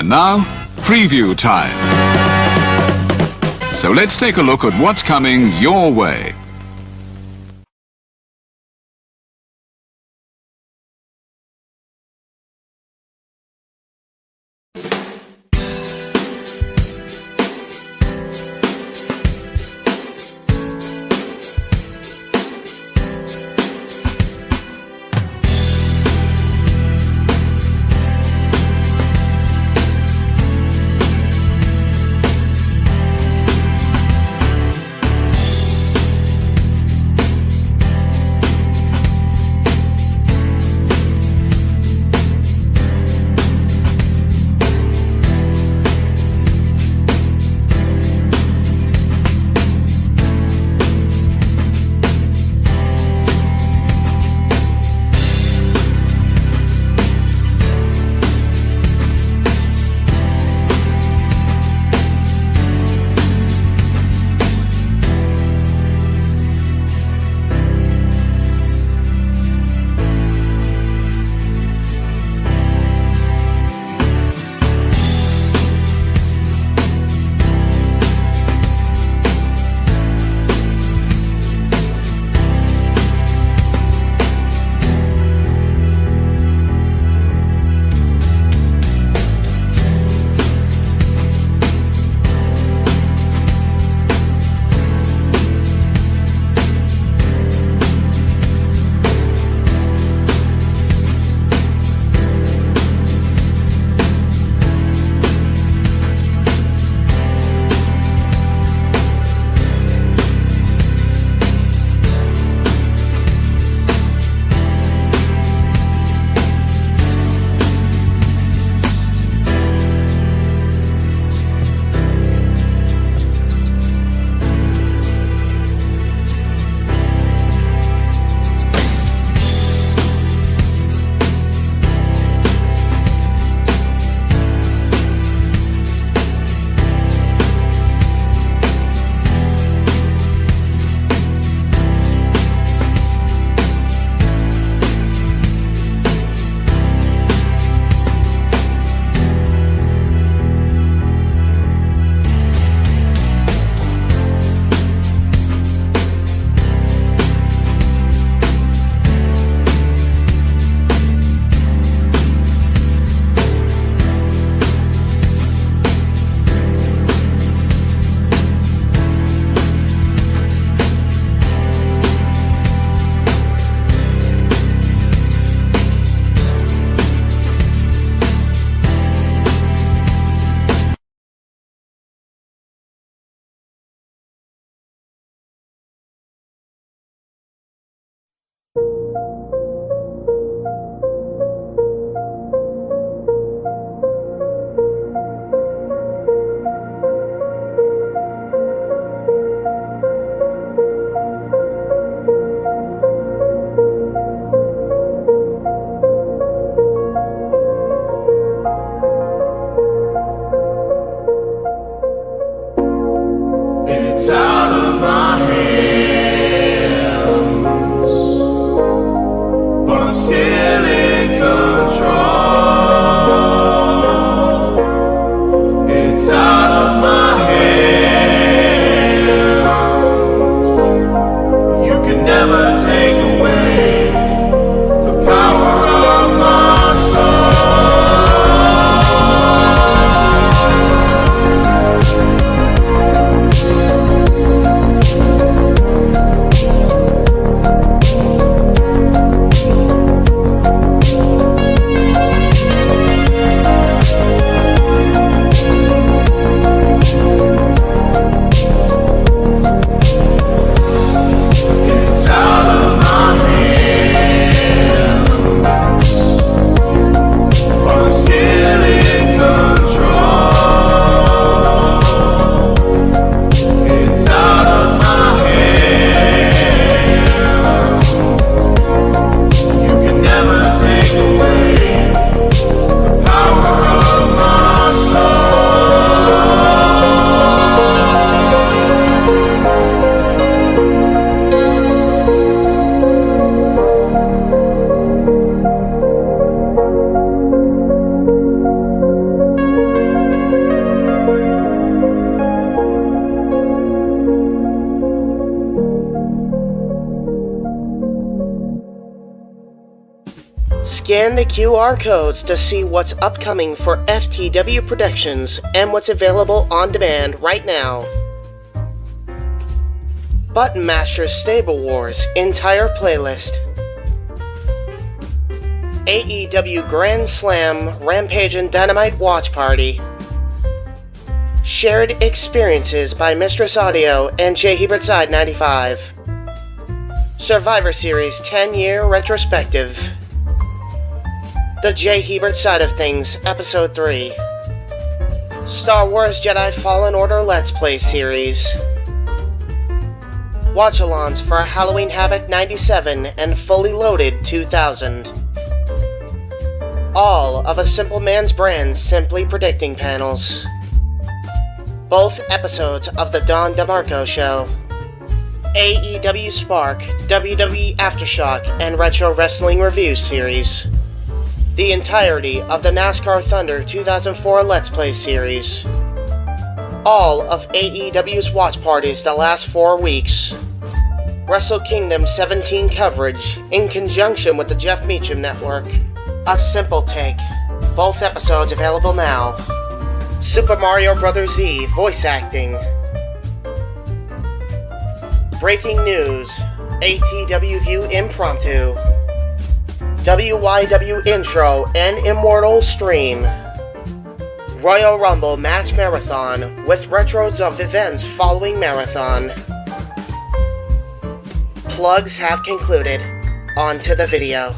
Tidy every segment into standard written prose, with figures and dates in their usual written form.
And now, preview time. So let's take a look at what's coming your way. Scan the QR codes to see what's upcoming for FTW Productions and what's available on demand right now. Button Master Stable Wars entire playlist. AEW Grand Slam Rampage and Dynamite Watch Party. Shared Experiences by Mistress Audio and J. Hebert Side 95. Survivor Series 10-year retrospective. The J. Hebert Side of Things, Episode 3. Star Wars Jedi Fallen Order Let's Play series. Watch-alongs for Halloween Havoc 97 and Fully Loaded 2000. All of A Simple Man's Brand Simply Predicting panels. Both episodes of The Don DeMarco Show. AEW Spark, WWE Aftershock, and Retro Wrestling Review series. The entirety of the NASCAR Thunder 2004 Let's Play series. All of AEW's watch parties the last 4 weeks. Wrestle Kingdom 17 coverage in conjunction with the Jeff Meacham Network. A Simple Take. Both episodes available now. Super Mario Bros. Z voice acting. Breaking news. ATW View Impromptu. WYW Intro and Immortal Stream. Royal Rumble Match Marathon with retros of events following Marathon. Plugs have concluded. On to the video.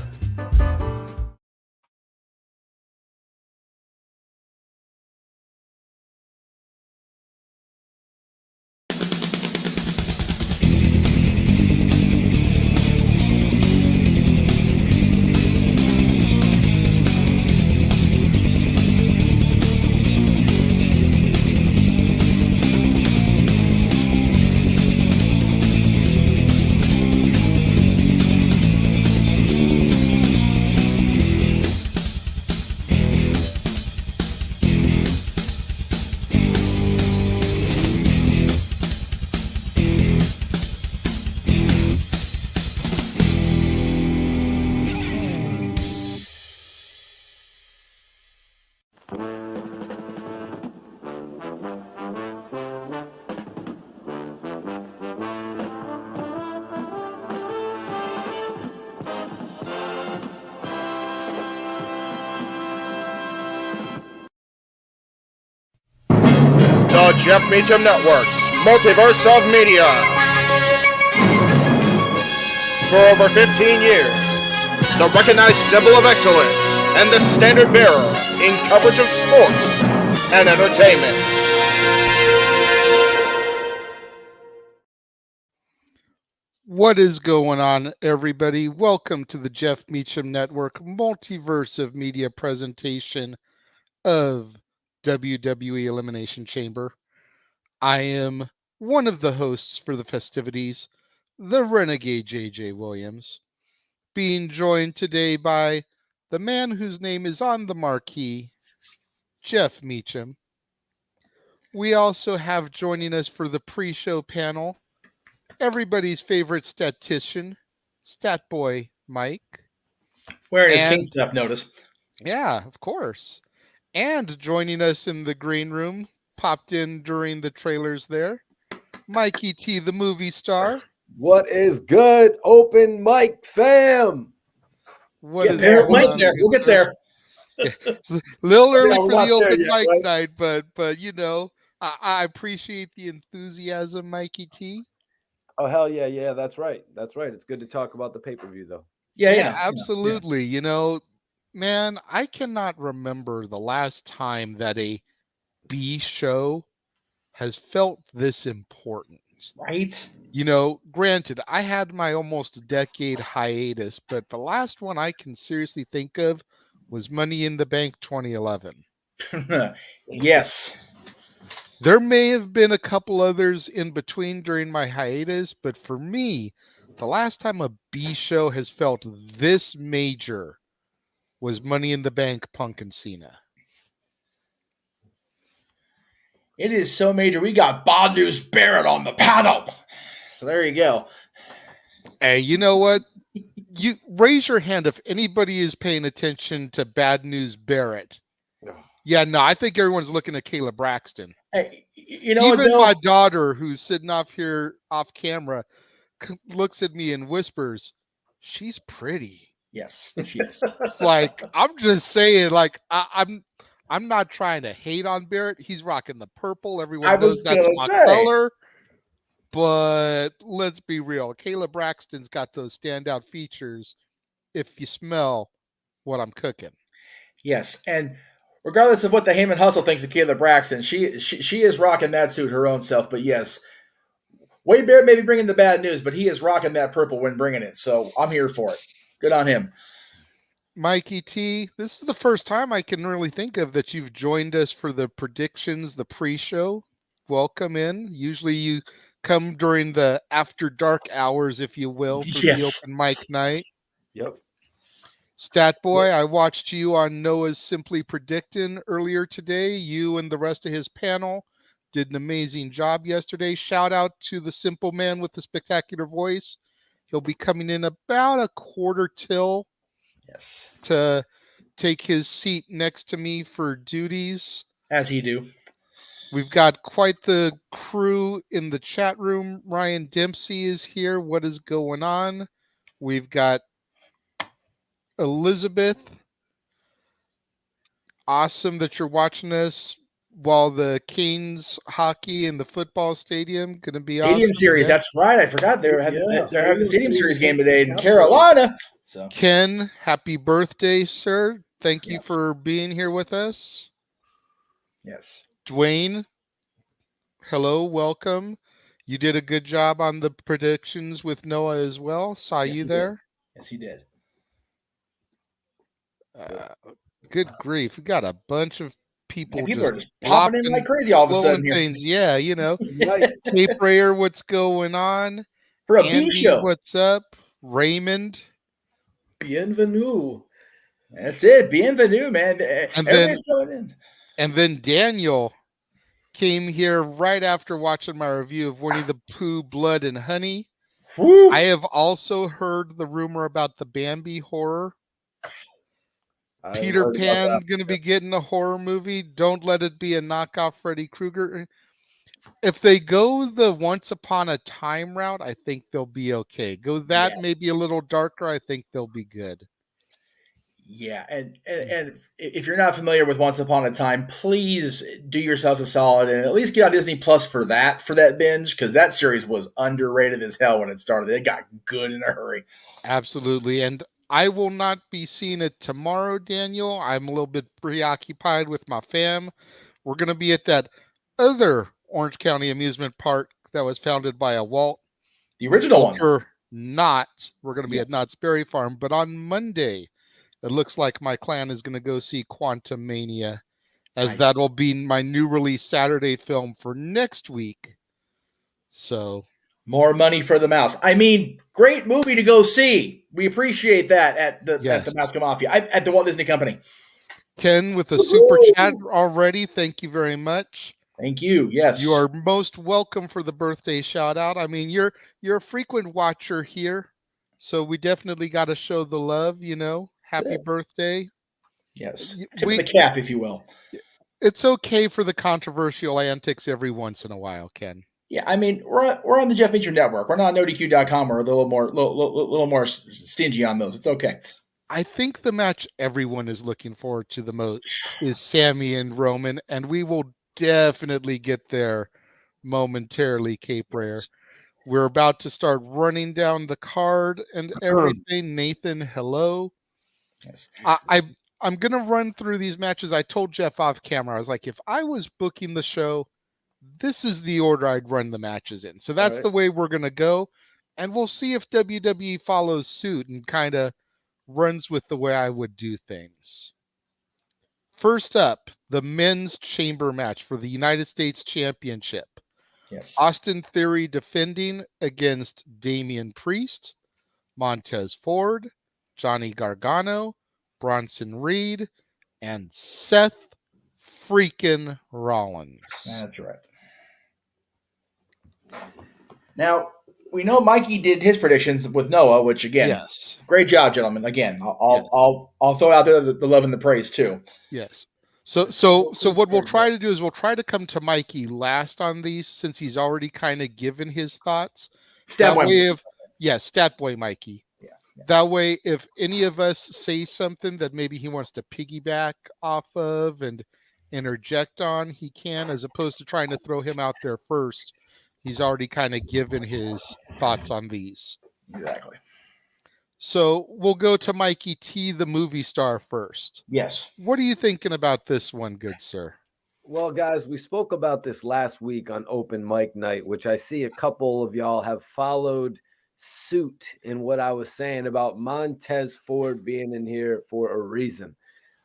The Jeff Meacham Network's Multiverse of Media. For over 15 years, the recognized symbol of excellence and the standard bearer in coverage of sports and entertainment. What is going on, everybody? Welcome to the Jeff Meacham Network Multiverse of Media presentation of WWE Elimination Chamber. I am one of the hosts for the festivities, the Renegade J.J. Williams, being joined today by the man whose name is on the marquee, Jeff Meacham. We also have joining us for the pre-show panel, everybody's favorite statistician, Stat Boy Mike. Wearing his King stuff, notice. Yeah, of course. And joining us in the green room, popped in during the trailers there, Mikey T, the movie star. What is good, open mic fam? What Get there, Mike. There, we'll get there. Yeah. It's a little early for the open yet, mic right? night, but you know, I appreciate the enthusiasm, Mikey T. Oh hell yeah, that's right. It's good to talk about the pay-per-view though. Yeah, absolutely. You know, man, I cannot remember the last time that a B show has felt this important. Right? You know, granted, I had my almost decade hiatus, but the last one I can seriously think of was Money in the Bank 2011. Yes. There may have been a couple others in between during my hiatus, but for me, the last time a B show has felt this major was Money in the Bank Punk and Cena. It is so major. We got Bondus Barrett on the panel. So there you go. Hey, you know what? You raise your hand if anybody is paying attention to Bad News Barrett. Yeah, no, I think everyone's looking at Kayla Braxton. Hey, you know what, Even though? my daughter, who's sitting off here off camera, looks at me and whispers, "She's pretty." Yes, she is. It's like, I'm just saying, like, I'm not trying to hate on Barrett. He's rocking the purple. Everyone I knows was that's gonna my say. color. But let's be real. Kayla Braxton's got those standout features if you smell what I'm cooking. Yes, and regardless of what the Heyman Hustle thinks of Kayla Braxton, she is rocking that suit her own self. But yes, Wade Barrett may be bringing the bad news, but he is rocking that purple when bringing it. So I'm here for it. Good on him. Mikey T, this is the first time I can really think of that you've joined us for the predictions, the pre-show. Welcome in. Usually you come during the after dark hours, if you will, for the open mic night. Yep. Stat Boy, I watched you on Noah's Simply Predicting earlier today. You and the rest of his panel did an amazing job yesterday. Shout out to the simple man with the spectacular voice. He'll be coming in about a quarter till. Yes. To take his seat next to me for duties. As he do. We've got quite the crew in the chat room. Ryan Dempsey is here. What is going on? We've got Elizabeth. Awesome that you're watching us while the Canes hockey in the football stadium going to be Stadium awesome. series. That's right. I forgot they're having the Stadium Series game today in Carolina. So Ken, happy birthday, sir. Thank you for being here with us. Yes. Dwayne, hello, welcome. You did a good job on the predictions with Noah as well. Saw you there. Yes, he did. Good grief. We got a bunch of people, people are just popping in like crazy all of a sudden here. Things. Yeah, you know. Cape Rayer, what's going on? For a Andy, B show. What's up? Raymond. Bienvenue. That's it. Bienvenue, man. Everybody's coming in. And then Daniel came here right after watching my review of Winnie the Pooh, Blood and Honey. Woo. I have also heard the rumor about the Bambi horror. Peter Pan going to be getting a horror movie. Don't let it be a knockoff Freddy Krueger. If they go the Once Upon a Time route, I think they'll be okay. Go that maybe a little darker, I think they'll be good. Yeah, and if you're not familiar with Once Upon a Time, please do yourselves a solid and at least get on Disney Plus for that binge, because that series was underrated as hell when it started. It got good in a hurry. Absolutely, and I will not be seeing it tomorrow, Daniel. I'm a little bit preoccupied with my fam. We're going to be at that other Orange County amusement park that was founded by a Walt. The original one. We're going to be at Knott's Berry Farm, but on Monday, it looks like my clan is going to go see Quantum Mania, as that will be my new release Saturday film for next week. So more money for the mouse. I mean, great movie to go see. We appreciate that at the Masco Mafia, at the Walt Disney Company. Ken with a super chat already. Thank you very much. Thank you. Yes, you are most welcome for the birthday shout out. I mean, you're a frequent watcher here, so we definitely got to show the love. You know, happy birthday. Yes, tip of the cap, if you will. It's okay for the controversial antics every once in a while, Ken. Yeah, I mean, we're on the Jeff Meacham Network. We're not on NoDQ.com. We're a little more stingy on those. It's okay. I think the match everyone is looking forward to the most is Sammy and Roman, and we will definitely get there momentarily, Cape Rare. We're about to start running down the card and everything. Nathan, hello. Yes. I'm going to run through these matches. I told Jeff off camera, I was like, if I was booking the show, this is the order I'd run the matches in. So that's the way we're going to go. And we'll see if WWE follows suit and kind of runs with the way I would do things. First up, the men's chamber match for the United States Championship. Yes. Austin Theory defending against Damian Priest, Montez Ford, Johnny Gargano, Bronson Reed, and Seth freaking Rollins. That's right. Now, we know Mikey did his predictions with Noah, which again, Yes. great job, gentlemen. Again, I'll throw out there the love and the praise too. Yes. So what we'll try to do is we'll try to come to Mikey last on these, since he's already kind of given his thoughts. Stat boy Mikey. Yeah. That way, if any of us say something that maybe he wants to piggyback off of and interject on, he can, as opposed to trying to throw him out there first. He's already kind of given his thoughts on these. Exactly. So we'll go to Mikey T, the movie star, first. Yes. What are you thinking about this one, good sir? Well, guys, we spoke about this last week on Open Mic Night, which I see a couple of y'all have followed suit in what I was saying about Montez Ford being in here for a reason.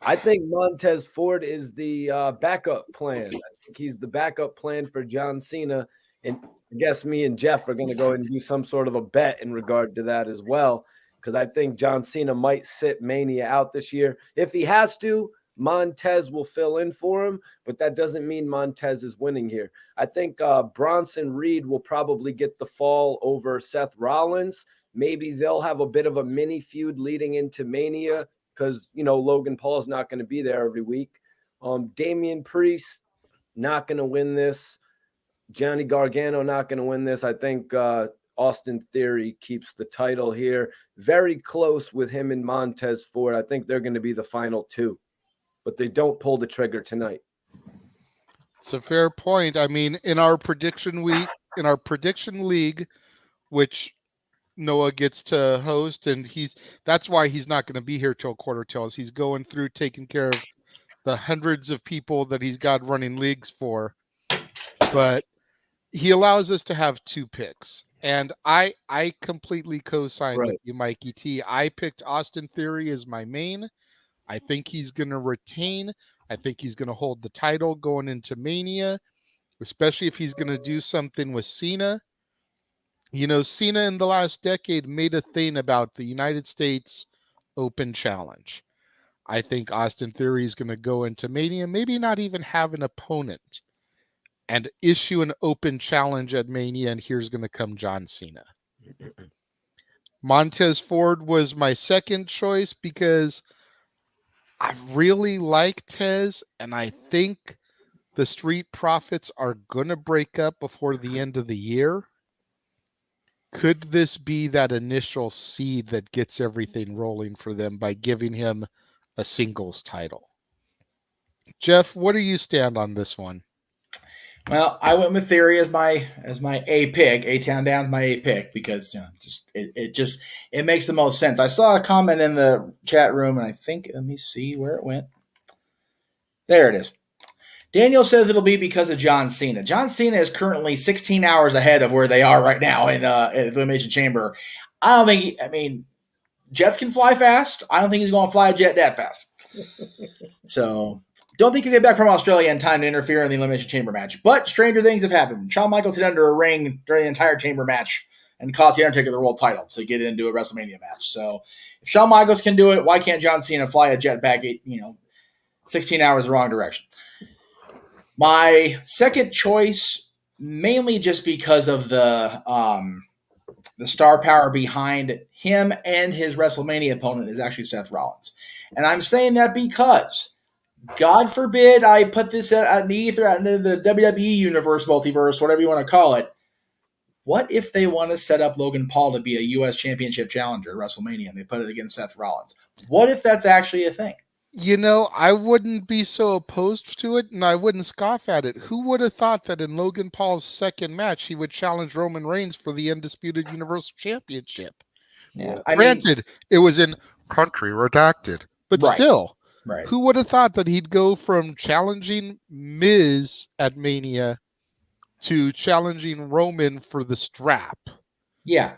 I think Montez Ford is the backup plan. I think he's the backup plan for John Cena. And I guess me and Jeff are going to go and do some sort of a bet in regard to that as well, because I think John Cena might sit Mania out this year. If he has to, Montez will fill in for him, but that doesn't mean Montez is winning here. I think Bronson Reed will probably get the fall over Seth Rollins. Maybe they'll have a bit of a mini feud leading into Mania because, Logan Paul's not going to be there every week. Damian Priest, not going to win this. Johnny Gargano, not going to win this. I think Austin Theory keeps the title here. Very close with him and Montez Ford. I think they're going to be the final two, but they don't pull the trigger tonight. It's a fair point. I mean, in our prediction league, which Noah gets to host, and that's why he's not going to be here till quarter tells. He's going through taking care of the hundreds of people that he's got running leagues for. But he allows us to have two picks. And I completely co-sign with you, Mikey T. I picked Austin Theory as my main. I think he's going to retain. I think he's going to hold the title going into Mania, especially if he's going to do something with Cena. Cena in the last decade made a thing about the United States Open Challenge. I think Austin Theory is going to go into Mania, maybe not even have an opponent, and issue an open challenge at Mania, and here's going to come John Cena. Montez Ford was my second choice because I really like Tez, and I think the Street Profits are going to break up before the end of the year. Could this be that initial seed that gets everything rolling for them by giving him a singles title? Jeff, what do you stand on this one? Well, I went with Theory as my A pick. A-Town Down's my A pick because it makes the most sense. I saw a comment in the chat room, and I think, let me see where it went. There it is. Daniel says it'll be because of John Cena. John Cena is currently 16 hours ahead of where they are right now in Elimination Chamber. I don't think jets can fly fast. I don't think he's going to fly a jet that fast. So don't think he'll get back from Australia in time to interfere in the Elimination Chamber match. But stranger things have happened. Shawn Michaels hit under a ring during the entire Chamber match and cost The Undertaker the world title to get into a WrestleMania match. So if Shawn Michaels can do it, why can't John Cena fly a jet back 16 hours the wrong direction? My second choice, mainly just because of the star power behind him and his WrestleMania opponent, is actually Seth Rollins. And I'm saying that because, God forbid I put this out in the ether, out into the WWE universe, multiverse, whatever you want to call it. What if they want to set up Logan Paul to be a U.S. Championship challenger at WrestleMania and they put it against Seth Rollins? What if that's actually a thing? I wouldn't be so opposed to it, and I wouldn't scoff at it. Who would have thought that in Logan Paul's second match, he would challenge Roman Reigns for the Undisputed Universal Championship? Yeah, Granted, it was in country redacted, but still, who would have thought that he'd go from challenging Miz at Mania to challenging Roman for the strap? Yeah.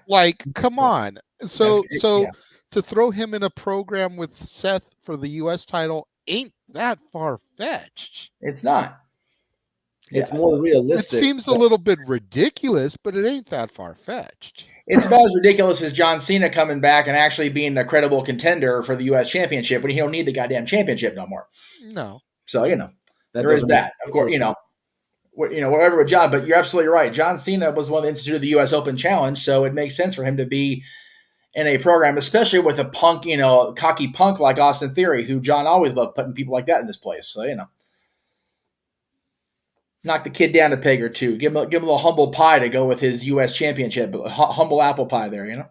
Come on. So to throw him in a program with Seth for the U.S. title ain't that far-fetched. It's not. It's more realistic. It seems a little bit ridiculous, but it ain't that far-fetched. It's about as ridiculous as John Cena coming back and actually being a credible contender for the U.S. Championship when he don't need the goddamn championship no more. No. So, there is that. Of course, whatever with John. But you're absolutely right. John Cena was one that instituted the U.S. Open Challenge, so it makes sense for him to be in a program, especially with a punk, cocky punk like Austin Theory, who John always loved putting people like that in this place. So, knock the kid down a peg or two. Give him a little humble pie to go with his U.S. championship. Humble apple pie there,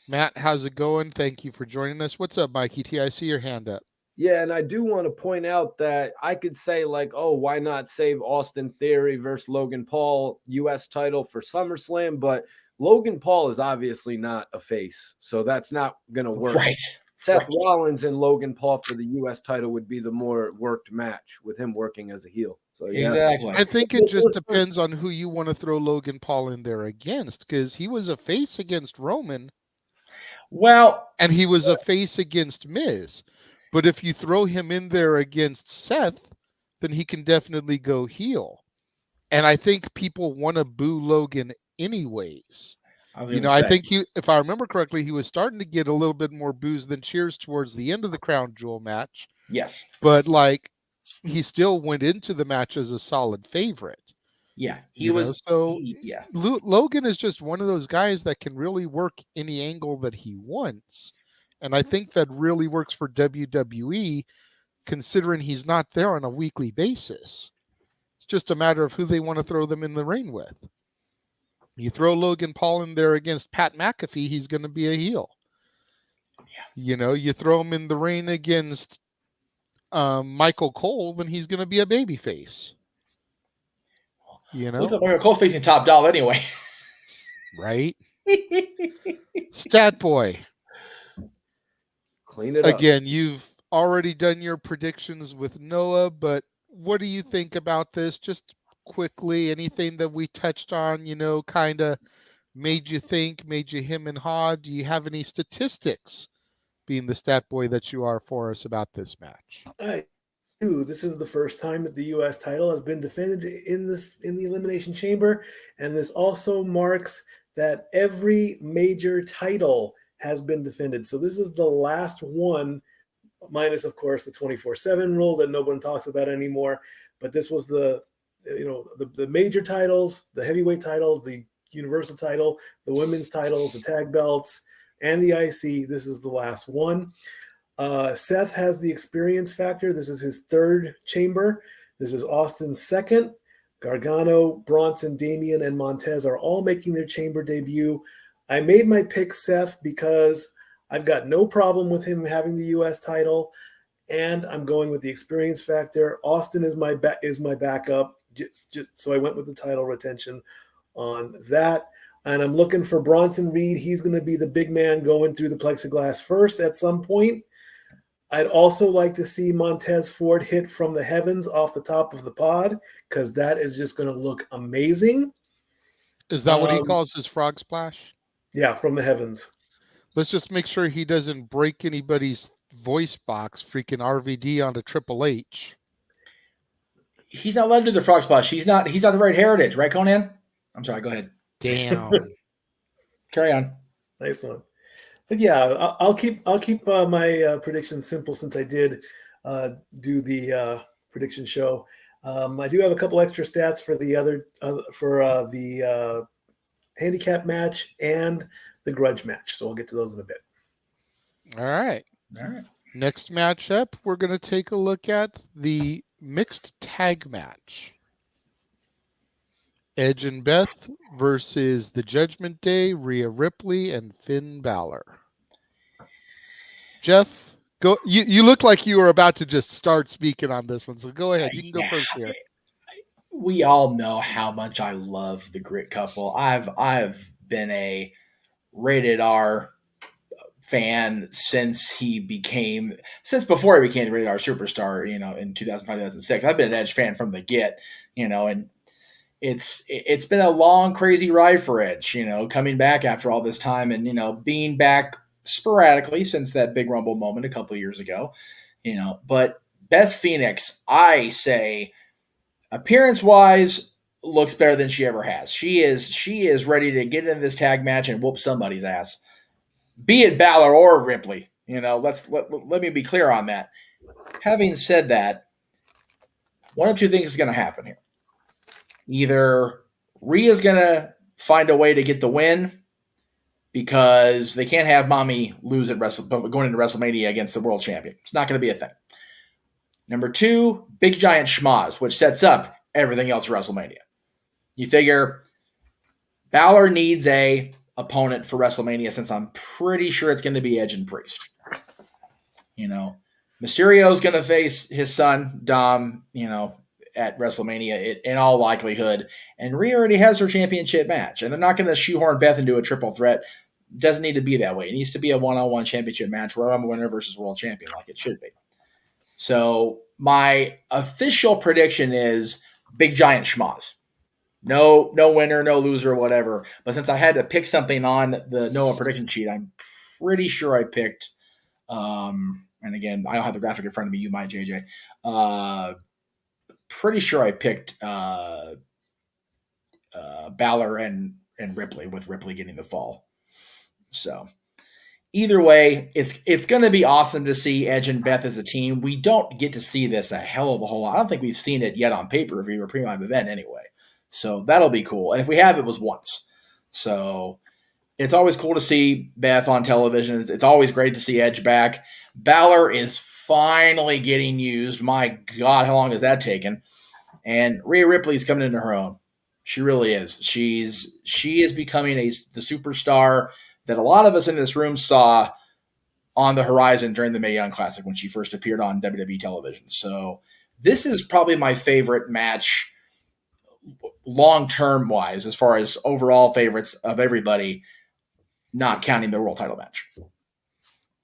Matt, how's it going? Thank you for joining us. What's up, Mikey T? I see your hand up. Yeah, and I do want to point out that I could say, like, oh, why not save Austin Theory versus Logan Paul U.S. title for SummerSlam? But Logan Paul is obviously not a face, so that's not going to work. Right. Seth Rollins and Logan Paul for the U.S. title would be the more worked match with him working as a heel. So, yeah. Exactly. I think it just depends on who you want to throw Logan Paul in there against, because he was a face against Roman. Well, and he was a face against Miz. But if you throw him in there against Seth, then he can definitely go heel. And I think people want to boo Logan anyways. I think if I remember correctly, he was starting to get a little bit more boos than cheers towards the end of the Crown Jewel match. Yes. But he still went into the match as a solid favorite. Yeah, Logan is just one of those guys that can really work any angle that he wants. And I think that really works for WWE, considering he's not there on a weekly basis. It's just a matter of who they want to throw them in the ring with. You throw Logan Paul in there against Pat McAfee, he's going to be a heel. Yeah. You throw him in the ring against Michael Cole, then he's going to be a babyface. Looks like Cole's facing Top Dollar anyway. Right? Stat Boy. Clean it up. Again, you've already done your predictions with Noah, but what do you think about this? Just quickly, anything that we touched on, kind of made you think, made you hem and haw? Do you have any statistics, being the stat boy that you are, for us about this match? I do. This is the first time that the U.S. title has been defended in the Elimination Chamber, and this also marks that every major title has been defended. So this is the last one, minus, of course, the 24/7 rule that no one talks about anymore. But this was the major titles, the heavyweight title, the universal title, the women's titles, the tag belts, and the IC. This is the last one. Seth has the experience factor. This is his third chamber. This is Austin's second. Gargano, Bronson, Damian, and Montez are all making their chamber debut. I made my pick Seth because I've got no problem with him having the U.S. title, and I'm going with the experience factor. Austin is my backup, just so I went with the title retention on that. And I'm looking for Bronson Reed. He's going to be the big man going through the plexiglass first at some point. I'd also like to see Montez Ford hit from the heavens off the top of the pod, because that is just going to look amazing. Is that what he calls his frog splash? Yeah, from the heavens. Let's just make sure he doesn't break anybody's voice box, freaking RVD onto Triple H. He's not allowed to do the frog splash. He's not the right heritage, right, Conan? I'm sorry, go ahead. Damn. Carry on. Nice one. But yeah, I'll keep my predictions simple, since I did do the prediction show. I do have a couple extra stats for the handicap match and the grudge match, so we'll get to those in a bit. All right. Next matchup, we're going to take a look at the mixed tag match. Edge and Beth versus the Judgment Day, Rhea Ripley and Finn Balor. Jeff, go. You look like you were about to just start speaking on this one, so go ahead. You can go first here. We all know how much I love the Grit Couple. I've been a rated R fan since before he became the rated R superstar, in 2005, 2006. I've been an Edge fan from the get, and it's been a long, crazy ride for Edge, coming back after all this time and, being back sporadically since that Big Rumble moment a couple of years ago, but Beth Phoenix, I say, appearance-wise, looks better than she ever has. She is ready to get into this tag match and whoop somebody's ass, be it Balor or Ripley. Let me be clear on that. Having said that, one of two things is going to happen here. Either Rhea's going to find a way to get the win because they can't have mommy lose at going into WrestleMania against the world champion. It's not going to be a thing. Number 2, big giant schmoz, which sets up everything else for WrestleMania. You figure Balor needs a opponent for WrestleMania since I'm pretty sure it's going to be Edge and Priest. Mysterio's going to face his son, Dom, at WrestleMania in all likelihood. And Rhea already has her championship match. And they're not going to shoehorn Beth into a triple threat. It doesn't need to be that way. It needs to be a one-on-one championship match, Royal Rumble winner versus world champion, like it should be. So my official prediction is big giant schmoz. No winner, no loser, whatever. But since I had to pick something on the Noah prediction sheet, I'm pretty sure I picked, and again, I don't have the graphic in front of me. You might, JJ. Pretty sure I picked Balor and Ripley, with Ripley getting the fall. So either way, it's going to be awesome to see Edge and Beth as a team. We don't get to see this a hell of a whole lot. I don't think we've seen it yet on pay-per-view or premium event anyway. So that'll be cool. And if we have, it was once. So it's always cool to see Beth on television. It's always great to see Edge back. Balor is finally getting used. My God, how long has that taken? And Rhea Ripley's coming into her own. She really is. She is becoming the superstar that a lot of us in this room saw on the horizon during the Mae Young Classic when she first appeared on WWE television. So this is probably my favorite match long-term wise, as far as overall favorites of everybody, not counting the world title match.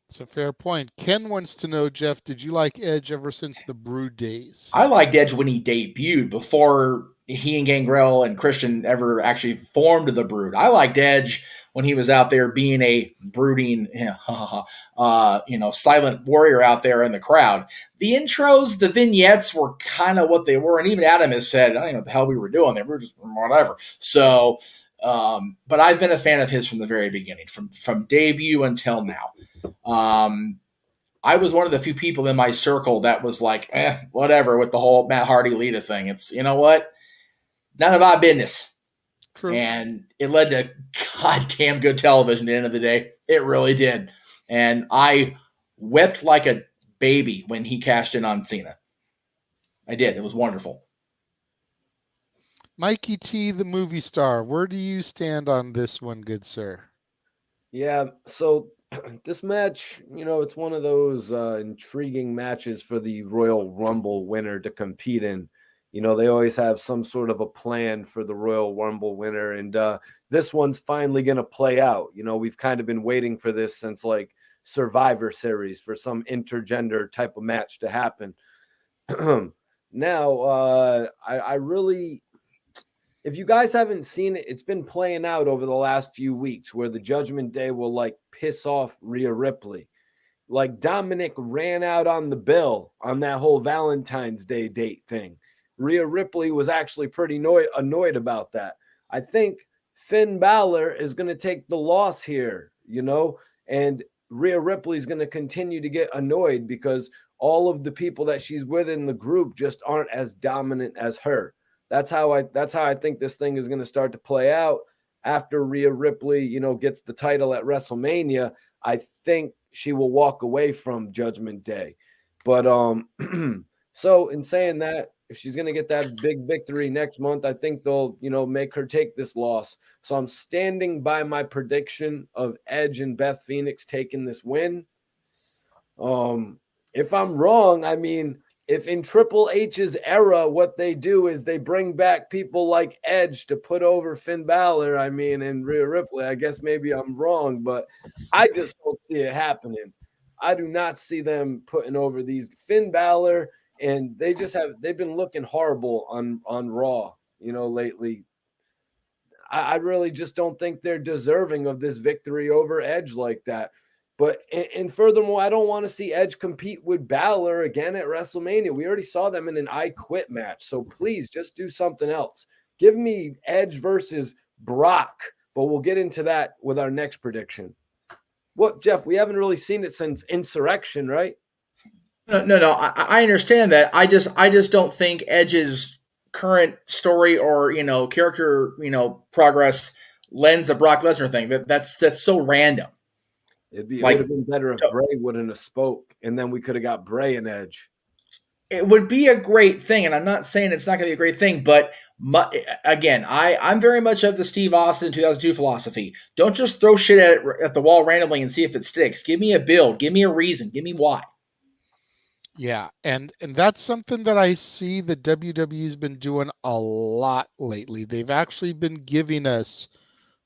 It's a fair point. Ken wants to know, Jeff, did you like Edge ever since the Brood days? I liked Edge when he debuted, before he and Gangrel and Christian ever actually formed the Brood. I liked Edge when he was out there being a brooding, silent warrior out there in the crowd. The intros, the vignettes were kind of what they were. And even Adam has said, I don't know what the hell we were doing there. We were just whatever. So, but I've been a fan of his from the very beginning, from debut until now. I was one of the few people in my circle that was like, whatever with the whole Matt Hardy Lita thing. It's, you know what? None of our business. True. And it led to goddamn good television at the end of the day. It really did. And I wept like a baby when he cashed in on Cena. I did. It was wonderful. Mikey T, the movie star, where do you stand on this one, good sir? Yeah, so this match, it's one of those intriguing matches for the Royal Rumble winner to compete in. They always have some sort of a plan for the Royal Rumble winner, and this one's finally going to play out. We've kind of been waiting for this since like Survivor Series for some intergender type of match to happen. Now, I really, if you guys haven't seen it, it's been playing out over the last few weeks where the Judgment Day will like piss off Rhea Ripley. Like Dominic ran out on the bill on that whole Valentine's Day date thing. Rhea Ripley was actually pretty annoyed about that. I think Finn Balor is going to take the loss here, and Rhea Ripley is going to continue to get annoyed because all of the people that she's with in the group just aren't as dominant as her. That's how I think this thing is going to start to play out after Rhea Ripley, gets the title at WrestleMania. I think she will walk away from Judgment Day. But so in saying that, if she's going to get that big victory next month, I think they'll, make her take this loss. So I'm standing by my prediction of Edge and Beth Phoenix taking this win. If I'm wrong, I mean, if in Triple H's era, what they do is they bring back people like Edge to put over Finn Balor, and Rhea Ripley, I guess maybe I'm wrong, but I just don't see it happening. I do not see them putting over these Finn Balor. And they've been looking horrible on Raw, lately. I really just don't think they're deserving of this victory over Edge like that. But, and furthermore, I don't want to see Edge compete with Balor again at WrestleMania. We already saw them in an I Quit match. So please just do something else. Give me Edge versus Brock, but we'll get into that with our next prediction. What, Jeff, we haven't really seen it since Insurrection, right? No. I understand that. I just don't think Edge's current story or character progress lens of Brock Lesnar thing. That's so random. It would have been better if Bray wouldn't have spoke, and then we could have got Bray and Edge. It would be a great thing, and I'm not saying it's not going to be a great thing, but again, I'm very much of the Steve Austin 2002 philosophy. Don't just throw shit at the wall randomly and see if it sticks. Give me a build. Give me a reason. Give me why. Yeah, and that's something that I see the WWE's been doing a lot lately. They've actually been giving us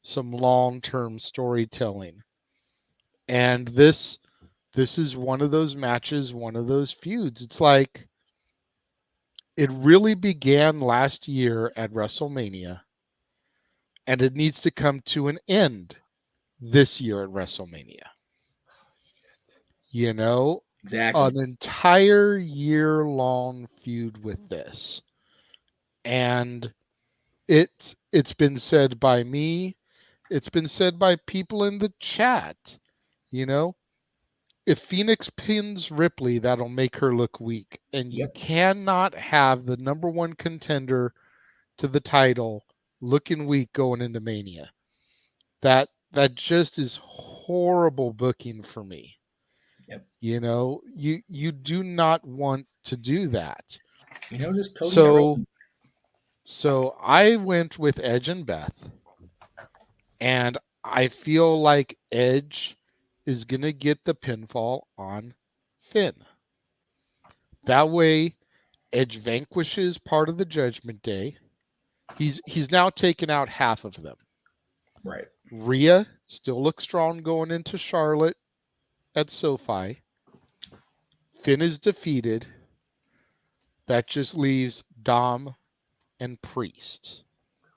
some long-term storytelling. And this is one of those matches, one of those feuds. It's like it really began last year at WrestleMania, and it needs to come to an end this year at WrestleMania. Exactly. An entire year-long feud with this. And it's been said by me, it's been said by people in the chat, if Phoenix pins Ripley, that'll make her look weak. And you cannot have the number one contender to the title looking weak going into Mania. That just is horrible booking for me. Yep. You do not want to do that. Just Cody. So I went with Edge and Beth, and I feel like Edge is going to get the pinfall on Finn. That way, Edge vanquishes part of the Judgment Day. He's now taken out half of them. Right. Rhea still looks strong going into Charlotte at SoFi. Finn is defeated. That just leaves Dom and Priest.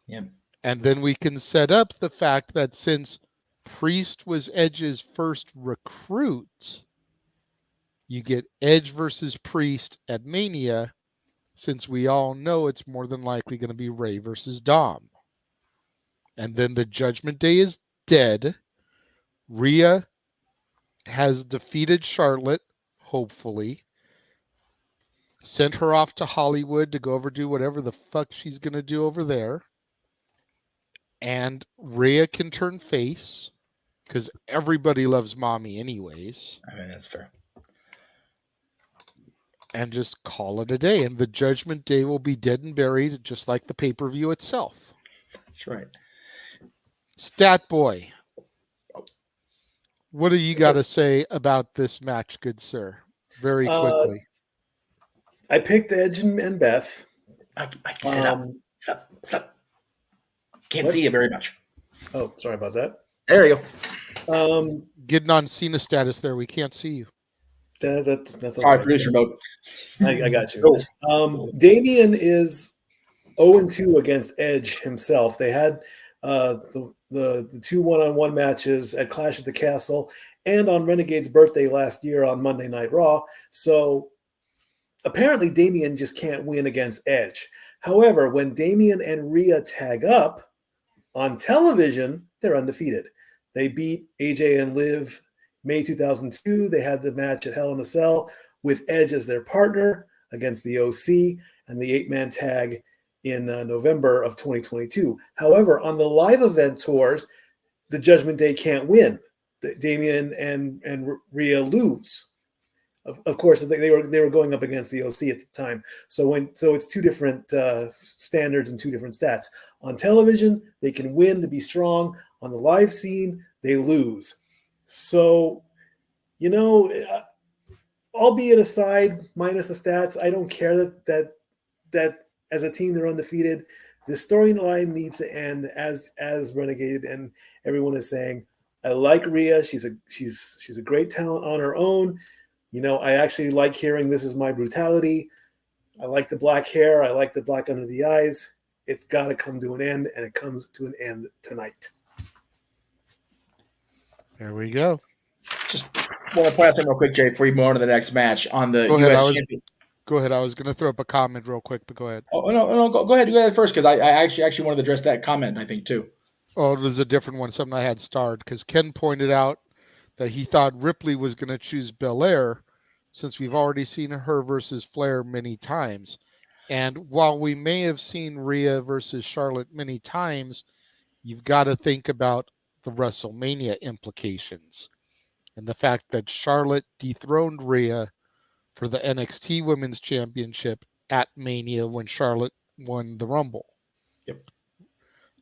Yeah. And then we can set up the fact that since Priest was Edge's first recruit, you get Edge versus Priest at Mania, since we all know it's more than likely going to be Rey versus Dom. And then the Judgment Day is dead. Rhea has defeated Charlotte, hopefully. Sent her off to Hollywood to go over do whatever the fuck she's going to do over there. And Rhea can turn face, because everybody loves Mommy anyways. I mean, that's fair. And just call it a day. And the Judgment Day will be dead and buried, just like the pay-per-view itself. That's right. Stat Boy, what do you got to say about this match, good sir? Very quickly. I picked Edge and Beth. I sit up. Can't see you very much. Oh, sorry about that. There you go. Getting on Cena status there. We can't see you. That's all right. Producer mode. I got you. Damian is 0-2 against Edge himself. They had the two one-on-one matches at Clash at the Castle and on Renegade's birthday last year on Monday Night Raw. So apparently Damian just can't win against Edge. However, when Damian and Rhea tag up on television, they're undefeated. They beat AJ and Liv May 2002. They had the match at Hell in a Cell with Edge as their partner against the OC and the 8-man tag in November of 2022. However, on the live event tours, the Judgment Day can't win. Damian and Rhea lose. Of course, they were going up against the OC at the time. So it's two different standards and two different stats. On television, they can win to be strong. On the live scene, they lose. So, albeit aside, minus the stats, I don't care that as a team they're undefeated. The storyline needs to end as Renegade and everyone is saying. I like Rhea. She's a great talent on her own. I actually like hearing "This is my brutality." I like the black hair. I like the black under the eyes. It's got to come to an end, and it comes to an end tonight. There we go. Just want to point out something real quick, Jay, before you move on to the next match on the U.S. champion. Go ahead. I was going to throw up a comment real quick, but go ahead. Oh no, go ahead. Go ahead first, because I actually wanted to address that comment. I think too. Oh, it was a different one. Something I had starred because Ken pointed out that he thought Ripley was going to choose Belair, since we've already seen her versus Flair many times. And while we may have seen Rhea versus Charlotte many times, you've got to think about the WrestleMania implications and the fact that Charlotte dethroned Rhea for the NXT Women's Championship at Mania when Charlotte won the Rumble. Yep.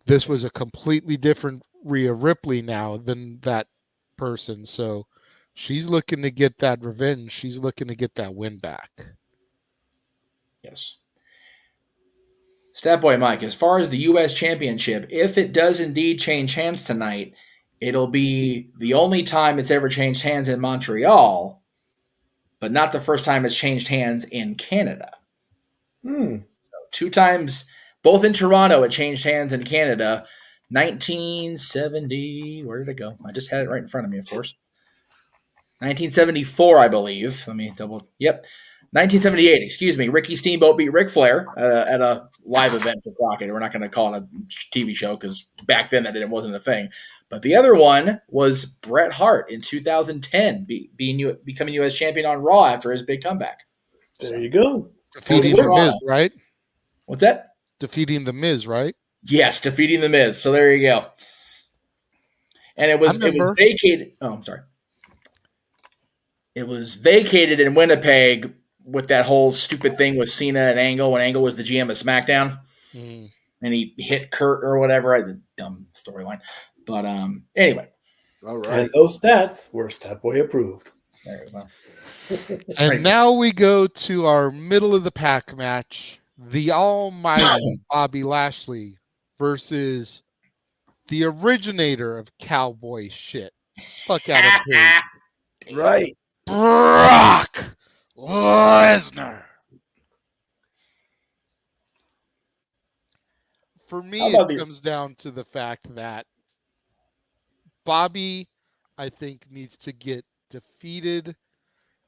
This was a completely different Rhea Ripley now than that person. So she's looking to get that revenge. She's looking to get that win back. Yes. Stat Boy Mike, as far as the U.S. Championship, if it does indeed change hands tonight, it'll be the only time it's ever changed hands in Montreal, but not the first time it's changed hands in Canada. 2 times, both in Toronto, it changed hands in Canada. 1970, where did it go? I just had it right in front of me, of course. 1974, I believe. Let me double. Yep. 1978, excuse me. Ricky Steamboat beat Ric Flair at a live event for Crockett. We're not going to call it a TV show because back then it wasn't a thing. But the other one was Bret Hart in 2010 becoming U.S. champion on Raw after his big comeback. There you go. Defeating The Miz, right? What's that? Defeating The Miz, right? Yes, defeating The Miz. So there you go. And it was vacated. Oh, I'm sorry. It was vacated in Winnipeg with that whole stupid thing with Cena and Angle when Angle was the GM of SmackDown. And he hit Kurt or whatever. The dumb storyline. But anyway. All right. And those stats were Stat Boy approved. There we go. And now we go to our middle of the pack match. The almighty Bobby Lashley versus the originator of cowboy shit. Fuck Adam Page. Right. Brock Lesnar. For me, it comes down to the fact that Bobby, I think, needs to get defeated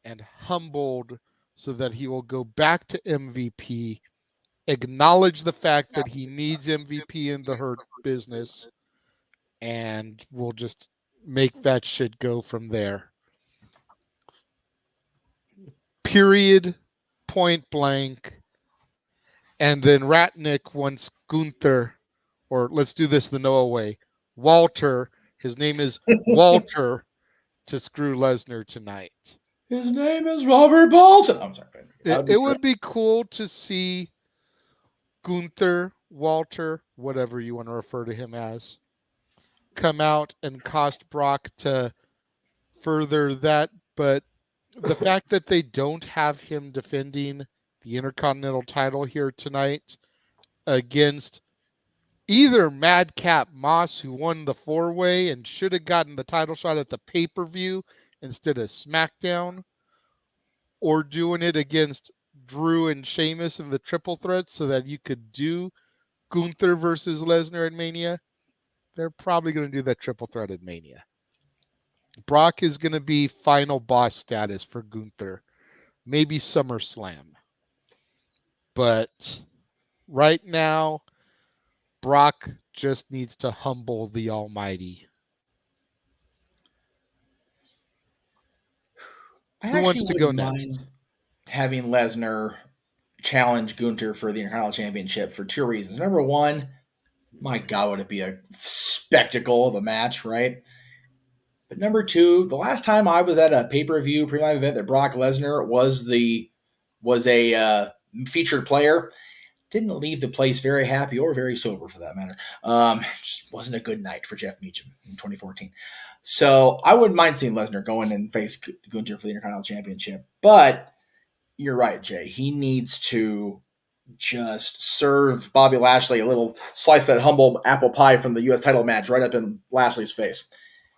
and humbled so that he will go back to MVP, acknowledge the fact that he needs MVP in the Hurt business, and we'll just make that shit go from there. Period, point blank. And then Ratnick wants Gunther, or let's do this the Noah way, Walter, his name is Walter, to screw Lesnar tonight. His name is Robert Paulson. I'm sorry. It would be cool to see Gunther, Walter, whatever you want to refer to him as, come out and cost Brock to further that. But the fact that they don't have him defending the Intercontinental title here tonight against either Madcap Moss, who won the 4-way and should have gotten the title shot at the pay-per-view instead of SmackDown, or doing it against Drew and Sheamus in the triple threat so that you could do Gunther versus Lesnar at Mania, they're probably going to do that triple threat at Mania. Brock is going to be final boss status for Gunther. Maybe SummerSlam. But right now, Brock just needs to humble the Almighty. Who wants to go next? Having Lesnar challenge Gunther for the Intercontinental Championship for 2 reasons. Number one, my God, would it be a spectacle of a match, right? But number two, the last time I was at a pay-per-view pre-live event that Brock Lesnar was a featured player, didn't leave the place very happy or very sober for that matter. Just wasn't a good night for Jeff Meacham in 2014. So I wouldn't mind seeing Lesnar go in and face Gunther for the Intercontinental Championship. But you're right, Jay. He needs to just serve Bobby Lashley a little slice of that humble apple pie from the U.S. title match right up in Lashley's face.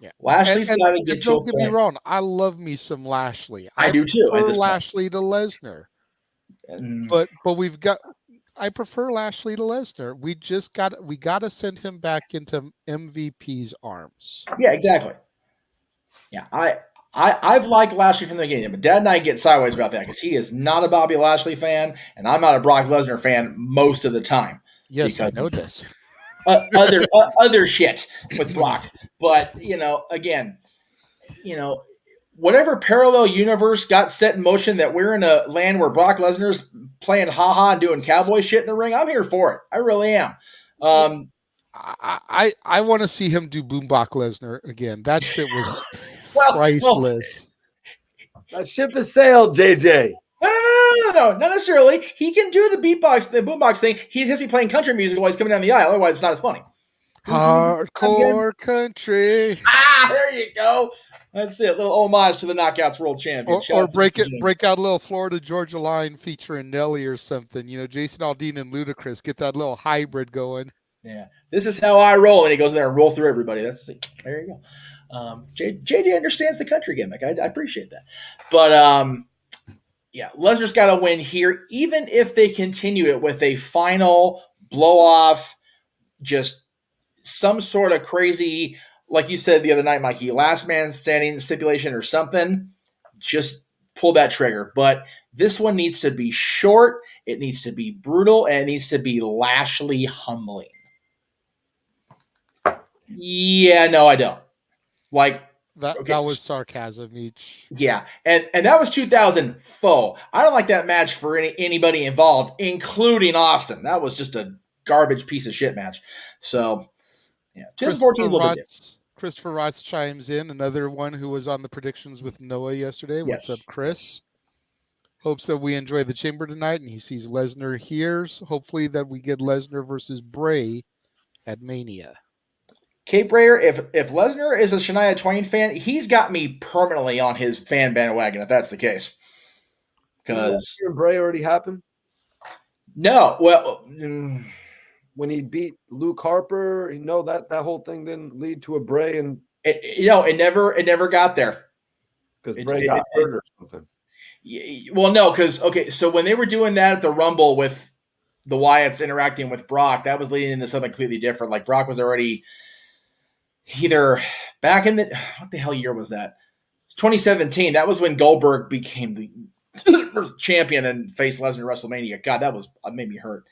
Yeah. Lashley's got to get to a point. Don't get me wrong. I love me some Lashley. I do too. I prefer Lashley to Lesnar. But I prefer Lashley to Lesnar. We got to send him back into MVP's arms. Yeah, exactly. Yeah, I've liked Lashley from the beginning, but Dad and I get sideways about that because he is not a Bobby Lashley fan, and I'm not a Brock Lesnar fan most of the time. Yes, because I know this. Other shit with Brock, but again, whatever parallel universe got set in motion that we're in a land where Brock Lesnar's playing haha and doing cowboy shit in the ring, I'm here for it. I really am. I want to see him do Boombox Lesnar again. That shit was Well, priceless. That ship has sailed, JJ. No, not necessarily. He can do the boombox thing. He has to be playing country music while he's coming down the aisle. Otherwise, it's not as funny. Hardcore country. There you go. That's it. A little homage to the Knockouts World Champion. Or break out a little Florida Georgia line featuring Nelly or something. Jason Aldean and Ludacris. Get that little hybrid going. Yeah, this is how I roll, and he goes there and rolls through everybody. There you go. JJ understands the country gimmick. I appreciate that. But yeah, Lesnar's got to win here, even if they continue it with a final blow off, just some sort of crazy, like you said the other night, Mikey, last man standing stipulation or something. Just pull that trigger. But this one needs to be short. It needs to be brutal, and it needs to be Lashley humbling. Yeah, no, I don't. Like that was sarcasm each. Yeah, and that was 2004. I don't like that match for anybody involved, including Austin. That was just a garbage piece of shit match. So, yeah, 2014 is a little bit different. Christopher Rotz chimes in, another one who was on the predictions with Noah yesterday. What's up, Chris? Hopes that we enjoy the Chamber tonight, and he sees Lesnar here. So hopefully that we get Lesnar versus Bray at Mania. Cape Rayer, if Lesnar is a Shania Twain fan, he's got me permanently on his fan bandwagon, if that's the case. Because Bray already happened? No. Well, when he beat Luke Harper, that whole thing didn't lead to a Bray, and it never got there. Because Bray got hurt or something. Well, no, because so when they were doing that at the Rumble with the Wyatts interacting with Brock, that was leading into something completely different. Like Brock was already either back in what the hell year was that? 2017. That was when Goldberg became the champion and faced Lesnar at WrestleMania. God, that made me hurt.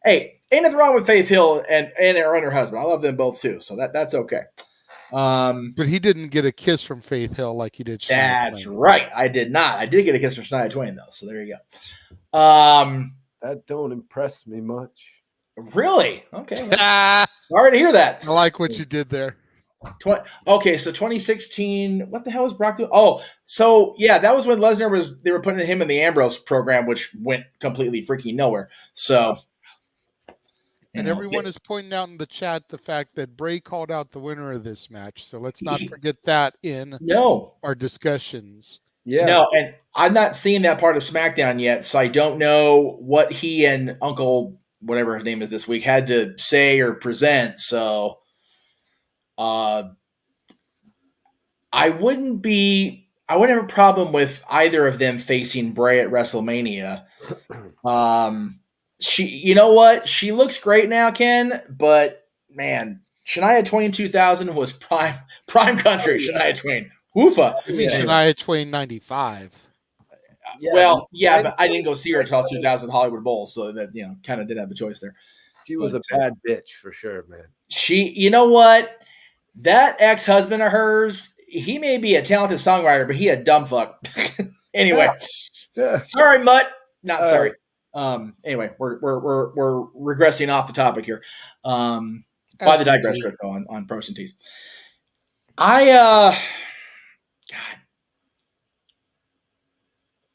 Hey, ain't nothing wrong with Faith Hill and her husband. I love them both too, so that's okay. But he didn't get a kiss from Faith Hill like he did. That's right. I did not. I did get a kiss from Shania Twain though, so there you go. That don't impress me much. Really? Okay. Sorry to hear that. I like what you did there. So 2016, what the hell was Brock doing? Oh, so yeah, that was when they were putting him in the Ambrose program, which went completely freaking nowhere. So, and everyone is pointing out in the chat the fact that Bray called out the winner of this match. So let's not forget that in our discussions. Yeah. No, and I'm not seeing that part of SmackDown yet, so I don't know what he and Uncle, whatever his name is this week, had to say or present. So I wouldn't have a problem with either of them facing Bray at WrestleMania. You know what? She looks great now, Ken, but man, Shania Twain 2000 was prime country. Shania Twain. Woofa. Shania Twain 95. But I didn't go see her until 2000 Hollywood Bowl, so that kind of didn't have a choice there. She was a bad bitch for sure, man. You know what? That ex-husband of hers, he may be a talented songwriter, but he a dumb fuck. Anyway, sorry, Mutt. Not sorry. Anyway, we're regressing off the topic here. By the digress trip on pros and tees. God,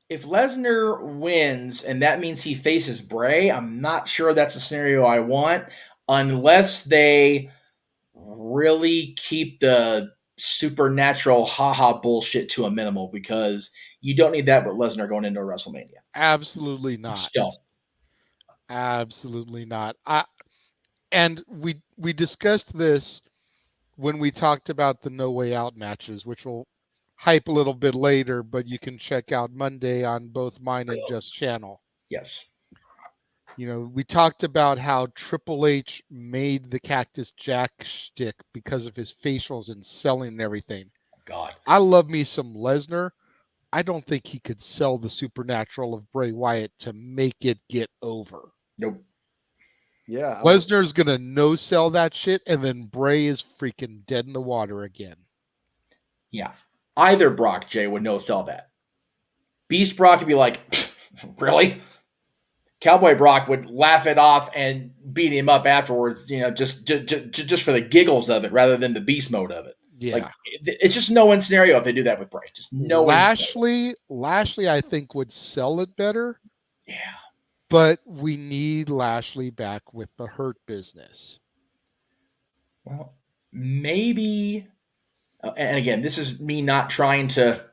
if Lesnar wins and that means he faces Bray, I'm not sure that's a scenario I want, unless they really keep the supernatural haha bullshit to a minimal, because you don't need that with Lesnar going into a WrestleMania. Absolutely not. Still. Absolutely not. And we discussed this when we talked about the No Way Out matches, which will hype a little bit later, but you can check out Monday on both mine and Just channel. Yes. We talked about how Triple H made the Cactus Jack shtick because of his facials and selling and everything. God. I love me some Lesnar. I don't think he could sell the supernatural of Bray Wyatt to make it get over. Nope. Yeah. Lesnar's going to no-sell that shit, and then Bray is freaking dead in the water again. Yeah. either Brock, Jay, would no sell that. Beast Brock would be like, really? Cowboy Brock would laugh it off and beat him up afterwards, just for the giggles of it rather than the beast mode of it. Yeah. Like, it's just no-win scenario if they do that with Bray. Just no-win Lashley, I think, would sell it better. Yeah. But we need Lashley back with the Hurt Business. Well, maybe, and again, this is me not trying to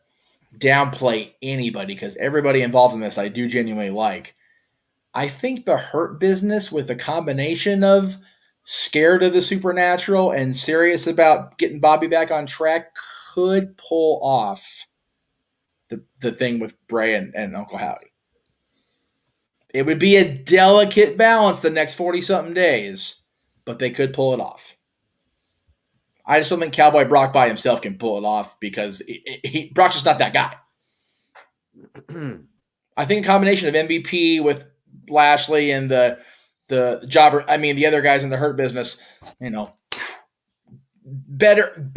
downplay anybody because everybody involved in this I do genuinely like. I think the Hurt Business with a combination of scared of the supernatural and serious about getting Bobby back on track could pull off the thing with Bray and Uncle Howdy. It would be a delicate balance the next 40-something days, but they could pull it off. I just don't think Cowboy Brock by himself can pull it off because Brock's just not that guy. I think a combination of MVP with Lashley and the jobber, the other guys in the Hurt Business, better.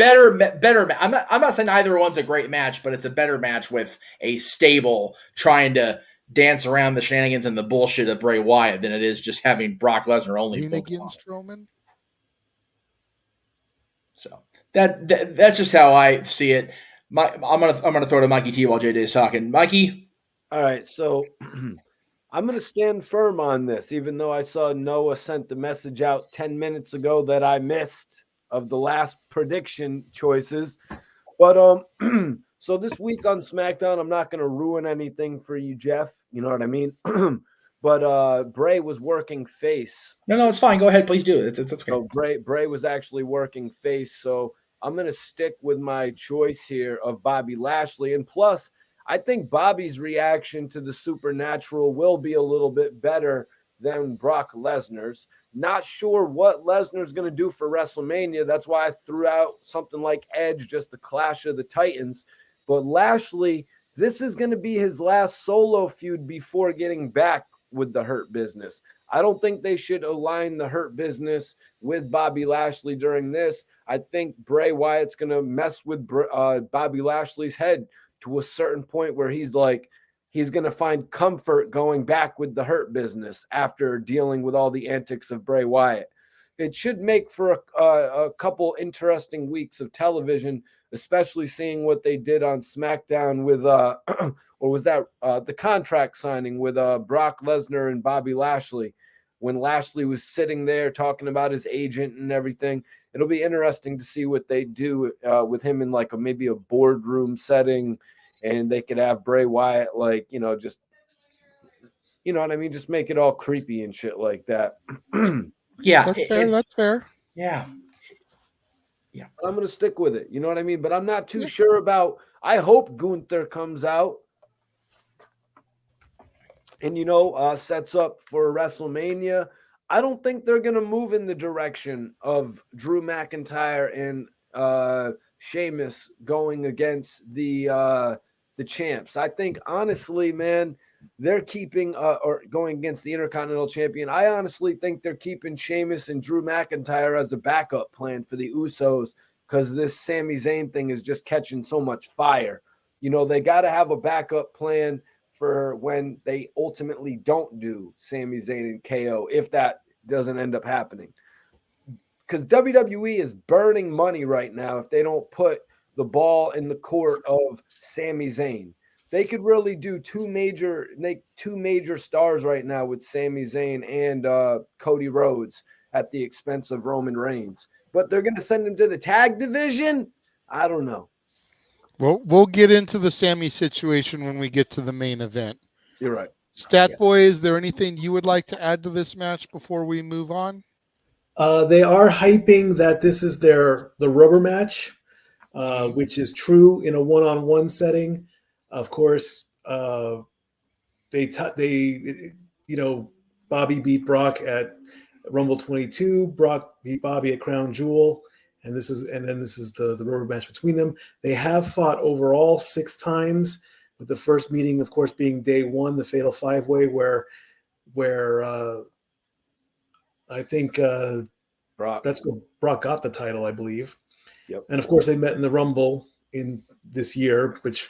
I'm not saying either one's a great match, but it's a better match with a stable trying to dance around the shenanigans and the bullshit of Bray Wyatt than it is just having Brock Lesnar only focus on Strowman. So that's just how I see it. I'm gonna throw to Mikey T while JJ is talking. Mikey, all right. So I'm gonna stand firm on this, even though I saw Noah sent the message out 10 minutes ago that I missed of the last prediction choices. But so this week on SmackDown, I'm not gonna ruin anything for you, Jeff. You know what I mean? But Bray was working face. No, it's fine. Go ahead, please do it. It's okay. So Bray was actually working face. So I'm going to stick with my choice here of Bobby Lashley. And plus, I think Bobby's reaction to the supernatural will be a little bit better than Brock Lesnar's. Not sure what Lesnar's going to do for WrestleMania. That's why I threw out something like Edge, just the Clash of the Titans. But Lashley, this is going to be his last solo feud before getting back with the Hurt Business. I don't think they should align the Hurt Business with Bobby Lashley during this. I think Bray Wyatt's going to mess with Bobby Lashley's head to a certain point where he's going to find comfort going back with the Hurt Business after dealing with all the antics of Bray Wyatt. It should make for a couple interesting weeks of television, especially seeing what they did on SmackDown with or was that the contract signing with Brock Lesnar and Bobby Lashley, when Lashley was sitting there talking about his agent and everything. It'll be interesting to see what they do with him in maybe a boardroom setting, and they could have Bray Wyatt just, you know what I mean, just make it all creepy and shit like that. Yeah, that's fair. Yeah. I'm going to stick with it. You know what I mean? But I'm not too sure about, I hope Gunther comes out and, sets up for WrestleMania. I don't think they're going to move in the direction of Drew McIntyre and Sheamus going against the champs. I think, honestly, man, they're keeping or going against the Intercontinental Champion. I honestly think they're keeping Sheamus and Drew McIntyre as a backup plan for the Usos because this Sami Zayn thing is just catching so much fire. They got to have a backup plan for when they ultimately don't do Sami Zayn and KO, if that doesn't end up happening. Because WWE is burning money right now if they don't put the ball in the court of Sami Zayn. They could really do two major stars right now with Sami Zayn and Cody Rhodes at the expense of Roman Reigns. But they're going to send him to the tag division? I don't know. Well, we'll get into the Sami situation when we get to the main event. You're right. Boy, is there anything you would like to add to this match before we move on? They are hyping that this is the rubber match, which is true in a one-on-one setting. Of course, Bobby beat Brock at Rumble 22. Brock beat Bobby at Crown Jewel, and this is the rubber match between them. They have fought overall 6 times, with the first meeting, of course, being day 1, the Fatal 5-Way, where I think that's where Brock got the title, I believe. Yep. And of course, they met in the Rumble in this year, which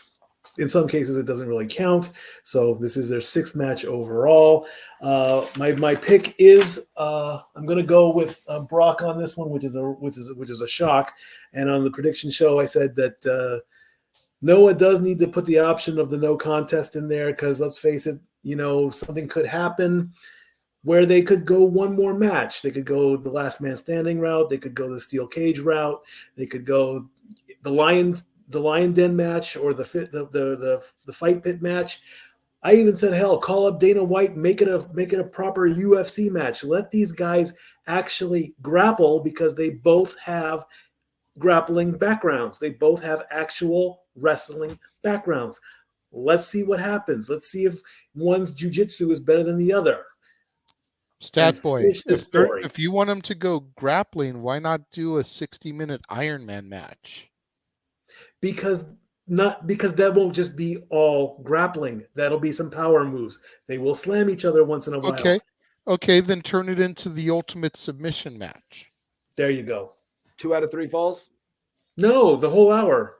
in some cases it doesn't really count. So this is their 6th match overall. My pick is I'm going to go with Brock on this one, which is a shock. And on the prediction show, I said that Noah does need to put the option of the no contest in there because let's face it, something could happen where they could go one more match. They could go the last man standing route. They could go the steel cage route. They could go the lion den match or the fight pit match. I even said, hell, call up Dana White, make it a proper UFC match. Let these guys actually grapple because they both have grappling backgrounds. They both have actual wrestling backgrounds. Let's see what happens. Let's see if one's jiu-jitsu is better than the other. Stat boy, if you want them to go grappling, why not do a 60-minute Iron Man match? Because that won't just be all grappling. That'll be some power moves. They will slam each other once in a while. Okay, then turn it into the ultimate submission match. There you go. 2 out of 3 falls? No, the whole hour.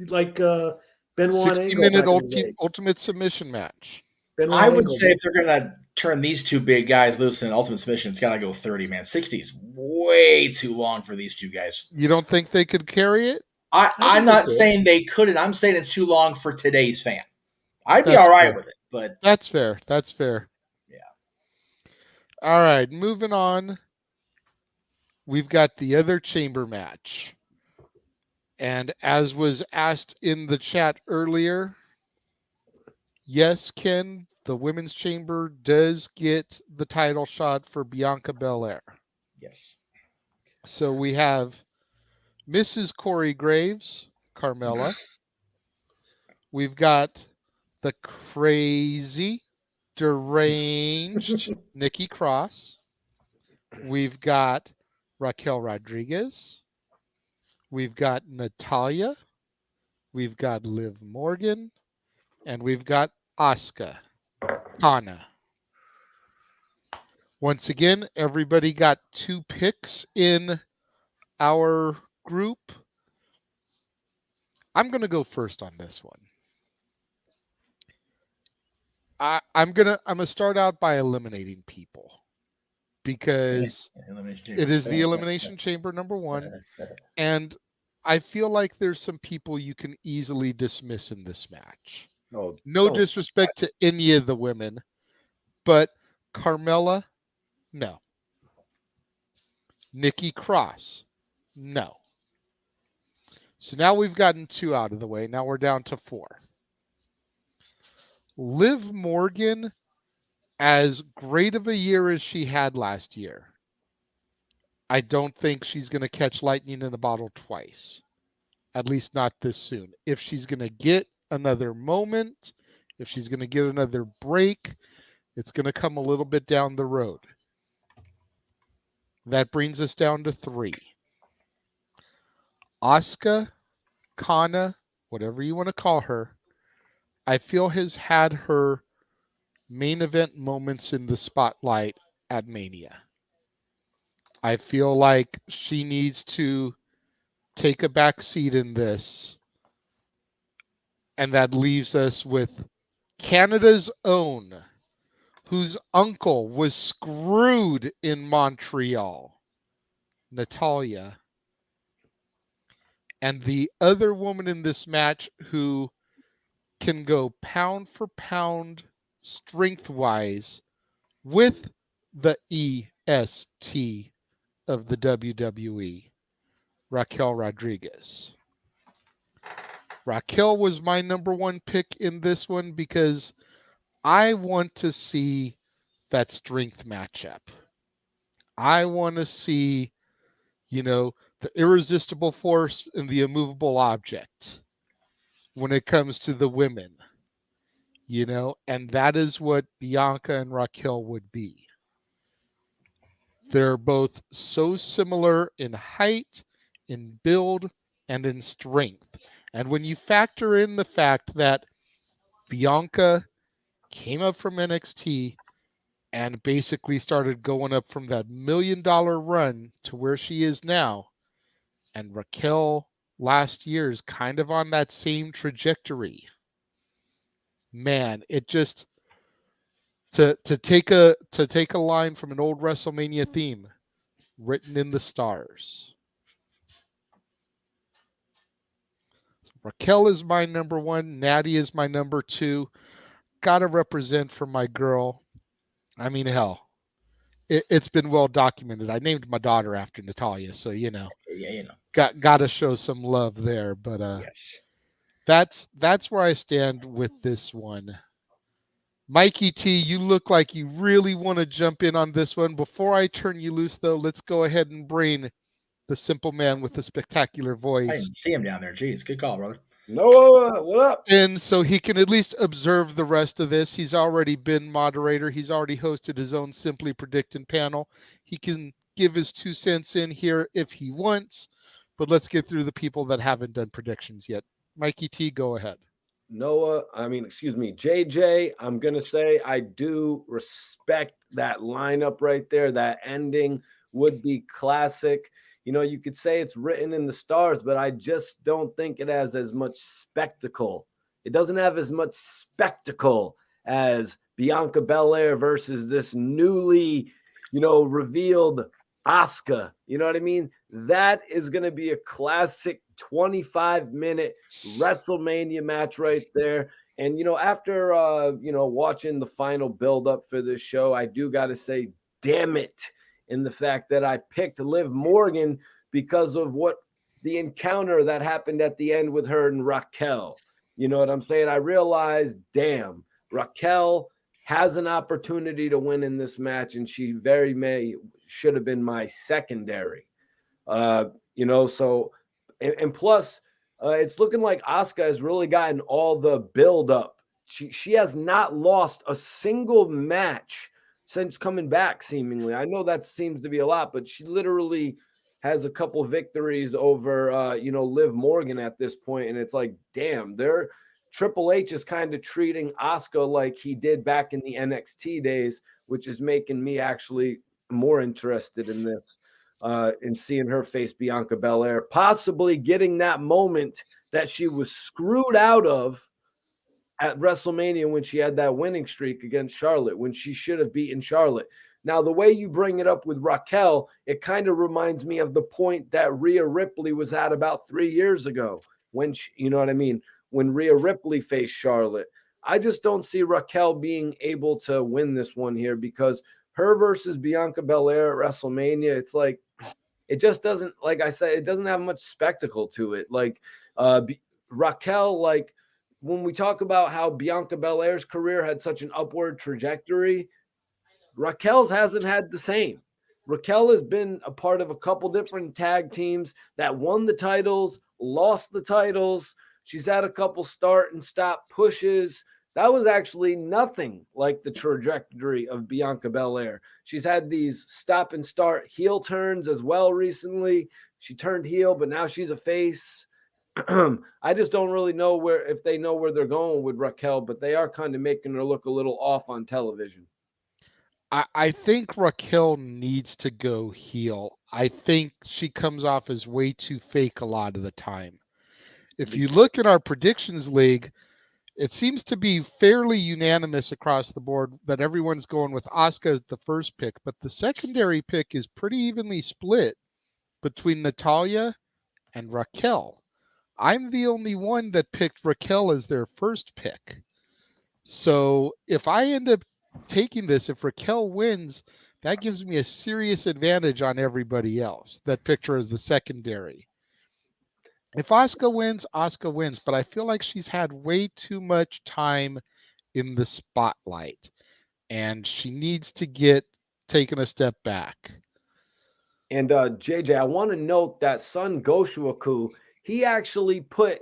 Like Benoit 60-minute ultimate submission match. I would say if they're going to turn these two big guys loose in ultimate submission, it's got to go 30, man. 60 is way too long for these two guys. You don't think they could carry it? I'm not saying they couldn't. I'm saying it's too long for today's fan. I'd be all right with it, but that's fair. Yeah. All right, moving on. We've got the other chamber match. And as was asked in the chat earlier, yes, Ken, the women's chamber does get the title shot for Bianca Belair. Yes. So we have Mrs. Corey Graves, Carmella. We've got the crazy, deranged Nikki Cross. We've got Raquel Rodriguez. We've got Natalya. We've got Liv Morgan. And we've got Asuka. Kana. Once again, everybody got 2 picks in our group. I'm going to go first on this one. I'm gonna start out by eliminating people because it is the Elimination Chamber number 1, and I feel like there's some people you can easily dismiss in this match. No disrespect to any of the women, but Carmella, no. Nikki Cross, no. So now we've gotten 2 out of the way. Now we're down to 4. Liv Morgan, as great of a year as she had last year, I don't think she's going to catch lightning in a bottle twice. At least not this soon. If she's going to get another moment, if she's going to get another break, it's going to come a little bit down the road. That brings us down to 3. Asuka, Kana, whatever you want to call her, I feel has had her main event moments in the spotlight at Mania. I feel like she needs to take a back seat in this. And that leaves us with Canada's own, whose uncle was screwed in Montreal, Natalya. And the other woman in this match who can go pound for pound strength-wise with the EST of the WWE, Raquel Rodriguez. Raquel was my number 1 pick in this one because I want to see that strength matchup. I want to see, the irresistible force and the immovable object when it comes to the women, and that is what Bianca and Raquel would be. They're both so similar in height, in build, and in strength. And when you factor in the fact that Bianca came up from NXT and basically started going up from that $1 million run to where she is now, and Raquel last year's kind of on that same trajectory. Man, it just to take a line from an old WrestleMania theme, written in the stars. Raquel is my number one. Natty is my number two. Gotta represent for my girl. I mean, hell, it's been well documented. I named my daughter after Natalia, so Yeah, gotta show some love there. But yes. that's where I stand with this one. Mikey T, you look like you really want to jump in on this one. Before I turn you loose, though, let's go ahead and bring the simple man with the spectacular I voice. didn't see him down there. Jeez, good call, brother. Noah, what up? And so he can at least observe the rest of this. He's already been moderator. He's already hosted his own Simply Predicting panel. He can give his 2 cents in here if he wants. But let's get through the people that haven't done predictions yet. Mikey T, go ahead. JJ, I'm going to say I do respect that lineup right there. That ending would be classic. You know, you could say it's written in the stars, but I just don't think it has as much spectacle. It doesn't have as much spectacle as Bianca Belair versus this newly, revealed Asuka. You know what I mean? That is going to be a classic 25-minute WrestleMania match right there. And, after, watching the final build-up for this show, I do got to say, damn it, in the fact that I picked Liv Morgan because of what the encounter that happened at the end with her and Raquel. You know what I'm saying? I realized, damn, Raquel has an opportunity to win in this match, and she should have been my secondary. So and plus, it's looking like Asuka has really gotten all the build up. She has not lost a single match since coming back, seemingly. I know that seems to be a lot, but she literally has a couple victories over, Liv Morgan at this point, and it's like, damn, Triple H is kind of treating Asuka like he did back in the NXT days, which is making me actually more interested in this, in seeing her face Bianca Belair, possibly getting that moment that she was screwed out of at WrestleMania when she had that winning streak against Charlotte, when she should have beaten Charlotte. Now, the way you bring it up with Raquel, it kind of reminds me of the point that Rhea Ripley was at about 3 years ago when when Rhea Ripley faced Charlotte. I just don't see Raquel being able to win this one here because her versus Bianca Belair at WrestleMania, it's like, it just doesn't, like I said, it doesn't have much spectacle to it. Like Raquel, like, when we talk about how Bianca Belair's career had such an upward trajectory, Raquel's hasn't had the same. Raquel has been a part of a couple different tag teams that won the titles, lost the titles. She's had a couple start and stop pushes. That was actually nothing like the trajectory of Bianca Belair. She's had these stop and start heel turns as well recently. She turned heel, but now she's a face. I just don't really know if they know where they're going with Raquel, but they are kind of making her look a little off on television. I think Raquel needs to go heel. I think she comes off as way too fake a lot of the time. If you look at our predictions league, it seems to be fairly unanimous across the board that everyone's going with Asuka as the first pick, but the secondary pick is pretty evenly split between Natalya and Raquel. I'm the only one that picked Raquel as their first pick. So if I end up taking this, if Raquel wins, that gives me a serious advantage on everybody else that picked her as the secondary. If Asuka wins, but I feel like she's had way too much time in the spotlight, and she needs to get taken a step back. And JJ, I want to note that Son Goshuaku, he actually put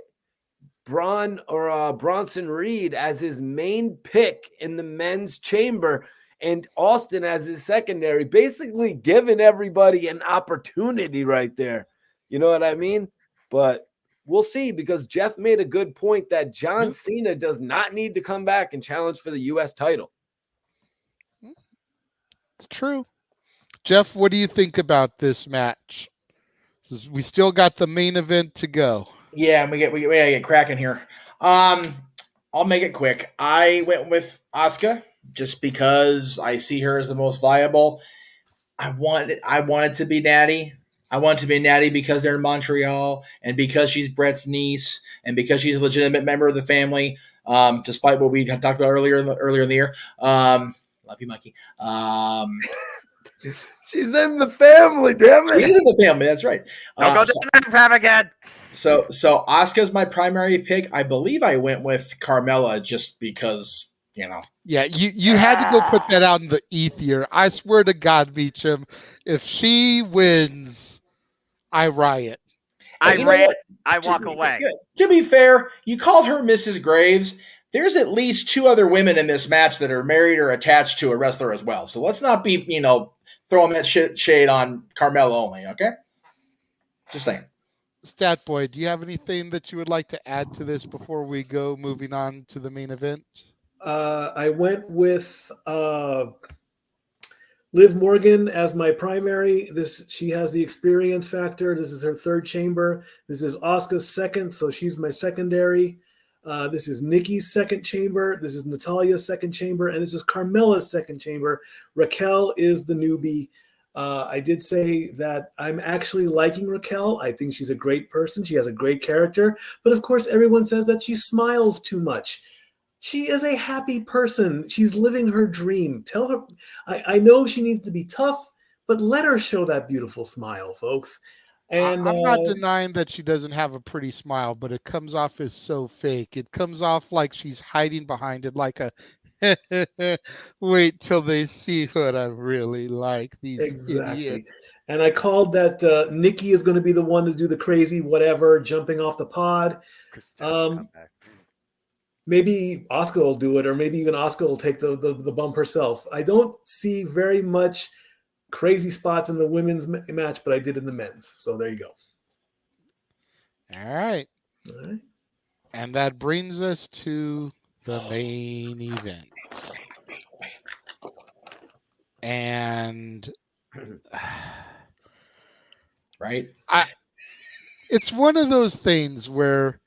Bronson Reed as his main pick in the men's chamber and Austin as his secondary, basically giving everybody an opportunity right there. You know what I mean? But we'll see, because Jeff made a good point that John Cena does not need to come back and challenge for the U.S. title. It's true. Jeff, what do you think about this match? We still got the main event to go. Yeah, we gotta get cracking here. I'll make it quick. I went with Asuka just because I see her as the most viable. I want it to be Natty. I want it to be Natty because they're in Montreal and because she's Brett's niece and because she's a legitimate member of the family. Despite what we had talked about earlier in the year. Love you, Mikey. She's in the family, damn it. She's in the family. That's right. Don't go down that path again. So Asuka's my primary pick. I believe I went with Carmella just because, you know. Yeah, you had to go put that out in the ether. I swear to God, Meacham, if she wins, I riot. I walk away. To be fair, you called her Mrs. Graves. There's at least 2 other women in this match that are married or attached to a wrestler as well. So let's not be, throwing that shade on Carmella only, okay? Just saying. Stat Boy, do you have anything that you would like to add to this before we go moving on to the main event? I went with Liv Morgan as my primary. She has the experience factor. This is her 3rd chamber. This is Asuka's 2nd, so she's my secondary. This is Nikki's 2nd chamber. This is Natalia's 2nd chamber, and this is Carmella's 2nd chamber. Raquel is the newbie. I did say that I'm actually liking Raquel. I think she's a great person. She has a great character. But of course, everyone says that she smiles too much. She is a happy person. She's living her dream. Tell her, I know she needs to be tough, but let her show that beautiful smile, folks. And I'm not denying that she doesn't have a pretty smile, but it comes off as so fake. It comes off like she's hiding behind it, like a wait till they see what I really like. These exactly. idiots. And I called that Nikki is going to be the one to do the crazy whatever, jumping off the pod. Maybe Asuka will do it, or maybe even Asuka will take the bump herself. I don't see very much crazy spots in the women's match, but I did in the men's. So there you go. All right. And that brings us to the main event. And right. It's one of those things where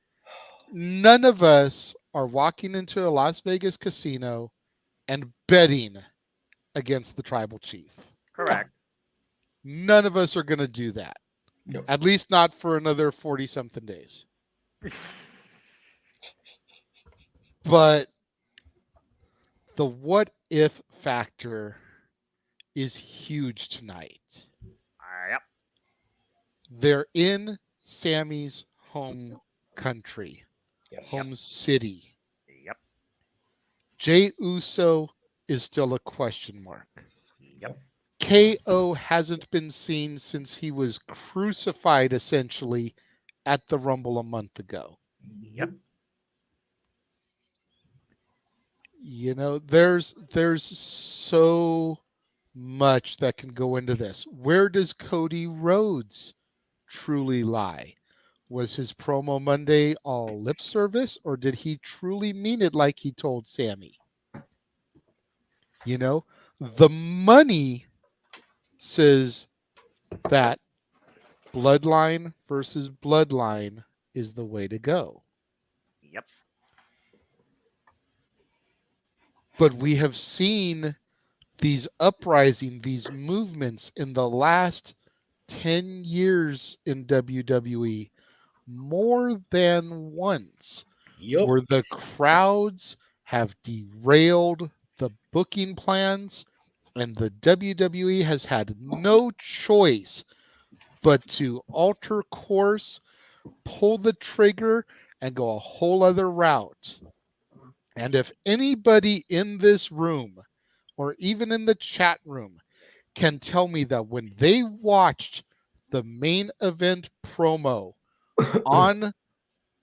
none of us are walking into a Las Vegas casino and betting against the tribal chief. Correct. None of us are going to do that. Nope. At least not for another 40-something days. But the what if factor is huge tonight. Yep. They're in Sammy's home country. Yes. Home city. Yep. Jey Uso is still a question mark. Yep. KO hasn't been seen since he was crucified, essentially, at the Rumble a month ago. Yep. You know, there's so much that can go into this. Where does Cody Rhodes truly lie? Was his promo Monday all lip service, or did he truly mean it like he told Sammy? You know, the money says that bloodline versus bloodline is the way to go. Yep. But we have seen these uprising, these movements in the last 10 years in WWE more than once, where the crowds have derailed the booking plans, and the WWE has had no choice but to alter course, pull the trigger, and go a whole other route. And if anybody in this room, or even in the chat room, can tell me that when they watched the main event promo on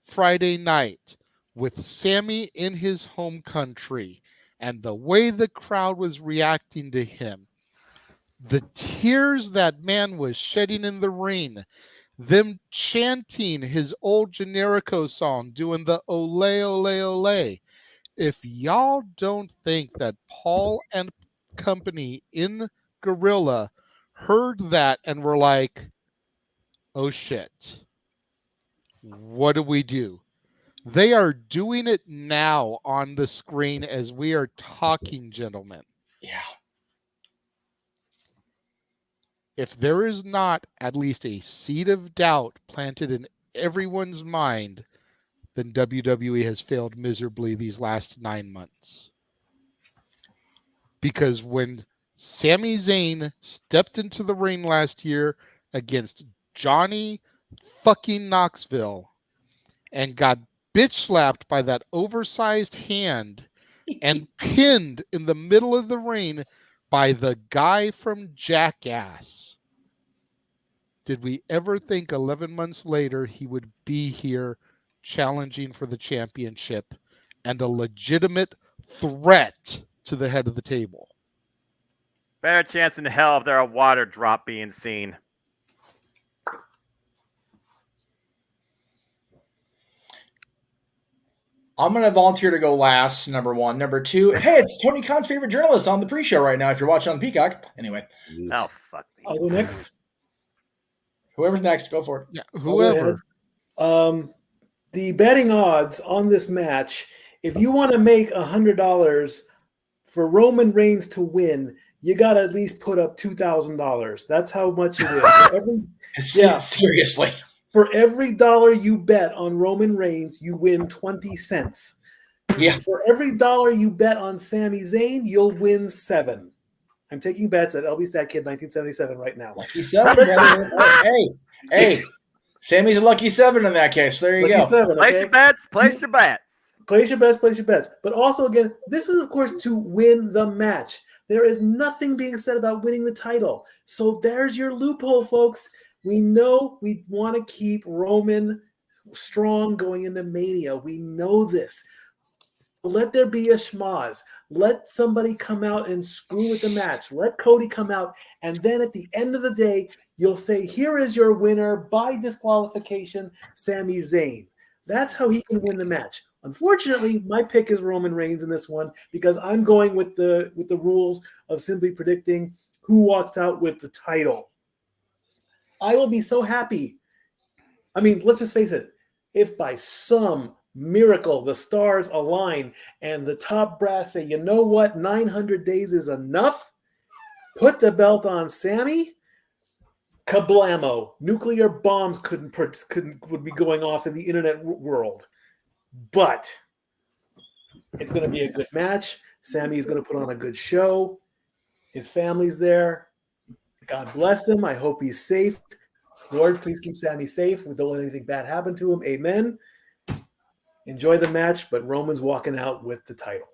Friday night with Sammy in his home country and the way the crowd was reacting to him, the tears that man was shedding in the ring, them chanting his old Generico song, doing the ole, ole, ole. If y'all don't think that Paul and company in Gorilla heard that and were like, oh shit, what do we do? They are doing it now on the screen as we are talking, gentlemen. Yeah. If there is not at least a seed of doubt planted in everyone's mind, then WWE has failed miserably these last 9 months. Because when Sami Zayn stepped into the ring last year against Johnny fucking Knoxville and got bitch slapped by that oversized hand and pinned in the middle of the ring by the guy from Jackass, did we ever think 11 months later he would be here challenging for the championship and a legitimate threat to the head of the table? Better chance in hell if there a water drop being seen. I'm going to volunteer to go last, number one. Number two, hey, it's Tony Khan's favorite journalist on the pre-show right now if you're watching on Peacock. Anyway. Oh, fuck me. I'll go next. Whoever's next, go for it. Yeah, I'll go whoever. ahead. The betting odds on this match, if you want to make $100 for Roman Reigns to win, you got to at least put up $2,000. That's how much it is. Yeah. Seriously. For every dollar you bet on Roman Reigns, you win 20 cents. Yeah. For every dollar you bet on Sami Zayn, you'll win 7. I'm taking bets at LB Stat Kid 1977 right now. Lucky 7, brother. hey. Sammy's a lucky 7 in that case. There you Lucky go. 7, Place okay? your bets. Place your bets. Place your bets, place your bets. But also, again, this is, of course, to win the match. There is nothing being said about winning the title. So there's your loophole, folks. We know we want to keep Roman strong going into Mania. We know this. Let there be a schmoz. Let somebody come out and screw with the match. Let Cody come out. And then at the end of the day, you'll say, here is your winner by disqualification, Sami Zayn. That's how he can win the match. Unfortunately, my pick is Roman Reigns in this one because I'm going with the rules of simply predicting who walks out with the title. I will be so happy. I mean, let's just face it. If by some miracle the stars align and the top brass say, you know what, 900 days is enough, put the belt on Sami, kablamo. Nuclear bombs would be going off in the internet world. But it's going to be a good match. Sami is going to put on a good show. His family's there. God bless him. I hope he's safe. Lord, please keep Sami safe. Don't let anything bad happen to him. Amen. Enjoy the match, but Roman's walking out with the title.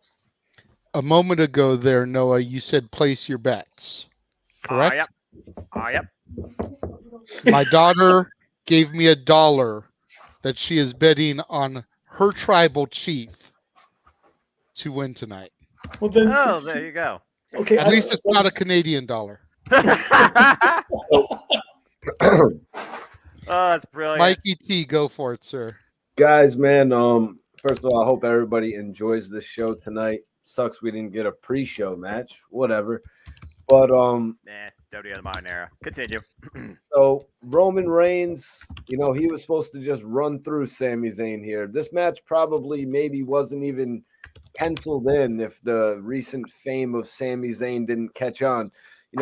A moment ago there, Noah, you said place your bets. Correct? Yep. My daughter gave me $1 that she is betting on her tribal chief to win tonight. Well, then, Oh, there you go. okay. At least it's not a Canadian dollar. Oh, that's brilliant. Mikey T, go for it, sir. Guys, man, first of all, I hope everybody enjoys this show tonight. Sucks we didn't get a pre-show match, whatever. But WWE of the modern era. Continue. so Roman Reigns, he was supposed to just run through Sami Zayn here. This match probably maybe wasn't even penciled in if the recent fame of Sami Zayn didn't catch on.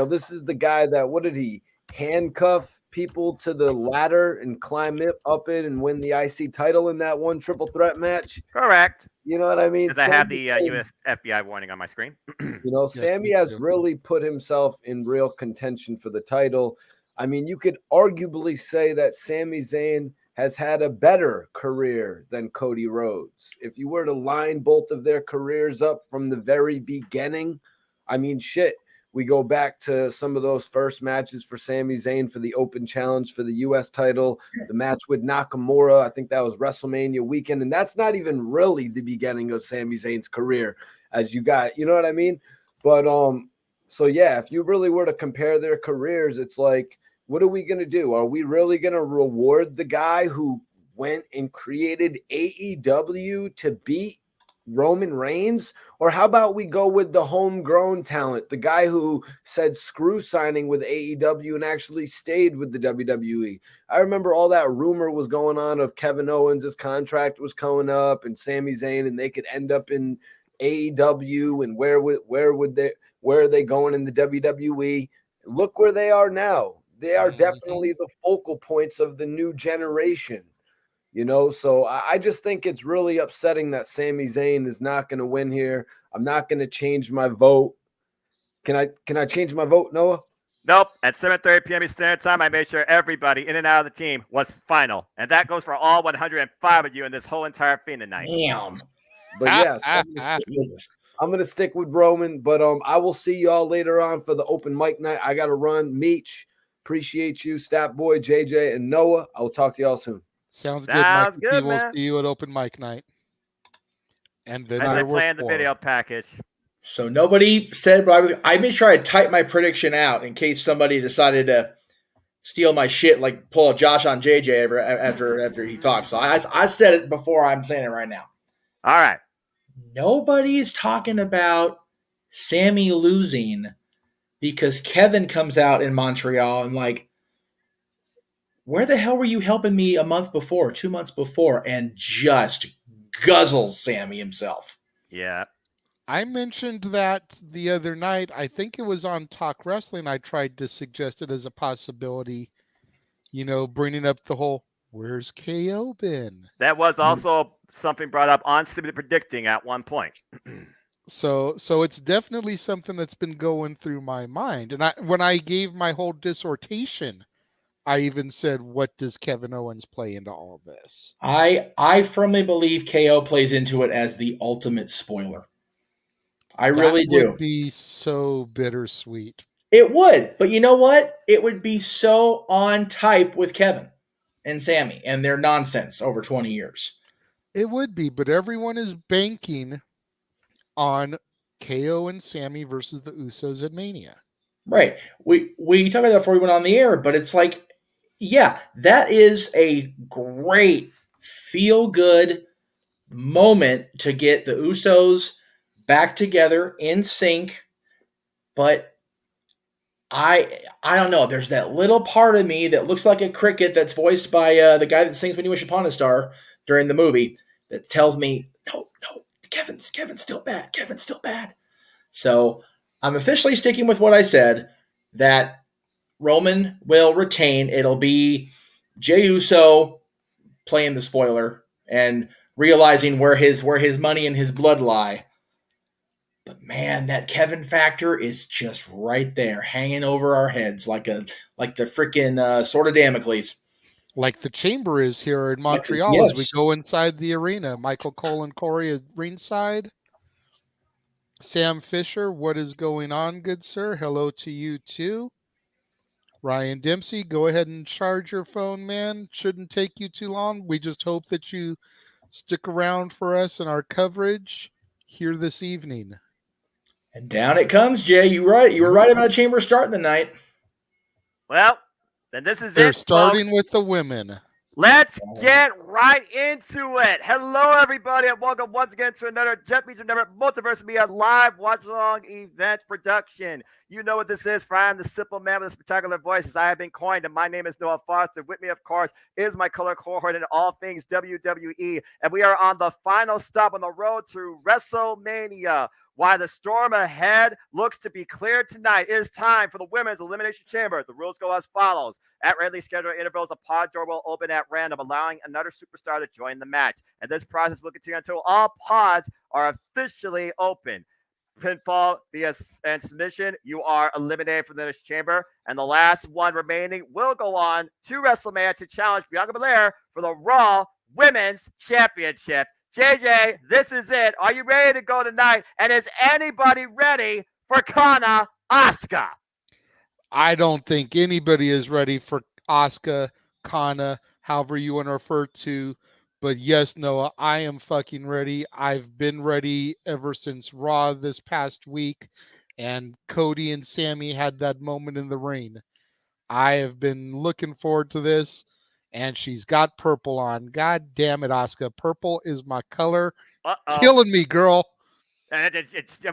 This is the guy that, what did he handcuff people to the ladder and climb up it and win the IC title in that one triple threat match? Correct. You know what I mean? Because I have the US FBI warning on my screen. Sami has really put himself in real contention for the title. I mean, you could arguably say that Sami Zayn has had a better career than Cody Rhodes. If you were to line both of their careers up from the very beginning, I mean, shit. We go back to some of those first matches for Sami Zayn for the open challenge for the U.S. title, the match with Nakamura. I think that was WrestleMania weekend. And that's not even really the beginning of Sami Zayn's career as you got, you know what I mean? But, so yeah, if you really were to compare their careers, it's like, what are we going to do? Are we really going to reward the guy who went and created AEW to beat Roman Reigns? Or how about we go with the homegrown talent, the guy who said screw signing with AEW and actually stayed with the WWE? I remember all that rumor was going on of Kevin Owens' contract was coming up and Sami Zayn, and they could end up in AEW, and where are they going in the WWE? Look where they are now. They are definitely the focal points of the new generation. So I just think it's really upsetting that Sami Zayn is not going to win here. I'm not going to change my vote. Can I change my vote, Noah? Nope. At 7:30 p.m. Eastern Standard Time, I made sure everybody in and out of the team was final. And that goes for all 105 of you in this whole entire thing tonight. Damn. But yes, I'm going to stick with Roman. But I will see y'all later on for the open mic night. I got to run. Meech, appreciate you. Stat Boy, JJ, and Noah. I will talk to y'all soon. Sounds good, Mike. We'll see you at open mic night. And then I planned the video package. So nobody said, but I made sure I typed my prediction out in case somebody decided to steal my shit, like pull a Josh on JJ after he talks. So I said it before. I'm saying it right now. All right. Nobody's talking about Sammy losing because Kevin comes out in Montreal and like, where the hell were you helping me a month before, 2 months before, and just guzzles Sammy himself? Yeah. I mentioned that the other night. I think it was on Talk Wrestling. I tried to suggest it as a possibility, bringing up the whole, where's KO been? That was also something brought up on Simply Predicting at one point. So it's definitely something that's been going through my mind. And when I gave my whole dissertation, I even said, what does Kevin Owens play into all of this? I firmly believe KO plays into it as the ultimate spoiler. I really do. It would be so bittersweet. It would. But you know what? It would be so on type with Kevin and Sammy and their nonsense over 20 years. It would be, but everyone is banking on KO and Sammy versus the Usos at Mania. Right. We talked about that before we went on the air, but it's like, yeah, that is a great feel-good moment to get the Usos back together in sync. But I don't know. There's that little part of me that looks like a cricket that's voiced by the guy that sings "When You Wish Upon a Star" during the movie that tells me, no, Kevin's still bad. Kevin's still bad. So I'm officially sticking with what I said, that Roman will retain. It'll be Jey Uso playing the spoiler and realizing where his money and his blood lie. But man, that Kevin factor is just right there, hanging over our heads like the freaking sword of Damocles. Like the chamber is here in Montreal Yes. as we go inside the arena. Michael Cole and Corey at ringside. Sam Fisher, what is going on, good sir? Hello to you too. Ryan Dempsey, go ahead and charge your phone, man. Shouldn't take you too long. We just hope that you stick around for us and our coverage here this evening. And down it comes, Jay. You were right about the chamber starting the night. Well, then this is They're it, starting folks. with the women. Let's get right into it. Hello, everybody, and welcome once again to another Jeff Meacham Multiverse Media live watch-along event production. You know what this is, for I am the simple man with the spectacular voices I have been coined, and my name is Noah Foster. With me, of course, is my color cohort in all things WWE, and we are on the final stop on the road to WrestleMania. While the storm ahead looks to be clear tonight, it is time for the Women's Elimination Chamber. The rules go as follows. At randomly scheduled intervals, a pod door will open at random, allowing another superstar to join the match. And this process will continue until all pods are officially open. Pinfall via and submission, you are eliminated from this chamber. And the last one remaining will go on to WrestleMania to challenge Bianca Belair for the Raw Women's Championship. JJ, this is it. Are you ready to go tonight? And is anybody ready for Kana Asuka? I don't think anybody is ready for Asuka, Kana, however you want to refer to. But yes, Noah, I am fucking ready. I've been ready ever since Raw this past week. And Cody and Sammy had that moment in the ring. I have been looking forward to this. And she's got purple on. God damn it, Asuka. Purple is my color. Killing me, girl. Well,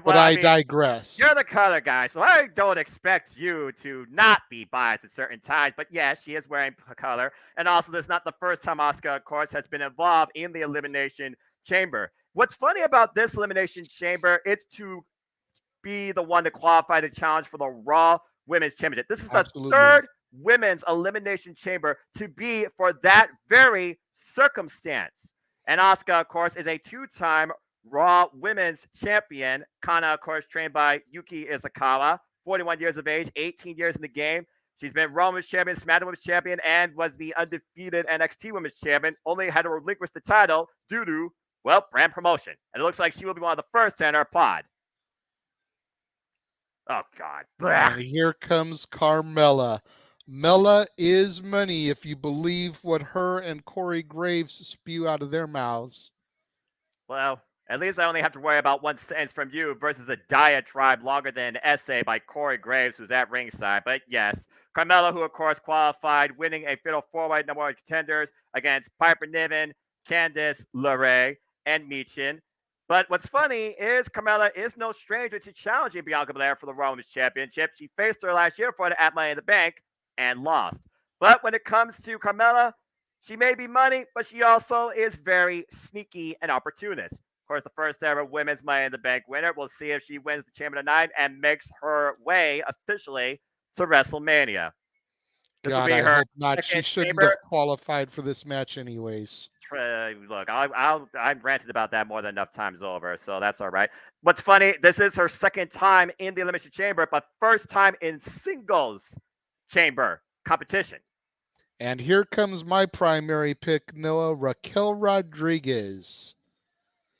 But I digress. You're the color guy, so I don't expect you to not be biased at certain times. But yeah, she is wearing color. And also, this is not the first time Asuka, of course, has been involved in the Elimination Chamber. What's funny about this Elimination Chamber, it's to be the one to qualify to challenge for the Raw Women's Championship. This is the third Women's Elimination Chamber to be for that very circumstance. And Asuka, of course, is a two-time Raw Women's Champion. Kana, of course, trained by Yuki Izakawa, 41 years of age, 18 years in the game. She's been Raw Women's Champion, SmackDown Women's Champion, and was the undefeated NXT Women's Champion. Only had to relinquish the title due to, well, brand promotion. And it looks like she will be one of the first to enter pod. Oh, God. And here comes Carmella. Mella is money if you believe what her and Corey Graves spew out of their mouths. Well, at least I only have to worry about one sentence from you versus a diatribe longer than an essay by Corey Graves, who's at ringside. But yes, Carmella, who of course qualified, winning a fatal four-way number one contenders against Piper Niven, Candice LeRae, and Meacham. But what's funny is Carmella is no stranger to challenging Bianca Belair for the Raw Women's Championship. She faced her last year for it at Money in the Bank and lost. But when it comes to Carmella, she may be money, but she also is very sneaky and opportunist. Of course, the first ever women's Money in the Bank winner. We'll see if she wins the chamber tonight and makes her way officially to WrestleMania. This will be her hope not. She shouldn't have qualified for this match anyways. Look, I've ranted about that more than enough times over, so that's all right. What's funny, this is her second time in the Elimination Chamber, but first time in singles chamber competition. And here comes my primary pick, Noah, Raquel Rodriguez.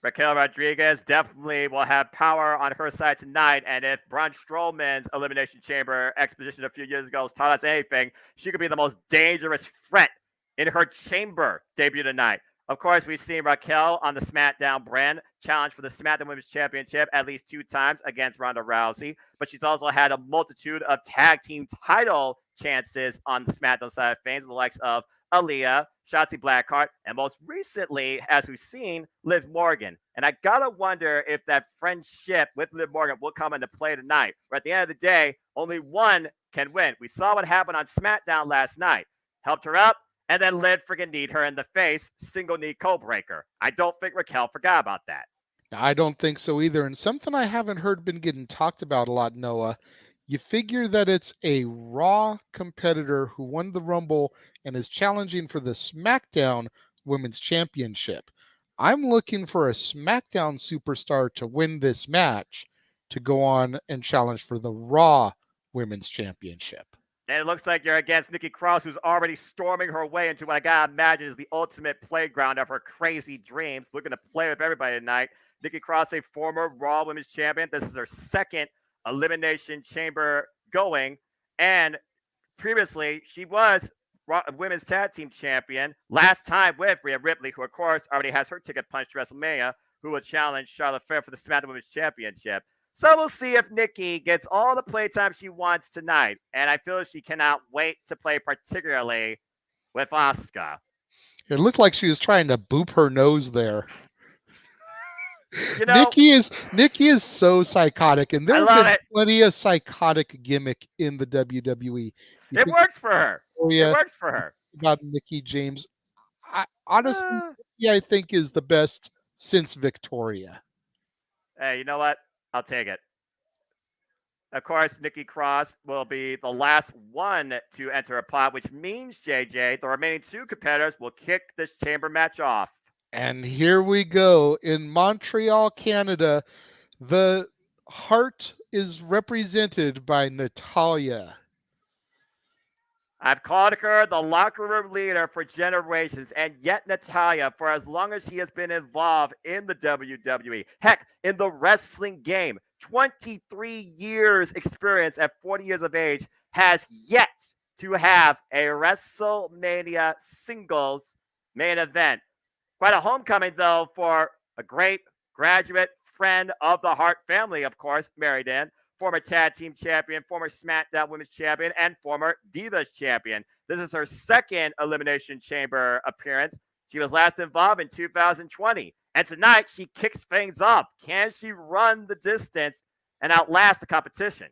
Raquel Rodriguez definitely will have power on her side tonight. And if Braun Strowman's Elimination Chamber exposition a few years ago taught us anything, she could be the most dangerous threat in her chamber debut tonight. Of course, we've seen Raquel on the SmackDown brand challenge for the SmackDown Women's Championship at least 2 times against Ronda Rousey. But she's also had a multitude of tag team title chances on the SmackDown side of things with the likes of Aaliyah, Shotzi Blackheart, and most recently, as we've seen, Liv Morgan. And I gotta wonder if that friendship with Liv Morgan will come into play tonight. Where at the end of the day, only one can win. We saw what happened on SmackDown last night. Helped her up, and then Liv freaking kneed her in the face, single knee code breaker. I don't think Raquel forgot about that. I don't think so either. And something I haven't heard been getting talked about a lot, Noah. You figure that it's a Raw competitor who won the Rumble and is challenging for the SmackDown Women's Championship. I'm looking for a SmackDown superstar to win this match to go on and challenge for the Raw Women's Championship. And it looks like you're against Nikki Cross, who's already storming her way into what I gotta imagine is the ultimate playground of her crazy dreams, looking to play with everybody tonight. Nikki Cross, a former Raw Women's Champion. This is her second Elimination Chamber going, and previously she was Women's Tag Team Champion last time with Rhea Ripley, who of course already has her ticket punched to WrestleMania, who will challenge Charlotte Flair for the SmackDown Women's Championship. So we'll see if Nikki gets all the playtime she wants tonight, and I feel she cannot wait to play, particularly with Asuka. It looked like she was trying to boop her nose there. You know, Nikki is so psychotic, and there's been plenty of psychotic gimmick in the WWE. It works for her. It works for her. About Nikki James, honestly, I think is the best since Victoria. Hey, you know what? I'll take it. Of course, Nikki Cross will be the last one to enter a pot, which means, JJ, the remaining 2 competitors will kick this chamber match off. And here we go. In Montreal, Canada, the heart is represented by Natalya. I've called her the locker room leader for generations, and yet Natalya, for as long as she has been involved in the WWE, heck, in the wrestling game, 23 years experience at 40 years of age, has yet to have a WrestleMania singles main event. Quite a homecoming, though, for a great graduate friend of the Hart family, of course, married in, former tag team champion, former SmackDown Women's Champion, and former Divas Champion. This is her second Elimination Chamber appearance. She was last involved in 2020. And tonight, she kicks things up. Can she run the distance and outlast the competition?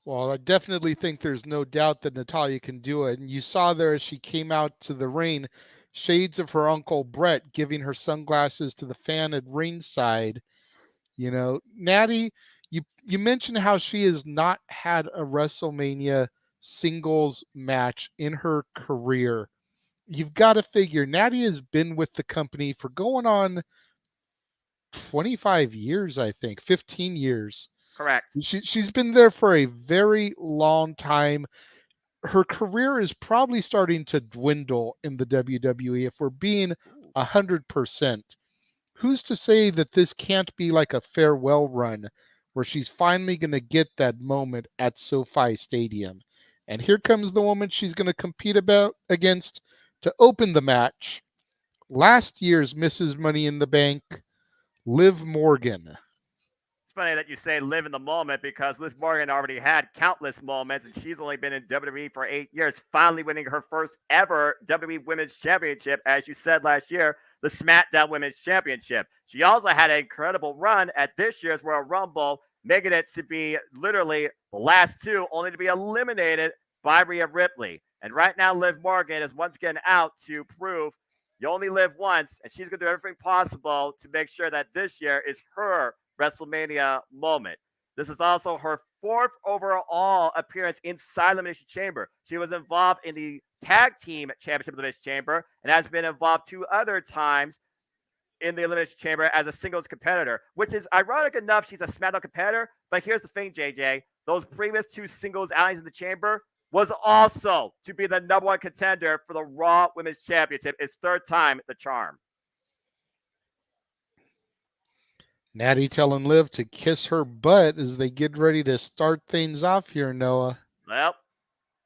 Well, I definitely think there's no doubt that Natalya can do it. And you saw there as she came out to the ring, shades of her uncle Brett giving her sunglasses to the fan at ringside. You know, Natty, you mentioned how she has not had a WrestleMania singles match in her career. You've got to figure Natty has been with the company for going on 25 years, I think, 15 years. Correct. She's been there for a very long time. Her career is probably starting to dwindle in the WWE, if we're being 100%. Who's to say that this can't be like a farewell run where she's finally going to get that moment at SoFi Stadium? And here comes the woman she's going to compete against to open the match. Last year's Mrs. Money in the Bank, Liv Morgan. It's funny that you say live in the moment because Liv Morgan already had countless moments, and she's only been in WWE for 8 years, finally winning her first ever WWE Women's Championship, as you said last year, the SmackDown Women's Championship. She also had an incredible run at this year's Royal Rumble, making it to be literally the last two, only to be eliminated by Rhea Ripley. And right now, Liv Morgan is once again out to prove you only live once, and she's going to do everything possible to make sure that this year is her WrestleMania moment. This is also her fourth overall appearance inside Elimination Chamber. She was involved in the Tag Team Championship of Elimination Chamber and has been involved 2 other times in the Elimination Chamber as a singles competitor, which is ironic enough. She's a SmackDown competitor, but here's the thing, JJ. Those previous 2 singles outings in the chamber was also to be the #1 contender for the Raw Women's Championship. It's 3rd time the charm. Natty telling Liv to kiss her butt as they get ready to start things off here, Noah. Well,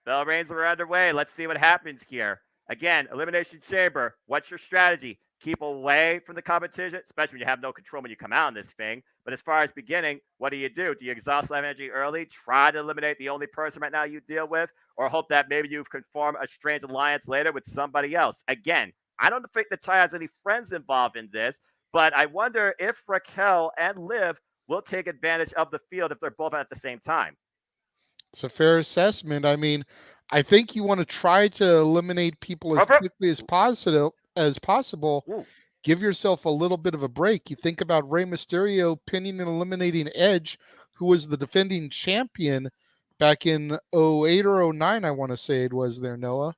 bell rings are underway. Let's see what happens here. Again, Elimination Chamber. What's your strategy? Keep away from the competition, especially when you have no control when you come out in this thing. But as far as beginning, what do? Do you exhaust life energy early, try to eliminate the only person right now you deal with, or hope that maybe you can form a strange alliance later with somebody else? Again, I don't think Natalya has any friends involved in this, but I wonder if Raquel and Liv will take advantage of the field if they're both at the same time. It's a fair assessment. I mean, I think you want to try to eliminate people as quickly as possible. Ooh. Give yourself a little bit of a break. You think about Rey Mysterio pinning and eliminating Edge, who was the defending champion back in 08 or 09, I want to say it was there, Noah.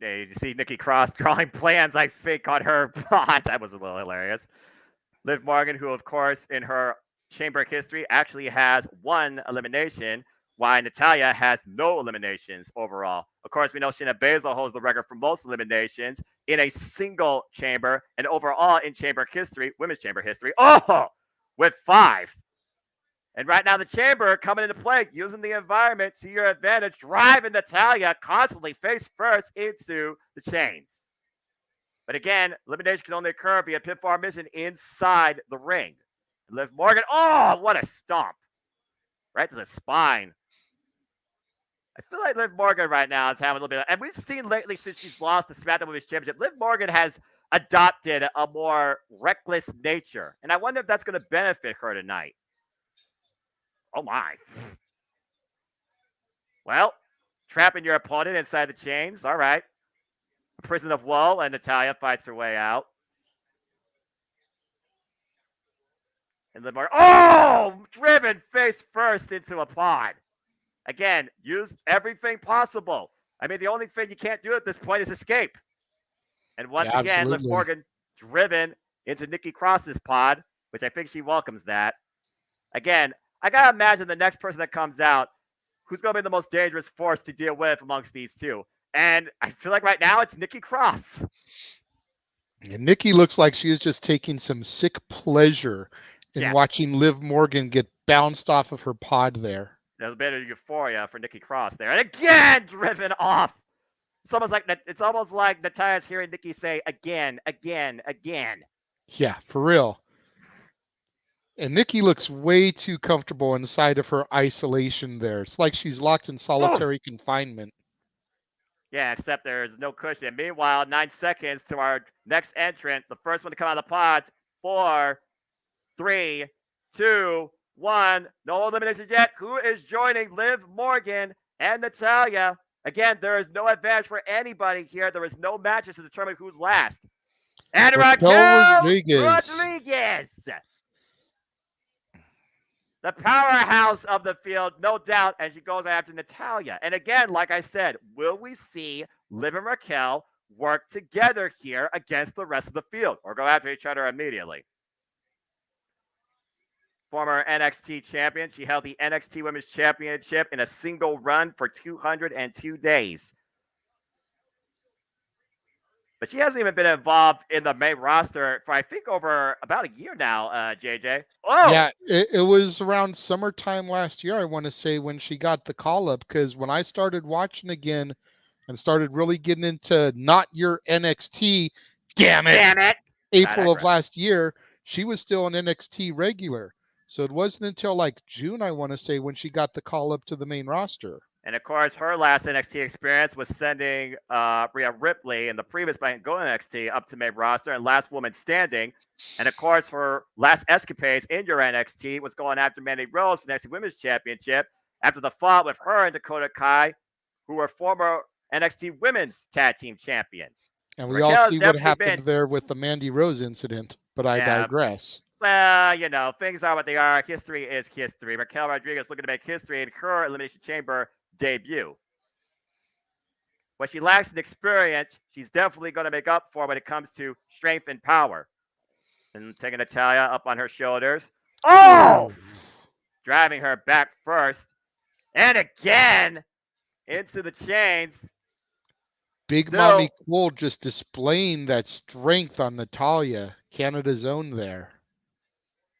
Yeah, you see Nikki Cross drawing plans, I think, on her pod. That was a little hilarious. Liv Morgan, who, of course, in her chamber history actually has 1 elimination, while Natalya has no eliminations overall. Of course, we know Shayna Baszler holds the record for most eliminations in a single chamber and overall in chamber history, women's chamber history, with 5. And right now, the chamber coming into play, using the environment to your advantage, driving Natalya constantly face first into the chains. But again, elimination can only occur via pinfall mission inside the ring. Liv Morgan, what a stomp. Right to the spine. I feel like Liv Morgan right now is having a little bit and we've seen lately since she's lost the SmackDown Women's Championship, Liv Morgan has adopted a more reckless nature. And I wonder if that's going to benefit her tonight. Oh, my. Well, trapping your opponent inside the chains. All right. A prison of woe, and Natalya fights her way out. And Liv Morgan, driven face first into a pod. Again, use everything possible. I mean, the only thing you can't do at this point is escape. And once again, Liv Morgan driven into Nikki Cross's pod, which I think she welcomes that. Again, I got to imagine the next person that comes out, who's going to be the most dangerous force to deal with amongst these two. And I feel like right now it's Nikki Cross. And Nikki looks like she is just taking some sick pleasure in watching Liv Morgan get bounced off of her pod there. There's a bit of euphoria for Nikki Cross there. And again, driven off. It's almost like Natalya's hearing Nikki say again, again, again. Yeah, for real. And Nikki looks way too comfortable inside of her isolation there. It's like she's locked in solitary confinement. Yeah, except there's no cushion. Meanwhile, 9 seconds to our next entrant. The first one to come out of the pods. 4, 3, 2, 1. No eliminations yet. Who is joining Liv Morgan and Natalya? Again, there is no advantage for anybody here. There is no matches to determine who's last. And Raquel Rodriguez. The powerhouse of the field, no doubt, and she goes after Natalya. And again, like I said, will we see Liv and Raquel work together here against the rest of the field or go after each other immediately? Former NXT champion, she held the NXT Women's Championship in a single run for 202 days. But she hasn't even been involved in the main roster for, I think, over about a year now, JJ. Oh! Yeah, it was around summertime last year, I want to say, when she got the call-up, because when I started watching again and started really getting into not your NXT, damn it, April of last year, she was still an NXT regular. So it wasn't until like June, I want to say, when she got the call-up to the main roster. And of course, her last NXT experience was sending Rhea Ripley in the previous Go NXT up to main roster and last woman standing. And of course, her last escapades in your NXT was going after Mandy Rose for the NXT Women's Championship after the fight with her and Dakota Kai, who were former NXT Women's Tag Team Champions. And we all see what happened there with the Mandy Rose incident, but I digress. Well, you know, things are what they are. History is history. Raquel Rodriguez looking to make history in her Elimination Chamber debut. What she lacks in experience, she's definitely going to make up for when it comes to strength and power. And taking Natalya up on her shoulders. Oh! Driving her back first. And again into the chains. Big Mommy Cool just displaying that strength on Natalya. Canada's own there.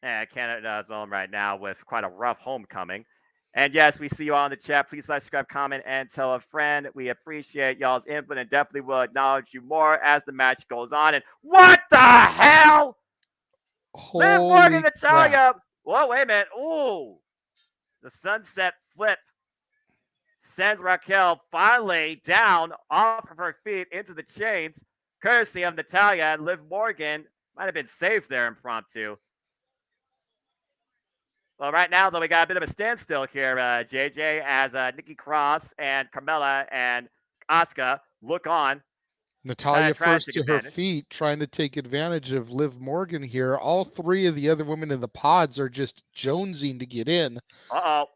Yeah, Canada's own right now with quite a rough homecoming. And yes, we see you all in the chat. Please like, subscribe, comment, and tell a friend. We appreciate y'all's input and definitely will acknowledge you more as the match goes on. And what the hell? Liv Morgan, Natalya. Whoa, wait a minute. Ooh. The sunset flip sends Raquel finally down off of her feet into the chains, courtesy of Natalya. And Liv Morgan might have been safe there impromptu. Well, right now, though, we got a bit of a standstill here, JJ, as Nikki Cross and Carmella and Asuka look on. Natalya first to her feet, trying to take advantage of Liv Morgan here. All three of the other women in the pods are just jonesing to get in. Uh-oh.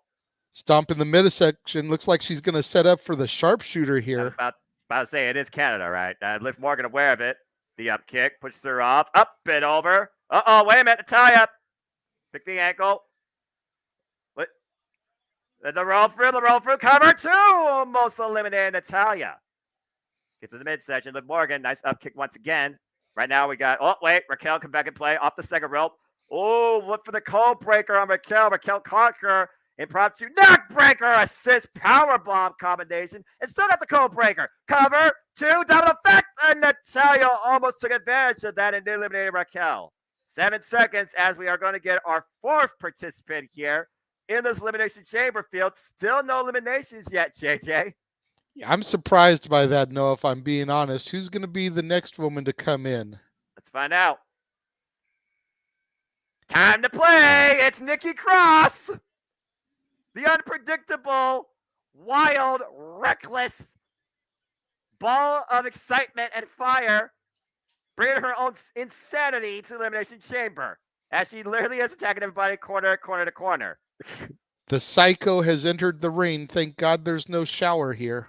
Stomp in the midsection. Looks like she's going to set up for the sharpshooter here. I was about to say, it is Canada, right? Liv Morgan aware of it. The up kick pushes her off. Up and over. Uh-oh, wait a minute. Natalya. Pick the ankle. The roll through, cover two, almost eliminated Natalya. Gets to the midsection, Liv Morgan, nice up kick once again. Right now we got, oh wait, Raquel come back and play off the second rope. Oh, look for the code breaker on Raquel. Raquel caught her, impromptu neck breaker, assist, power bomb combination, and still got the code breaker. Cover, two, double effect, and Natalya almost took advantage of that and eliminated Raquel. 7 seconds as we are going to get our fourth participant here in this Elimination Chamber field. Still no eliminations yet, JJ. Yeah, I'm surprised by that, Noah, if I'm being honest. Who's going to be the next woman to come in? Let's find out. Time to play. It's Nikki Cross. The unpredictable, wild, reckless ball of excitement and fire, bringing her own insanity to the Elimination Chamber as she literally is attacking everybody corner to corner. The Psycho has entered the ring. Thank God there's no shower here.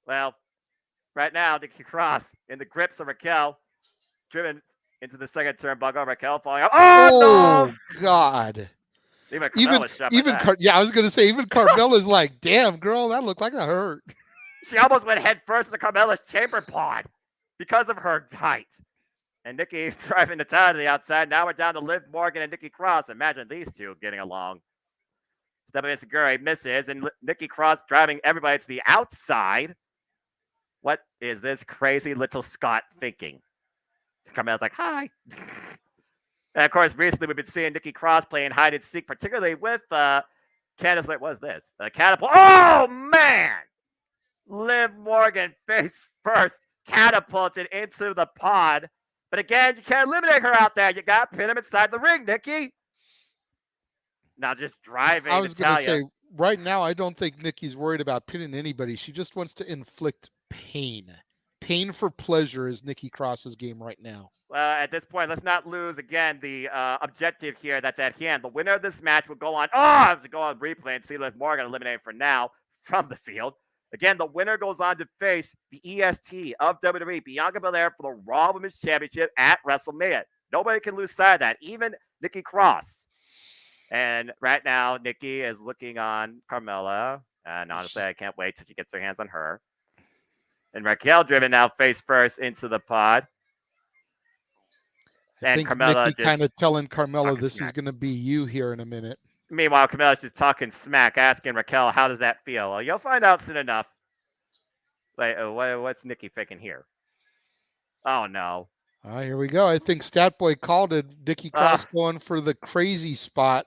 Well, right now, Nikki Cross in the grips of Raquel, driven into the second turnbuckle. Raquel falling out. Oh, no! God. Even yeah, I was going to say, even Carmella's like, damn, girl, that looked like it hurt. She almost went head first into Carmella's chamber pod because of her height. And Nikki driving Natalya to the outside. Now we're down to Liv Morgan and Nikki Cross. Imagine these two getting along. Stephanie Segura misses, and Nikki Cross driving everybody to the outside. What is this crazy little Scott thinking? Carmella's like, hi. And of course, recently we've been seeing Nikki Cross playing hide and seek, particularly with Candice. Wait, what is this? Catapult. Oh, man! Liv Morgan face first, catapulted into the pod. But again, you can't eliminate her out there. You got to pin him inside the ring, Nikki. Now just driving I was going to Natalya. say, right now, I don't think Nikki's worried about pinning anybody. She just wants to inflict pain. Pain for pleasure is Nikki Cross's game right now. At this point, let's not lose, again, the objective here that's at hand. The winner of this match will go on, replay and see Liv Morgan eliminated for now from the field. Again, the winner goes on to face the EST of WWE, Bianca Belair, for the Raw Women's Championship at WrestleMania. Nobody can lose sight of that, even Nikki Cross. And right now, Nikki is looking on Carmella. And honestly, I can't wait till she gets her hands on her. And Raquel driven now face first into the pod. I think Carmella Nikki kind of telling Carmella this is going to be you here in a minute. Meanwhile, Carmella's just talking smack, asking Raquel, how does that feel? Well, you'll find out soon enough. Like, what's Nikki thinking here? Oh, no. Here we go. I think Statboy called it. Nikki Cross going for the crazy spot.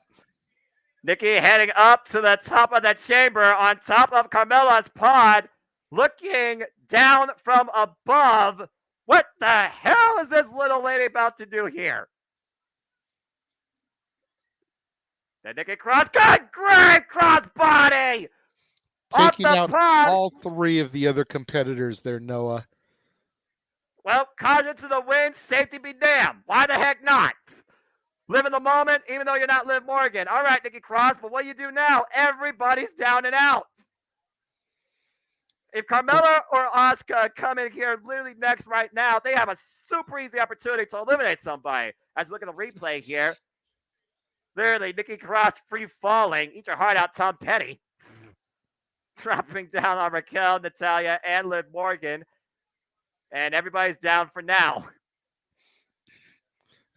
Nikki heading up to the top of the chamber on top of Carmella's pod, looking down from above. What the hell is this little lady about to do here? Then Nikki Cross, good great crossbody! Taking out pod. all three of the other competitors there, Noah. Well, caution to the wind, safety be damned. Why the heck not? Live in the moment, even though you're not Liv Morgan. All right, Nikki Cross, but what do you do now? Everybody's down and out. If Carmella or Asuka come in here literally next right now, they have a super easy opportunity to eliminate somebody. As we look at the replay here, literally Nikki Cross free falling. Eat your heart out, Tom Petty. Dropping down on Raquel, Natalya, and Liv Morgan. And everybody's down for now.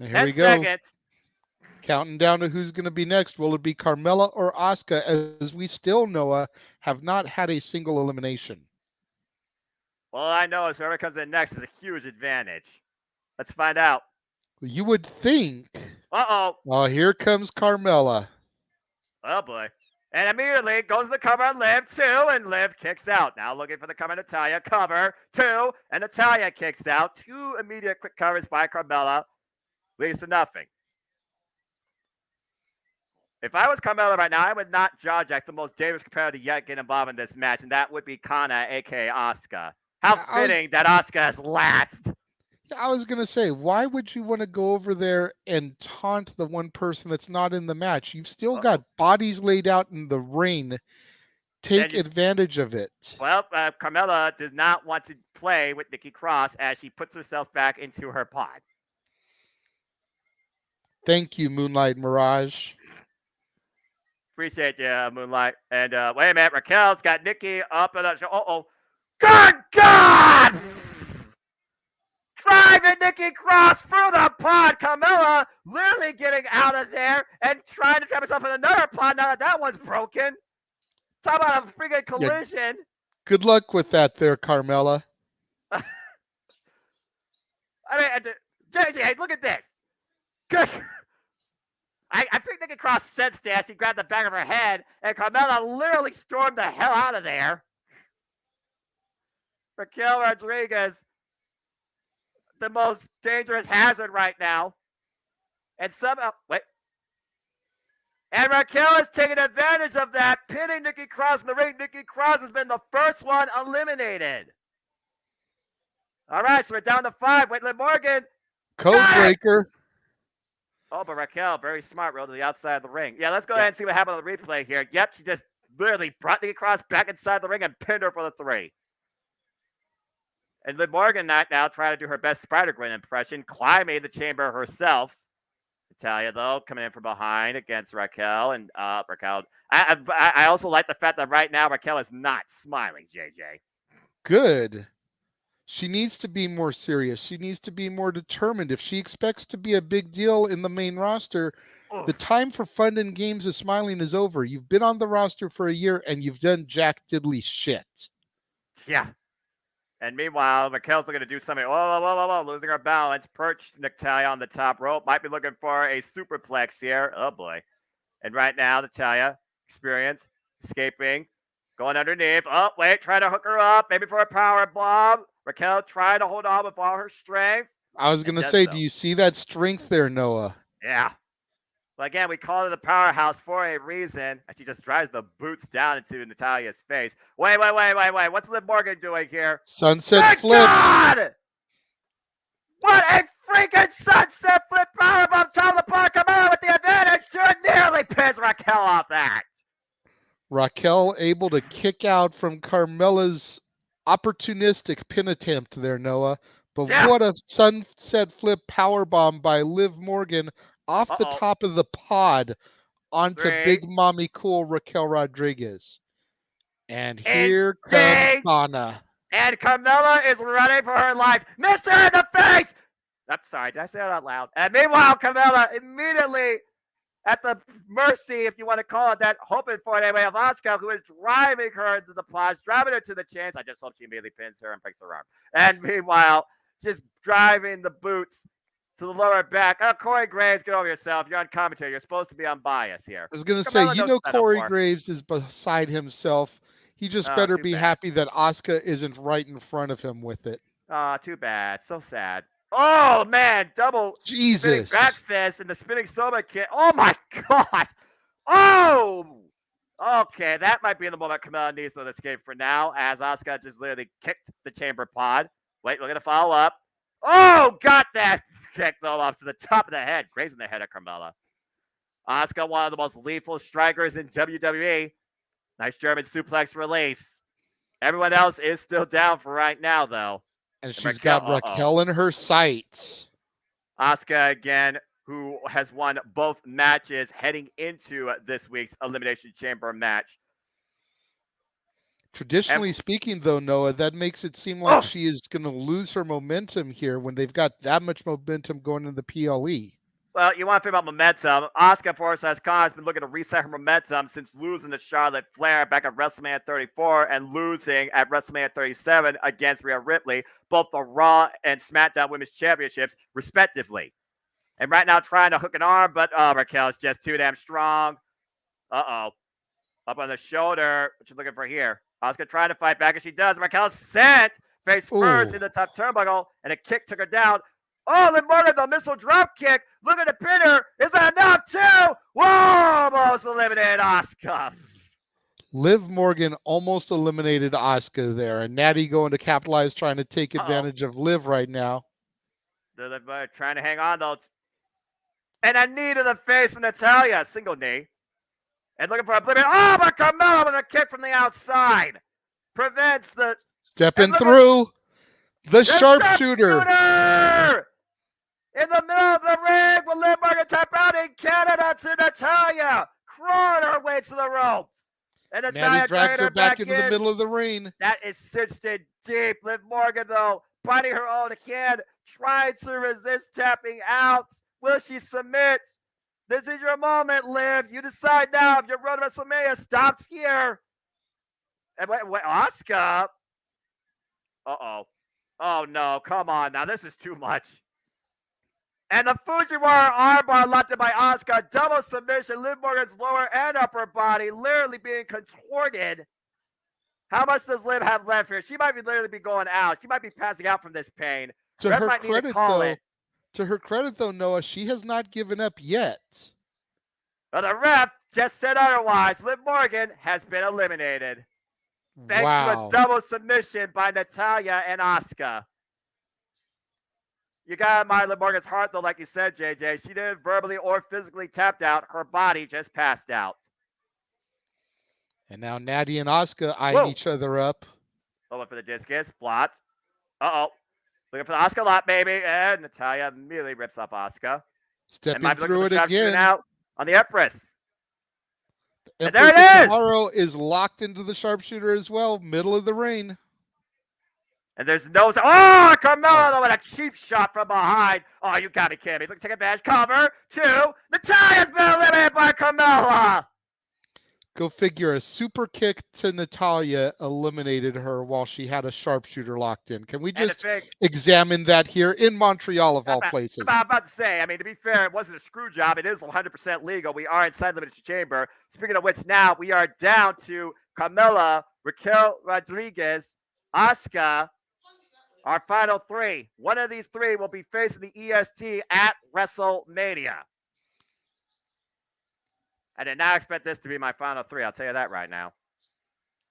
And here we go. 10 seconds. Counting down to who's going to be next. Will it be Carmella or Asuka? As we still, Noah, have not had a single elimination. Well, I know is whoever comes in next is a huge advantage. Let's find out. You would think. Uh-oh. Oh, here comes Carmella. Oh, boy. And immediately goes the cover on Liv, 2, and Liv kicks out. Now looking for the cover on Natalya. Cover, 2, and Natalya kicks out. 2 immediate quick covers by Carmella. Leads to nothing. If I was Carmella right now, I would not judge like the most dangerous competitor yet get involved in this match, and that would be Kana, a.k.a. Asuka. How fitting that Asuka is last. I was going to say, why would you want to go over there and taunt the one person that's not in the match? You've still got bodies laid out in the ring. Take advantage of it. Well, Carmella does not want to play with Nikki Cross as she puts herself back into her pod. Thank you, Moonlight Mirage. Appreciate you, Moonlight. And wait a minute, Raquel's got Nikki up and up. Uh-oh. Good God! Driving Nikki Cross through the pod. Carmella literally getting out of there and trying to trap herself in another pod now that one's broken. Talk about a freaking collision. Yeah. Good luck with that there, Carmella. I mean, JJ, hey, look at this. Good. I think Nikki Cross sensed that. She grabbed the back of her head, and Carmella literally stormed the hell out of there. Raquel Rodriguez, the most dangerous hazard right now. And somehow, and Raquel is taking advantage of that, pinning Nikki Cross in the ring. Nikki Cross has been the first one eliminated. All right, so we're down to 5. Liv Morgan. Code breaker. Oh, but Raquel, very smart, rolled to the outside of the ring. Yeah, let's go ahead and see what happened on the replay here. Yep, she just literally brought Nikki Cross back inside the ring and pinned her for the 3. And Liv Morgan now trying to do her best Spider-Gwen impression, climbing the chamber herself. Natalya, though, coming in from behind against Raquel. And Raquel, I also like the fact that right now Raquel is not smiling, JJ. Good. She needs to be more serious. She needs to be more determined. If she expects to be a big deal in the main roster, the time for fun and games of smiling is over. You've been on the roster for a year, and you've done jack diddly shit. Yeah. And meanwhile, Raquel's looking to do something. Losing her balance. Perched Natalya on the top rope. Might be looking for a superplex here. Oh, boy. And right now, Natalya, experience, escaping. Going underneath. Oh, wait, trying to hook her up. Maybe for a power bomb. Raquel trying to hold on with all her strength. I was going to say, do you see that strength there, Noah? Yeah. But again, we call her the powerhouse for a reason. And she just drives the boots down into Natalia's face. Wait. What's Liv Morgan doing here? Sunset flip. God! What a freaking sunset flip powerbomb top of the bar. Come on with the advantage. Should nearly piss Raquel off that. Raquel able to kick out from Carmella's opportunistic pin attempt there, Noah. But what a sunset flip powerbomb by Liv Morgan off the top of the pod onto Big Mommy Cool Raquel Rodriguez. And here comes Donna. And Carmella is running for her life. Missed her in the face! I'm sorry, did I say that out loud? And meanwhile, Carmella immediately at the mercy, if you want to call it that, hoping for it anyway, of Asuka, who is driving her into the pods, driving her to the chance. I just hope she immediately pins her and breaks her arm. And meanwhile, just driving the boots to the lower back. Oh, Corey Graves, get over yourself. You're on commentary. You're supposed to be unbiased here. I was going to say, you know Corey Graves is beside himself. He just better be happy that Asuka isn't right in front of him with it. Too bad. So sad. Oh, man. Double Jesus. back fist and the spinning soba kick. Oh, my God. Oh. Okay, that might be the moment Carmella needs to escape for now, as Asuka just literally kicked the chamber pod. Wait, we're going to follow up. Oh, got that kick, though, off to the top of the head, grazing the head of Carmella. Asuka, one of the most lethal strikers in WWE. Nice German suplex release. Everyone else is still down for right now, though. And she's got Raquel in her sights. Asuka, again, who has won both matches heading into this week's Elimination Chamber match. Traditionally speaking, though, Noah, that makes it seem like she is going to lose her momentum here when they've got that much momentum going into the PLE. Well, you want to think about momentum. Asuka, for us, has been looking to reset her momentum since losing to Charlotte Flair back at WrestleMania 34 and losing at WrestleMania 37 against Rhea Ripley, both the Raw and SmackDown Women's Championships, respectively. And right now trying to hook an arm, but Raquel's just too damn strong. Up on the shoulder. What you looking for here? Asuka trying to fight back, and she does. Raquel sent face first in the top turnbuckle, and a kick took her down. Oh, Liv Morgan, the missile drop kick. Look at the pinner. Is that enough, too? Whoa, almost eliminated Asuka. Liv Morgan almost eliminated Asuka there, and Natty going to capitalize, trying to take advantage of Liv right now. They're trying to hang on, though. And a knee to the face from Natalya. Single knee. And looking for a Oblivion. Oh, but Carmella with a kick from the outside. Prevents the... Stepping through. The sharpshooter. In the middle of the ring with Liv Morgan tap out in Canada to Natalya. Crawling her way to the ropes. And Natalya drags her back into the middle of the ring. That is cinched in deep. Liv Morgan, though, biting her own hand, trying to resist tapping out. Will she submit? This is your moment, Liv. You decide now if your road to WrestleMania stops here. And wait, Asuka. Oh, no. Come on now. This is too much. And the Fujiwara armbar locked in by Asuka. Double submission. Liv Morgan's lower and upper body literally being contorted. How much does Liv have left here? She might literally be going out. She might be passing out from this pain. To her credit, though, Noah, she has not given up yet. But the ref just said otherwise. Liv Morgan has been eliminated. Thanks to a double submission by Natalya and Asuka. You got to admire Liv Morgan's heart, though, like you said, JJ. She didn't verbally or physically tapped out. Her body just passed out. And now Natty and Asuka eyeing each other up. Over for the discus. Blot. Looking for the Asuka lot, baby. And Natalya immediately rips off Asuka. Stepping through it again. Out on the Empress. And there it is! Tomorrow is locked into the sharpshooter as well, middle of the ring. And there's no... Oh, Carmella with a cheap shot from behind. Oh, you got me kidding me. Look, take advantage. Cover. 2. Natalya's been eliminated by Carmella. Go figure, a super kick to Natalya eliminated her while she had a sharpshooter locked in. Can we just examine that here in Montreal of all places? I'm about to say, I mean, to be fair, it wasn't a screw job. It is 100% legal. We are inside the Elimination Chamber. Speaking of which, now we are down to Carmella, Raquel Rodriguez, Asuka, our final three. One of these three will be facing the EST at WrestleMania. I did not expect this to be my final three. I'll tell you that right now.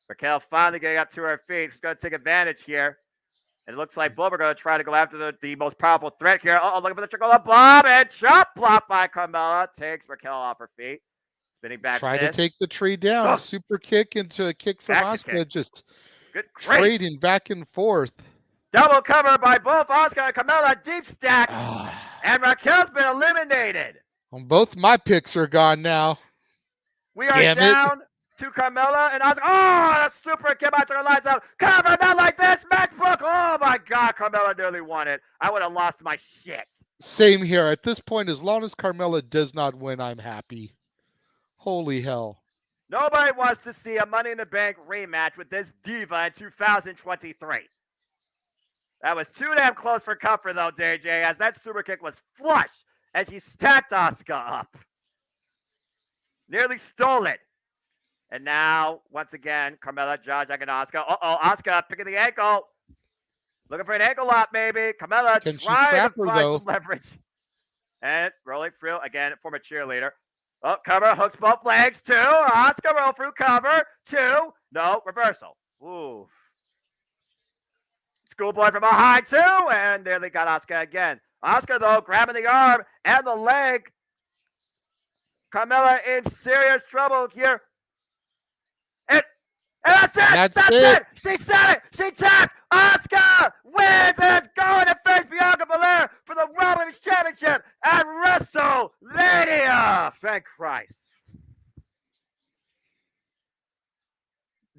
Raquel finally getting up to her feet. She's going to take advantage here. And it looks like both are going to try to go after the most powerful threat here. Oh, looking for the trickle of bomb and chop block by Carmella. Takes Raquel off her feet. Spinning back. Try to take the tree down. Oh. Super kick into a kick from Back to Asuka. kick. Just Good grief. trading back and forth. Double cover by both Asuka and Carmella. Deep stack. Ah. And Raquel's been eliminated. Well, both my picks are gone now. We are Damn it. down to Carmella and Asuka. Oh, the super kick out to her lights out. Cover, not like this. MacBook. Oh, my God. Carmella nearly won it. I would have lost my shit. Same here. At this point, as long as Carmella does not win, I'm happy. Holy hell. Nobody wants to see a Money in the Bank rematch with this diva in 2023. That was too damn close for comfort, though, JJ, as that super kick was flush as she stacked Asuka up. Nearly stole it. And now, once again, Carmella, and Asuka. Uh-oh, Asuka picking the ankle. Looking for an ankle lock, maybe. Carmella Can she trying trap to her, find though? some leverage. And rolling through, again, former cheerleader. Oh, cover, hooks both legs, 2. Asuka roll through cover, 2. No, reversal. Ooh. Schoolboy from behind, 2. And nearly got Asuka again. Asuka, though, grabbing the arm and the leg. Carmella in serious trouble here. And that's it! She said it! She tapped! Asuka wins and is going to face Bianca Belair for the Raw Women's Championship at WrestleMania! Thank Christ.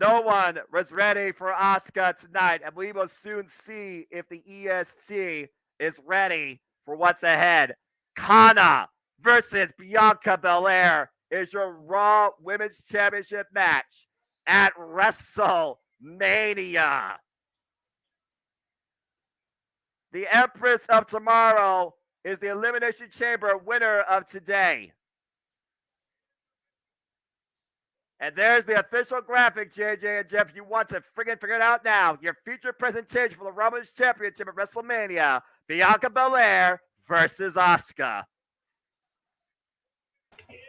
No one was ready for Asuka tonight, and we will soon see if the EST is ready for what's ahead. Kana versus Bianca Belair is your Raw Women's Championship match at WrestleMania. The Empress of Tomorrow is the Elimination Chamber winner of today. And there's the official graphic, JJ and Jeff. You want to friggin' figure it out now. Your feature presentation for the Raw Women's Championship at WrestleMania. Bianca Belair versus Asuka.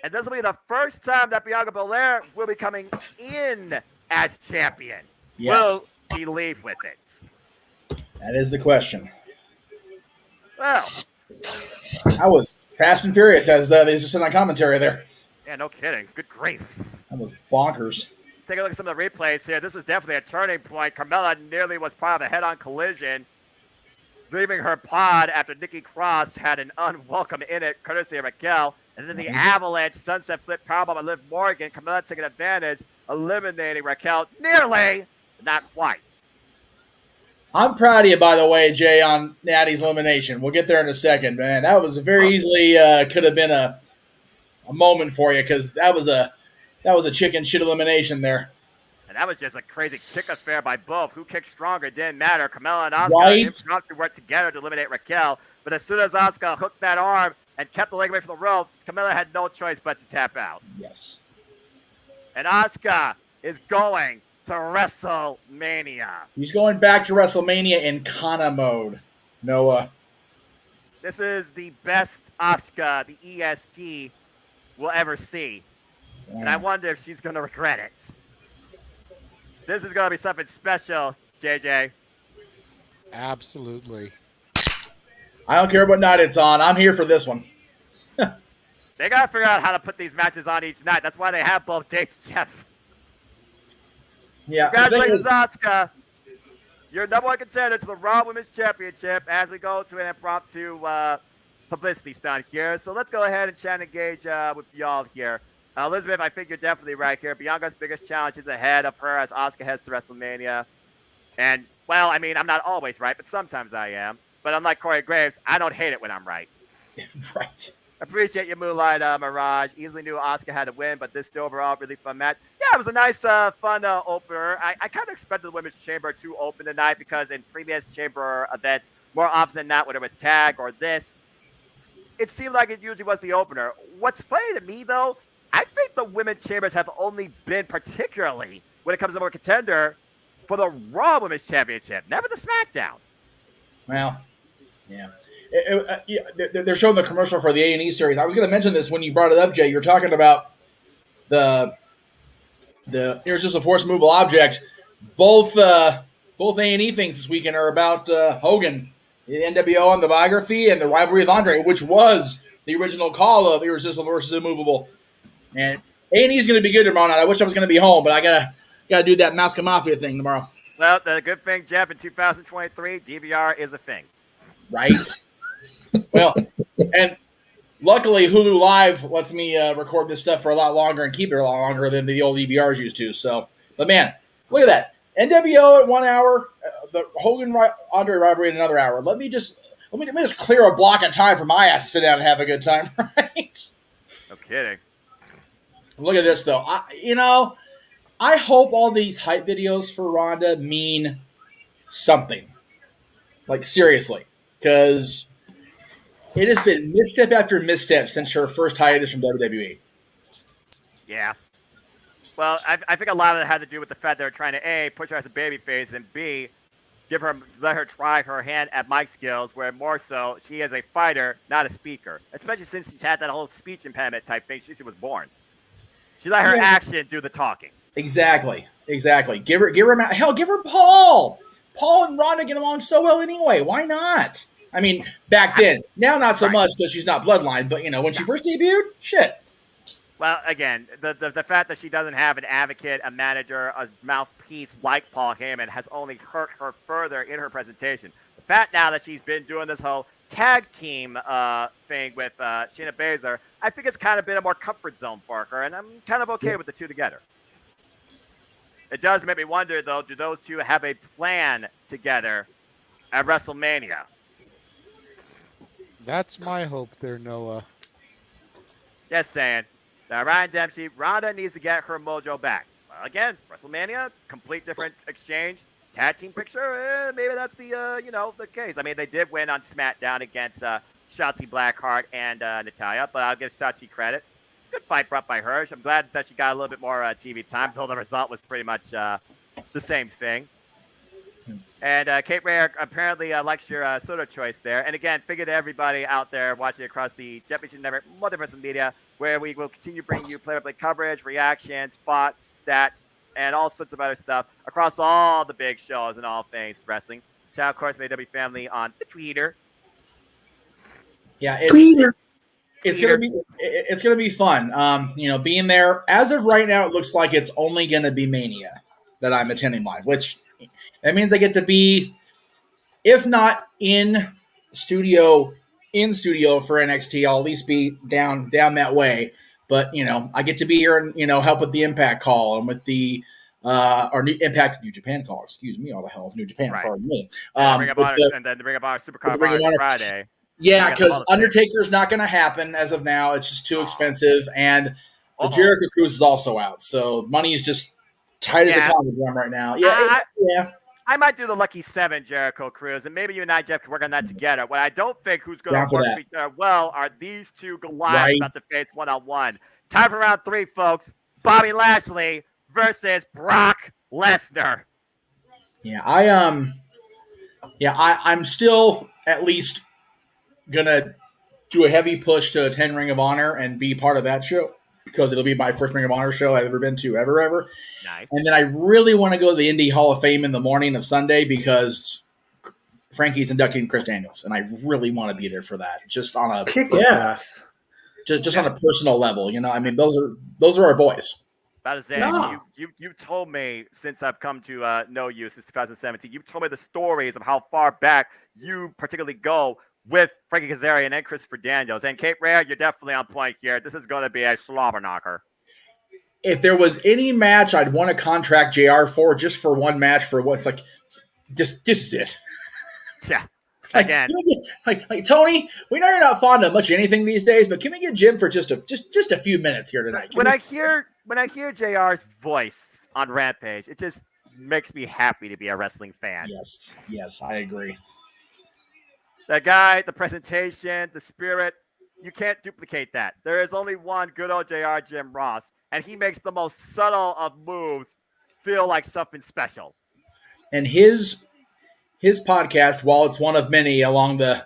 And this will be the first time that Bianca Belair will be coming in as champion. Yes. Will he leave with it? That is the question. Well, I was fast and furious as they just said on commentary there. yeah, no kidding. Good grief. That was bonkers. Take a look at some of the replays here. This was definitely a turning point. Carmella nearly was part of a head-on collision, leaving her pod after Nikki Cross had an unwelcome in it, courtesy of Raquel. And then the avalanche sunset flip powerbomb by Liv Morgan. Carmella taking advantage, eliminating Raquel nearly, but not quite. I'm proud of you, by the way, Jay, on Natty's elimination. We'll get there in a second, man. That was very easily could have been a moment for you because that was a chicken shit elimination there. And that was just a crazy kick affair by both. Who kicked stronger didn't matter. Carmella and Asuka impromptu worked together to eliminate Raquel. But as soon as Asuka hooked that arm and kept the leg away from the ropes, Carmella had no choice but to tap out. Yes. And Asuka is going to WrestleMania. He's going back to WrestleMania in Kana mode, Noah. This is the best Asuka the EST will ever see. Yeah. And I wonder if she's going to regret it. This is going to be something special, JJ. Absolutely. I don't care what night it's on. I'm here for this one. They got to figure out how to put these matches on each night. That's why they have both dates, Jeff. Yeah. Congratulations, Asuka. You're number one contender to the Raw Women's Championship as we go to an impromptu publicity stunt here. So let's go ahead and chat and engage with y'all here. Elizabeth, I think you're definitely right here. Bianca's biggest challenge is ahead of her as Asuka heads to WrestleMania. And, well, I mean, I'm not always right, but sometimes I am. But unlike Corey Graves, I don't hate it when I'm right. Right. Appreciate your Moonlight Mirage. Easily knew Asuka had to win, but this still overall really fun match. Yeah, it was a nice, fun opener. I kind of expected the Women's Chamber to open tonight because in previous Chamber events, more often than not, whether it was tag or this, it seemed like it usually was the opener. What's funny to me, though, I think the Women's Chambers have only been particularly when it comes to more contender for the Raw Women's Championship, never the SmackDown. Well, yeah. They're showing the commercial for the A&E series. I was going to mention this when you brought it up, Jay. You're talking about the Irresistible Force Movable Object. Both A&E things this weekend are about Hogan, the NWO on the biography, and the rivalry with Andre, which was the original call of Irresistible versus Immovable. And A&E is going to be good tomorrow night. I wish I was going to be home, but I gotta do that Mask of Mafia thing tomorrow. Well, the good thing, Jeff, in 2023, DVR is a thing. Right. Well, and luckily Hulu Live lets me record this stuff for a lot longer and keep it a lot longer than the old DVRs used to. So, but man, look at that. NWO at 1 hour, the Hogan Andre rivalry in another hour. Let me just clear a block of time for my ass to sit down and have a good time, right? No kidding. Look at this though. I hope all these hype videos for Ronda mean something. Like seriously, because it has been misstep after misstep since her first hiatus from WWE. Yeah. Well, I think a lot of it had to do with the fact they were trying to A, push her as a babyface, and B, let her try her hand at mic skills, where more so she is a fighter, not a speaker. Especially since she's had that whole speech impediment type thing since she was born. She let her action do the talking. Exactly. Give her Paul. Paul and Ronda get along so well anyway. Why not? I mean, back then. Now not so much because she's not bloodline, but when she first debuted, shit. Well, again, the fact that she doesn't have an advocate, a manager, a mouthpiece like Paul Heyman has only hurt her further in her presentation. The fact now that she's been doing this whole tag team thing with Shayna Baszler, I think it's kind of been a more comfort zone for her, and I'm kind of okay with the two together. It does make me wonder, though, do those two have a plan together at WrestleMania? That's my hope there, Noah. Just saying. Now, Ryan Dempsey, Ronda needs to get her mojo back. Well, again, WrestleMania, complete different exchange. Tag team picture, maybe that's the case. I mean, they did win on SmackDown against Shotzi Blackheart and Natalya, but I'll give Shotzi credit. Good fight brought by her. I'm glad that she got a little bit more TV time, though the result was pretty much the same thing. And Kate Ray apparently likes your soda choice there. And again, figure to everybody out there watching across the Jeff Meacham Network, Multiverse Media, where we will continue bringing you play-by-play coverage, reactions, spots, stats, and all sorts of other stuff across all the big shows and all things wrestling. Shout out, of course, my W family on the Twitter. Yeah, it's gonna be fun. Being there. As of right now, it looks like it's only gonna be Mania that I'm attending live, which that means I get to be, if not in studio for NXT, I'll at least be down that way. But I get to be here and help with the Impact call and with the Impact New Japan call. Excuse me, all the hell New Japan. Right. Pardon me. And then the Ring of Honor Supercard on Friday. Yeah, because Undertaker's not going to happen as of now. It's just too expensive, and the Jericho Cruise is also out. So money is just tight as a common drum right now. Yeah, I might do the Lucky 7 Jericho Cruise, and maybe you and I, Jeff, can work on that together. What I don't think who's going to work together well are these two Goliaths about to face one-on-one. Time for round 3, folks. Bobby Lashley versus Brock Lesnar. Yeah, I'm still at least gonna do a heavy push to attend Ring of Honor and be part of that show, because it'll be my first Ring of Honor show I've ever been to, ever. Nice. And then I really want to go to the Indie Hall of Fame in the morning of Sunday because Frankie's inducting Chris Daniels, and I really want to be there for that. Just on a kick ass. Just on a personal level, I mean, those are our boys. About to say, you told me, since I've come to know you since 2017, you've told me the stories of how far back you particularly go with Frankie Kazarian and Christopher Daniels. And Kate Ray, you're definitely on point here. This is going to be a slobber knocker. If there was any match I'd want to contract JR for, just for one match, for what's like, this is it. Yeah. Again, like Tony, we know you're not fond of much anything these days, but can we get Jim for just a few minutes here tonight? When I hear JR's voice on Rampage, it just makes me happy to be a wrestling fan. Yes, I agree. The guy, the presentation, the spirit, you can't duplicate that. There is only one good old JR, Jim Ross, and he makes the most subtle of moves feel like something special. And his podcast, while it's one of many along the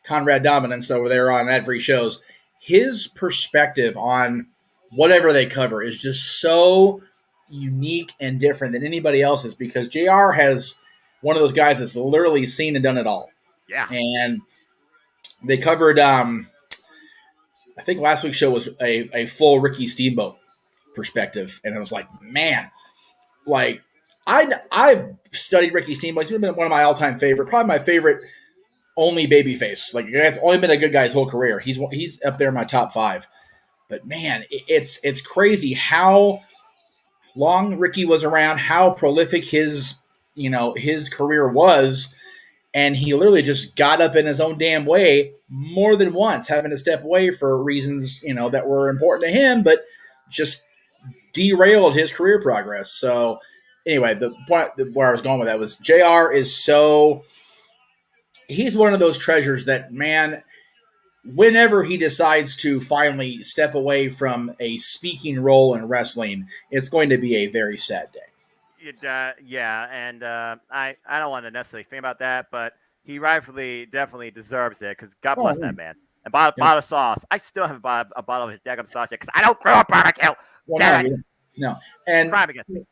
Conrad dominance over there on ad-free shows, his perspective on whatever they cover is just so unique and different than anybody else's, because JR has one of those guys that's literally seen and done it all. Yeah. And they covered, I think last week's show was a full Ricky Steamboat perspective. And I was like, man, like I've studied Ricky Steamboat. He's been one of my all-time favorite, probably my favorite only babyface. Like, it's only been a good guy his whole career. He's up there in my top 5. But man, it's crazy how long Ricky was around, how prolific his career was, and he literally just got up in his own damn way more than once, having to step away for reasons that were important to him, but just derailed his career progress. So anyway, the point where I was going with that was JR is he's one of those treasures that, man, whenever he decides to finally step away from a speaking role in wrestling, it's going to be a very sad day. Yeah, and I don't want to necessarily think about that, but he rightfully definitely deserves it, because God bless that man. And bottle of sauce. I still haven't bought a bottle of his daggum sauce yet, because I don't grow up barbecue. No. And Crime against me.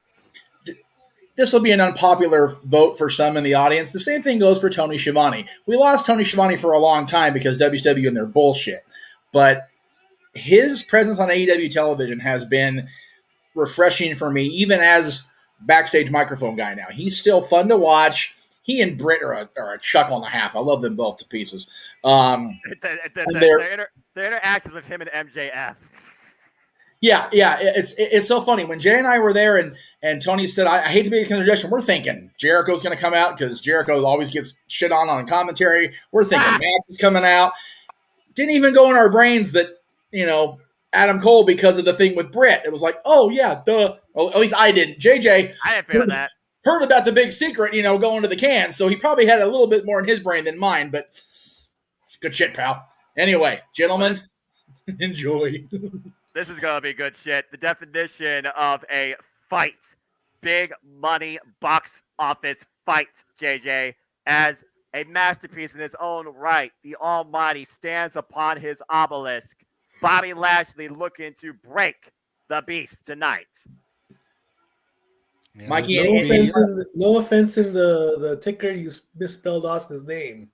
This will be an unpopular vote for some in the audience. The same thing goes for Tony Schiavone. We lost Tony Schiavone for a long time because WCW and their bullshit. But his presence on AEW television has been refreshing for me, even as backstage microphone guy now. He's still fun to watch. He and Britt are a chuckle and a half. I love them both to pieces. The interactions with him and MJF. Yeah, it's so funny. When Jay and I were there and Tony said, I hate to be a contradiction, we're thinking Jericho's going to come out because Jericho always gets shit on commentary. We're thinking Max is coming out. Didn't even go in our brains that, Adam Cole, because of the thing with Britt. It was like, oh, yeah, duh. Well, at least I didn't. JJ I didn't feel that. Heard about the big secret, going to the can, so he probably had a little bit more in his brain than mine, but it's good shit, pal. Anyway, gentlemen, enjoy. This is going to be good shit. The definition of a fight. Big money box office fight, JJ. As a masterpiece in his own right, the Almighty stands upon his obelisk. Bobby Lashley looking to break the beast tonight. Yeah, Mikey, no offense in the ticker, you misspelled Austin's name.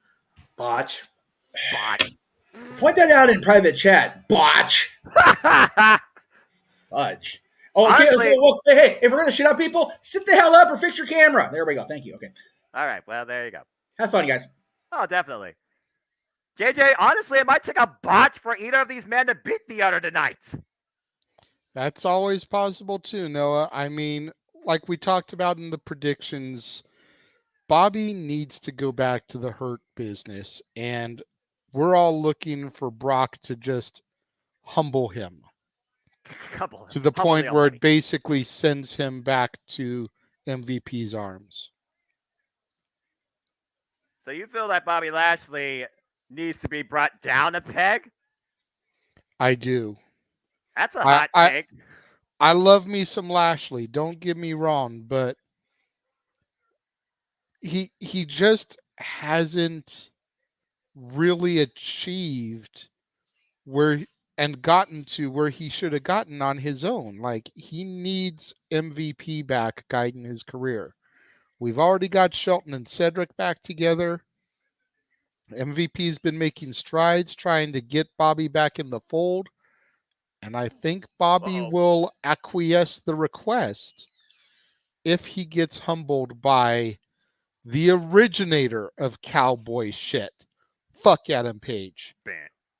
Botch. Point that out in private chat. Botch. Fudge. Oh, okay. Honestly, Hey, if we're going to shit on people, sit the hell up or fix your camera. There we go. Thank you. Okay. All right. Well, there you go. Have fun, guys. Oh, definitely. JJ, honestly, it might take a botch for either of these men to beat the other tonight. That's always possible too, Noah. I mean, like we talked about in the predictions, Bobby needs to go back to the Hurt business, and we're all looking for Brock to just humble him to the point where it basically sends him back to MVP's arms. So you feel that Bobby Lashley needs to be brought down a peg? I do. That's a hot take. I love me some Lashley. Don't get me wrong, but he just hasn't really achieved gotten to where he should have gotten on his own. Like, he needs MVP back guiding his career. We've already got Shelton and Cedric back together. MVP's been making strides trying to get Bobby back in the fold. And I think Bobby will acquiesce the request if he gets humbled by the originator of cowboy shit. Fuck Adam Page.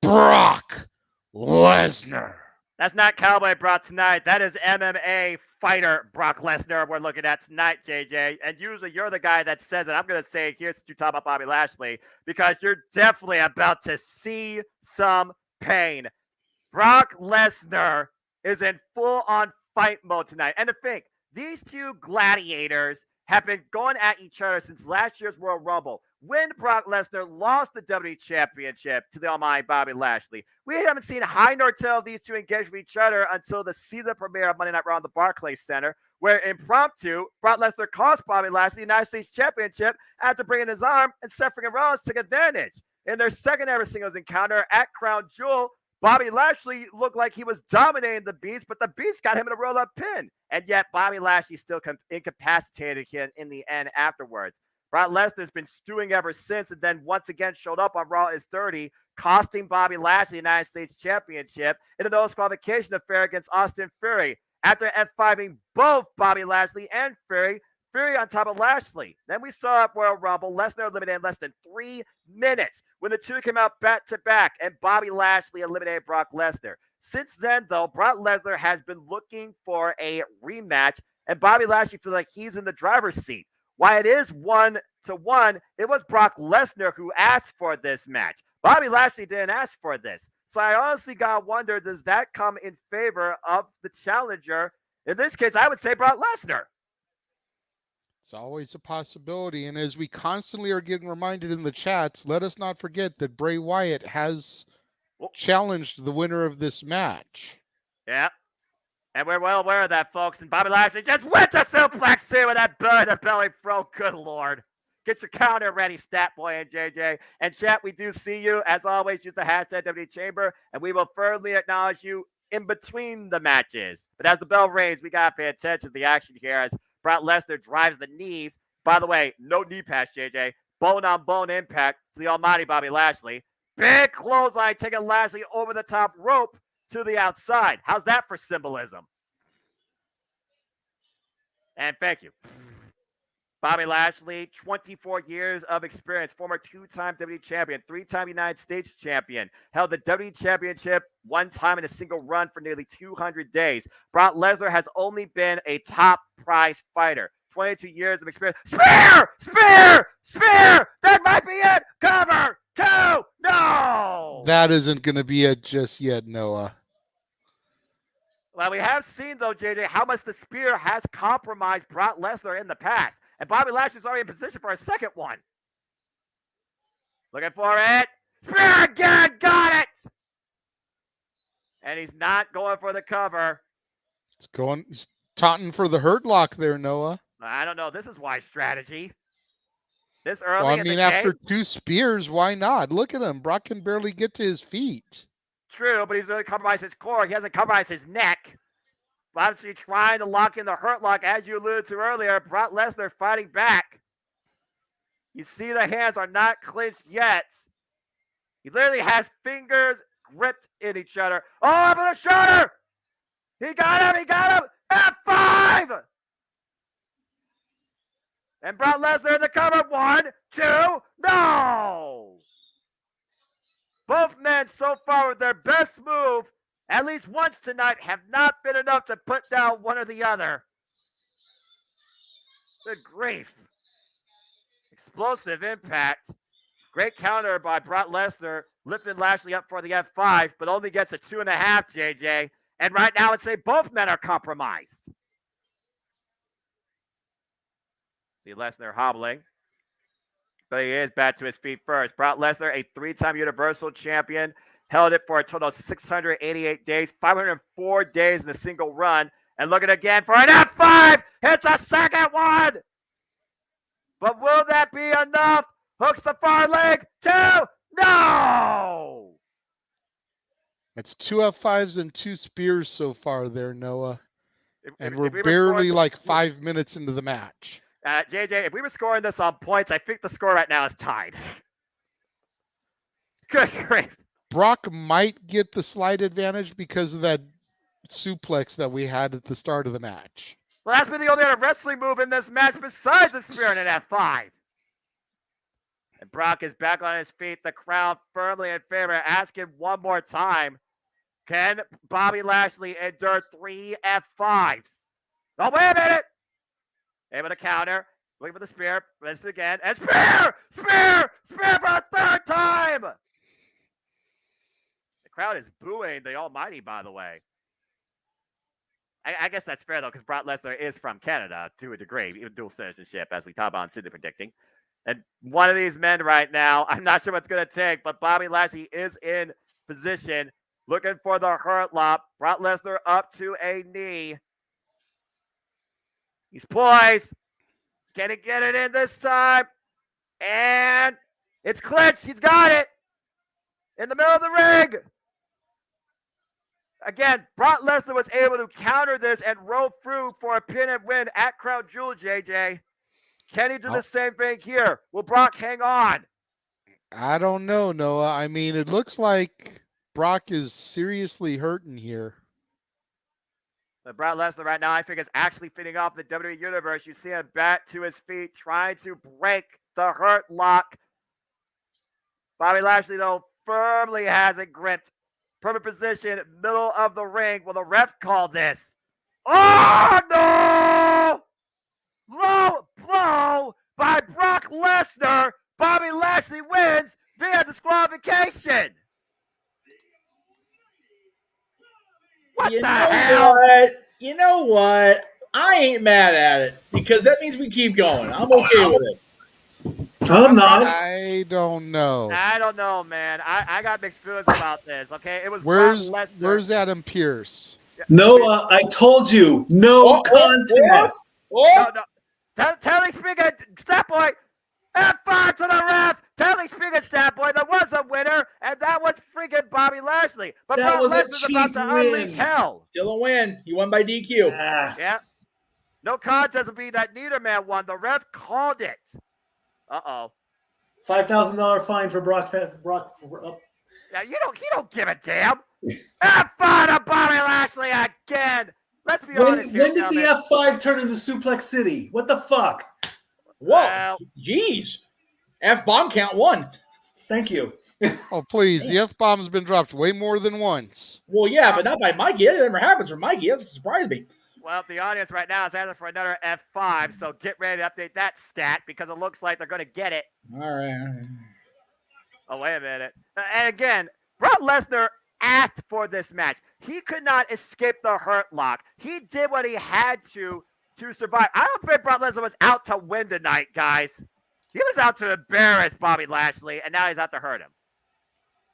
Brock Lesnar. That's not Cowboy Brock tonight. That is MMA fighter Brock Lesnar we're looking at tonight, JJ. And usually you're the guy that says it. I'm going to say it here since you talk about Bobby Lashley, because you're definitely about to see some pain. Brock Lesnar is in full-on fight mode tonight. And to think, these two gladiators have been going at each other since last year's Royal Rumble, when Brock Lesnar lost the WWE Championship to the almighty Bobby Lashley. We haven't seen high nor tail of these two engage with each other until the season premiere of Monday Night Raw in the Barclays Center, where impromptu, Brock Lesnar cost Bobby Lashley the United States Championship after bringing his arm, and Seth freaking Rollins took advantage. In their second ever singles encounter at Crown Jewel, Bobby Lashley looked like he was dominating the Beast, but the Beast got him in a roll-up pin. And yet Bobby Lashley still incapacitated him in the end afterwards. Brock Lesnar's been stewing ever since, and then once again showed up on Raw is 30, costing Bobby Lashley the United States Championship in a no disqualification affair against Austin Theory. After F5ing both Bobby Lashley and Theory on top of Lashley. Then we saw at Royal Rumble, Lesnar eliminated in less than 3 minutes when the two came out back-to-back, and Bobby Lashley eliminated Brock Lesnar. Since then, though, Brock Lesnar has been looking for a rematch, and Bobby Lashley feels like he's in the driver's seat. Why it is 1-1, it was Brock Lesnar who asked for this match. Bobby Lashley didn't ask for this. So I honestly gotta wonder, does that come in favor of the challenger? In this case, I would say Brock Lesnar. It's always a possibility. And as we constantly are getting reminded in the chats, let us not forget that Bray Wyatt has challenged the winner of this match. Yeah. And we're well aware of that, folks. And Bobby Lashley just went to suplex here with that belly throw. Good Lord. Get your counter ready, Stat Boy and JJ. And chat, we do see you. As always, use the hashtag WWE Chamber, and we will firmly acknowledge you in between the matches. But as the bell rings, we got to pay attention to the action here as Brock Lesnar drives the knees. By the way, no knee pass, JJ. Bone-on-bone impact to the almighty Bobby Lashley. Big clothesline taking Lashley over the top rope to the outside. How's that for symbolism? And thank you. Bobby Lashley, 24 years of experience, former 2-time WWE champion, 3-time United States champion, held the WWE Championship 1 time in a single run for nearly 200 days. Brock Lesnar has only been a top prize fighter, 22 years of experience. Spear! Spear! Spear! That might be it! Cover! 2! No! That isn't going to be it just yet, Noah. Well, we have seen, though, JJ, how much the spear has compromised Brock Lesnar in the past. And Bobby Lashley's already in position for a second one. Looking for it. Spear again. Got it. And he's not going for the cover. He's taunting for the hurt lock there, Noah. I don't know. This is wise strategy. This early Well, I in mean, the after game. 2 spears, why not? Look at him. Brock can barely get to his feet. True, but he's really compromised his core. He hasn't compromised his neck. Obviously trying to lock in the hurt lock, as you alluded to earlier. Brock Lesnar fighting back. You see the hands are not clinched yet. He literally has fingers gripped in each other. Oh, up on the shoulder! He got him! He got him! F5! And Brock Lesnar in the cover. 1, 2, no! Both men so far with their best move, at least once tonight, have not been enough to put down one or the other. Good grief. Explosive impact. Great counter by Brock Lesnar, lifting Lashley up for the F5, but only gets a 2.5, JJ. And right now, I'd say both men are compromised. See Lesnar hobbling. But he is back to his feet first. Brock Lesnar, a 3-time Universal Champion, held it for a total of 688 days, 504 days in a single run. And looking again for an F5. Hits a second one. But will that be enough? Hooks the far leg. 2. No. It's 2 F5s and 2 spears so far there, Noah. And we're barely like 5 minutes into the match. JJ, if we were scoring this on points, I think the score right now is tied. Good grief. Brock might get the slight advantage because of that suplex that we had at the start of the match. Well, that's been the only other wrestling move in this match besides the spear and an F5. And Brock is back on his feet. The crowd firmly in favor. Asking one more time. Can Bobby Lashley endure 3 F5s? Oh, wait a minute. Able to counter. Looking for the spear. This again. And spear! Spear! Spear for a 3rd time! The crowd is booing the almighty, by the way. I guess that's fair, though, because Brock Lesnar is from Canada to a degree, even dual citizenship, as we talk about in Sydney predicting. And one of these men right now, I'm not sure what's going to take, but Bobby Lashley is in position, looking for the hurt lock. Brock Lesnar up to a knee. He's poised. Can he get it in this time? And it's clinched. He's got it. In the middle of the ring. Again, Brock Lesnar was able to counter this and roll through for a pin and win at Crown Jewel, JJ. Can he do the same thing here? Will Brock hang on? I don't know, Noah. I mean, it looks like Brock is seriously hurting here. But Brock Lesnar right now, I think, is actually fitting off the WWE Universe. You see him back to his feet, trying to break the hurt lock. Bobby Lashley, though, firmly has it gripped. Perfect position, middle of the ring. Will the ref call this? Oh, no! Low blow by Brock Lesnar. Bobby Lashley wins via disqualification. What You the know hell? what? You know what? I ain't mad at it because that means we keep going. I'm okay with it. I'm not. I don't know. I don't know, man. I got mixed feelings about this. Okay, it was Where's Brock Lesnar. Where's Adam Pierce? Noah, I told you, no contest. No. Telly Speaker, Stat Boy, F5 to the ref. Telly Speaker, Stat Boy, there was a winner, and that was freaking Bobby Lashley. But That Brock was a Lesnar's about cheap to win. unleash hell. Still a win. He won by DQ. Yeah. No contest would be that neither man won. The ref called it. Uh-oh. $5,000 fine for Brock. Yeah, he don't give a damn. F5 to Bobby Lashley again. Let's be honest here. When did the F5 turn into Suplex City? What the fuck? Whoa. Well, Jeez. F-bomb count 1. Thank you. Oh, please. The F-bomb's been dropped way more than once. Well, yeah, but not by Mikey. It never happens for Mikey. That surprised me. well, the audience right now is asking for another F5, so get ready to update that stat because it looks like they're going to get it. All right. Oh, wait a minute. And again, Brock Lesnar asked for this match. He could not escape the hurt lock. He did what he had to survive. I don't think Brock Lesnar was out to win tonight, guys. He was out to embarrass Bobby Lashley, and now he's out to hurt him.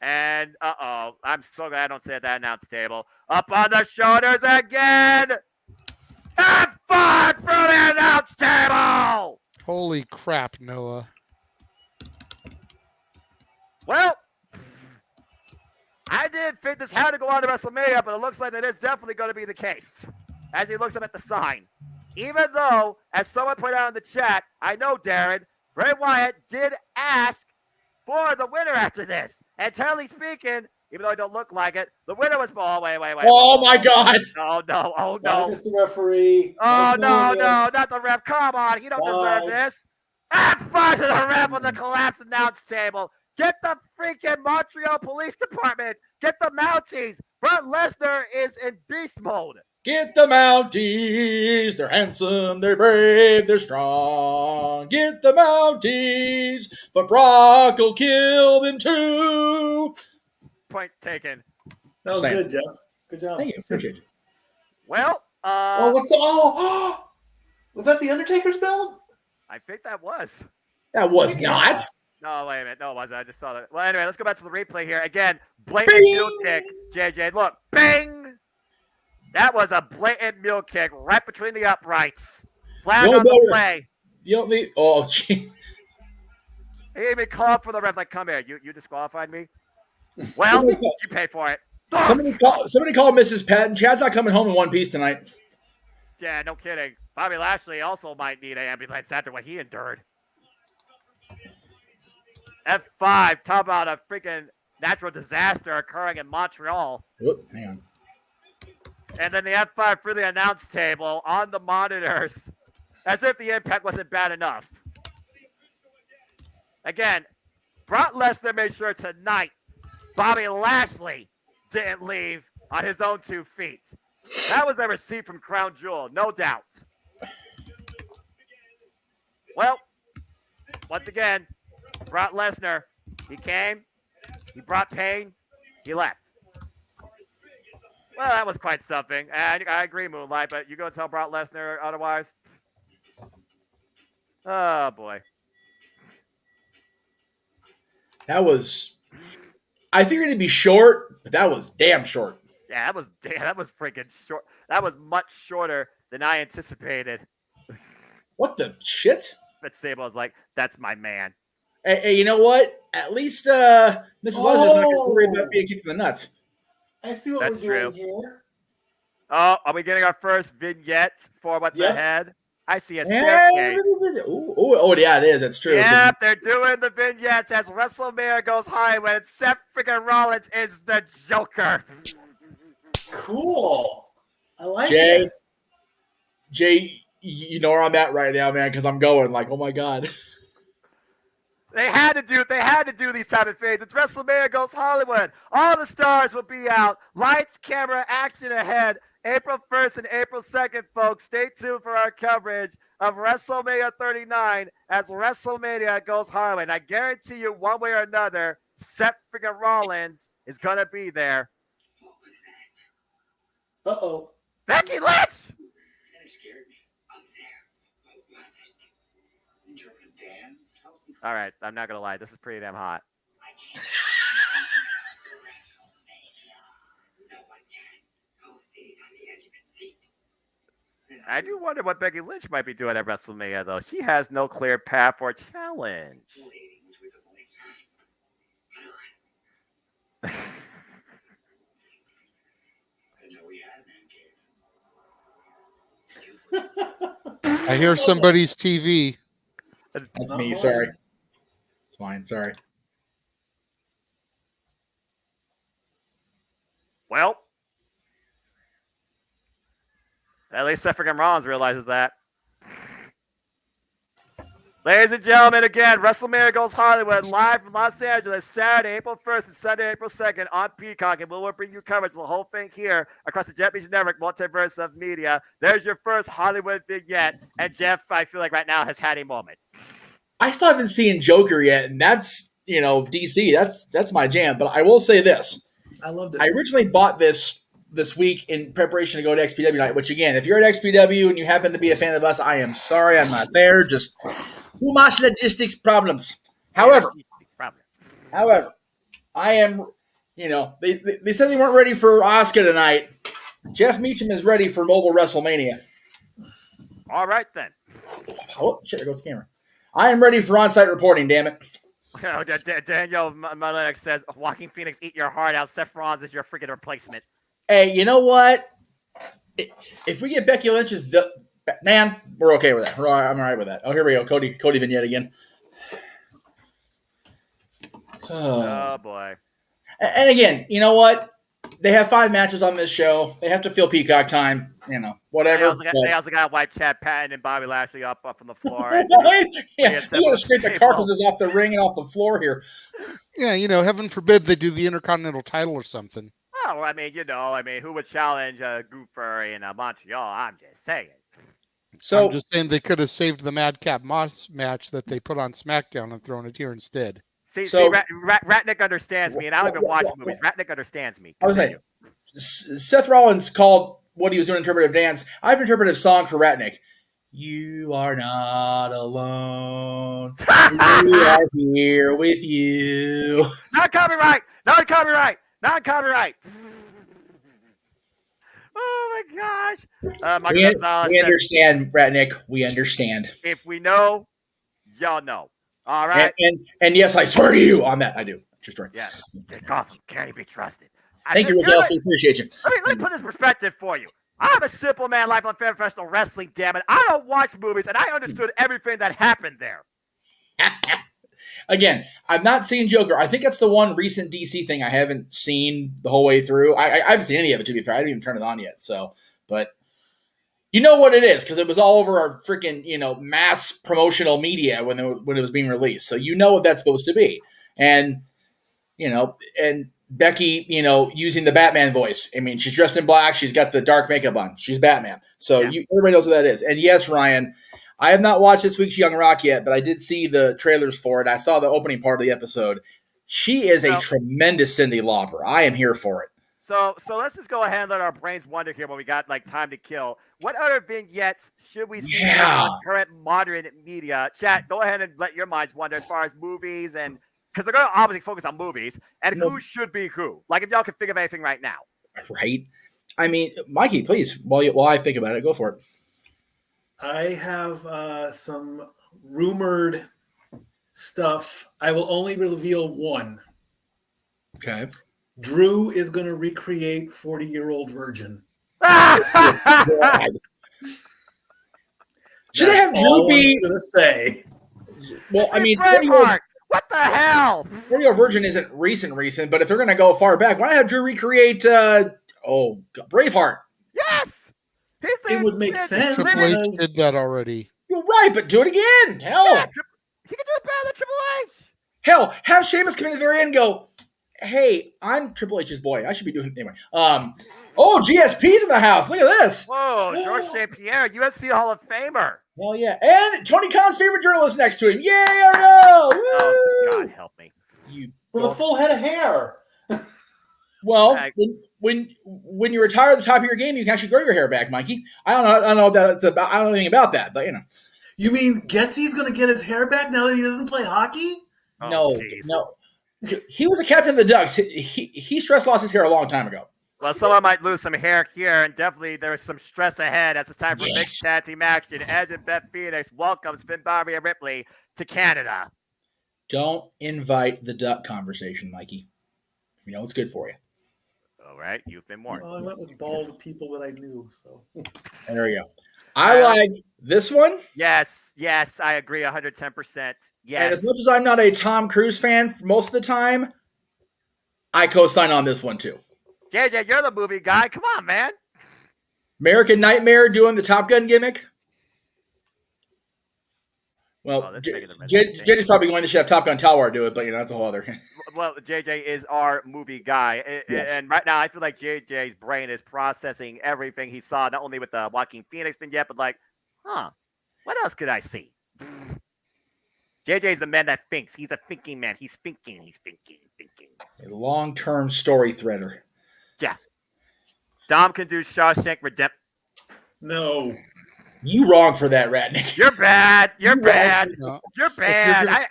And, uh-oh, I'm so glad I don't sit at that announce table. Up on the shoulders again! F5 from the announce table! Holy crap, Noah. Well, I didn't think this had to go on to WrestleMania, but it looks like that is definitely going to be the case. As he looks up at the sign. Even though, as someone pointed out in the chat, I know, Darren, Bray Wyatt did ask for the winner after this. And technically speaking, even though it don't look like it, the winner was... Oh, wait. Oh, my God. Oh, no. Mr. Referee. Oh, no, not the ref. Come on. He don't deserve this. F5 to the ref on the collapsed announce table. Get the freaking Montreal Police Department. Get the Mounties. Brock Lesnar is in beast mode. Get the Mounties. They're handsome, they're brave, they're strong. Get the Mounties. But Brock will kill them too. Point taken. That was Sam. good, Jeff. Good job. Thank you. Appreciate it. Well, what's the... was that the Undertaker's belt? I think that was. That was not. No, wait a minute. No, it wasn't. I just saw that. Well, anyway, let's go back to the replay here. Again, blatant Bing! mule kick. JJ, look. Bing! That was a blatant mule kick right between the uprights. Flag on the play. Oh, gee. He even called for the ref, like, come here. You disqualified me? Well, you pay for it. Somebody called Mrs. Patton. Chad's not coming home in one piece tonight. Yeah, no kidding. Bobby Lashley also might need an ambulance after what he endured. F5, talk about a freaking natural disaster occurring in Montreal. Oop, hang on. And then the F5 for the announce table on the monitors, as if the impact wasn't bad enough. Again, Brock Lesnar made sure tonight Bobby Lashley didn't leave on his own 2 feet. That was a receipt from Crown Jewel, no doubt. Well, once again, Brock Lesnar, he came, he brought pain, he left. Well, that was quite something. And I agree, Moonlight, but you go tell Brock Lesnar otherwise? Oh, boy. That was... I figured it'd be short, but that was damn short. Yeah, that was freaking short. That was much shorter than I anticipated. What the shit? But Sable was like, that's my man. Hey, you know what? At least Mrs. Lesnar's not going to worry about being kicked in the nuts. I see what That's we're doing true. here. Oh, are we getting our first vignette for what's ahead? I see a Yeah. staircase. Oh, yeah, it is. That's true. Yep, they're doing the vignettes as WrestleMania goes high when Seth freaking Rollins is the Joker. Cool. I like Jay, it. Jay, you know where I'm at right now, man, because I'm going like, oh my God. They had to do these type of things. It's WrestleMania goes Hollywood. All the stars will be out. Lights, camera, action ahead. April 1st and April 2nd, folks. Stay tuned for our coverage of WrestleMania 39 as WrestleMania goes Hollywood. And I guarantee you, one way or another, Seth freaking Rollins is going to be there. Uh-oh. Becky Lynch! All right, I'm not going to lie. This is pretty damn hot. I do wonder what Becky Lynch might be doing at WrestleMania, though. She has no clear path for challenge. I hear somebody's TV. That's me. Sorry. It's fine. Sorry. Well, at least Seth freaking Rollins realizes that. Ladies and gentlemen, again, WrestleMania Goes Hollywood live from Los Angeles, Saturday, April 1st and Sunday, April 2nd on Peacock. And we'll bring you coverage of the whole thing here across the Jet Meacham Network, Multiverse of Media. There's your first Hollywood vignette. And Jeff, I feel like right now, has had a moment. I still haven't seen Joker yet, and that's, DC. That's my jam. But I will say this. I loved it. I originally bought this week in preparation to go to XPW night, which, again, if you're at XPW and you happen to be a fan of us, I am sorry I'm not there. Just too much logistics problems. However, I am, they said they weren't ready for Oscar tonight. Jeff Meacham is ready for mobile WrestleMania. All right, then. Oh, shit, there goes the camera. I am ready for on-site reporting, damn it. Daniel Malenic says, Joaquin Phoenix, eat your heart out. Seth Rollins is your freaking replacement. Hey, you know what? If we get Becky Lynch's... Man, we're okay with that. I'm all right with that. Oh, here we go. Cody vignette again. Oh, boy. And again, you know what? They have 5 matches on this show. They have to fill Peacock time. Whatever. They also got to wipe Chad Patton and Bobby Lashley up from the floor. You got to scrape the carcasses off the ring and off the floor here. Yeah, heaven forbid they do the Intercontinental title or something. Oh, who would challenge Goofer in Montreal? I'm just saying. So I'm just saying they could have saved the Madcap Moss match that they put on SmackDown and thrown it here instead. See, Ratnick understands me, and I don't even watch movies. Ratnick understands me. I was saying, Seth Rollins called what he was doing interpretive dance. I have an interpretive song for Ratnick. You are not alone. We are here with you. Not copyright. Not copyright. Not copyright. Oh my gosh. We understand, Ratnick. We understand. If we know, y'all know. All right. And yes, I swear to you on that. I do. Just right. Yeah. Gotham can't be trusted. Thank you, Rick Ellis. We appreciate you. Let me put this in perspective for you. I'm a simple man, life on fan professional wrestling, damn it. I don't watch movies, and I understood everything that happened there. Again, I've not seen Joker. I think that's the one recent DC thing I haven't seen the whole way through. I haven't seen any of it, to be fair. I didn't even turn it on yet. So, but you know what it is because it was all over our freaking, mass promotional media when it was being released. So you know what that's supposed to be. And, and Becky, using the Batman voice. I mean, she's dressed in black. She's got the dark makeup on. She's Batman. So everybody knows what that is. And yes, Ryan, I have not watched this week's Young Rock yet, but I did see the trailers for it. I saw the opening part of the episode. She is a tremendous Cyndi Lauper. I am here for it. So let's just go ahead and let our brains wander here when we got like time to kill. What other vignettes should we see on current modern media? Chat, go ahead and let your minds wander as far as movies and because they're going to obviously focus on movies and who should be who. Like if y'all can think of anything right now. Right. I mean, Mikey, please, while I think about it, go for it. I have some rumored stuff. I will only reveal one. Okay. Drew is going to recreate 40-year-old virgin. Should they have Drew be? Going to say. Well, I mean, what the hell? 40-year-old virgin isn't recent, but if they're going to go far back, why not have Drew recreate? Braveheart. Yes, it would make sense. Triple H did that already. You're right, but do it again. Hell, yeah, he can do it better than Triple H. Hell, have Sheamus come in at the very end and go, hey, I'm Triple H's boy. I should be doing it anyway. GSP's in the house. Look at this. Whoa, George St. Pierre, UFC Hall of Famer. Well, yeah. And Tony Khan's favorite journalist next to him. Yay, Ariel! Oh, God help me. With a full head of hair. Well, when you retire at the top of your game, you can actually grow your hair back, Mikey. I don't know anything about that, but you know. You mean Getsy's going to get his hair back now that he doesn't play hockey? No. He was a captain of the Ducks. He stress lost his hair a long time ago. Well, someone might lose some hair here, and definitely there is some stress ahead as it's time for mixed tag team action. Edge and Beth Phoenix welcomes Finn Balor and Ripley to Canada. Don't invite the duck conversation, Mikey. You know it's good for you. All right, you've been warned. Well, I went with bald people that I knew, so. There you go. I like this one. Yes, I agree 110%. Yes. And as much as I'm not a Tom Cruise fan most of the time, I co-sign on this one too. JJ, you're the movie guy. Come on, man. American Nightmare doing the Top Gun gimmick. Well, JJ's probably going to have Top Gun Tower do it, but that's a whole other. Well, JJ is our movie guy, and right now I feel like JJ's brain is processing everything he saw, not only with the Joaquin Phoenix vignette, but like, what else could I see? JJ's the man that thinks. He's a thinking man. He's thinking. A long-term story threader. Yeah. Dom can do Shawshank Redemption. No. You wrong for that, Ratnick. You're bad. You're bad.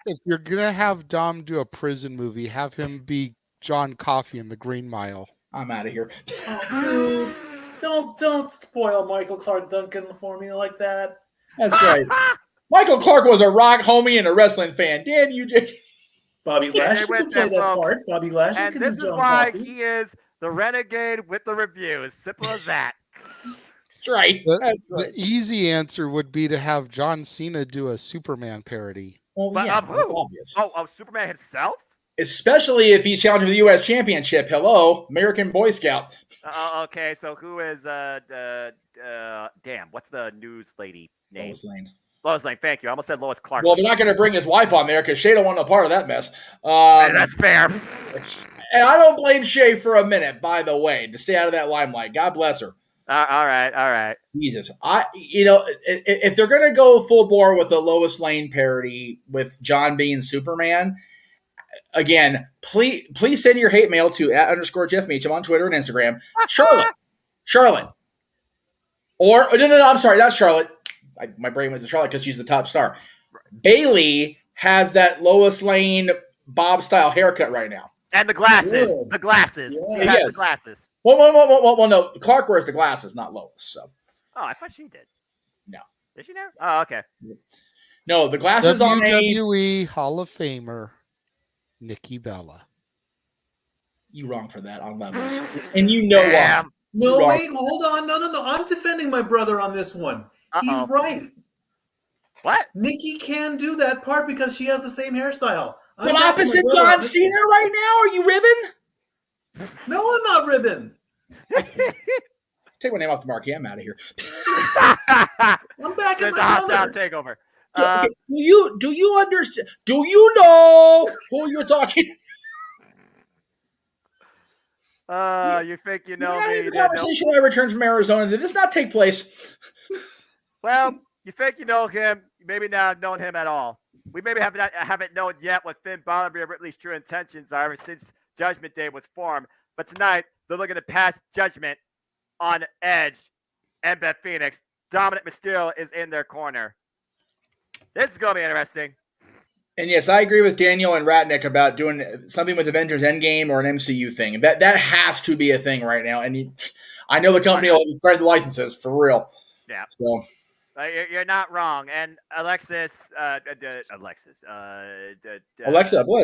If you're gonna have Dom do a prison movie, have him be John Coffey in The Green Mile. I'm out of here. Oh, dude. Don't spoil Michael Clark Duncan for me like that. That's right. Michael Clark was a rock homie and a wrestling fan. Damn you, JJ. Bobby Lashley can play that part. Bobby Lashley and can this do is John why Coffey. he is the renegade with the review. As simple as that. That's right. The easy answer would be to have John Cena do a Superman parody. Well, but yeah, who? obvious. Oh, Superman himself? Especially if he's challenging for the U.S. Championship. Hello, American Boy Scout. Okay, so who is damn, what's the news lady name? Lois Lane. Lois Lane, thank you. I almost said Lois Clark. Well, they're not going to bring his wife on there because Shay don't want no part of that mess. That's fair. And I don't blame Shay for a minute, by the way, to stay out of that limelight. God bless her. All right. Jesus. If they're going to go full bore with a Lois Lane parody with John being Superman, again, please send your hate mail to @_Jeff Meacham on Twitter and Instagram. Charlotte. Or, no, I'm sorry, that's Charlotte. My brain went to Charlotte because she's the top star. Bailey has that Lois Lane Bob-style haircut right now. And the glasses. Good. The glasses. Yeah. She has the glasses. Well, no. Clark wears the glasses, not Lois. So. Oh, I thought she did. No. Did she now? Oh, okay. No, the glasses on WWE Hall of Famer, Nikki Bella. You wrong for that on levels. And you know why. No, wait, hold on. No. I'm defending my brother on this one. He's right. What? Nikki can do that part because she has the same hairstyle. But opposite John Cena right now? Are you ribbing? No, I'm not ribbing. Take my name off the marquee. I'm out of here. I'm back in There's a my hostile color. takeover. Do you understand? Do you know who you're talking? You think you know me? me? The conversation I returned from Arizona. Did this not take place? Well, you think you know him. You maybe not known him at all. We maybe haven't known yet what Finn Balor and Ripley's true intentions are ever since Judgment Day was formed. But tonight, they're looking to pass judgment on Edge and Beth Phoenix. Dominic Mysterio is in their corner. This is going to be interesting. And yes, I agree with Daniel and Ratnick about doing something with Avengers Endgame or an MCU thing. That has to be a thing right now. And I know the company will grant the licenses for real. Yeah. So you're not wrong. And Alexa Bliss,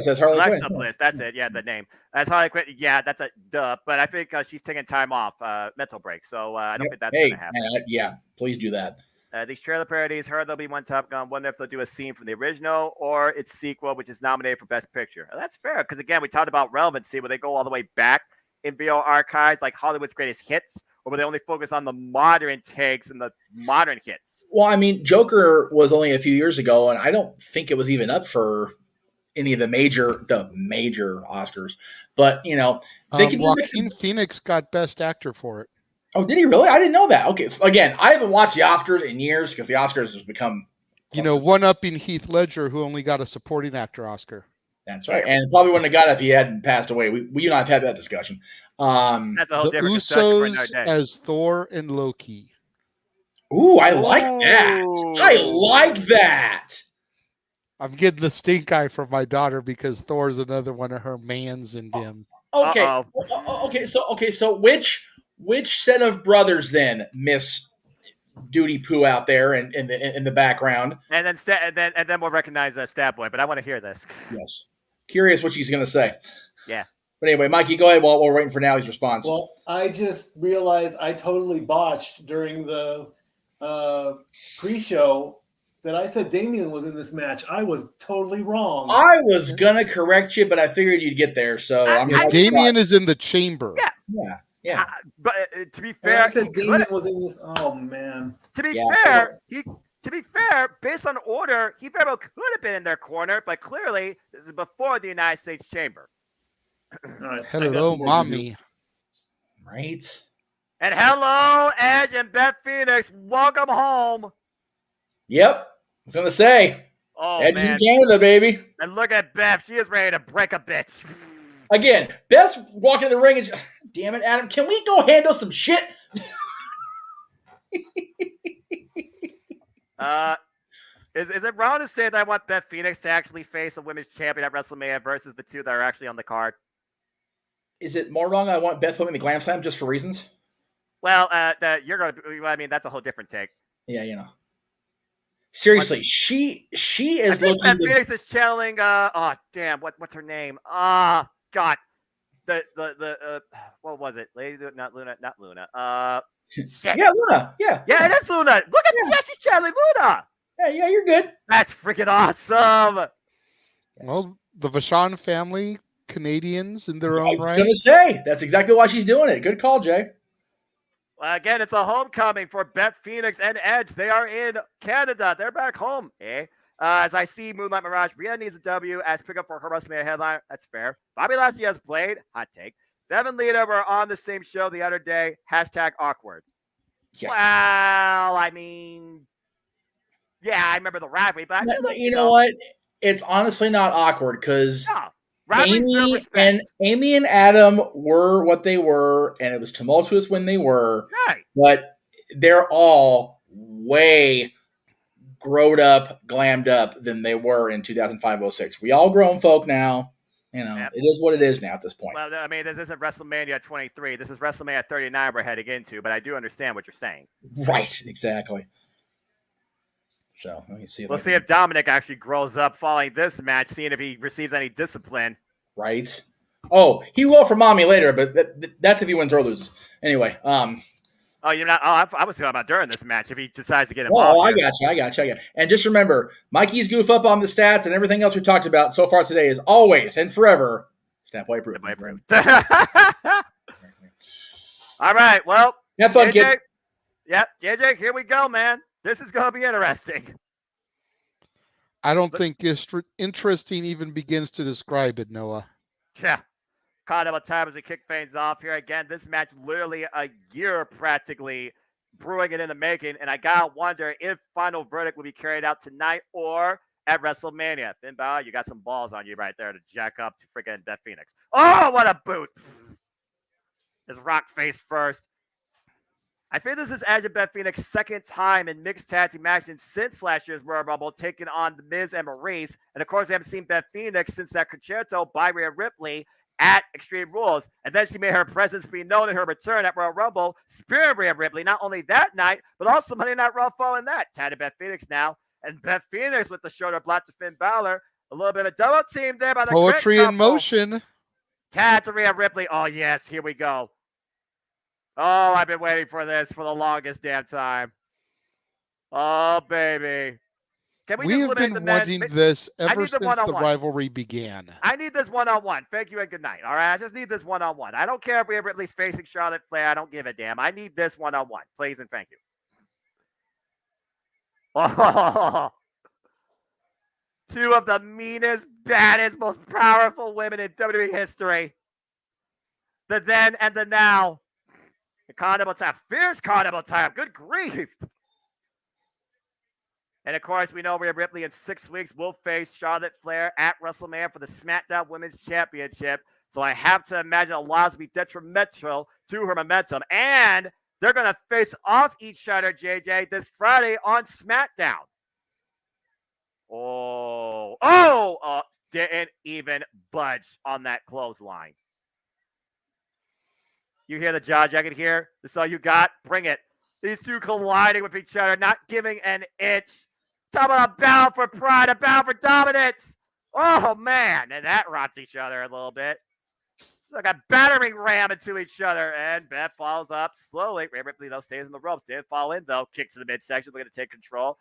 that's Harley Quinn. Alexa Bliss, that's it. Yeah, the name. That's Harley Quinn. Yeah, that's a duh. But I think she's taking time off, mental break. So I don't think that's going to happen. Yeah, please do that. These trailer parodies, there'll be one Top Gun. Wonder if they'll do a scene from the original or its sequel, which is nominated for Best Picture. That's fair, because again, we talked about relevancy, where they go all the way back in VO archives, like Hollywood's greatest hits, or will they only focus on the modern takes and the modern hits? Well, I mean, Joker was only a few years ago, and I don't think it was even up for any of the major Oscars. But they can. Joaquin Phoenix got Best Actor for it. Oh, did he really? I didn't know that. Okay, so again, I haven't watched the Oscars in years because the Oscars has become one-upping Heath Ledger, who only got a supporting actor Oscar. That's right, and probably wouldn't have got it if he hadn't passed away. We you and I have had that discussion. That's a whole different discussion for another day. As Thor and Loki. Ooh, I like that. I like that. I'm getting the stink eye from my daughter because Thor's another one of her mans in Dim. Okay. Okay. So which set of brothers then, Miss Duty Poo out there in the background? And then we'll recognize Stab Boy. But I want to hear this. Yes. Curious what she's going to say. Yeah. But anyway, Mikey, go ahead while we're waiting for Nally's response. Well, I just realized I totally botched during the pre-show that I said Damian was in this match. I was totally wrong. I was going to correct you, but I figured you'd get there. So Damian is in the chamber. Yeah. But to be fair, I said Damian was in this. Oh man. To be fair, based on order, he very well could have been in their corner, but clearly this is before the United States Chamber. All right. Hello, mommy. Right. And hello, Edge and Beth Phoenix. Welcome home. Yep. I was gonna say. Oh, Edge man. in Canada, baby. And look at Beth. She is ready to break a bitch. Again, Beth's walking in the ring and damn it, Adam, can we go handle some shit? Is it wrong to say that I want Beth Phoenix to actually face a women's champion at WrestleMania versus the two that are actually on the card? Is it more wrong I want Beth winning the Glam Slam just for reasons? Well, you're going to. I mean, that's a whole different take. Yeah, Seriously, she is looking. Beth Phoenix is channeling. Oh damn, what's her name? God, the what was it? Lady, not Luna. Shit. Yeah, Luna. Yeah, it is Luna. Look at yes, she's channeling Luna. Yeah, you're good. That's freaking awesome. Well, the Vachon family, Canadians in their own right. I was going to say that's exactly why she's doing it. Good call, Jay. Well, again, it's a homecoming for Beth Phoenix and Edge. They are in Canada. They're back home. As I see Moonlight Mirage, Rhea needs a W as pickup for her WrestleMania headline. That's fair. Bobby Lashley has played. Hot take. Bev and Lita were on the same show the other day. #awkward. Yes. Well, I mean, yeah, I remember the rivalry, but you know what? It's honestly not awkward because Amy and Adam were what they were, and it was tumultuous when they were. Right. But they're all way growed up, glammed up than they were in 2005-06. We all grown folk now. It is what it is now at this point. Well, I mean, this isn't WrestleMania 23. This is WrestleMania 39 we're heading into, but I do understand what you're saying. Right, exactly. So let me see. We'll see if Dominic actually grows up following this match, seeing if he receives any discipline. Right. Oh, he will for mommy later, but that's if he wins or loses. Anyway. Oh, you're not. Oh, I was talking about during this match if he decides to get involved. Oh, I got you. And just remember, Mikey's goof up on the stats and everything else we talked about so far today is always and forever Snapway proof. All right. Well, have fun, kids. Yep, JJ, here we go, man. This is going to be interesting. I don't think interesting even begins to describe it, Noah. Yeah. Caught up time as we kick things off here. Again, this match literally a year practically brewing it in the making. And I got to wonder if final verdict will be carried out tonight or at WrestleMania. Finn Balor, you got some balls on you right there to jack up to freaking Beth Phoenix. Oh, what a boot. Is Rock face first. I think this is Edge and Beth Phoenix's second time in mixed tag team action since last year's Royal Rumble, taking on The Miz and Maurice. And of course, we haven't seen Beth Phoenix since that concerto by Rhea Ripley at Extreme Rules. And then she made her presence be known in her return at Royal Rumble, spearing Rhea Ripley not only that night, but also Monday Night Raw following that. Tag to Beth Phoenix now. And Beth Phoenix with the shoulder block to Finn Balor. A little bit of double team there by the Poetry Grit in couple. motion. Tag to Rhea Ripley. Oh, yes. Here we go. Oh, I've been waiting for this for the longest damn time. Oh, baby. Can We have been wanting this ever since the rivalry began. I need this one-on-one. Thank you and good night. All right, I just need this one-on-one. I don't care if Rhea Ripley's facing Charlotte Flair. I don't give a damn. I need this one-on-one. Please and thank you. Oh, two of the meanest, baddest, most powerful women in WWE history. The then and the now. The Carnival time. Fierce Carnival time. Good grief. And of course, we know Rhea Ripley in 6 weeks will face Charlotte Flair at WrestleMania for the SmackDown Women's Championship. So I have to imagine a loss will be detrimental to her momentum. And they're going to face off each other, JJ, this Friday on SmackDown. Didn't even budge on that clothesline. You hear the jaw jacket here? This is all you got? Bring it. These two colliding with each other, not giving an inch. Talk about a bound for pride, a bound for dominance. Oh, man. And that rots each other a little bit. Like a battering ram into each other. And Beth follows up slowly. Rhea Ripley, though, stays in the ropes. Didn't fall in, though. Kicks to the midsection. Looking to take control.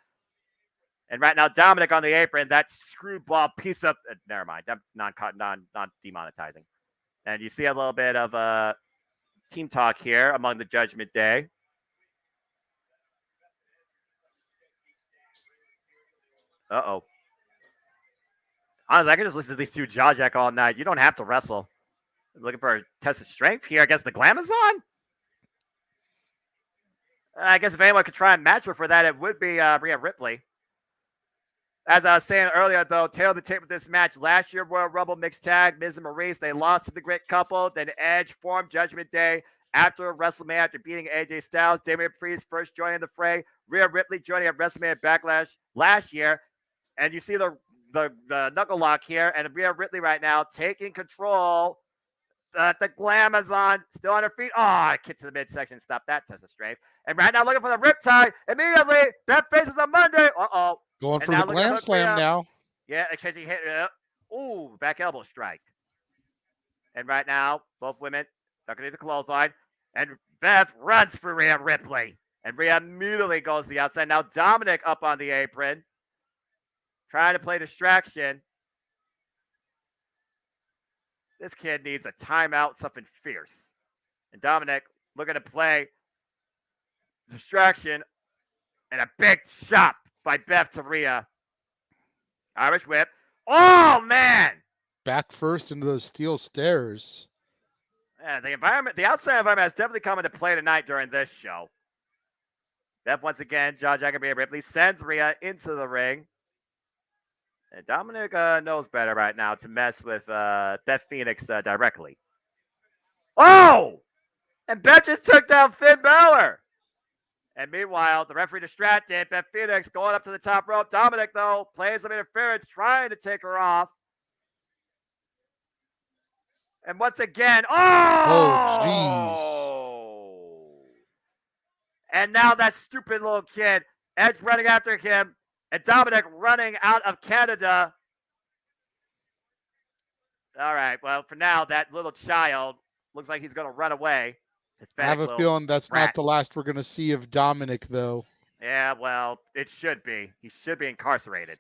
And right now, Dominic on the apron. That screwball piece of... never mind. Non-demonetizing. And you see a little bit of... team talk here among the Judgment Day. Uh-oh. Honestly, I can just listen to these two jaw jack all night. You don't have to wrestle. Looking for a test of strength here against the Glamazon? I guess if anyone could try and match her for that, it would be Rhea Ripley. As I was saying earlier, though, tail of the tape with this match. Last year, Royal Rumble mixed tag, Miz and Maurice, they lost to the Grit couple. Then Edge formed Judgment Day after WrestleMania after beating AJ Styles. Damian Priest first joining the fray. Rhea Ripley joining at WrestleMania Backlash last year. And you see the knuckle lock here. And Rhea Ripley right now taking control. The Glamazon still on her feet. Oh, kick to the midsection. Stop that test of strength. And right now looking for the riptide. Immediately, Beth faces on Monday. Uh-oh. Going for the Glam Slam now. Yeah, except he hit it. Ooh, back elbow strike. And right now, both women ducking into the clothesline. And Beth runs for Rhea Ripley. And Rhea immediately goes to the outside. Now Dominic up on the apron. Trying to play distraction. This kid needs a timeout, something fierce. And Dominic looking to play distraction. And a big shot by Beth to Rhea. Irish whip. Oh, man! Back first into those steel stairs. Yeah, the outside environment has definitely come into play tonight during this show. Beth once again, jaw jacket Rhea Ripley sends Rhea into the ring. And Dominic knows better right now to mess with Beth Phoenix directly. Oh! And Beth just took down Finn Balor. And meanwhile, the referee distracted. Beth Phoenix going up to the top rope. Dominic, though, plays some interference, trying to take her off. And once again, oh, jeez. And now that stupid little kid, Edge running after him, and Dominic running out of Canada. All right, well, for now, that little child looks like he's going to run away. I have a feeling that's not the last we're going to see of Dominic, though. Yeah, well, it should be. He should be incarcerated.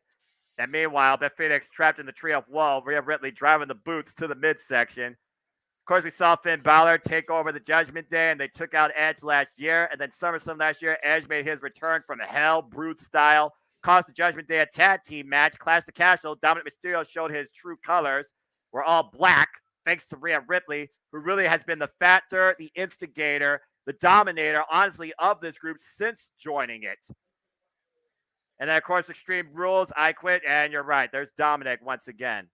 And meanwhile, Beth Phoenix trapped in the tree of woe. Rhea Ripley driving the boots to the midsection. Of course, we saw Finn Balor take over the Judgment Day, and they took out Edge last year. And then SummerSlam last year, Edge made his return from hell, Brute style. Cost the Judgment Day a tag team match. Clash the Castle. Dominic Mysterio showed his true colors. We're all black, thanks to Rhea Ripley, who really has been the factor, the instigator, the dominator, honestly, of this group since joining it. And then, of course, Extreme Rules, I Quit, and you're right. There's Dominic once again.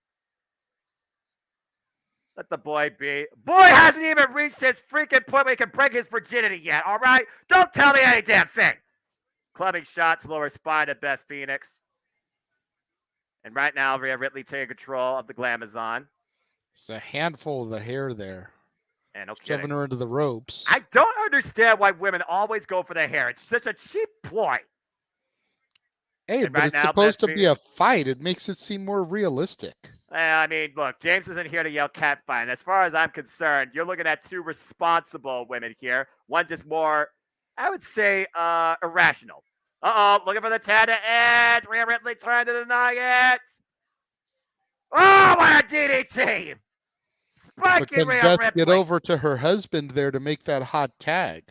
Let the boy be. Boy hasn't even reached his freaking point where he can break his virginity yet, all right? Don't tell me any damn thing. Clubbing shots, lower spine to Beth Phoenix. And right now, Rhea Ripley taking control of the Glamazon. It's a handful of the hair there. And no Shoving kidding. her into the ropes. I don't understand why women always go for the hair. It's such a cheap ploy. Hey, And but right it's now, supposed to Beth be a fight. It makes it seem more realistic. I mean, look, James isn't here to yell cat fight. As far as I'm concerned, you're looking at two responsible women here. One just more, I would say, irrational. Uh-oh, looking for the tag to Edge. Rhea Ripley trying to deny it. Oh, what a DDT! But Spiky can Rhea Beth Ripley. get over to her husband there to make that hot tag?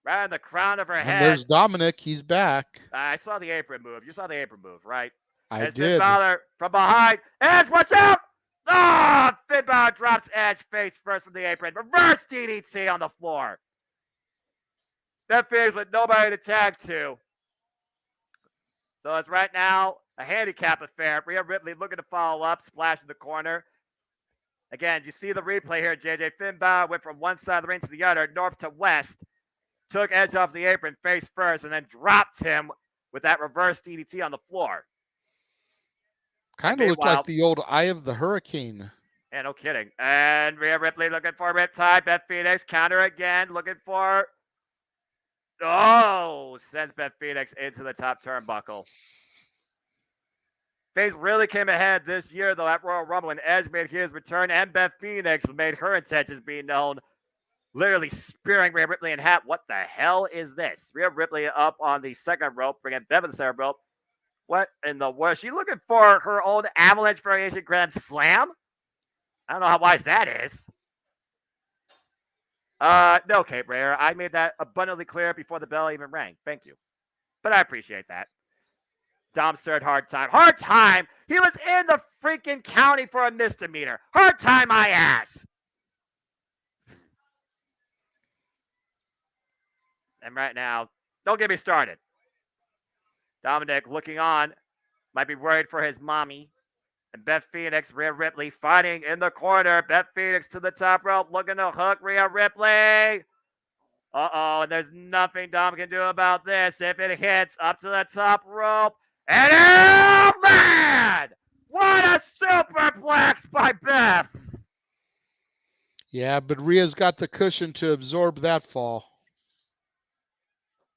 Right on the crown of her And head. there's Dominic. He's back. I saw the apron move. You saw the apron move, right? I Finn did. Balor from behind. Edge, watch out! Ah, Finn Balor drops Edge face first from the apron. Reverse DDT on the floor. That feels with nobody to tag to. So it's right now a handicap affair. Rhea Ripley looking to follow up. Splash in the corner. Again, you see the replay here. JJ Finn Balor went from one side of the ring to the other, north to west. Took Edge off the apron face first and then dropped him with that reverse DDT on the floor. Kind of looked like the old Eye of the Hurricane. Yeah, no kidding. And Rhea Ripley looking for a riptide. Beth Phoenix counter again. Looking for... Oh! Sends Beth Phoenix into the top turnbuckle. FaZe really came ahead this year, though, at Royal Rumble when Edge made his return and Beth Phoenix made her intentions being known. Literally spearing Rhea Ripley in half. What the hell is this? Rhea Ripley up on the second rope, bringing Beth in the center rope. What in the world? Is she looking for her own Avalanche Variation Grand Slam? I don't know how wise that is. No, Kate Rare. I made that abundantly clear before the bell even rang. Thank you. But I appreciate that. Dom's third hard time. Hard time? He was in the freaking county for a misdemeanor. Hard time, my ass. And right now, don't get me started. Dominic looking on, might be worried for his mommy. And Beth Phoenix, Rhea Ripley fighting in the corner. Beth Phoenix to the top rope, looking to hook Rhea Ripley. Uh-oh, and there's nothing Dom can do about this. If it hits up to the top rope. And oh, man! What a superplex by Beth! Yeah, but Rhea's got the cushion to absorb that fall.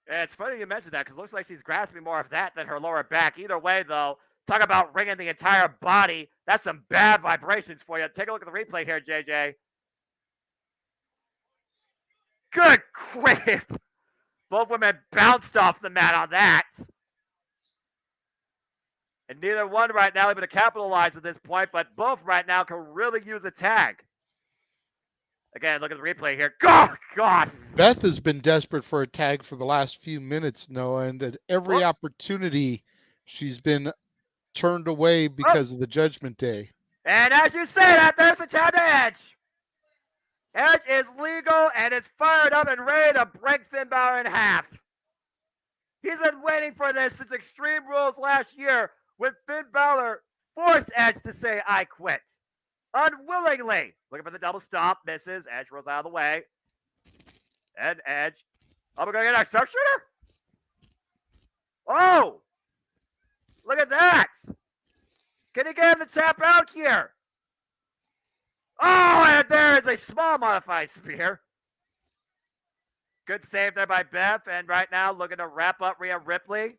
Yeah, it's funny you mentioned that because it looks like she's grasping more of that than her lower back. Either way, though, talk about wringing the entire body. That's some bad vibrations for you. Take a look at the replay here, JJ. Good grief. Both women bounced off the mat on that. And neither one right now able to capitalize at this point, but both right now can really use a tag. Again, look at the replay here. God. Beth has been desperate for a tag for the last few minutes, Noah, and at every opportunity she's been turned away because of the Judgment Day. And as you say that, there's the tag to Edge. Edge is legal and is fired up and ready to break Finn Balor in half. He's been waiting for this since Extreme Rules last year when Finn Balor forced Edge to say, I quit. Unwillingly. Looking for the double stomp. Misses. Edge rolls out of the way. And Edge. Oh, we're going to get a sharpshooter? Oh! Look at that! Can he get him to tap out here? Oh, and there is a small modified spear. Good save there by Beth. And right now, looking to wrap up Rhea Ripley.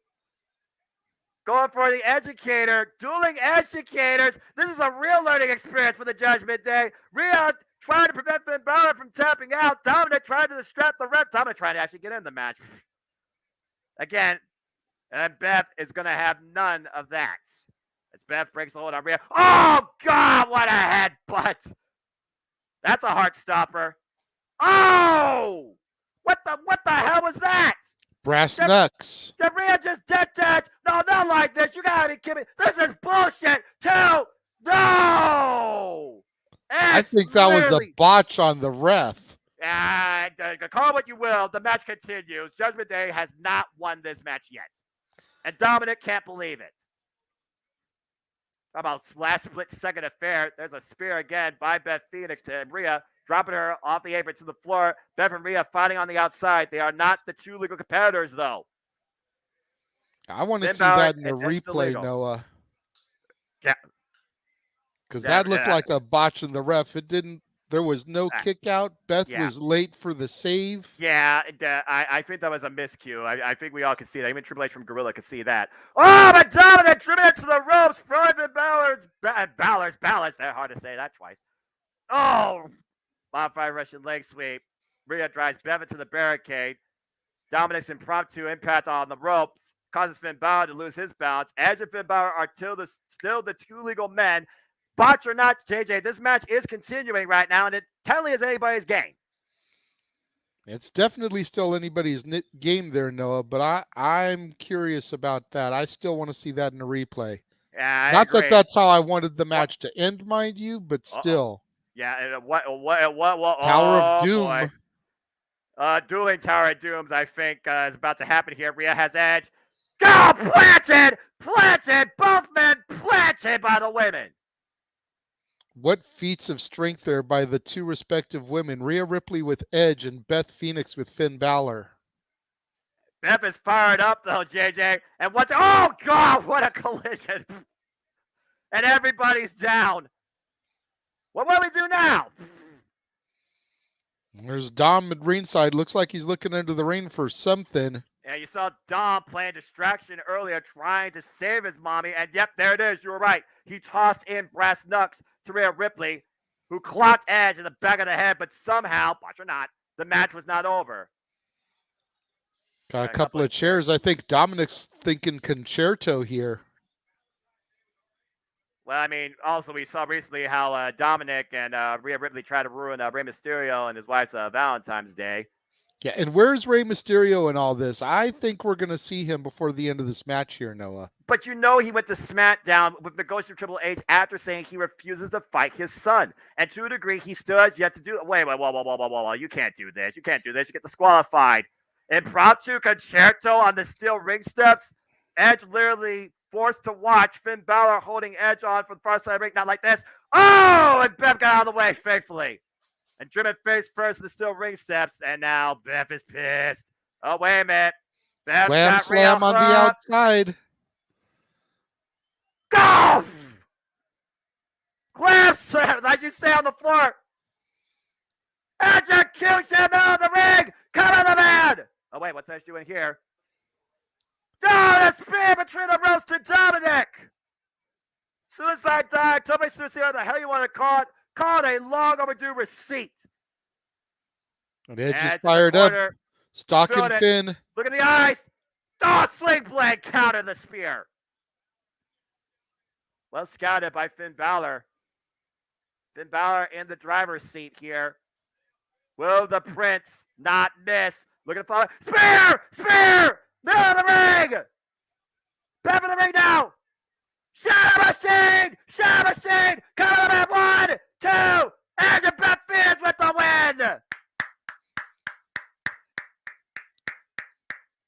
Going for the educator, dueling educators. This is a real learning experience for the Judgment Day. Rhea trying to prevent Finn Balor from tapping out. Dominic trying to distract the ref. Dominic trying to actually get in the match. Again, and Beth is going to have none of that. As Beth breaks the hold on Rhea. Oh, God, what a headbutt. That's a heart stopper. Oh! What the hell was that? Brass knucks. Did Rhea just dead touch? No, not like this. You gotta be kidding me. This is bullshit. No! I think that was a botch on the ref. Call it what you will. The match continues. Judgment Day has not won this match yet. And Dominic can't believe it. About last split-second affair. There's a spear again by Beth Phoenix to Rhea, dropping her off the apron to the floor. Beth and Rhea fighting on the outside. They are not the two legal competitors, though. I want to Finn see Balor that in the and Edge replay, illegal. Noah. Yeah. Because that looked like a botch in the ref. It didn't. There was no kick out. Beth was late for the save. Yeah, I think that was a miscue. I think we all could see that. Even Triple H from Gorilla could see that. Oh, but Dominic driven into the ropes. Private Balor's balance. They're hard to say that twice. Oh, modified Russian leg sweep. Rhea drives Beth into the barricade. Dominic's impromptu impact on the ropes causes Finn Balor to lose his balance. Edge and Finn Balor are still the two legal men. Botch or not, JJ, this match is continuing right now, and it technically is anybody's game. It's definitely still anybody's game there, Noah, but I'm curious about that. I still want to see that in a replay. Yeah, Not that that's how I wanted the match to end, mind you, but still. Yeah, and Tower of Doom. Boy. Dueling Tower of Dooms, I think, is about to happen here. Rhea has Edge. Go! Planted! Both men planted by the women. What feats of strength there by the two respective women. Rhea Ripley with Edge and Beth Phoenix with Finn Balor. Beth is fired up, though, JJ. And oh, God, what a collision. And everybody's down. What will we do now? There's Dom at ringside. Looks like he's looking into the ring for something. Yeah, you saw Dom playing distraction earlier, trying to save his mommy. And yep, there it is. You were right. He tossed in brass knucks to Rhea Ripley, who clocked Edge in the back of the head. But somehow, watch or not, the match was not over. Got a couple of chairs. I think Dominic's thinking concerto here. Well, I mean, also we saw recently how Dominic and Rhea Ripley tried to ruin Rey Mysterio and his wife's Valentine's Day. Yeah, and where's Rey Mysterio in all this? I think we're going to see him before the end of this match here, Noah. But you know he went to SmackDown with negotiating Triple H after saying he refuses to fight his son. And to a degree, he still has yet to do it. Wait, whoa. You can't do this. You can't do this. You get disqualified. Impromptu concerto on the steel ring steps. Edge literally forced to watch Finn Balor holding Edge on for the far side of the ring. Not like this. Oh, and Beth got out of the way faithfully. And driven face first in the steel ring steps. And now Beth is pissed. Oh, wait a minute. Beth got slam on the outside. Go! Glam slam, like you say on the floor. Execution of the ring. Come on, the man. Oh, wait, what's Edge doing here? Oh, the spear between the ropes to Dominic. Suicide dive. Tell me suicide, what the hell you want to call it. Call it a long overdue receipt. And Edge is fired up. Stalking Finn. Look at the eyes. Oh, sling blade counter the spear. Well scouted by Finn Balor. Finn Balor in the driver's seat here. Will the Prince not miss? Look at the follow. Spear! Middle of the ring! Back of the ring now! Shadow Machine! Coming up at 1, 2, Edge and Beth Phoenix with the win!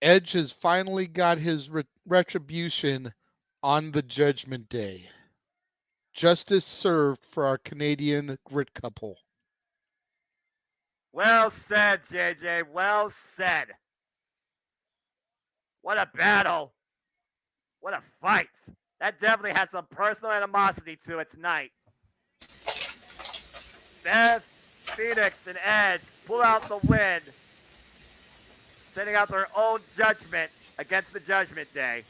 Edge has finally got his retribution on the Judgment Day. Justice served for our Canadian grit couple. Well said, JJ. Well said. What a battle. What a fight. That definitely has some personal animosity to it tonight. Beth Phoenix and Edge pull out the win, sending out their own judgment against the Judgment Day.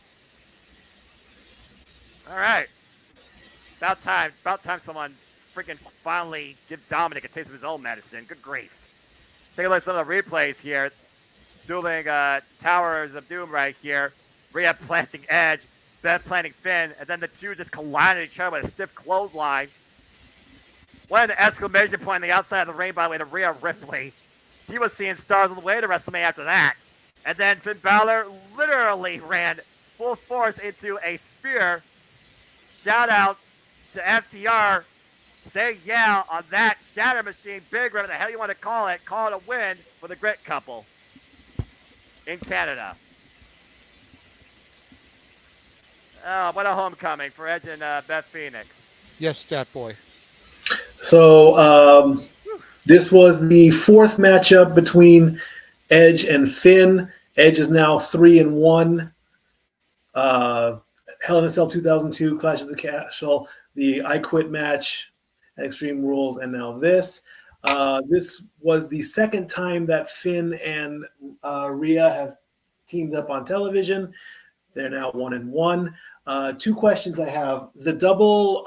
All right. About time someone freaking finally give Dominic a taste of his own medicine. Good grief. Take a look at some of the replays here. Dueling Towers of Doom right here. Rhea planting Edge, Beth planting Finn, and then the two just colliding each other with a stiff clothesline. What an exclamation point on the outside of the ring by the way to Rhea Ripley. She was seeing stars on the way to WrestleMania after that. And then Finn Balor literally ran full force into a spear. Shout out to FTR. Say yeah on that Shatter Machine. Big, whatever the hell you want to call it. Call it a win for the Grit couple in Canada. Oh, what a homecoming for Edge and Beth Phoenix. Yes, Stat Boy. So this was the fourth matchup between Edge and Finn. Edge is now 3-1. Hell in a Cell 2002, Clash of the Castle, the I Quit match at Extreme Rules, and now this. This was the second time that Finn and Rhea have teamed up on television. They're now 1-1. Two questions I have. The double,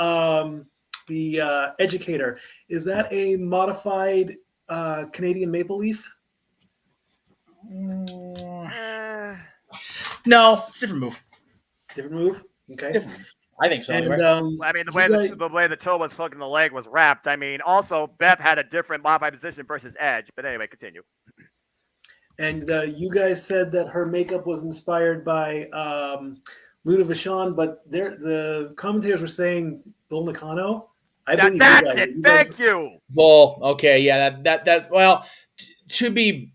the Educator, is that a modified Canadian Maple Leaf? No, it's a different move. Different move? Okay. Different move. I think so. And, Anyway. I mean, the way the toe was hooked and the leg was wrapped. I mean, also Beth had a different modified position versus Edge. But anyway, continue. And you guys said that her makeup was inspired by Luna Vachon, but the commentators were saying Bull Nakano. That's it. Thank you. Well, okay, yeah, that well, to be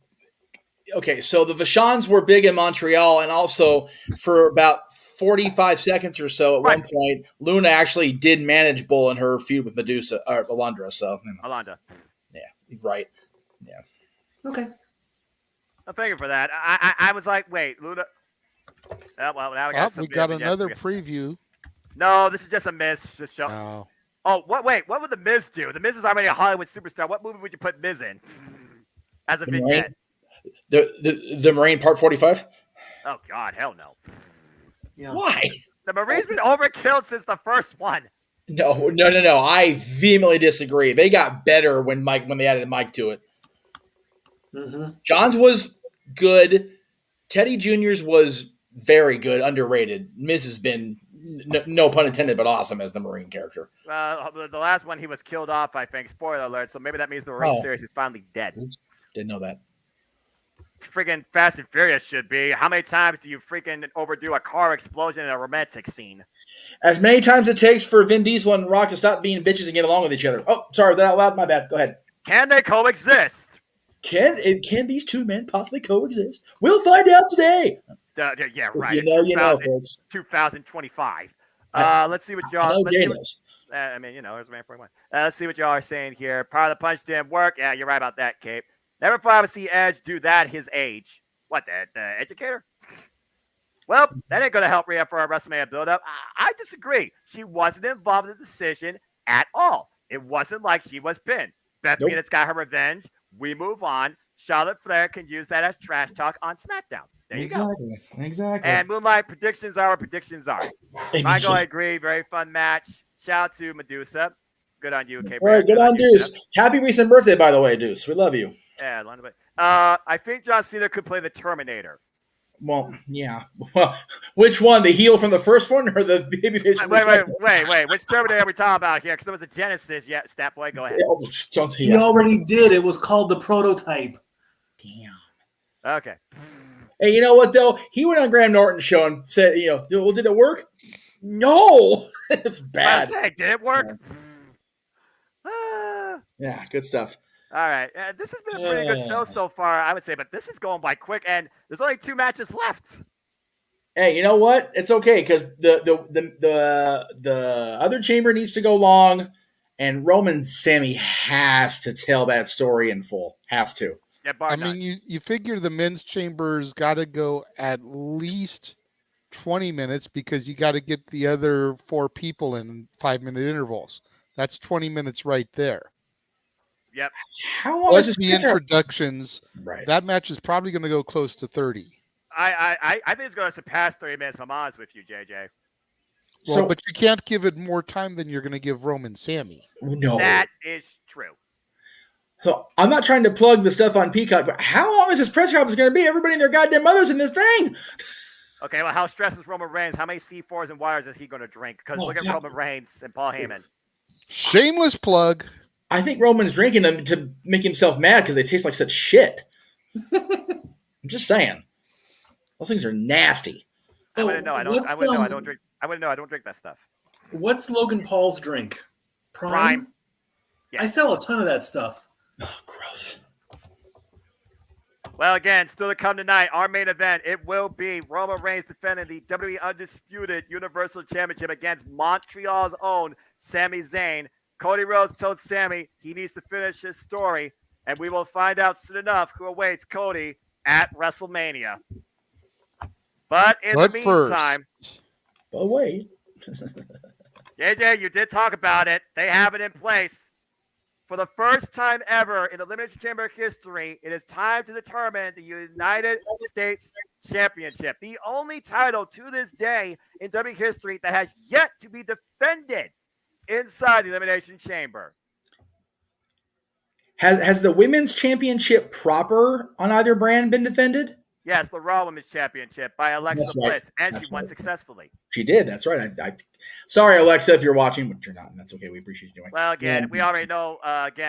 okay. So the Vachons were big in Montreal, and also for about 45 seconds or so at one point, Luna actually did manage Bull in her feud with Medusa or Alundra. So Alundra. Yeah, right. Yeah. Okay. I'm thanking for that. I was like, wait, Luna. Oh, well, now we got another preview. No, this is just a miss. Just show. Oh. Oh, what would the Miz do? The Miz is already a Hollywood superstar. What movie would you put Miz in as a vignette? The Marine Part 45? Oh, God, hell no. Yeah. Why? The Marine's been overkilled since the first one. No. I vehemently disagree. They got better when they added Mike to it. Mm-hmm. John's was good. Teddy Jr.'s was very good, underrated. Miz has been, no pun intended, but awesome as the Marine character. The last one, he was killed off, I think. Spoiler alert. So maybe that means the Marine series is finally dead. Didn't know that. Freaking Fast and Furious should be. How many times do you freaking overdo a car explosion in a romantic scene? As many times it takes for Vin Diesel and Rock to stop being bitches and get along with each other. Oh, sorry, was that out loud? My bad. Go ahead. Can they coexist? Can these two men possibly coexist? We'll find out today. Yeah, right. You know, folks. 2025. Let's see what y'all. I know Jay knows. I mean, there's man 41. Let's see what y'all are saying here. Part of the punch didn't work. Yeah, you're right about that, Cape. Never thought I would see Edge do that his age. What, the Educator? Well, that ain't going to help Rhea for our WrestleMania build-up. I disagree. She wasn't involved in the decision at all. It wasn't like she was pinned. Beth Phoenix got her revenge. We move on. Charlotte Flair can use that as trash talk on SmackDown. There you go. Exactly. And Moonlight, predictions are what predictions are. Michael, I agree. Very fun match. Shout out to Medusa. Good on you, Cape. All right, good on Deuce. Happy recent birthday, by the way, Deuce. We love you. Yeah, I think John Cena could play the Terminator. Well, yeah. Well, which one? The heel from the first one or the babyface from the second? Wait. Which Terminator are we talking about here? Because there was a Genesis. Yeah, Stat Boy, go ahead. He already did. It was called the Prototype. Damn. Okay. Hey, you know what, though? He went on Graham Norton's show and said, well, did it work? No. It's bad. Did it work? Yeah, good stuff. All right. This has been a pretty good show so far, I would say, but this is going by quick, and there's only 2 matches left. Hey, you know what? It's okay, because the other chamber needs to go long, and Roman Sammy has to tell that story in full. Has to. Yeah, you figure the men's chamber's got to go at least 20 minutes because you got to get the other 4 people in 5-minute intervals. That's 20 minutes right there. Yep. How long is the introductions? Right. That match is probably going to go close to 30. I think it's going to surpass 30 minutes. I'm honest with you, JJ. Well, but you can't give it more time than you're going to give Roman Sammy. No, that is true. So I'm not trying to plug the stuff on Peacock, but how long is this press conference going to be? Everybody and their goddamn mothers in this thing. Okay, well, how stressed is Roman Reigns? How many C4s and waters is he going to drink? Because look at Roman Reigns and Paul Heyman. Shameless plug. I think Roman's drinking them to make himself mad because they taste like such shit. I'm just saying. Those things are nasty. I wouldn't know. I don't drink. I wouldn't know. I don't drink that stuff. What's Logan Paul's drink? Prime? Yes. I sell a ton of that stuff. Oh, gross. Well, again, still to come tonight, our main event, it will be Roman Reigns defending the WWE Undisputed Universal Championship against Montreal's own Sami Zayn. Cody Rhodes told Sami he needs to finish his story, and we will find out soon enough who awaits Cody at WrestleMania. But in the meantime, but wait. JJ, you did talk about it. They have it in place. For the first time ever in Elimination Chamber history, it is time to determine the United States Championship. The only title to this day in WWE history that has yet to be defended inside the Elimination Chamber. Has the Women's Championship proper on either brand been defended? Yes, the Raw Women's Championship by Alexa Bliss, and she won successfully. She did. That's right. Sorry, Alexa, if you're watching, but you're not, and that's okay. We appreciate you doing. Well, again, we already know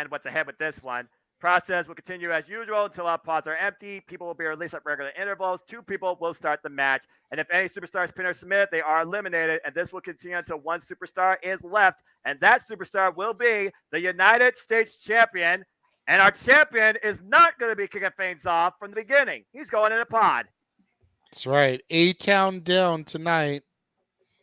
what's ahead with this one. Process will continue as usual until our pods are empty. People will be released at regular intervals. 2 people will start the match, and if any superstars pin or submit, they are eliminated. And this will continue until 1 superstar is left, and that superstar will be the United States Champion. And our champion is not going to be kicking things off from the beginning. He's going in a pod. That's right. A-Town down tonight.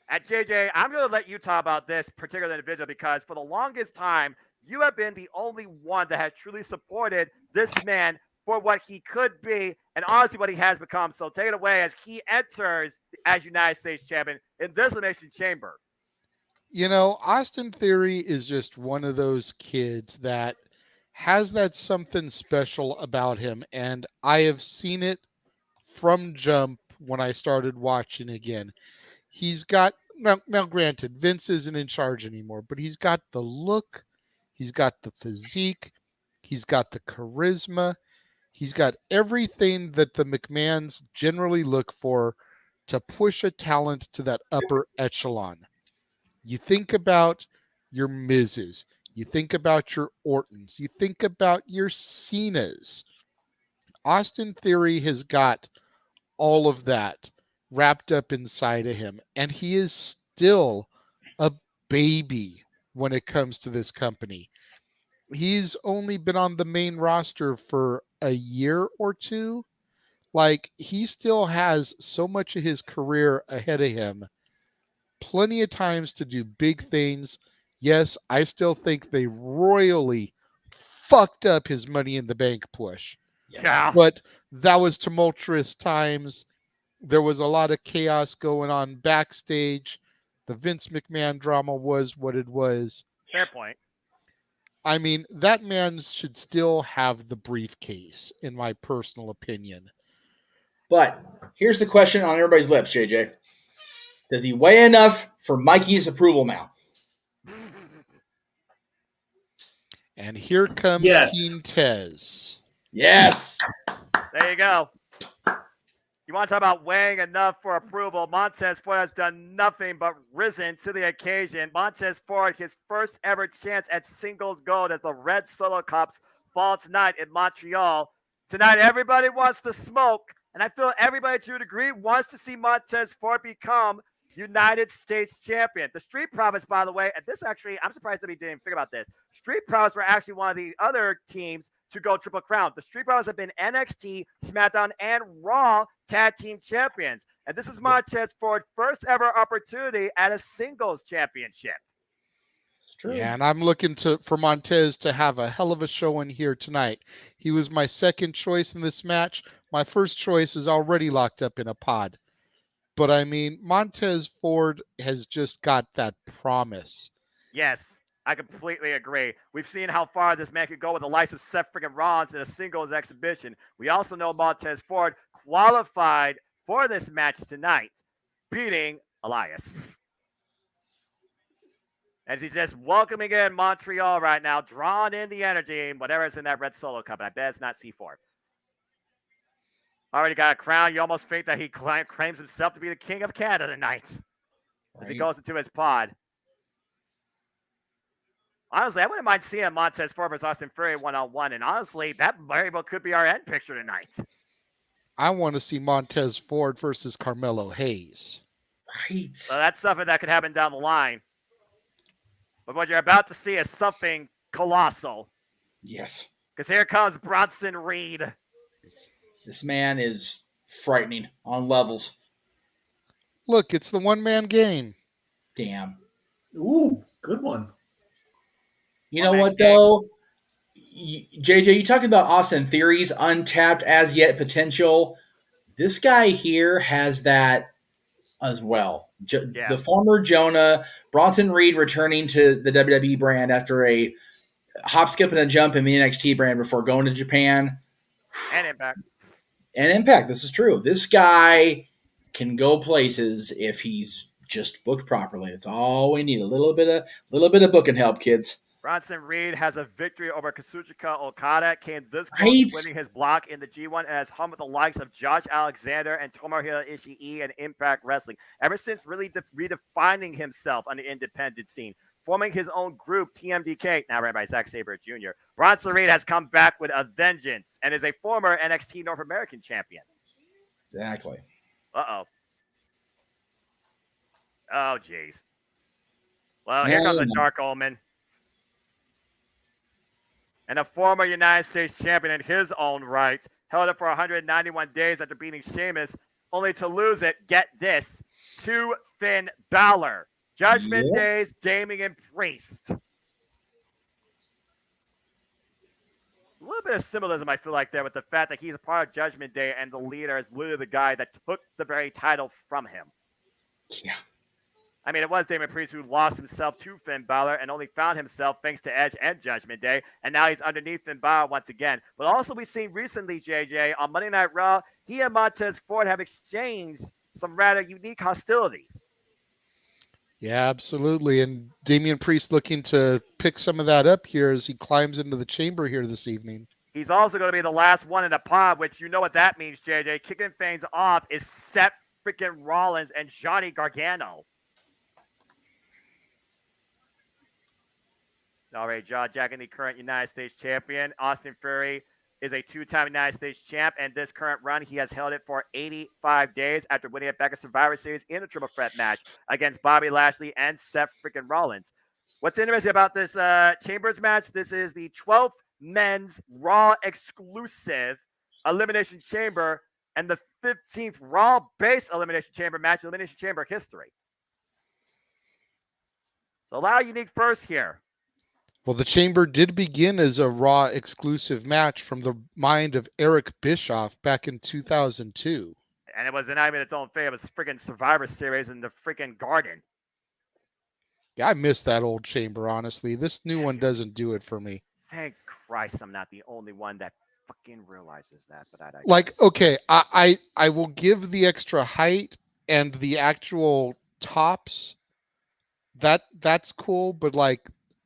At JJ, I'm going to let you talk about this particular individual because for the longest time, you have been the only one that has truly supported this man for what he could be and honestly what he has become. So take it away as he enters as United States champion in this Elimination Chamber. You know, Austin Theory is just one of those kids that has that something special about him, and I have seen it from jump when I started watching again. He's got, now granted, Vince isn't in charge anymore, but he's got the look, he's got the physique, he's got the charisma, he's got everything that the McMahons generally look for to push a talent to that upper echelon. You think about your Miz's, you think about your Ortons, you think about your Cenas. Austin Theory has got all of that wrapped up inside of him, and he is still a baby when it comes to this company. He's only been on the main roster for a year or two. Like, he still has so much of his career ahead of him. Plenty of times to do big things. Yes, I still think they royally fucked up his Money in the Bank push. Yeah. But that was tumultuous times. There was a lot of chaos going on backstage. The Vince McMahon drama was what it was. Fair point. I mean, that man should still have the briefcase, in my personal opinion. But here's the question on everybody's lips, JJ. Does he weigh enough for Mikey's approval now? And here comes Team Tez. Yes. There you go. You want to talk about weighing enough for approval? Montez Ford has done nothing but risen to the occasion. Montez Ford, his first ever chance at singles gold as the Red Solo Cups fall tonight in Montreal. Tonight, everybody wants to smoke, and I feel everybody to a degree wants to see Montez Ford become United States champion. The Street Profits, by the way, and this actually, I'm surprised that we didn't figure about this. Street Profits were actually one of the other teams to go Triple Crown. The Street Profits have been NXT, SmackDown, and Raw Tag Team Champions. And this is Montez Ford's first ever opportunity at a singles championship. It's true. Yeah, and I'm looking for Montez to have a hell of a showing here tonight. He was my second choice in this match. My first choice is already locked up in a pod. But I mean, Montez Ford has just got that promise. Yes, I completely agree. We've seen how far this man could go with the likes of Seth freaking Rollins in a singles exhibition. We also know Montez Ford qualified for this match tonight, beating Elias. As he's just welcoming in Montreal right now, drawing in the energy, whatever's in that Red Solo Cup. I bet it's not C4. Already got a crown. You almost think that he claims himself to be the king of Canada tonight as he goes into his pod. Honestly, I wouldn't mind seeing Montez Ford versus Austin Theory one-on-one, and honestly, that very well could be our end picture tonight. I want to see Montez Ford versus Carmelo Hayes. Right. So that's something that could happen down the line. But what you're about to see is something colossal. Yes. Because here comes Bronson Reed. This man is frightening on levels. Look, it's the one-man game. Damn. Ooh, good one. You know what, though? JJ, you talked about Austin Theory's untapped as yet potential. This guy here has that as well. The former Jonah, Bronson Reed returning to the WWE brand after a hop, skip, and a jump in the NXT brand before going to Japan. And Impact. And Impact, this is true. This guy can go places if he's just booked properly. It's all we need. A little bit of booking help, kids. Bronson Reed has a victory over Kazuchika Okada, came this close to winning his block in the G1 and has hung with the likes of Josh Alexander and Tomohiro Ishii and Impact Wrestling ever since really redefining himself on the independent scene, forming his own group, TMDK, now ran by Zack Sabre Jr. Bronson Reed has come back with a vengeance and is a former NXT North American champion. Exactly. Uh-oh. Oh, jeez. Well, here comes a Dark Omen. And a former United States champion in his own right, held it for 191 days after beating Sheamus, only to lose it, get this, to Finn Balor. Judgment Day's Damian Priest. A little bit of symbolism, I feel like, there with the fact that he's a part of Judgment Day and the leader is literally the guy that took the very title from him. Yeah. I mean, it was Damian Priest who lost himself to Finn Balor and only found himself thanks to Edge and Judgment Day, and now he's underneath Finn Balor once again. But also we've seen recently, JJ, on Monday Night Raw, he and Montez Ford have exchanged some rather unique hostilities. Yeah, absolutely. And Damian Priest looking to pick some of that up here as he climbs into the chamber here this evening. He's also going to be the last one in the pod, which you know what that means, JJ. Kicking things off is Seth freaking Rollins and Johnny Gargano. All right, Jaw Jacking, the current United States champion. Austin Theory is a two-time United States champ, and this current run, he has held it for 85 days after winning it back at Survivor Series in a triple threat match against Bobby Lashley and Seth freaking Rollins. What's interesting about this Chambers match, this is the 12th men's Raw exclusive Elimination Chamber and the 15th Raw base Elimination Chamber match, Elimination Chamber history. So a lot of unique firsts here. Well, the Chamber did begin as a Raw exclusive match from the mind of Eric Bischoff back in 2002. And it was not even its own thing. It was freaking Survivor Series in the freaking Garden. Yeah, I miss that old Chamber, honestly. This new one doesn't do it for me. Thank Christ I'm not the only one that fucking realizes that. But I like, okay, I will give the extra height and the actual tops. That's cool, but like,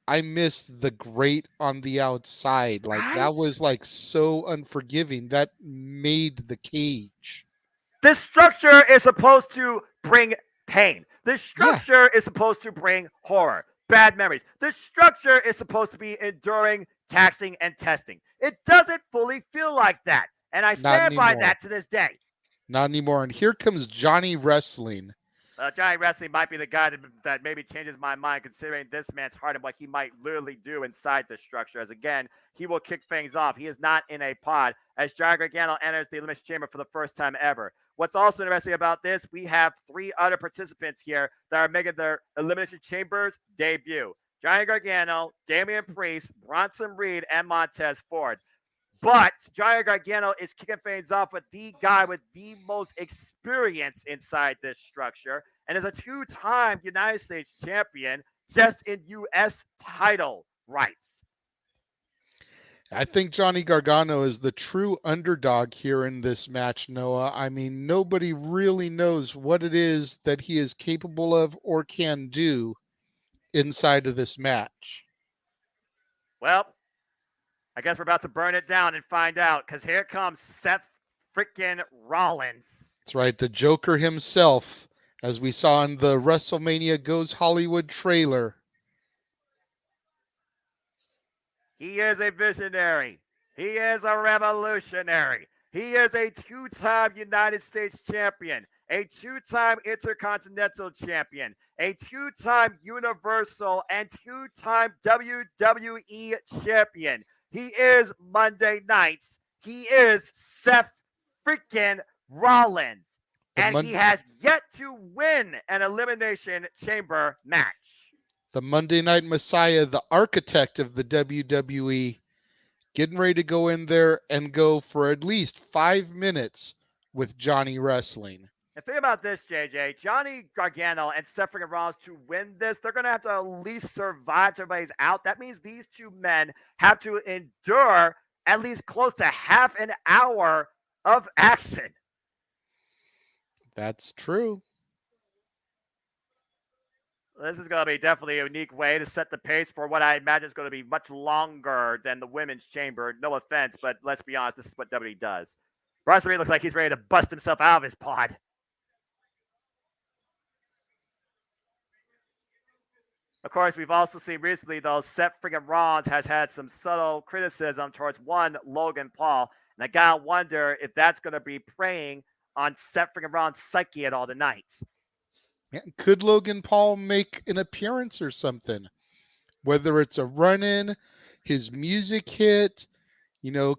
I missed the grate on the outside. Like, that was like so unforgiving. That made the cage. This structure is supposed to bring pain. This structure is supposed to bring horror, bad memories. This structure is supposed to be enduring, taxing, and testing. It doesn't fully feel like that. And I stand by that to this day. Not anymore. And here comes Johnny Wrestling. Johnny Wrestling might be the guy that maybe changes my mind considering this man's heart and what he might literally do inside this structure. As again, he will kick things off. He is not in a pod as Johnny Gargano enters the Elimination Chamber for the first time ever. What's also interesting about this, we have 3 other participants here that are making their Elimination Chambers debut. Johnny Gargano, Damian Priest, Bronson Reed, and Montez Ford. But Johnny Gargano is kicking things off with the guy with the most experience inside this structure and is a 2-time United States champion just in U.S. title rights. I think Johnny Gargano is the true underdog here in this match, Noah. I mean, nobody really knows what it is that he is capable of or can do inside of this match. Well, I guess we're about to burn it down and find out because here comes Seth freaking Rollins. That's right, the Joker himself, as we saw in the WrestleMania Goes Hollywood trailer. He is a visionary. He is a revolutionary. He is a 2-time United States champion, a 2-time Intercontinental champion, a 2-time Universal and 2-time WWE champion. He is Monday Nights. He is Seth freaking Rollins. The And he has yet to win an Elimination Chamber match. The Monday Night Messiah, the architect of the WWE, getting ready to go in there and go for at least 5 minutes with Johnny Wrestling. And think about this, JJ. Johnny Gargano and Seth freaking Rollins to win this, they're going to have to at least survive till everybody's out. That means these two men have to endure at least close to half an hour of action. That's true. This is going to be definitely a unique way to set the pace for what I imagine is going to be much longer than the Women's Chamber. No offense, but let's be honest, this is what WWE does. Bronson Reed looks like he's ready to bust himself out of his pod. Of course, we've also seen recently, though, Seth freaking Rollins has had some subtle criticism towards one Logan Paul. And I got to wonder if that's going to be preying on Seth freaking Rollins' psyche at all tonight. Yeah, could Logan Paul make an appearance or something? Whether it's a run-in, his music hit,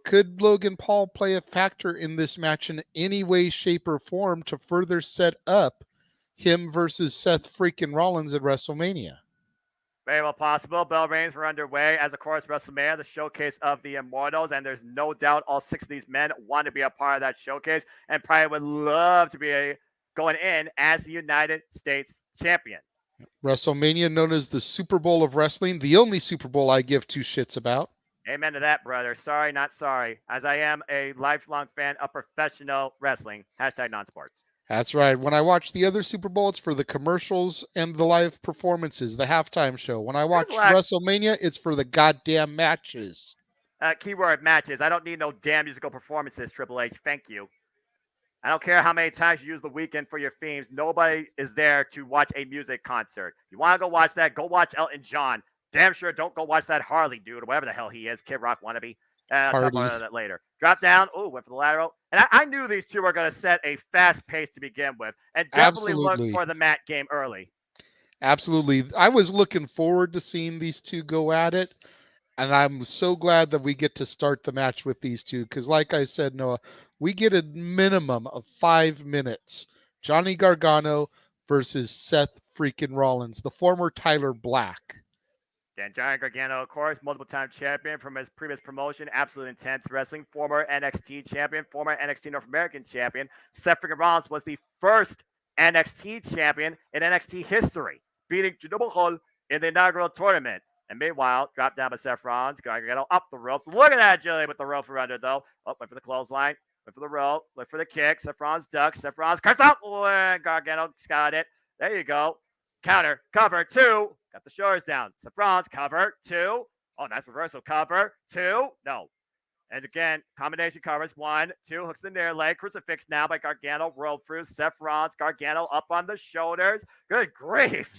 could Logan Paul play a factor in this match in any way, shape, or form to further set up him versus Seth freaking Rollins at WrestleMania? Very well possible. Bell Reigns were underway as, of course, WrestleMania, the showcase of the Immortals, and there's no doubt all 6 of these men want to be a part of that showcase and probably would love to be going in as the United States champion. WrestleMania, known as the Super Bowl of wrestling, the only Super Bowl I give 2 shits about. Amen to that, brother. Sorry, not sorry, as I am a lifelong fan of professional wrestling. Hashtag non-sports. That's right. When I watch the other Super Bowl, it's for the commercials and the live performances, the halftime show. When I watch WrestleMania, it's for the goddamn matches. Keyword matches. I don't need no damn musical performances, Triple H. Thank you. I don't care how many times you use the weekend for your themes. Nobody is there to watch a music concert. You want to go watch that? Go watch Elton John. Damn sure don't go watch that Harley dude, or whatever the hell he is, Kid Rock wannabe. I'll talk about that later. Drop down. Oh, went for the lateral. And I knew these two were going to set a fast pace to begin with. And definitely look for the mat game early. Absolutely. I was looking forward to seeing these two go at it. And I'm so glad that we get to start the match with these two. Because like I said, Noah, we get a minimum of 5 minutes. Johnny Gargano versus Seth freaking Rollins, the former Tyler Black. And Johnny Gargano, of course, multiple-time champion from his previous promotion, Absolute Intense Wrestling, former NXT champion, former NXT North American champion. Seth freaking Rollins was the first NXT champion in NXT history, beating Jinder Mahal in the inaugural tournament. And meanwhile, dropped down by Seth Rollins, Gargano up the ropes. Look at that agility with the rope for under, though. Oh, went for the clothesline, went for the rope, went for the kick. Seth Rollins ducks, Seth Rollins cuts out. Gargano got it. There you go. Counter, cover, 2. Got the shoulders down. Seth Rollins, cover, 2. Oh, nice reversal, cover, 2. No. And again, combination covers, 1, 2. Hooks the near leg. Crucifix now by Gargano. Roll through. Seth Rollins, Gargano up on the shoulders. Good grief.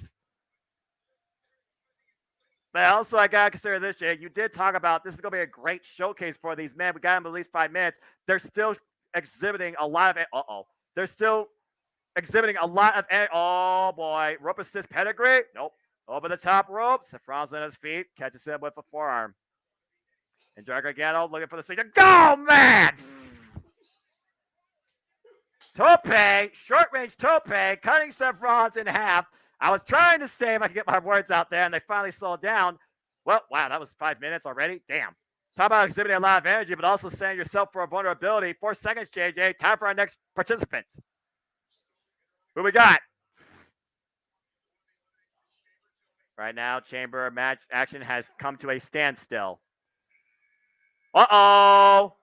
But also, I got to consider this, Jay. You did talk about this is going to be a great showcase for these men. We got them at least 5 minutes. They're still exhibiting a lot of it. They're still exhibiting a lot of it. Oh, boy. Rope assist pedigree. Nope. Over the top rope. Seth Rollins on his feet. Catches him with a forearm. And Gargano looking for the signature. Go, man! Tope. Short-range tope. Cutting Seth Rollins in half. I was trying to say if I could get my words out there, and they finally slowed down. Well, wow, that was 5 minutes already. Damn. Talk about exhibiting a lot of energy, but also setting yourself for a vulnerability. 4 seconds, JJ. Time for our next participant. Who we got? Right now, chamber match action has come to a standstill. Uh-oh.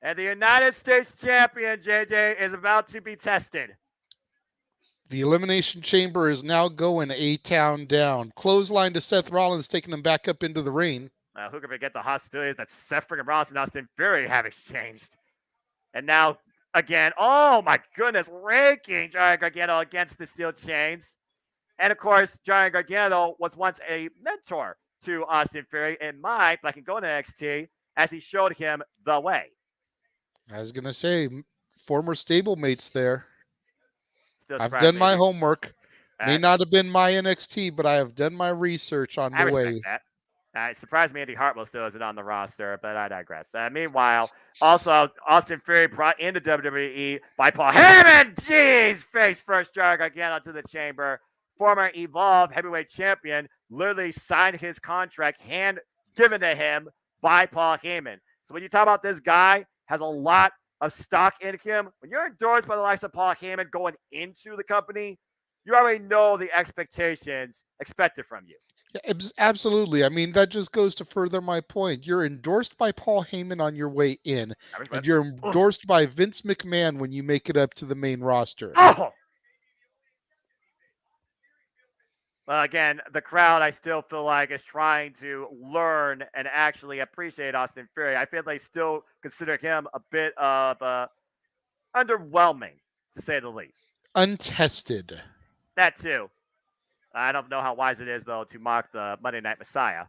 And the United States champion, JJ, is about to be tested. The Elimination Chamber is now going A-Town down. Clothesline to Seth Rollins, taking him back up into the ring. Who can forget the hostilities that Seth freaking Rollins and Austin Fury have exchanged? And now, again, oh my goodness, raking Johnny Gargano against the steel chains. And of course, Johnny Gargano was once a mentor to Austin Fury in my Black and Gold NXT as he showed him the way. I was going to say, former stablemates there. I've I've done my homework. May not have been my NXT, but I have done my research on the way. That. It surprised me Andy Hartwell still isn't on the roster, but I digress. Meanwhile, also Austin Theory brought into WWE by Paul Heyman. Jeez, face first drag again onto the chamber. Former Evolve heavyweight champion literally signed his contract, hand given to him by Paul Heyman. So when you talk about this guy has a lot of stock in him, when you're endorsed by the likes of Paul Heyman going into the company, you already know the expectations expected from you. Yeah, absolutely. I mean, that just goes to further my point. You're endorsed by Paul Heyman on your way in, and you're endorsed by Vince McMahon when you make it up to the main roster. Oh! Well, again, the crowd, I still feel like, is trying to learn and actually appreciate Austin Theory. I feel they still consider him a bit of underwhelming, to say the least. Untested. That too. I don't know how wise it is, though, to mock the Monday Night Messiah.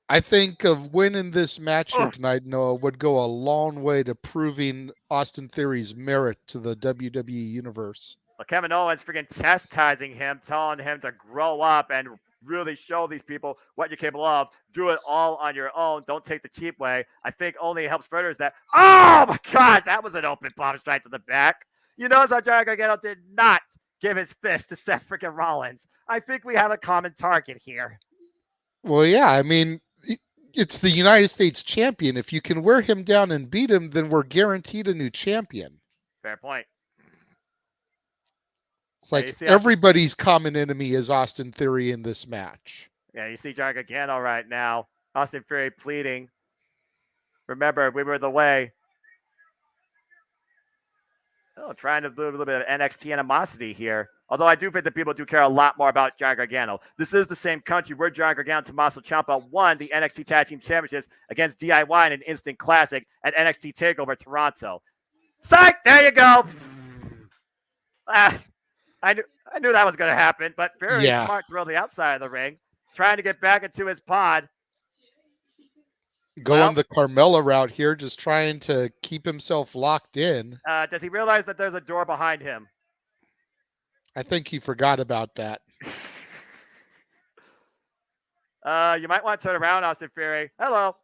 I think of winning this match here tonight, Noah, would go a long way to proving Austin Theory's merit to the WWE Universe. But Kevin Owens freaking chastising him, telling him to grow up and really show these people what you're capable of. Do it all on your own. Don't take the cheap way. I think only helps further is that, oh my gosh, that was an open bomb straight to the back. You notice how Johnny Gargano did not give his fist to Seth freaking Rollins. I think we have a common target here. Well, yeah, I mean, it's the United States champion. If you can wear him down and beat him, then we're guaranteed a new champion. Fair point. It's like everybody's common enemy is Austin Theory in this match. Yeah, you see Johnny Gargano right now. Austin Theory pleading. Remember, we were the way. Oh, trying to do a little bit of NXT animosity here. Although I do think that people do care a lot more about Johnny Gargano. This is the same country where Johnny Gargano and Tommaso Ciampa won the NXT Tag Team Championships against DIY in an instant classic at NXT TakeOver Toronto. Psych! There you go. I knew that was going to happen, but very smart to roll the outside of the ring, trying to get back into his pod. Going the Carmella route here, just trying to keep himself locked in. Does he realize that there's a door behind him? I think he forgot about that. You might want to turn around, Austin Theory. Hello.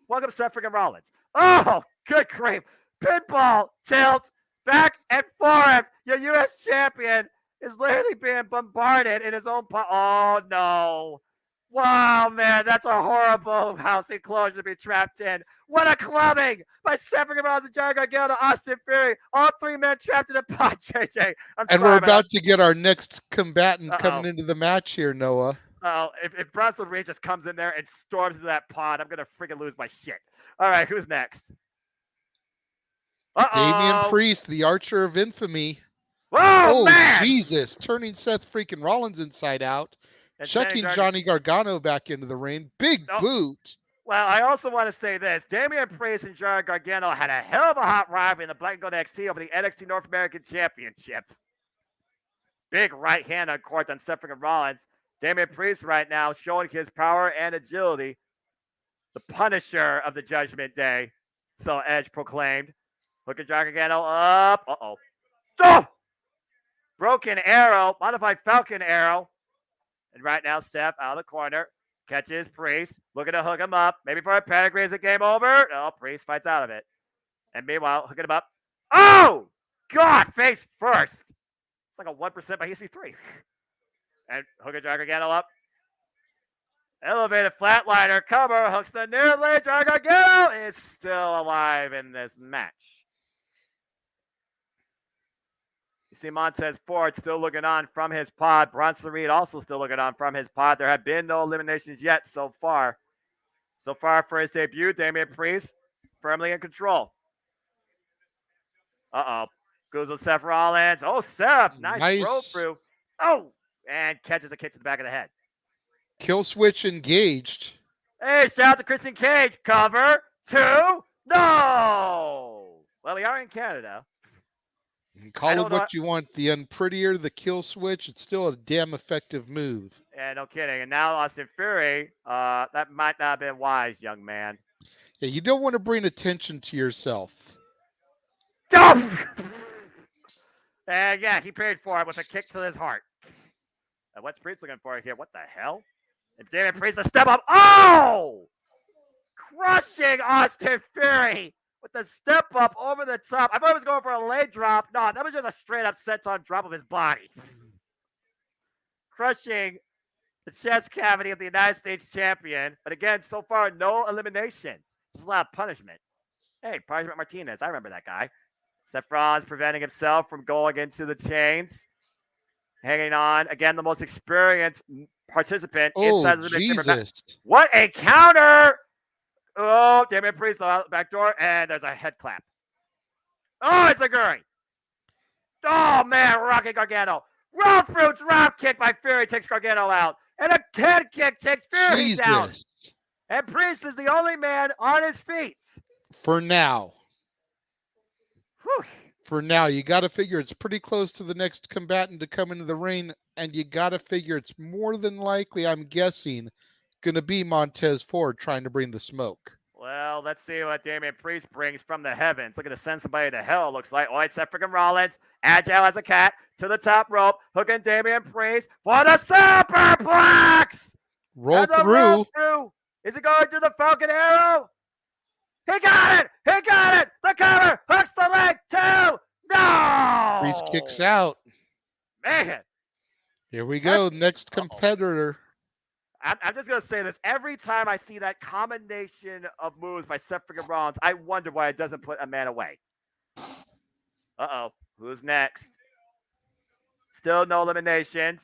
Welcome to Seth freaking Rollins. Oh, good grief. Pinball, tilt, back and forth. Your U.S. champion is literally being bombarded in his own pod. Oh, no. Wow, man, that's a horrible house enclosure to be trapped in. What a clubbing by Seth freaking Rollins and Johnny Gargano, Austin Theory. All three men trapped in a pod, JJ. And we're about to get our next combatant coming into the match here, Noah. If Bronson Reed just comes in there and storms into that pod, I'm going to freaking lose my shit. All right, who's next? Damian Priest, the Archer of Infamy. Whoa, man! Jesus, turning Seth freaking Rollins inside out. Chucking Johnny Gargano back into the ring. Big boot. Well, I also want to say this. Damian Priest and Johnny Gargano had a hell of a hot rivalry in the Black and Gold NXT over the NXT North American Championship. Big right hand on court on Seth freaking Rollins. Damian Priest right now showing his power and agility. The Punisher of the Judgment Day. So Edge proclaimed. Look at Johnny Gargano up. Oh! Broken arrow. Modified Falcon arrow. And right now, Seth out of the corner. Catches Priest. Looking to hook him up. Maybe for a pedigree. Is it game over? No, Priest fights out of it. And meanwhile, hooking him up. Oh! God, face first. It's like a 1% by EC3. And hooking Johnny Gargano up. Elevated flatliner cover. Hooks the near leg. Johnny Gargano is still alive in this match. You see Montez Ford still looking on from his pod. Bronson Reed also still looking on from his pod. There have been no eliminations yet so far. So far for his debut, Damian Priest firmly in control. Goes with Seth Rollins. Oh, Seth. Nice roll through. Oh, and catches a kick to the back of the head. Kill switch engaged. Hey, shout out to Christian Cage. Cover 2. No. Well, we are in Canada. Call it what you want. The unprettier the kill switch, it's still a damn effective move. Yeah, no kidding. And now Austin Theory, that might not have been wise, young man. Yeah, you don't want to bring attention to yourself. And yeah, he paid for it with a kick to his heart. And what's Priest looking for here? What the hell? And Damian Priest the step up. Oh! Crushing Austin Theory with the step up over the top. I thought he was going for a leg drop. No, that was just a straight up senton drop of his body. Crushing the chest cavity of the United States champion. But again, so far, no eliminations. Just a lot of punishment. Hey, Punishment Martinez. I remember that guy. Seth Rollins preventing himself from going into the chains. Hanging on. Again, the most experienced participant inside of the Jesus. What a counter! Oh, Damian Priest out the back door, and there's a head clap. Oh, it's a Guri. Oh, man, Rocky Gargano. Roll through drop kick by Fury takes Gargano out. And a head kick takes Fury down. And Priest is the only man on his feet. For now. Whew. For now, you got to figure it's pretty close to the next combatant to come into the ring, and you got to figure it's more than likely, I'm guessing, going to be Montez Ford trying to bring the smoke. Well, let's see what Damian Priest brings from the heavens. Looking to send somebody to hell, looks like. Oh, it's Seth freaking Rollins. Agile as a cat to the top rope. Hooking Damian Priest for the superplex. Roll through. Is he going to the Falcon Arrow? He got it! He got it! The cover! Hooks the leg too! No! Priest kicks out. Man. Here we go. Next competitor. I'm just going to say this. Every time I see that combination of moves by Seth freaking Rollins, I wonder why it doesn't put a man away. Uh-oh. Who's next? Still no eliminations.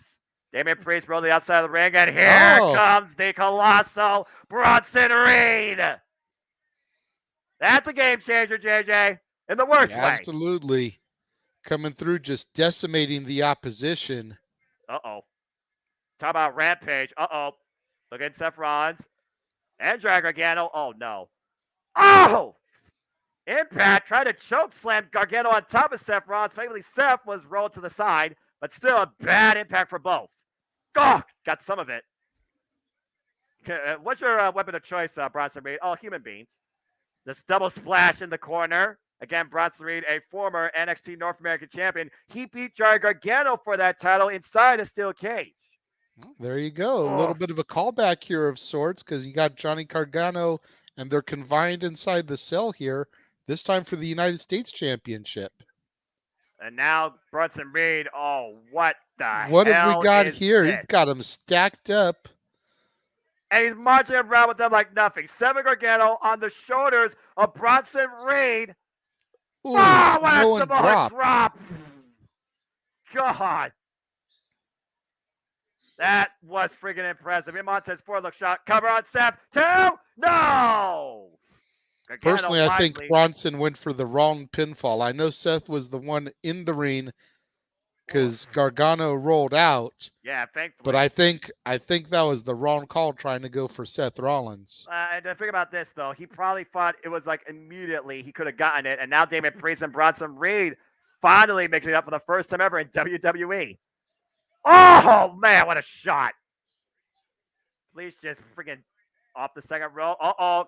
Damian Priest rolling the outside of the ring, and here comes the Colossal Bronson Reed. That's a game changer, JJ, in the worst way. Absolutely. Coming through, just decimating the opposition. Uh-oh. Talk about Rampage. Uh-oh. Look at Seth Rollins. And Drag Gargano. Oh, no. Oh! Impact tried to choke slam Gargano on top of Seth Rollins. Thankfully, Seth was rolled to the side, but still a bad impact for both. Oh, got some of it. What's your weapon of choice, Bronson Reed? Oh, human beings. This double splash in the corner. Again, Bronson Reed, a former NXT North American champion. He beat Johnny Gargano for that title inside a steel cage. There you go. A little bit of a callback here of sorts, because you got Johnny Gargano, and they're confined inside the cell here, this time for the United States Championship. And now Bronson Reed, what have we got here? This? He's got him stacked up. And he's marching around with them like nothing. Seven Gargano on the shoulders of Bronson Reed. Ooh, what a Samoa drop. God. That was friggin' impressive. Montez Ford look shot. Cover on Seth. 2. No. Gargano Personally, I think Bronson went for the wrong pinfall. I know Seth was the one in the ring because Gargano rolled out. Yeah, thankfully. But I think that was the wrong call trying to go for Seth Rollins. And the thing about this, though, he probably thought it was like immediately he could have gotten it. And now Damian Priest and Bronson Reed finally mixing it up for the first time ever in WWE. Oh, man, what a shot. Please just friggin' off the second row.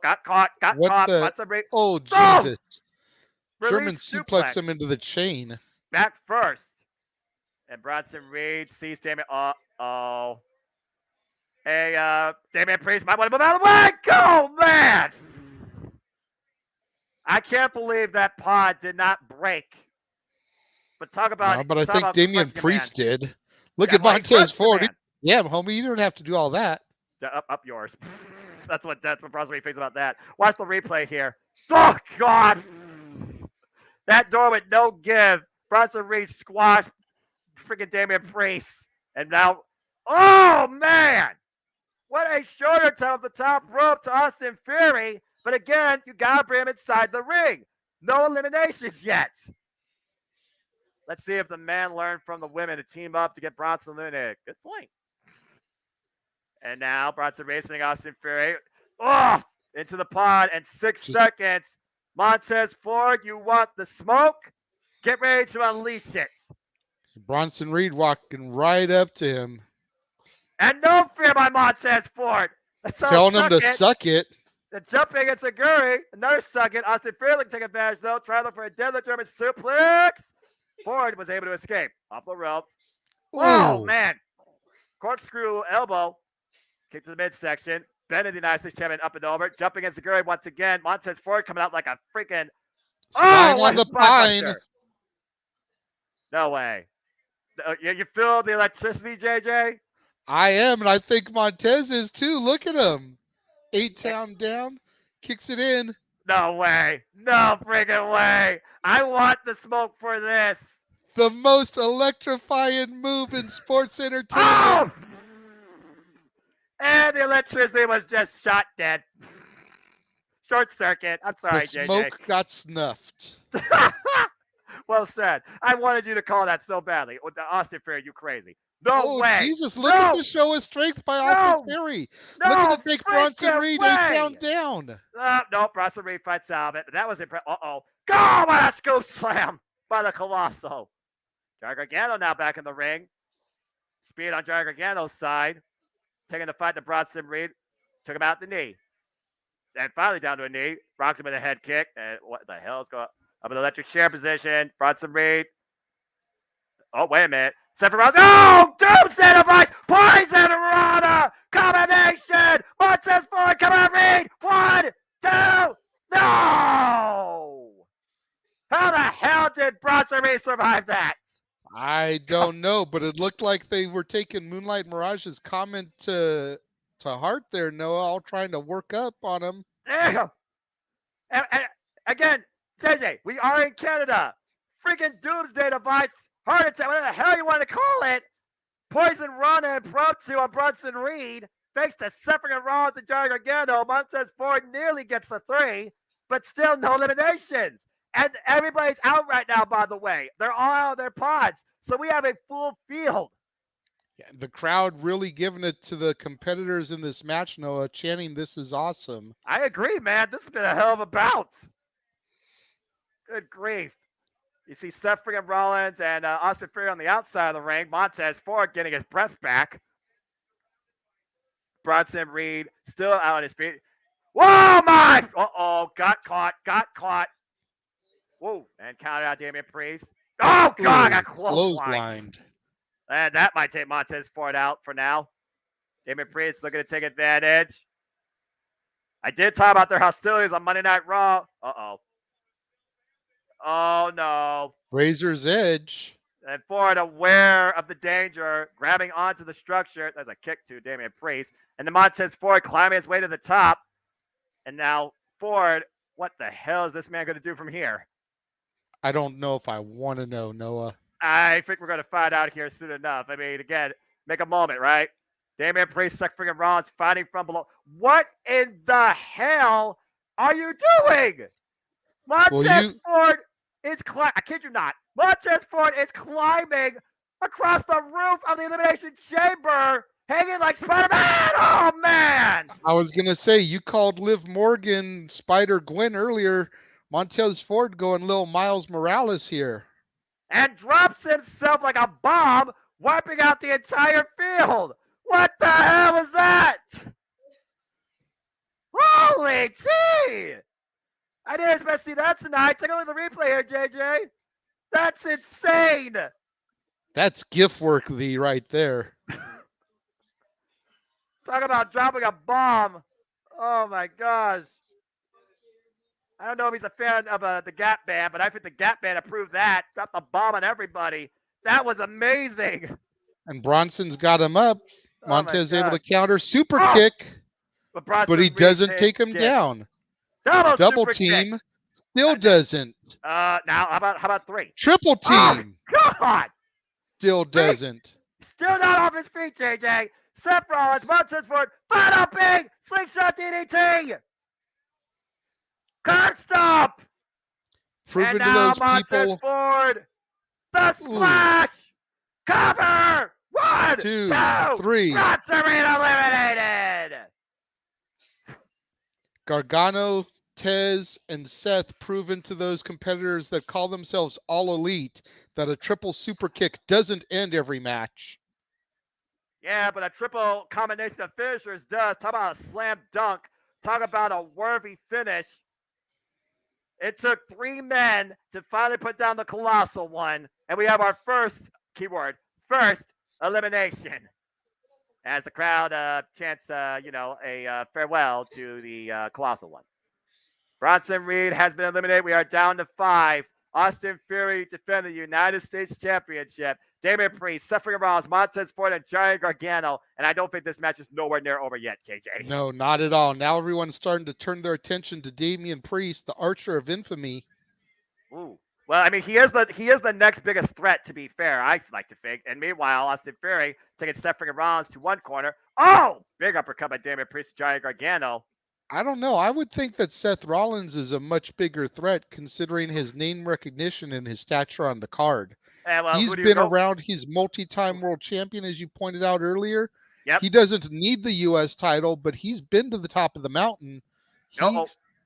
Got caught. Bronson Reed. Oh, Jesus. Oh! German suplex him into the chain. Back first. And Bronson Reed sees Damian. Hey, Damian Priest might want to move out of the way. Go, man. I can't believe that pod did not break. But talk about. But I think Damian Priest did. Look at Montez Ford. Yeah, homie, you don't have to do all that. Up yours. That's what Bronson Reed thinks about that. Watch the replay here. Oh, God. That door with no give. Bronson Reed squashed freaking Damian Priest. And now, oh, man. What a shoulder to the top rope to Austin Theory. But again, you got to bring him inside the ring. No eliminations yet. Let's see if the men learn from the women to team up to get Bronson eliminated. Good point. And now Bronson racing Austin Theory. Into the pod and 6 seconds. Montez Ford, you want the smoke? Get ready to unleash it. Bronson Reed walking right up to him. And no fear by Montez Ford. Telling him to suck it. The jumping against Aguri. Another suck it. Austin Theory looking to take advantage, though. Trying to look for a deadly German suplex. Ford was able to escape off the ropes. Ooh. Oh, man. Corkscrew elbow. Kick to the midsection. Bending the United States champion up and over. Jumping against Segura once again. Montez Ford coming out like a freaking... Spine what on a the pine. buster. No way. You feel the electricity, JJ? I am, and I think Montez is too. Look at him. 8 count down. Kicks it in. No way. No freaking way. I want the smoke for this. The most electrifying move in sports entertainment. Oh! And the electricity was just shot dead. Short circuit. I'm sorry, The JJ. smoke got snuffed. Well said. I wanted you to call that so badly. Austin Theory, you crazy. No way. Jesus, look at the show of strength by Austin Theory. No Look at the take Bronson Reed 8 way. count down. No, Bronson Reed fights out of it. That was impressive. Uh-oh. Go! What a scoop slam by the Colossal. Johnny Gargano now back in the ring. Speed on Johnny Gargano's side. Taking the fight to Bronson Reed. Took him out the knee. And finally down to a knee. Rocks him with a head kick. And what the hell is going on? Up in the electric chair position. Bronson Reed. Oh, wait a minute. Seth Rollins. Oh! Doomsday device! Poison Rana! Combination! Montez Ford, come on, Reed! 1, 2, no! How the hell did Bronson Reed survive that? I don't know, but it looked like they were taking Moonlight Mirage's comment to heart there, Noah, all trying to work up on him. Damn! And again, JJ, we are in Canada. Freaking Doomsday device, heart attack, whatever the hell you want to call it. Poison Rana and Pro 2 on Bronson Reed. Thanks to Suffering and Rollins and Johnny Gargano, Montez Ford nearly gets the 3, but still no eliminations. And everybody's out right now, by the way. They're all out of their pods. So we have a full field. Yeah, the crowd really giving it to the competitors in this match, Noah, chanting, "This is awesome." I agree, man. This has been a hell of a bout. Good grief. You see Seth freaking Rollins and Austin Theory on the outside of the ring. Montez Ford getting his breath back. Bronson Reed still out on his feet. Whoa, my! Uh-oh, got caught. Whoa, and counted out Damian Priest. Oh, God, got clotheslined. And that might take Montez Ford out for now. Damian Priest looking to take advantage. I did talk about their hostilities on Monday Night Raw. Uh-oh. Oh, no. Razor's Edge. And Ford, aware of the danger, grabbing onto the structure. There's a kick to Damian Priest. And then Montez Ford climbing his way to the top. And now Ford, what the hell is this man going to do from here? I don't know if I want to know, Noah. I think we're going to find out here soon enough. I mean, again, make a moment, right? Damian Priest, Seth freaking Rollins fighting from below. What in the hell are you doing? Montez Ford is climbing. I kid you not. Montez Ford is climbing across the roof of the Elimination Chamber, hanging like Spider-Man. Oh, man. I was going to say, you called Liv Morgan Spider-Gwen earlier. Montez Ford going little Miles Morales here. And drops himself like a bomb, wiping out the entire field. What the hell is that? Holy tea! I didn't expect to see that tonight. Take a look at the replay here, JJ. That's insane. That's gift work, right there. Talk about dropping a bomb. Oh, my gosh. I don't know if he's a fan of the Gap Band, but I think the Gap Band approved that. Dropped the bomb on everybody. That was amazing. And Bronson's got him up. Montez able to counter super kick, but he doesn't take him down. Double team kick. Still doesn't. Now how about 3? Triple team. Oh, God. Still doesn't. Still not off his feet, JJ. Seth Rollins, Montez Ford, final big slingshot DDT. Curb stop! Proving and to now those Montez people. Ford, the splash! Cover! 1, 2, 3. Bronson Reed eliminated! Gargano, Tez, and Seth proven to those competitors that call themselves all elite that a triple super kick doesn't end every match. Yeah, but a triple combination of finishers does. Talk about a slam dunk. Talk about a worthy finish. It took 3 men to finally put down the Colossal one. And we have our first, keyword, first elimination. as the crowd chants, a farewell to the Colossal One. Bronson Reed has been eliminated. We are down to 5. Austin Theory defend the United States Championship. Damian Priest, Suffering Rollins, Montez Ford, and Johnny Gargano. And I don't think this match is nowhere near over yet, JJ. No, not at all. Now everyone's starting to turn their attention to Damian Priest, the Archer of Infamy. Ooh. Well, I mean, he is the next biggest threat, to be fair, I like to think. And meanwhile, Austin Theory taking Suffering Rollins to one corner. Oh! Big uppercut by Damian Priest to Johnny Gargano. I don't know. I would think that Seth Rollins is a much bigger threat considering his name recognition and his stature on the card. He's been around. He's multi-time world champion, as you pointed out earlier. Yep. He doesn't need the U.S. title, but he's been to the top of the mountain.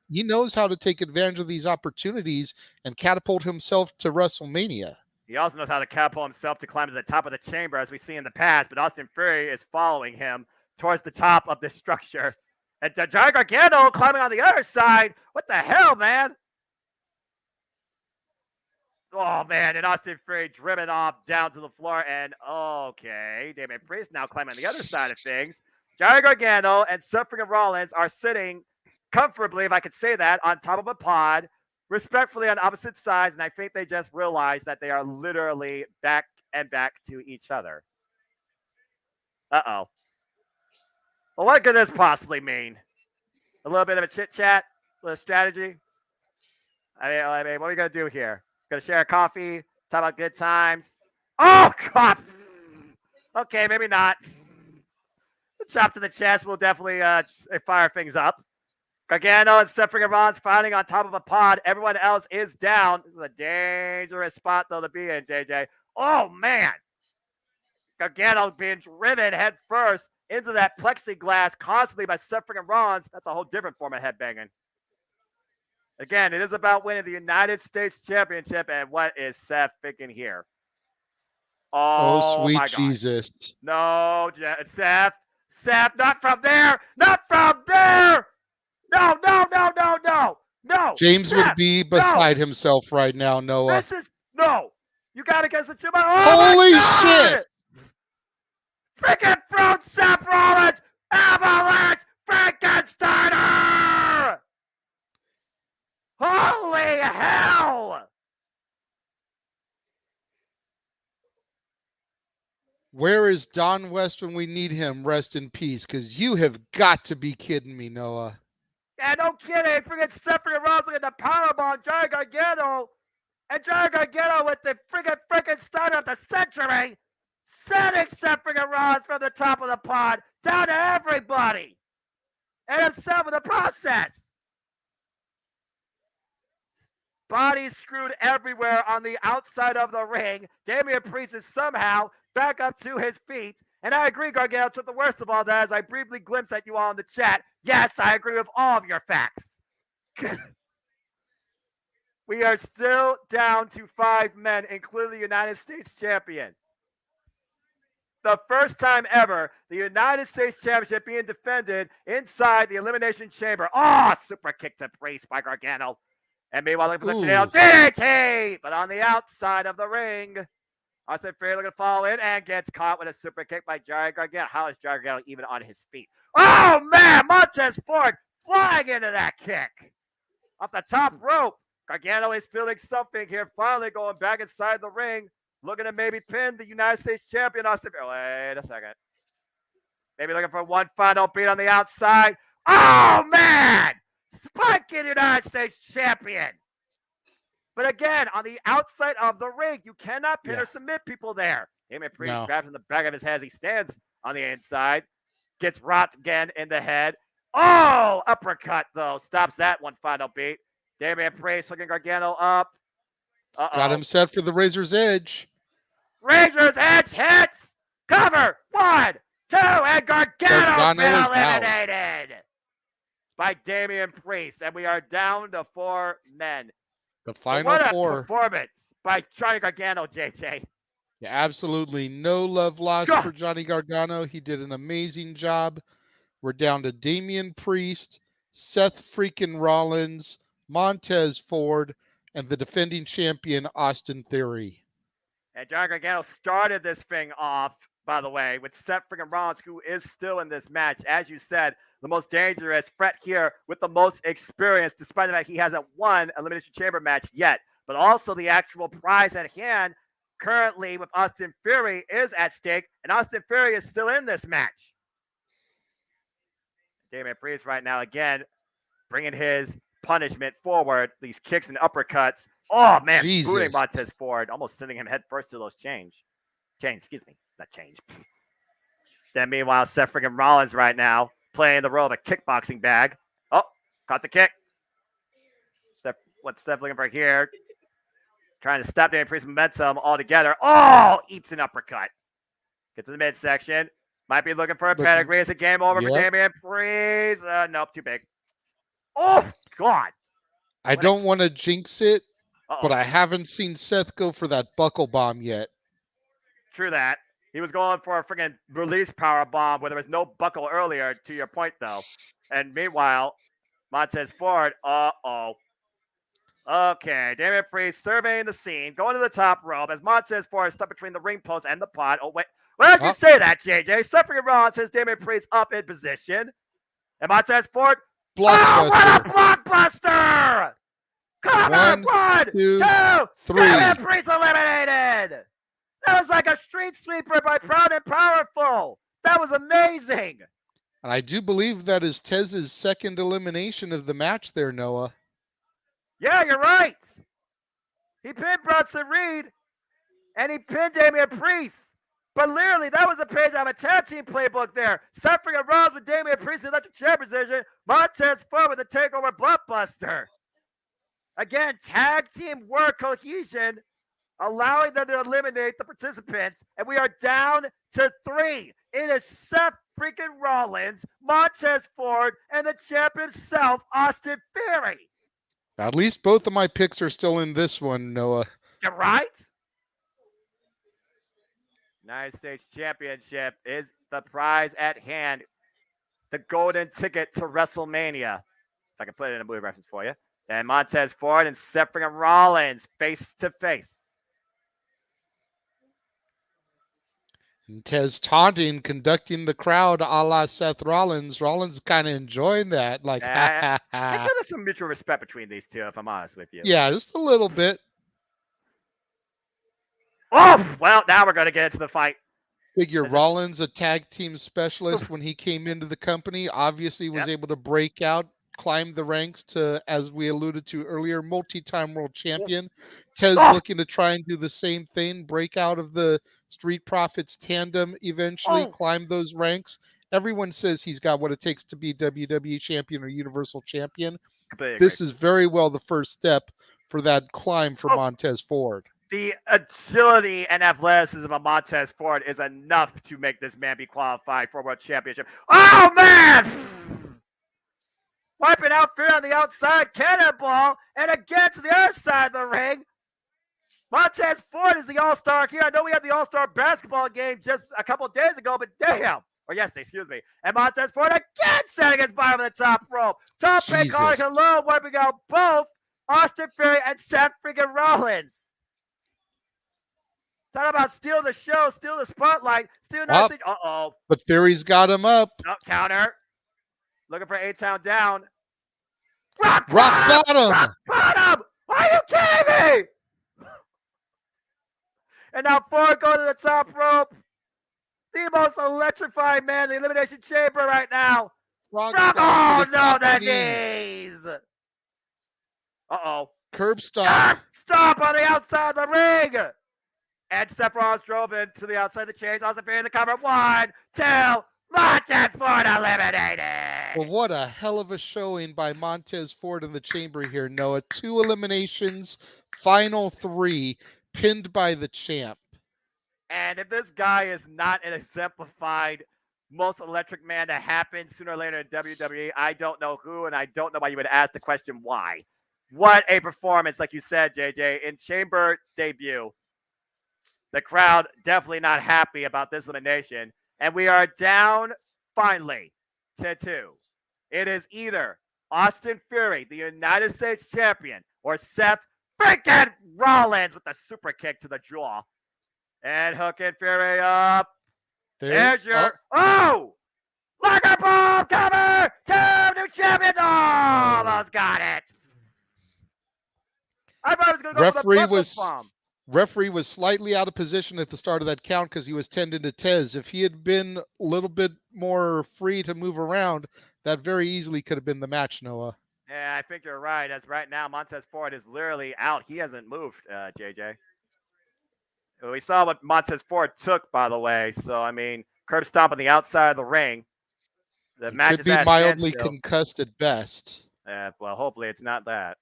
He knows how to take advantage of these opportunities and catapult himself to WrestleMania. He also knows how to catapult himself to climb to the top of the chamber, as we see in the past, but Austin Theory is following him towards the top of this structure. And Johnny Gargano climbing on the other side. What the hell, man? Oh, man. And Austin Theory driven off down to the floor. And, okay, Damian Priest now climbing on the other side of things. Johnny Gargano and Suffering Rollins are sitting comfortably, if I could say that, on top of a pod, respectfully on opposite sides. And I think they just realized that they are literally back and back to each other. Uh-oh. Well, what could this possibly mean? A little bit of a chit-chat? A little strategy? I mean, what are we going to do here? Going to share a coffee? Talk about good times? Oh, God! Okay, maybe not. The chop to the chest will definitely fire things up. Gargano and Suffering Rollins fighting on top of a pod. Everyone else is down. This is a dangerous spot, though, to be in, JJ. Oh, man! Gargano being driven head first into that plexiglass constantly by Suffering Rollins. That's a whole different form of headbanging. Again, it is about winning the United States Championship, and what is Seth thinking here? Oh sweet my God. Jesus. No, Seth, not from there! Not from there! No! James Seth, would be beside himself right now, Noah. You got to get the 2 by. Holy shit! Freaking thrown Seth Rollins! Avalanche Frankensteiner! Holy hell! Where is Don West when we need him? Rest in peace, because you have got to be kidding me, Noah. Yeah, no kidding. Freaking Suffering Rollins with the powerbomb, Johnny Gargano. And Johnny Gargano with the freaking Frankensteiner of the century. Setting Suffering Rollins from the top of the pod down to everybody. And himself in the process. Bodies screwed everywhere on the outside of the ring. Damian Priest is somehow back up to his feet. And I agree, Gargano took the worst of all that as I briefly glimpsed at you all in the chat. Yes, I agree with all of your facts. We are still down to 5 men, including the United States champion. The first time ever, the United States Championship being defended inside the Elimination Chamber. Oh, super kick to Priest by Gargano. And meanwhile, looking for the tail. DDT! But on the outside of the ring, Austin Theory looking to fall in and gets caught with a super kick by Johnny Gargano. How is Johnny Gargano even on his feet? Oh, man! Montez Ford flying into that kick. Off the top rope. Gargano is feeling something here. Finally going back inside the ring. Looking to maybe pin the United States champion, Austin Theory. Wait a second. Maybe looking for one final beat on the outside. Oh, man! Spiking United States champion. But again, on the outside of the ring, you cannot pin or submit people there. Damian Priest grabs in the back of his head as he stands on the inside. Gets rocked again in the head. Oh, uppercut, though. Stops that one final beat. Damian Priest hooking Gargano up. Got him set for the Razor's Edge. Razor's Edge hits. Cover. 1, 2, and Gargano's been eliminated by Damian Priest. And we are down to 4 men. The final 4. Performance by Johnny Gargano, JJ. Yeah, absolutely no love lost for Johnny Gargano. He did an amazing job. We're down to Damian Priest, Seth freaking Rollins, Montez Ford, and the defending champion, Austin Theory. And Johnny Gargano started this thing off by the way, with Seth freaking Rollins, who is still in this match. As you said, the most dangerous threat here with the most experience, despite the fact he hasn't won an Elimination Chamber match yet. But also the actual prize at hand, currently with Austin Theory, is at stake, and Austin Theory is still in this match. Damian Priest right now, again, bringing his punishment forward, these kicks and uppercuts. Oh, man, booting Montez Ford, almost sending him head first to those chains, excuse me, not change. Then meanwhile, Seth freaking Rollins right now playing the role of a kickboxing bag. Oh, caught the kick. What's Steph looking for here? Trying to stop Damian Priest's momentum altogether. Oh, eats an uppercut. Gets to the midsection. Might be looking for a pedigree. Is a game over for Damian Priest? Nope, too big. Oh, God. I don't want to jinx it, but I haven't seen Seth go for that buckle bomb yet. True that. He was going for a freaking release power bomb where there was no buckle earlier, to your point, though. And meanwhile, Montez Ford, okay, Damian Priest surveying the scene, going to the top rope as Montez Ford is stuck between the ring post and the pot. Oh, wait. Why did you say that, JJ? Seth freaking Rollins says Damian Priest up in position. And Montez Ford, oh, what a blockbuster! Come on, 1, 2, 3. Damian Priest eliminated! That was like a street sweeper by Proud and Powerful. That was amazing. And I do believe that is Tez's second elimination of the match there, Noah. Yeah, you're right. He pinned Bronson Reed, and he pinned Damian Priest. But literally, that was a page out of a tag team playbook there. Seth freaking Rollins with Damian Priest in the electric chair position. Montez Ford with the takeover blockbuster. Again, tag team work cohesion, allowing them to eliminate the participants. And we are down to 3. It is Seth freaking Rollins, Montez Ford, and the champ himself, Austin Theory. At least both of my picks are still in this one, Noah. You're right. United States Championship is the prize at hand. The golden ticket to WrestleMania. If I can put it in a movie reference for you. And Montez Ford and Seth freaking Rollins face to face. And Tez taunting, conducting the crowd a la Seth Rollins. Rollins kind of enjoying that. Like, ha, ha, ha. I feel there's some mutual respect between these two, if I'm honest with you. Yeah, just a little bit. Oh, well, now we're going to get into the fight. Figure Rollins, a tag team specialist when he came into the company, obviously was able to break out, climb the ranks to, as we alluded to earlier, multi-time world champion. Tez looking to try and do the same thing, break out of the Street Profits tandem, eventually climb those ranks. Everyone says he's got what it takes to be WWE champion or Universal champion. This is very well the first step for that climb for Montez Ford. The agility and athleticism of Montez Ford is enough to make this man be qualified for a world championship. Oh, man! Wiping out Fear on the outside, cannonball, and again to the other side of the ring. Montez Ford is the all-star here. I know we had the all-star basketball game just a couple of days ago, but damn. Or yesterday, excuse me. And Montez Ford again setting his body on the top rope. Top pin calling hello, wiping out both Austin Theory and Seth freaking Rollins. Talk about steal the show, steal the spotlight, steal nothing. Uh-oh. But Theory's got him up. Oh, counter. Looking for A-Town down. Rock bottom. Rock bottom. Are you kidding me? And now Ford going to the top rope. The most electrifying man in the Elimination Chamber right now. Oh, no, the knees. Uh-oh. Curb stop. Stop on the outside of the ring. And Seth Rollins drove into the outside of the chains. Austin Theory in the cover. 1, 2, Montez Ford eliminated. Well, what a hell of a showing by Montez Ford in the chamber here, Noah. 2 eliminations, final 3, pinned by the champ. And if this guy is not an exemplified most electric man to happen sooner or later in WWE, I don't know who, and I don't know why you would ask the question why. What a performance, like you said, JJ, in chamber debut. The crowd definitely not happy about this elimination. And we are down, finally, to 2. It is either Austin Theory, the United States champion, or Seth freaking Rollins with the super kick to the jaw. And hooking Fury up. There's your Lager bomb cover to new champion. Almost got it. I thought I was going to go for the Buckle bomb. Referee was slightly out of position at the start of that count because he was tending to Tez. If he had been a little bit more free to move around, that very easily could have been the match, Noah. Yeah, I think you're right. As right now, Montez Ford is literally out. He hasn't moved, JJ. We saw what Montez Ford took, by the way. So, I mean, curb stomp on the outside of the ring. The match could be mildly concussed at best. Well, hopefully it's not that.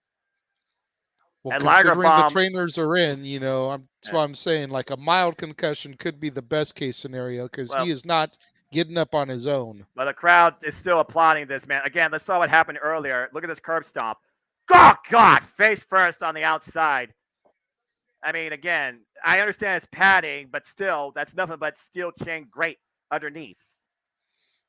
Well, and considering the trainers are in, that's why I'm saying like a mild concussion could be the best case scenario because he is not getting up on his own. But the crowd is still applauding this, man. Again, let's saw what happened earlier. Look at this curb stomp. Oh, God, face first on the outside. I mean, again, I understand it's padding, but still, that's nothing but steel chain grate underneath.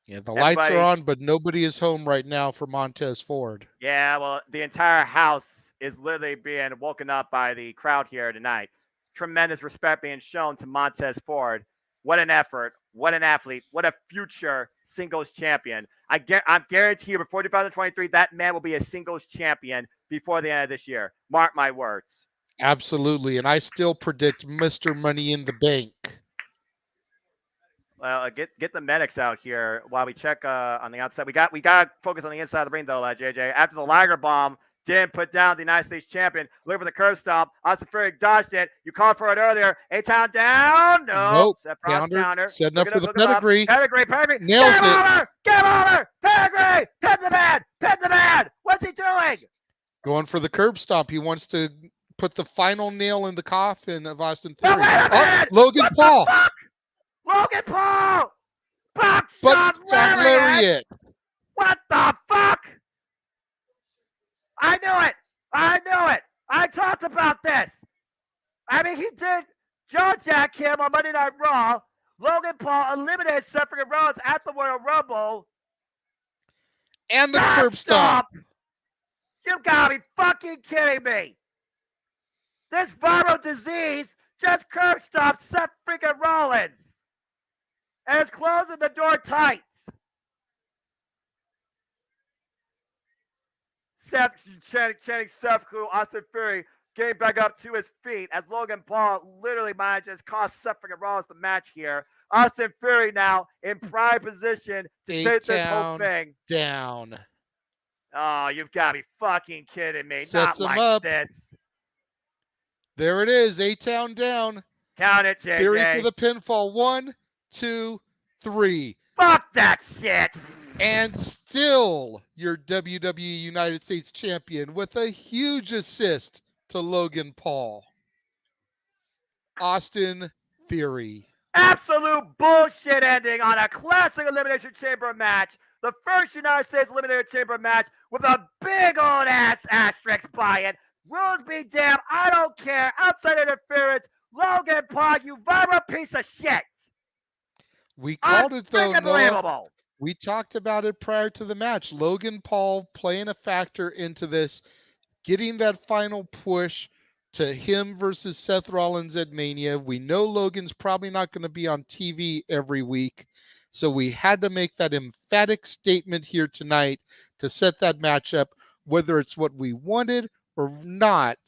Yeah, the lights are on, but nobody is home right now for Montez Ford. Yeah, well, the entire house is literally being woken up by the crowd here tonight. Tremendous respect being shown to Montez Ford. What an effort. What an athlete. What a future singles champion. I guarantee you before 2023, that man will be a singles champion before the end of this year. Mark my words. Absolutely. And I still predict Mr. Money in the Bank. Well, get the medics out here while we check on the outside. We got to focus on the inside of the ring, though, JJ. After the Liger bomb didn't put down the United States champion, looking for the curve stomp. Austin Fury dodged it. You called for it earlier. A-Town down. Nope. Counter. Setting up for the pedigree. Pedigree. Nails it. Game over. Pedigree. Pin the man. What's he doing? Going for the curb stomp. He wants to put the final nail in the coffin of Austin Theory. Logan Paul. Logan Paul! Buckshot lariat! What the fuck? I knew it! I talked about this! I mean, he did Joe Jack him on Monday Night Raw. Logan Paul eliminated Seth Rollins at the Royal Rumble. And the curb stomp! You gotta be fucking kidding me! This viral disease just curb stomped Seth freaking Rollins! And it's closing the door tight. Seth chanting Seth, who Austin Fury getting back up to his feet as Logan Paul literally manages to cost Seth freaking Rollins the match here. Austin Fury now in prime position to take this whole thing down. Oh, you've got to be fucking kidding me. Sets Not him like up. This. There it is. A-Town down. Count it, JJ. Fury for the pinfall. 1, 2, 3. Fuck that shit. And still your WWE United States champion with a huge assist to Logan Paul. Austin Theory. Absolute bullshit ending on a classic Elimination Chamber match. The first United States Elimination Chamber match with a big old ass asterisk by it. Rules be damned. I don't care. Outside interference. Logan Paul, you viral piece of shit. We called it, though, Noah. We talked about it prior to the match. Logan Paul playing a factor into this, getting that final push to him versus Seth Rollins at Mania. We know Logan's probably not going to be on TV every week, so we had to make that emphatic statement here tonight to set that match up, whether it's what we wanted or not.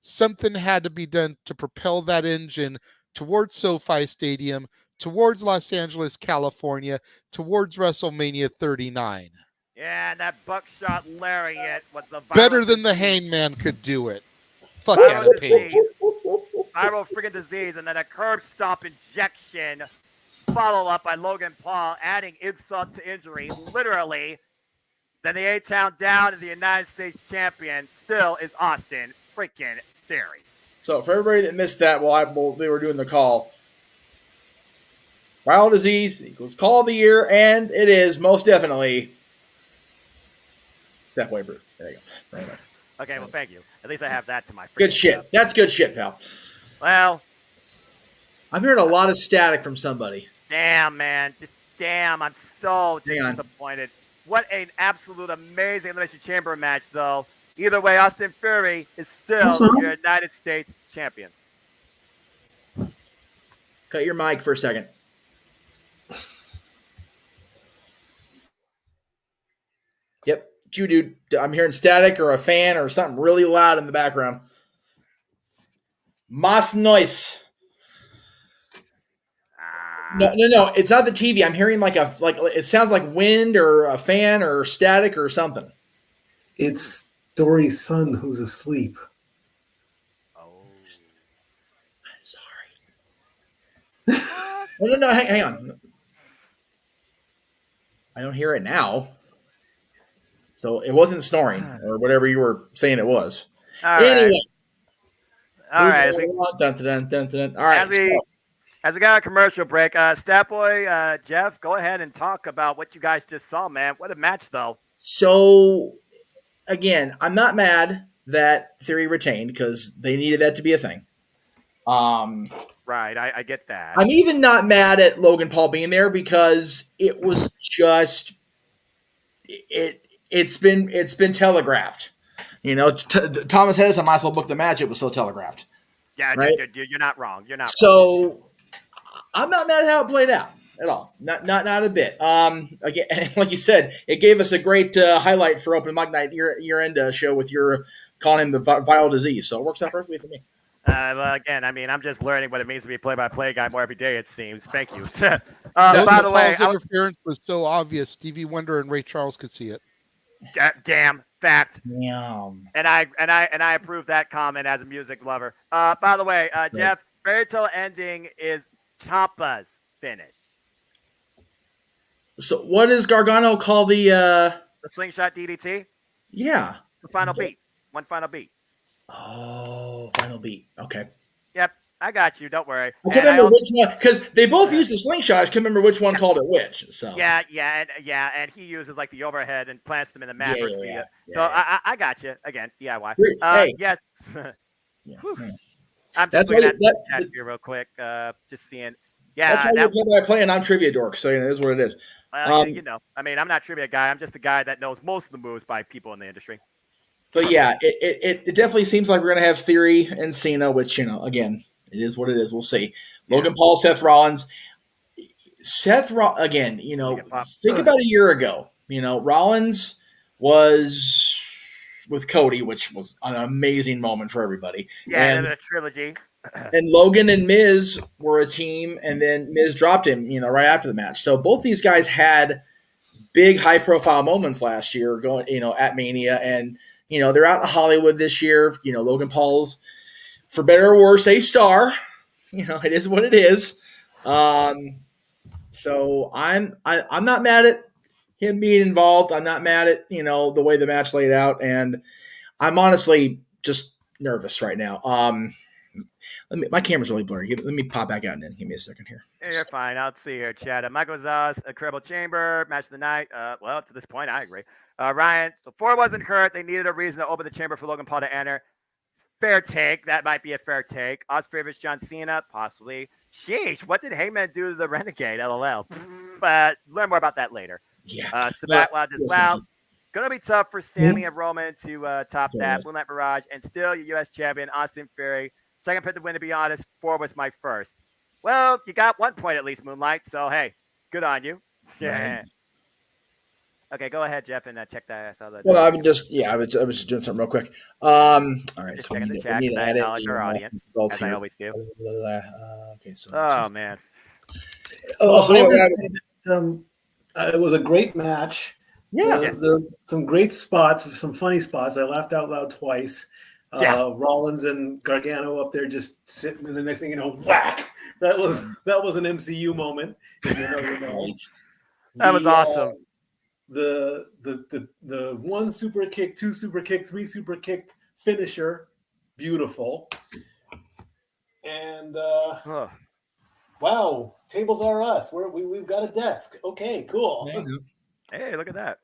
Something had to be done to propel that engine towards SoFi Stadium, towards Los Angeles, California, towards WrestleMania 39. Yeah, and that buckshot lariat with the better than the Hangman could do it. Fuck out of pain. Viral freaking disease, and then a curb stomp injection. Follow up by Logan Paul, adding insult to injury, literally. Then the A-Town down, and the United States champion still is Austin freaking Theory. So for everybody that missed that while they were doing the call, viral disease equals call of the year, and it is most definitely Seth Weber. There you go. Very much. Okay, well, thank you. At least I have that to my good shit. Stuff. That's good shit, pal. Well, I'm hearing a lot of static from somebody. Damn, man. Just damn. I'm so disappointed. What an absolute amazing Elimination Chamber match, though. Either way, Austin Fury is still the United States champion. Cut your mic for a second. Yep. You, dude. I'm hearing static or a fan or something really loud in the background. Mas noise. No. It's not the TV. I'm hearing like it sounds like wind or a fan or static or something. It's Dory's son who's asleep. Oh. I'm sorry. No. Hang on. I don't hear it now. So it wasn't snoring or whatever you were saying it was. All anyway. All right. All right. As we got a commercial break, Stat Boy, Jeff, go ahead and talk about what you guys just saw, man. What a match, though. So, again, I'm not mad that Theory retained because they needed that to be a thing. Right, I get that. I'm even not mad at Logan Paul being there because it was just it's been telegraphed. You know, Thomas Edison might as well book the match. It was so telegraphed. Yeah, right? You're not wrong. You're not. So I'm not mad at how it played out at all. Not a bit. Again, like you said, it gave us a great highlight for Open Mic Night year-end show with your calling him the viral disease. So it works out perfectly for me. Well, again, I mean, I'm just learning what it means to be a play-by-play guy more every day, it seems. Thank you. By the way, interference was so obvious. Stevie Wonder and Ray Charles could see it. Damn fact. Yum. And I approve that comment as a music lover. By the way, Jeff, Fairy Tale ending is Ciampa's finish. So what does Gargano call the slingshot DDT? Yeah. The final beat. One final beat. Oh, final beat. Okay. Yep, I got you. Don't worry. I can't remember which one because they both used the slingshot. I can't remember which one called it which. So yeah, and he uses like the overhead and plants them in the mat. I got you again. DIY. Hey. Yes. I'm just looking at the chat here real quick. Just seeing. Yeah, that's why you're play, and I'm trivia dork. So it is what it is. Well, I mean, I'm not a trivia guy. I'm just the guy that knows most of the moves by people in the industry. But yeah, it definitely seems like we're going to have Theory and Cena, which, again, it is what it is. We'll see. Logan Paul, Seth Rollins. Again, think about a year ago. Rollins was with Cody, which was an amazing moment for everybody. Yeah, and a trilogy. And Logan and Miz were a team, and then Miz dropped him, right after the match. So both these guys had big, high-profile moments last year going, at Mania, and – they're out in Hollywood this year. Logan Paul's, for better or worse, a star. It is what it is. So I'm not mad at him being involved. I'm not mad at the way the match laid out, and I'm honestly just nervous right now. My camera's really blurry. Let me pop back out and then give me a second here. Hey, you're fine. I'll see here, Chad. Michael Zaz, Incredible Chamber, match of the night. Well, to this point, I agree. Ryan, so Ford wasn't hurt. They needed a reason to open the chamber for Logan Paul to enter. Fair take. That might be a fair take. Osprey vs. John Cena, possibly. Sheesh, what did Heyman do to the Renegade? LOL. But learn more about that later. Yeah. Sabat as well. Going to be tough for Sammy and Roman to top that. Moonlight Mirage, and still your U.S. champion, Austin Theory. Second pick to win, to be honest. Ford was my first. Well, you got 1 point at least, Moonlight. So, hey, good on you. Yeah. Right. Okay, go ahead, Jeff, and check that. I saw that. Well, I was just doing something real quick. All right, just so checking the chat. I acknowledge our audience, as I always do. Okay, so. Oh man. It was a great match. Yeah. There were some great spots, some funny spots. I laughed out loud twice. Rollins and Gargano up there just sitting, and the next thing you know, whack! That was an MCU moment. That was awesome. The one super kick, two super kick, three super kick finisher, beautiful. And wow, tables are us. We've got a desk. Okay, cool. Hey, look at that.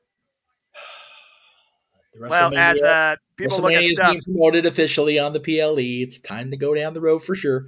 Well, as people look at stuff, being promoted officially on the PLE, it's time to go down the road for sure.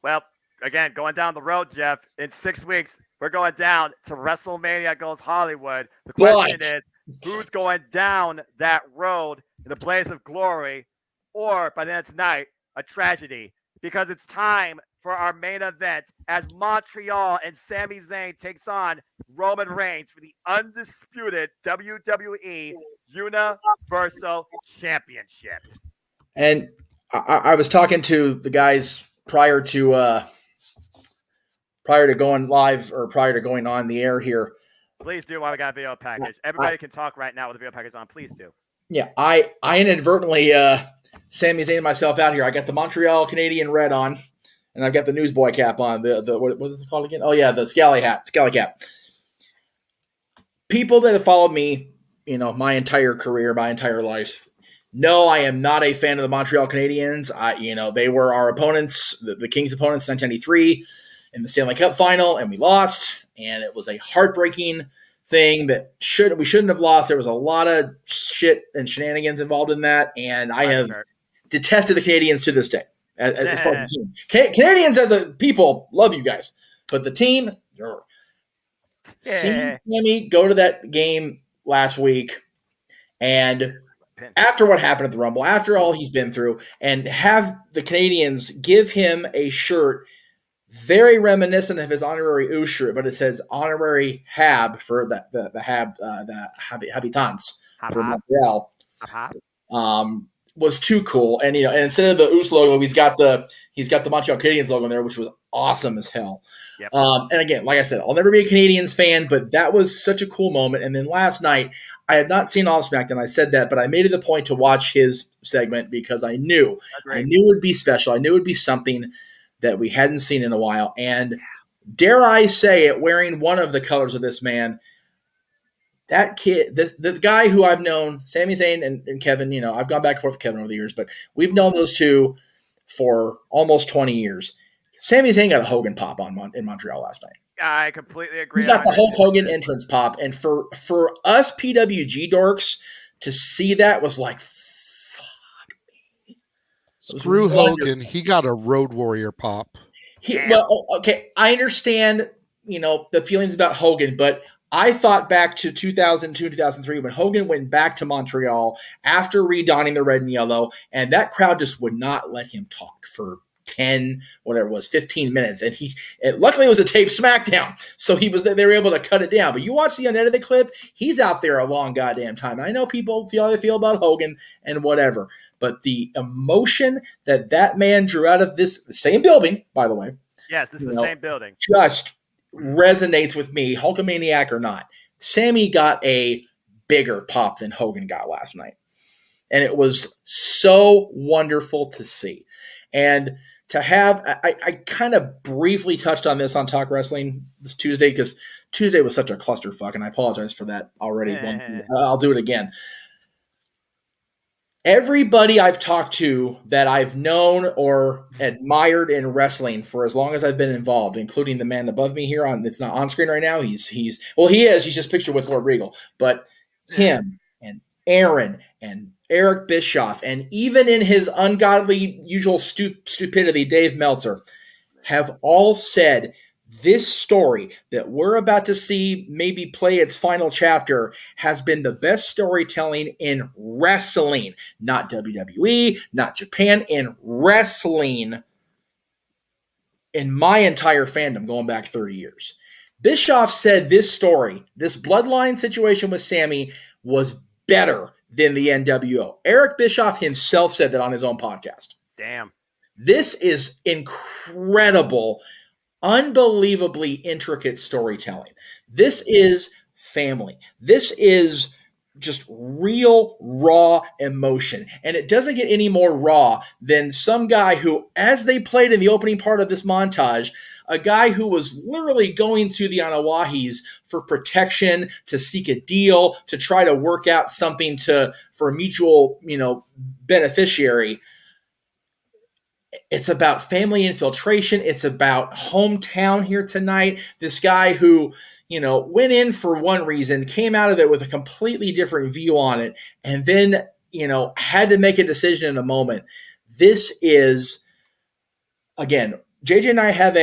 Well, again, going down the road, Jeff, in 6 weeks, we're going down to WrestleMania Goes Hollywood. The question is, who's going down that road in the blaze of glory, or by the end of tonight, a tragedy? Because it's time for our main event as Montreal and Sami Zayn takes on Roman Reigns for the undisputed WWE Universal Championship. And I was talking to the guys prior to going live or prior to going on the air here. Please do while we got a video package. Everybody can talk right now with the video package on. Please do. Yeah, I inadvertently Sami Zayn myself out here. I got the Montreal Canadian red on, and I've got the newsboy cap on. The what is it called again? Oh yeah, the scally cap. People that have followed me, my entire career, my entire life, know I am not a fan of the Montreal Canadiens. They were our opponents, the Kings' opponents in 1993 in the Stanley Cup final, and we lost. And it was a heartbreaking thing that we shouldn't have lost. There was a lot of shit and shenanigans involved in that, and I have detested the Canadiens to this day. As far as the team, Canadians as a people love you guys, but the team, seeing Sammy go to that game last week, and after what happened at the Rumble, after all he's been through, and have the Canadians give him a shirt very reminiscent of his honorary Ooze shirt, but it says honorary Hab for the habitants for Montreal. Was too cool, and and instead of the Ooze logo, he's got the Montreal Canadiens logo in there, which was awesome as hell. Yep. And again, like I said, I'll never be a Canadiens fan, but that was such a cool moment. And then last night, I had not seen all of SmackDown. I said that, but I made it a point to watch his segment because I knew it would be special. I knew it would be something that we hadn't seen in a while. And dare I say it, wearing one of the colors of this man, that kid, the guy who I've known, Sami Zayn and Kevin, I've gone back and forth with Kevin over the years, but we've known those two for almost 20 years. Sami Zayn got a Hogan pop in Montreal last night. I completely agree. He got the Hulk Hogan entrance pop. And for us PWG dorks to see that was like, Screw Hogan. He got a Road Warrior pop. Okay, I understand, the feelings about Hogan, but I thought back to 2002, 2003 when Hogan went back to Montreal after redonning the red and yellow, and that crowd just would not let him talk for 10, whatever it was, 15 minutes. And luckily it was a taped SmackDown, so they were able to cut it down. But you watch the unedited clip, he's out there a long goddamn time. I know people feel how they feel about Hogan and whatever, but the emotion that man drew out of this same building, by the way. Yes, this is the same building. Just resonates with me, Hulkamaniac or not. Sammy got a bigger pop than Hogan got last night. And it was so wonderful to see. And to have, I kind of briefly touched on this on Talk Wrestling this Tuesday because Tuesday was such a clusterfuck, and I apologize for that already. I'll do it again. Everybody I've talked to that I've known or admired in wrestling for as long as I've been involved, including the man above me here it's not on screen right now. He is. He's just pictured with Lord Regal, but him and Aaron and Eric Bischoff, and even in his ungodly usual stupidity, Dave Meltzer, have all said this story that we're about to see maybe play its final chapter has been the best storytelling in wrestling, not WWE, not Japan, in wrestling in my entire fandom going back 30 years. Bischoff said this story, this bloodline situation with Sammy, was better than the NWO. Eric Bischoff himself said that on his own podcast. Damn. This is incredible, unbelievably intricate storytelling. This is family. This is just real, raw emotion. And it doesn't get any more raw than some guy who, as they played in the opening part of this montage, a guy who was literally going to the Anawahis for protection, to seek a deal, to try to work out something for a mutual, beneficiary. It's about family infiltration. It's about hometown here tonight. This guy who, went in for one reason, came out of it with a completely different view on it, and then, had to make a decision in a moment. This is, again, JJ and I have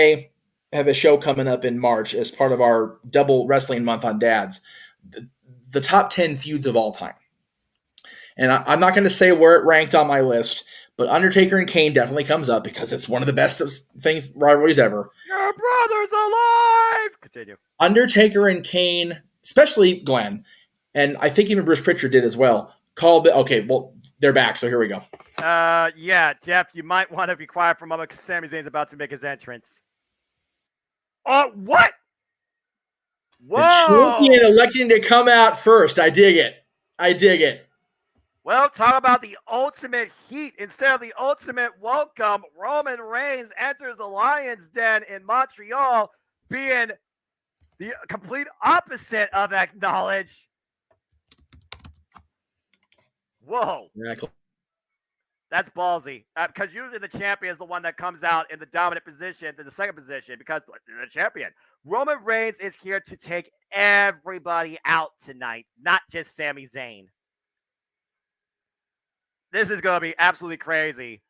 a show coming up in March as part of our double wrestling month on Dads, the top 10 feuds of all time. And I'm not going to say where it ranked on my list, But Undertaker and Kane definitely comes up because it's one of the best rivalries ever. Your brother's alive! Continue. Undertaker and Kane, especially Glenn, and I think even Bruce Pritchard did as well, okay, well, they're back, so here we go. Yeah, Jeff, you might want to be quiet for a moment because Sami Zayn's about to make his entrance. Oh, what? Whoa! The champion electing to come out first. I dig it. Well, talk about the ultimate heat. Instead of the ultimate welcome, Roman Reigns enters the Lion's Den in Montreal, being the complete opposite of acknowledged. Whoa. Exactly. That's ballsy. Because usually the champion is the one that comes out in the dominant position to the second position because they're the champion. Roman Reigns is here to take everybody out tonight, not just Sami Zayn. This is going to be absolutely crazy.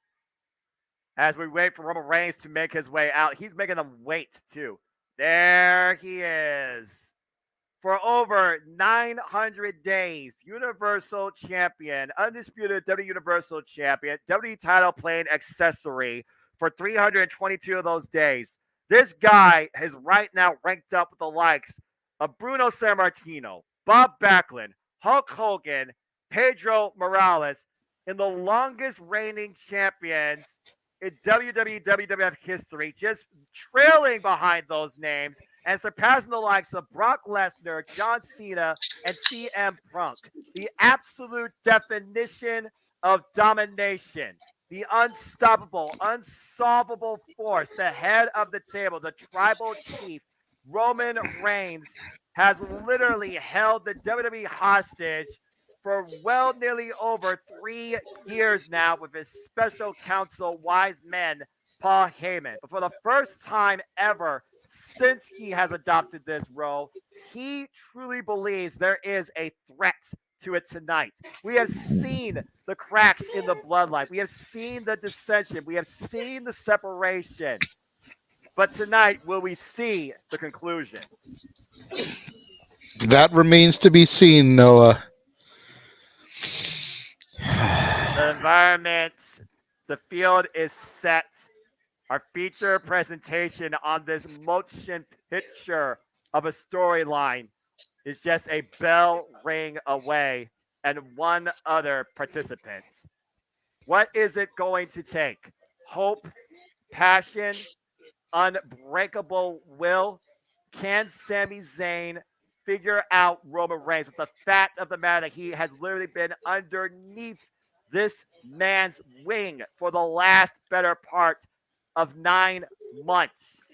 As we wait for Roman Reigns to make his way out, he's making them wait too. There he is. For over 900 days, Universal Champion, undisputed WWE Universal Champion, WWE title playing accessory for 322 of those days. This guy is right now ranked up with the likes of Bruno Sammartino, Bob Backlund, Hulk Hogan, Pedro Morales, in the longest reigning champions in WWE WWF history, just trailing behind those names and surpassing the likes of Brock Lesnar, John Cena, and CM Punk. The absolute definition of domination. The unstoppable, unsolvable force, the head of the table, the tribal chief, Roman Reigns, has literally held the WWE hostage for well nearly over 3 years now with his special counsel, wise men, Paul Heyman. But for the first time ever since he has adopted this role, he truly believes there is a threat to it tonight. We have seen the cracks in the bloodline. We have seen the dissension. We have seen the separation. But tonight, will we see the conclusion? That remains to be seen, Noah. The environment, the field is set. Our feature presentation on this motion picture of a storyline is just a bell ring away and one other participant. What is it going to take? Hope, passion, unbreakable will? Can Sami Zayn figure out Roman Reigns with the fact of the matter that he has literally been underneath this man's wing for the last better part of 9 months?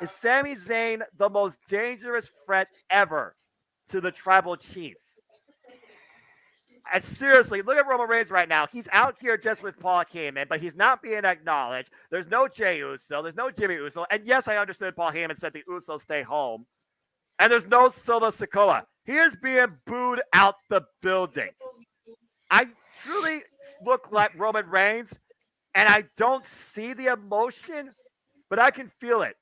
Is Sami Zayn the most dangerous threat ever to the tribal chief? And seriously, look at Roman Reigns right now. He's out here just with Paul Heyman, but he's not being acknowledged. There's no Jey Uso. There's no Jimmy Uso. And yes, I understood Paul Heyman said the Usos stay home. And there's no Solo Sikoa. He is being booed out the building. I truly look like Roman Reigns, and I don't see the emotion, but I can feel it.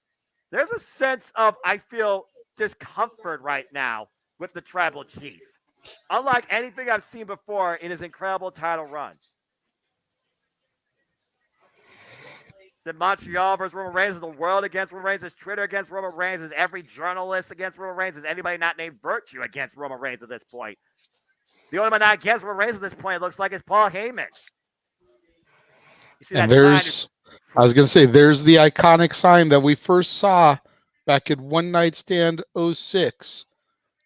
There's a sense of, I feel, discomfort right now with the tribal chief. Unlike anything I've seen before in his incredible title run. The Montreal versus Roman Reigns, is the world against Roman Reigns, is Twitter against Roman Reigns, is every journalist against Roman Reigns, is anybody not named Virtue against Roman Reigns at this point. The only one not against Roman Reigns at this point, it looks like, is Paul Heyman. You see And that there's, sign? I was going to say, there's the iconic sign that we first saw back in One Night Stand 06.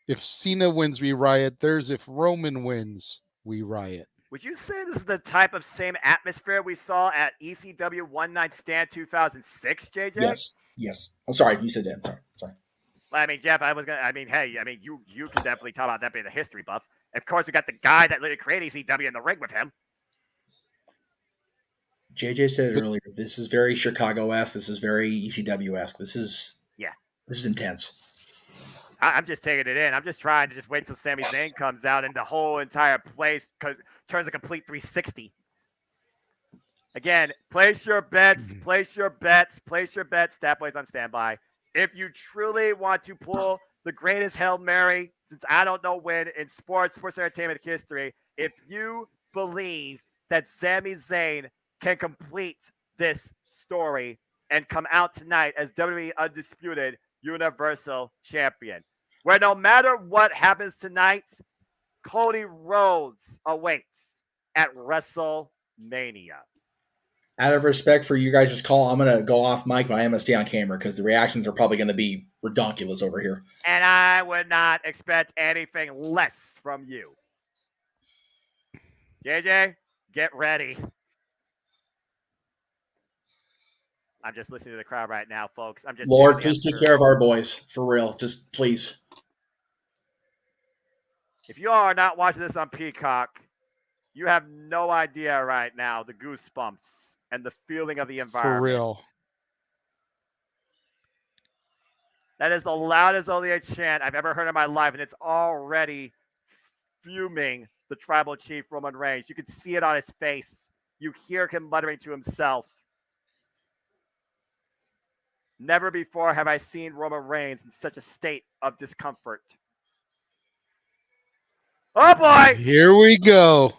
If Cena wins, we riot. There's if Roman wins, we riot. Would you say this is the type of same atmosphere we saw at ECW One Night Stand 2006, JJ? Yes. I'm sorry. You said that. I'm sorry. Well, I mean, Jeff, you can definitely talk about that being a history buff. Of course, we got the guy that literally created ECW in the ring with him. JJ said it earlier. This is very Chicago-esque. This is very ECW-esque. This is intense. I'm just taking it in. I'm just trying to just wait until Sami Zayn comes out and the whole entire place turns a complete 360. Again, place your bets, place your bets. Stat Boys on standby. If you truly want to pull the greatest Hail Mary, since I don't know when in sports entertainment history, if you believe that Sami Zayn can complete this story and come out tonight as WWE Undisputed Universal Champion. Where no matter what happens tonight, Cody Rhodes awaits at WrestleMania. Out of respect for you guys' call, I'm going to go off mic, but I am going to stay on camera because the reactions are probably going to be redonkulous over here. And I would not expect anything less from you. JJ, get ready. I'm just listening to the crowd right now, folks. I'm just Lord, please take care of our boys. For real. Just please. If you are not watching this on Peacock, you have no idea right now the goosebumps and the feeling of the environment. For real. That is the loudest Olia chant I've ever heard in my life, and it's already fuming the tribal chief, Roman Reigns. You can see it on his face. You hear him muttering to himself. Never before have I seen Roman Reigns in such a state of discomfort. Oh, boy! Here we go.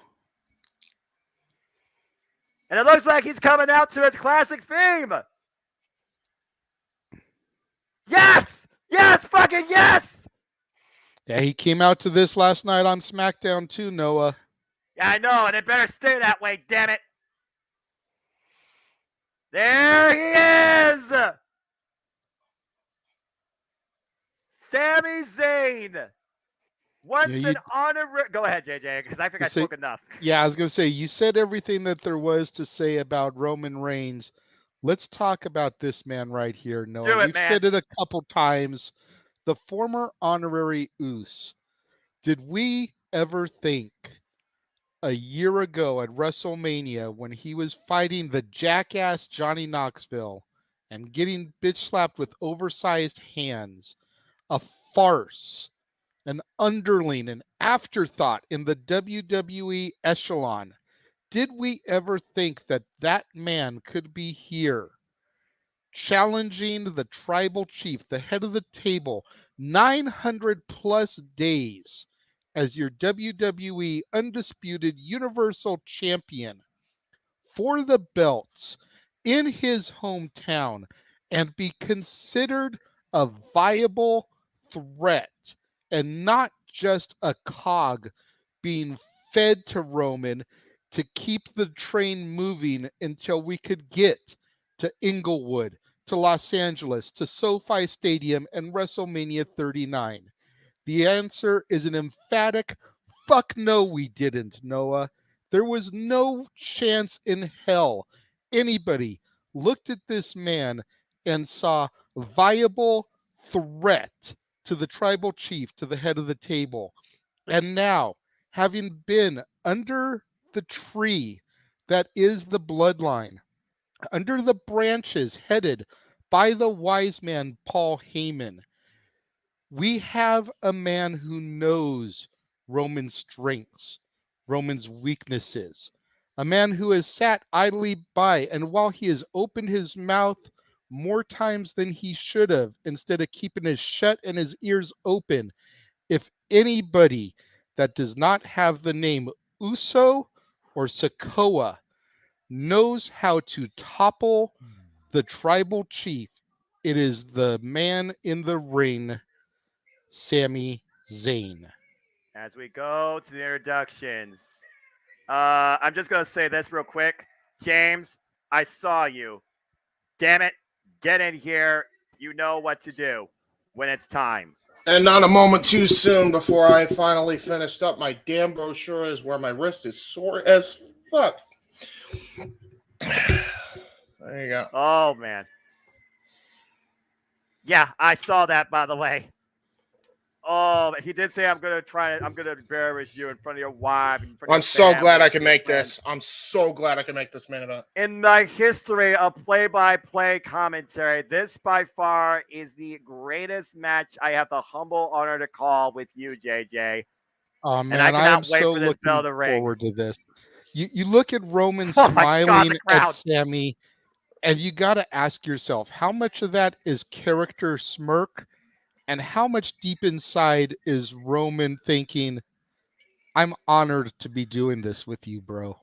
And it looks like he's coming out to his classic theme. Yes! Yes! Fucking yes! Yeah, he came out to this last night on SmackDown too, Noah. Yeah, I know, and it better stay that way, damn it. There he is! Sami Zayn. Once an honorary... Go ahead, JJ, because I think I spoke enough. Yeah, I was going to say, you said everything that there was to say about Roman Reigns. Let's talk about this man right here, Noah. We've said it a couple times. The former honorary Uce. Did we ever think a year ago at WrestleMania when he was fighting the jackass Johnny Knoxville and getting bitch slapped with oversized hands, a farce, an underling, an afterthought in the WWE echelon? Did we ever think that that man could be here challenging the tribal chief, the head of the table, 900 plus days as your WWE Undisputed Universal Champion for the belts in his hometown and be considered a viable threat and not just a cog being fed to Roman to keep the train moving until we could get to Inglewood, to Los Angeles, to SoFi Stadium and WrestleMania 39? The answer is an emphatic fuck no, we didn't, Noah. There was no chance in hell anybody looked at this man and saw viable threat to the tribal chief, to the head of the table. And now, having been under the tree that is the bloodline, under the branches headed by the wise man Paul Heyman, we have a man who knows Roman's strengths, Roman's weaknesses, a man who has sat idly by, and while he has opened his mouth more times than he should have, instead of keeping his shut and his ears open, if anybody that does not have the name Uso or Sikoa knows how to topple the tribal chief, it is the man in the ring, Sami Zayn. As we go to the introductions, I'm just going to say this real quick. James, I saw you. Damn it. Get in here. You know what to do when it's time. And not a moment too soon before I finally finished up. My damn brochure is where my wrist is sore as fuck. There you go. Oh, man. Yeah, I saw that, by the way. Oh, he did say I'm going to embarrass you in front of your wife. I'm so glad I can make this. I'm so glad I can make this main event. In my history of play-by-play commentary, this by far is the greatest match I have the humble honor to call with you, JJ. Oh, man, and I cannot wait so for this bell to ring. Forward to this. You look at Roman smiling at Sami, and you got to ask yourself, how much of that is character smirk? And how much deep inside is Roman thinking, I'm honored to be doing this with you, bro?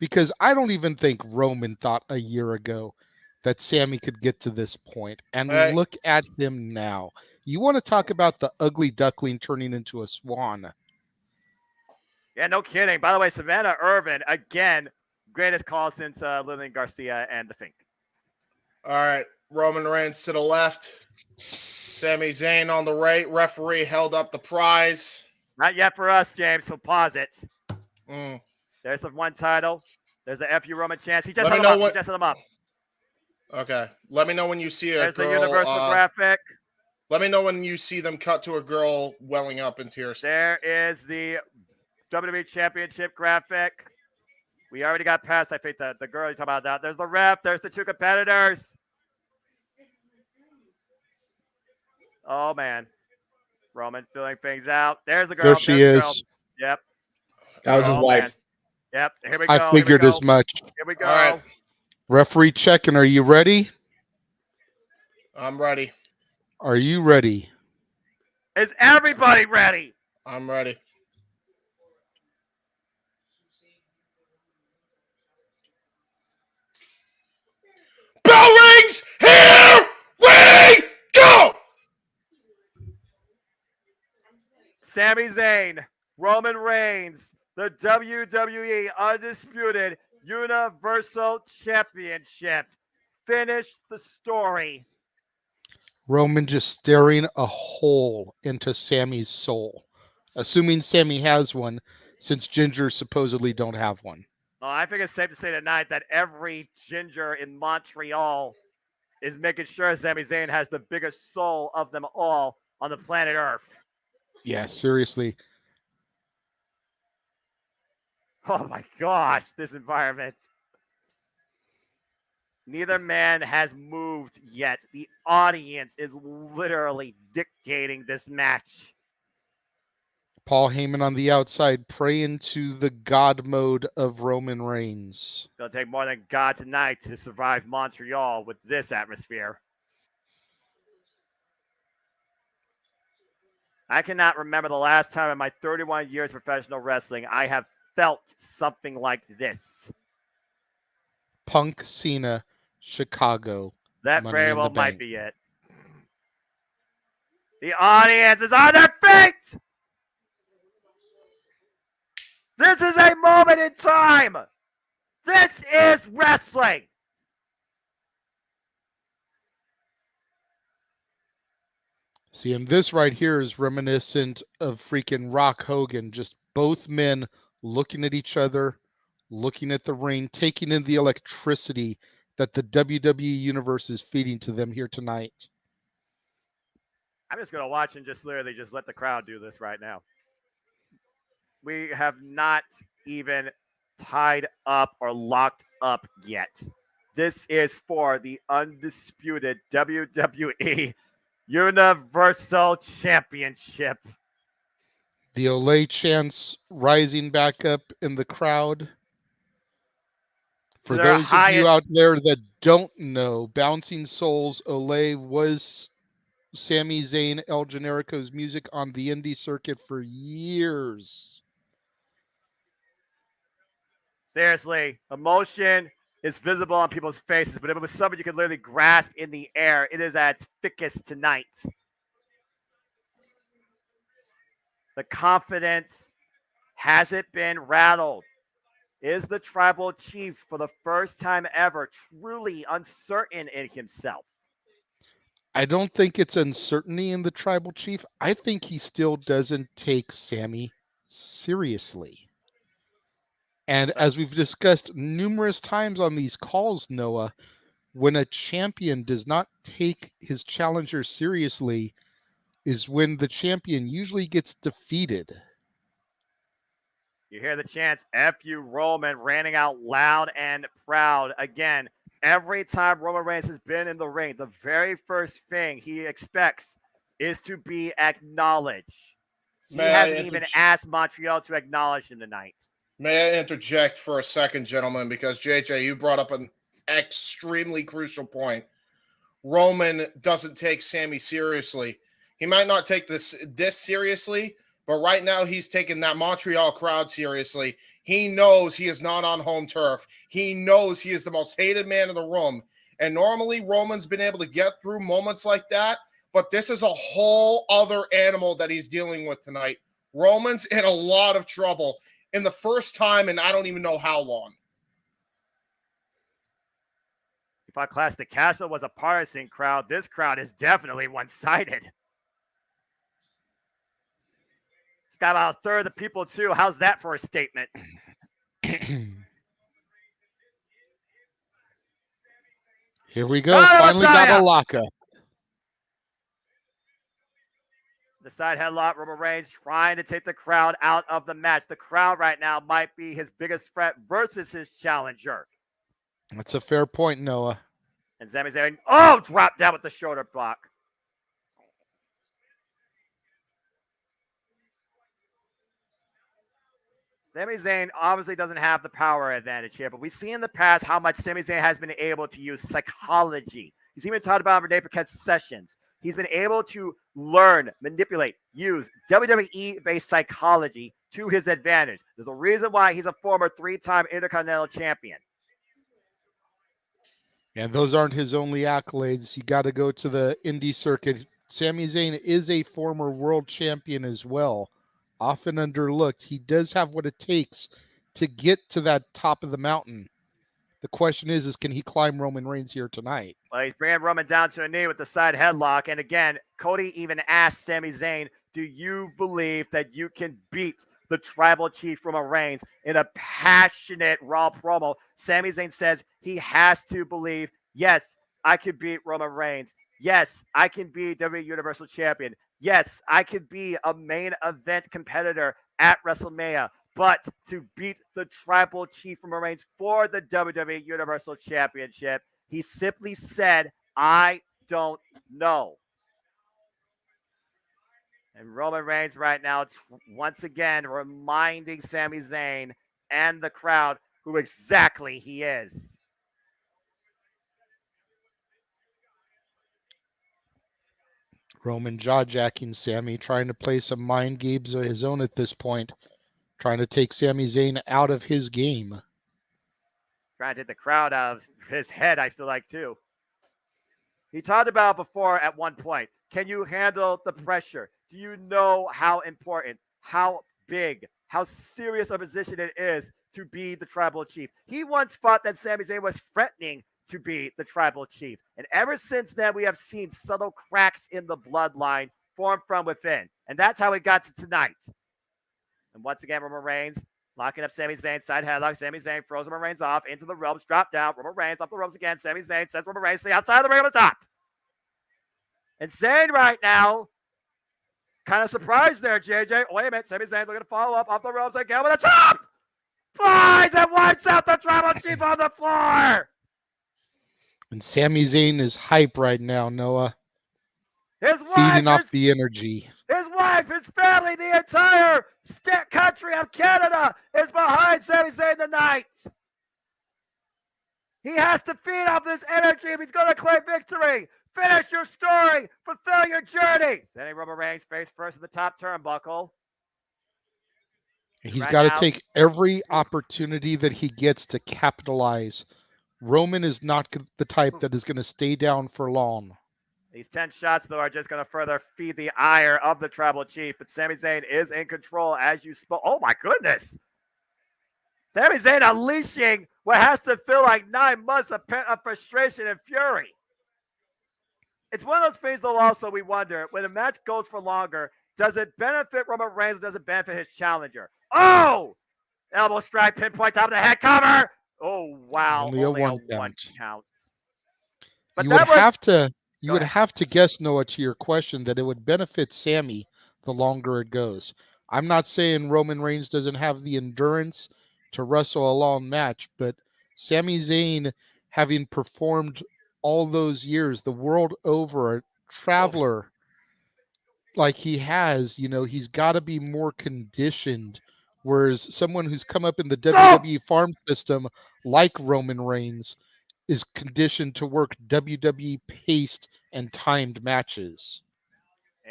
because I don't even think Roman thought a year ago that Sammy could get to this point. And Right. look at him now. You want to talk about the ugly duckling turning into a swan? Yeah, no kidding. By the way, Savannah Irvin, again, greatest call since Lillian Garcia and The Fink. All right. Roman Reigns to the left. Sami Zayn on the right. Referee held up the prize. Not yet for us, James, so pause it. Mm. There's the one title. There's the FU Roman chance. He just Let me held know him up. when- He just held him up. Okay. Let me know when you see a There's girl. the Universal graphic. Let me know when you see them cut to a girl welling up in tears. There is the WWE Championship graphic. We already got past, I think, the girl you talking about that. There's the ref. There's the two competitors. Oh, man. Roman filling things out. There's the girl. There she There's the is. girl. Yep. That was his Oh, wife. man. Yep. Here we go. I figured Here we go. as much. Here we go. All right. Referee checking. Are you ready? I'm ready. Are you ready? Is everybody ready? I'm ready. Bell rings! Here we go! Sami Zayn, Roman Reigns, the WWE Undisputed Universal Championship. Finish the story. Roman just staring a hole into Sammy's soul, assuming Sammy has one, since gingers supposedly don't have one. Oh, I think it's safe to say tonight that every ginger in Montreal is making sure Sami Zayn has the biggest soul of them all on the planet Earth. Yeah, seriously. Oh my gosh, this environment. Neither man has moved yet. The audience is literally dictating this match. Paul Heyman on the outside praying to the God mode of Roman Reigns. It's going to take more than God tonight to survive Montreal with this atmosphere. I cannot remember the last time in my 31 years of professional wrestling I have felt something like this. Punk Cena, Chicago. That Money very in well the might Bank. be it. The audience is on their feet! This is a moment in time! This is wrestling! See, and this right here is reminiscent of freaking Rock Hogan. Just both men looking at each other, looking at the ring, taking in the electricity that the WWE Universe is feeding to them here tonight. I'm just going to watch and just literally just let the crowd do this right now. We have not even tied up or locked up yet. This is for the undisputed WWE Universal Championship. The Olay chants rising back up in the crowd. For Their those of highest- you out there that don't know, Bouncing Souls Olay was Sami Zayn, El Generico's music on the indie circuit for years. Seriously, emotion is visible on people's faces, but if it was something you could literally grasp in the air, it is at its thickest tonight. The confidence, has it been rattled? Is the tribal chief, for the first time ever, truly uncertain in himself? I don't think it's uncertainty in the tribal chief. I think he still doesn't take Sammy seriously. And as we've discussed numerous times on these calls, Noah, when a champion does not take his challenger seriously is when the champion usually gets defeated. You hear the chants, F.U. Roman, ranting out loud and proud. Again, every time Roman Reigns has been in the ring, the very first thing he expects is to be acknowledged. He hasn't even asked Montreal to acknowledge him tonight. May I interject for a second, gentlemen, because JJ, you brought up an extremely crucial point. Roman doesn't take Sammy seriously. He might not take this seriously, But right now, he's taking that Montreal crowd seriously. He knows he is not on home turf. He knows he is the most hated man in the room. And normally, Roman's been able to get through moments like that. But this is a whole other animal that he's dealing with tonight. Roman's in a lot of trouble in the first time, and I don't even know how long. If I class the Castle was a partisan crowd, this crowd is definitely one-sided. It's got about a third of the people, too. How's that for a statement? Here we go. Finally got a lockup. The side headlock, Roman Reigns trying to take the crowd out of the match. The crowd right now might be his biggest threat versus his challenger. That's a fair point, Noah. And Sami Zayn, oh, dropped down with the shoulder block. Sami Zayn obviously doesn't have the power advantage here, but we see in the past how much Sami Zayn has been able to use psychology. He's even talked about Renee Paquette's sessions. He's been able to learn, manipulate, use WWE-based psychology to his advantage. There's a reason why he's a former 3-time Intercontinental Champion. And those aren't his only accolades. You got to go to the indie circuit. Sami Zayn is a former world champion as well. Often underlooked. He does have what it takes to get to that top of the mountain. The question is can he climb Roman Reigns here tonight? Well, he's bringing Roman down to a knee with the side headlock. And again, Cody even asked Sami Zayn, do you believe that you can beat the tribal chief Roman Reigns in a passionate Raw promo? Sami Zayn says he has to believe, yes, I can beat Roman Reigns. Yes, I can be WWE Universal Champion. Yes, I can be a main event competitor at WrestleMania. But to beat the tribal chief Roman Reigns for the WWE Universal Championship, he simply said, I don't know. And Roman Reigns right now, once again, reminding Sami Zayn and the crowd who exactly he is. Roman jaw-jacking Sami, trying to play some mind games of his own at this point. Trying to take Sami Zayn out of his game. Trying to take the crowd out of his head, I feel like, too. He talked about before at one point, can you handle the pressure? Do you know how important, how big, how serious a position it is to be the tribal chief? He once thought that Sami Zayn was threatening to be the tribal chief. And ever since then, we have seen subtle cracks in the bloodline form from within. And that's how it got to tonight. And once again, Roman Reigns locking up Sami Zayn, side headlock. Sami Zayn throws Roman Reigns off into the ropes, drop down. Roman Reigns off the ropes again. Sami Zayn sends Roman Reigns to the outside of the ring on the top. And Zayn right now, kind of surprised there, JJ. Wait a minute, Sami Zayn looking to follow up off the ropes again with a chop. Flies and wipes out the tribal chief on the floor. And Sami Zayn is hype right now, Noah. His wife, feeding off the energy. His wife, his family, the entire country of Canada is behind Sami Zayn tonight. He has to feed off this energy if he's going to claim victory. Finish your story. Fulfill your journey. Sending Roman Reigns face first in the top turnbuckle. He's got to take every opportunity that he gets to capitalize. Roman is not the type that is going to stay down for long. These 10 shots, though, are just going to further feed the ire of the tribal chief. But Sami Zayn is in control as you spoke. Oh, my goodness. Sami Zayn unleashing what has to feel like 9 months of pent-up frustration and fury. It's one of those things, though, also we wonder, when a match goes for longer, does it benefit Roman Reigns or does it benefit his challenger? Oh! Elbow strike, pinpoint, top of the head, cover! Oh, wow. Only a one count. But you would have to guess, Noah, to your question, that it would benefit Sami the longer it goes. I'm not saying Roman Reigns doesn't have the endurance to wrestle a long match, but Sami Zayn, having performed all those years, the world over, a traveler like he has, he's got to be more conditioned. Whereas someone who's come up in the WWE farm system, like Roman Reigns, is conditioned to work WWE paced and timed matches.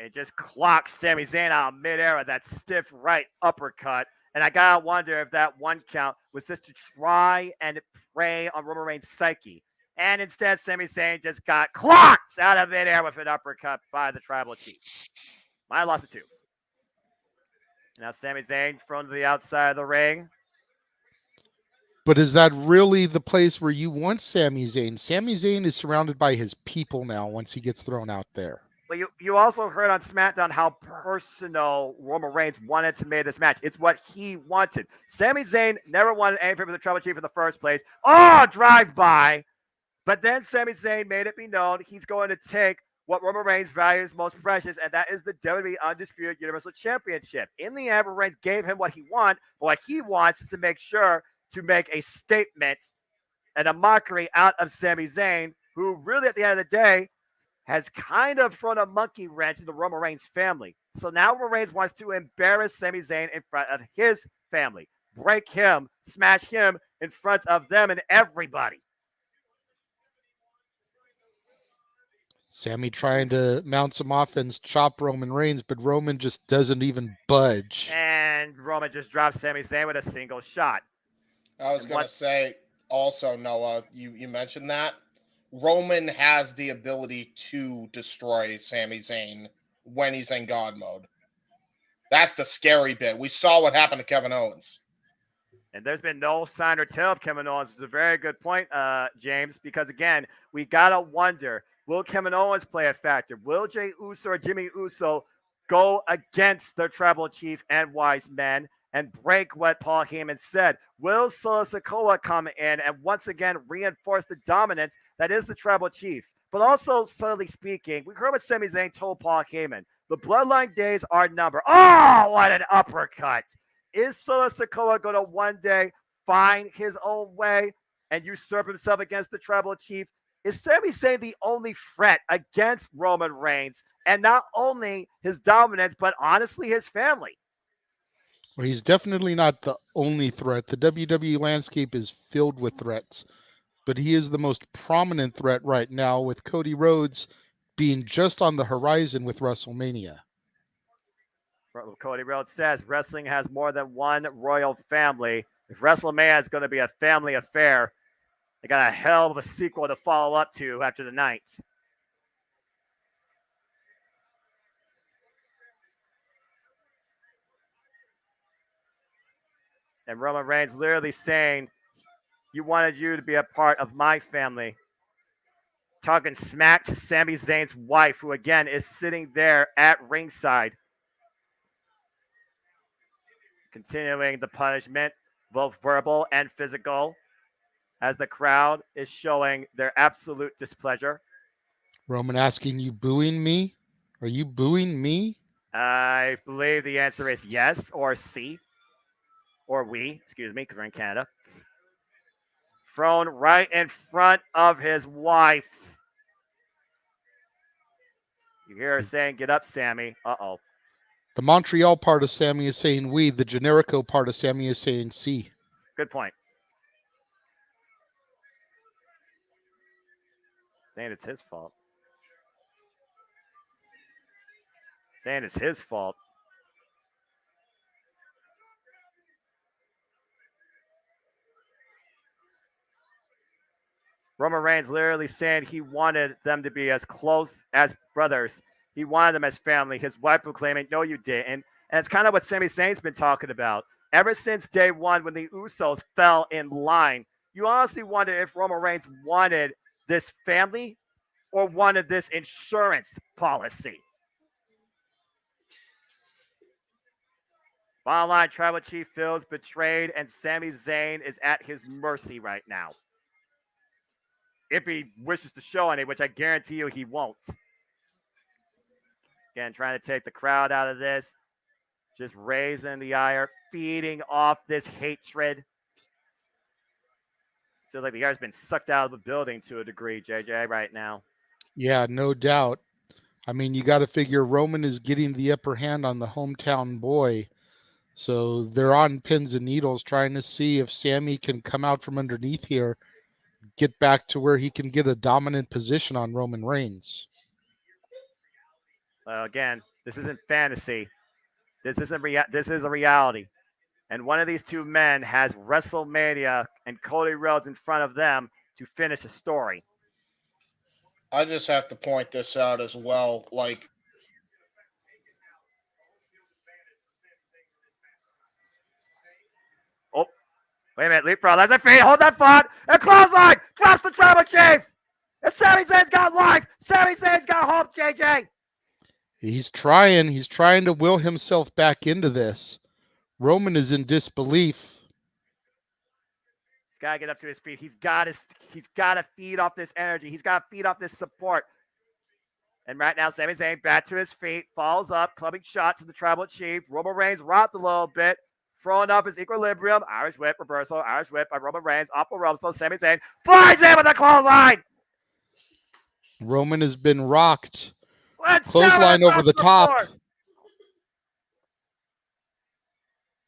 And it just clocks Sami Zayn out of midair with that stiff right uppercut. And I gotta wonder if that one count was just to try and prey on Roman Reigns' psyche. And instead, Sami Zayn just got clocked out of midair with an uppercut by the Tribal Chief. I lost it too. Now Sami Zayn thrown to the outside of the ring. But is that really the place where you want Sami Zayn? Sami Zayn is surrounded by his people now once he gets thrown out there. But you also heard on SmackDown how personal Roman Reigns wanted to make this match. It's what he wanted. Sami Zayn never wanted anything for the Tribal Chief in the first place. Oh, drive-by. But then Sami Zayn made it be known he's going to take what Roman Reigns values most precious, and that is the WWE Undisputed Universal Championship. In the end, Roman Reigns gave him what he wants, but what he wants is to make sure to make a statement and a mockery out of Sami Zayn, who really at the end of the day has kind of thrown a monkey wrench in the Roman Reigns family. So now Roman Reigns wants to embarrass Sami Zayn in front of his family, break him, smash him in front of them and everybody. Sami trying to mount some offense, chop Roman Reigns, but Roman just doesn't even budge. And Roman just drops Sami Zayn with a single shot. I was going to say also, Noah, you mentioned that. Roman has the ability to destroy Sami Zayn when he's in God mode. That's the scary bit. We saw what happened to Kevin Owens. And there's been no sign or tell of Kevin Owens. It's a very good point, James, because, again, we got to wonder, will Kevin Owens play a factor? Will Jey Uso or Jimmy Uso go against their Tribal Chief and Wise Men and break what Paul Heyman said? Will Solo Sikoa come in and once again reinforce the dominance that is the Tribal Chief? But also, subtly speaking, we heard what Sami Zayn told Paul Heyman. The bloodline days are numbered. Oh, what an uppercut. Is Solo Sikoa going to one day find his own way and usurp himself against the Tribal Chief? Is Sami Zayn the only threat against Roman Reigns? And not only his dominance, but honestly his family. Well, he's definitely not the only threat. The WWE landscape is filled with threats, but he is the most prominent threat right now, with Cody Rhodes being just on the horizon with WrestleMania. Cody Rhodes says wrestling has more than one royal family. If WrestleMania is going to be a family affair, they got a hell of a sequel to follow up to after the night. And Roman Reigns literally saying, you wanted you to be a part of my family. Talking smack to Sami Zayn's wife, who again is sitting there at ringside. Continuing the punishment, both verbal and physical, as the crowd is showing their absolute displeasure. Roman asking, you booing me? Are you booing me? I believe the answer is yes, or C. Or we, excuse me, because we're in Canada. Thrown right in front of his wife. You hear her saying, get up, Sammy. Uh-oh. The Montreal part of Sami is saying we. The Generico part of Sami is saying C. Good point. Saying it's his fault. Saying it's his fault. Roman Reigns literally saying he wanted them to be as close as brothers. He wanted them as family. His wife proclaiming, no, you didn't. And it's kind of what Sami Zayn's been talking about. Ever since day one, when the Usos fell in line, you honestly wonder if Roman Reigns wanted this family or wanted this insurance policy. Bottom line, Tribal Chief feels betrayed, and Sami Zayn is at his mercy right now. If he wishes to show any, which I guarantee you he won't. Again, trying to take the crowd out of this. Just raising the ire, feeding off this hatred. Feels like the air's been sucked out of the building to a degree, JJ, right now. Yeah, no doubt. I mean, you got to figure Roman is getting the upper hand on the hometown boy. So they're on pins and needles trying to see if Sami can come out from underneath here, get back to where he can get a dominant position on Roman Reigns. Again, This isn't fantasy. This is a reality. And one of these two men has WrestleMania and Cody Rhodes in front of them to finish a story. I just have to point this out as well. Like, oh, wait a minute. Leapfrog. That's a feed. Hold that thought. And clothesline. Drops the Tribal Chief. And Sami Zayn's got life. Sami Zayn's got hope, JJ. He's trying to will himself back into this. Roman is in disbelief. He's got to get up to his feet. He's got to feed off this energy. He's got to feed off this support. And right now, Sami Zayn back to his feet, falls up, clubbing shots to the Tribal Chief. Roman Reigns rocked a little bit, throwing up his equilibrium. Irish whip, reversal, Irish whip by Roman Reigns. Off the ropes, though. Sami Zayn flies in with a clothesline. Roman has been rocked. Let's Clothesline over the top. Floor.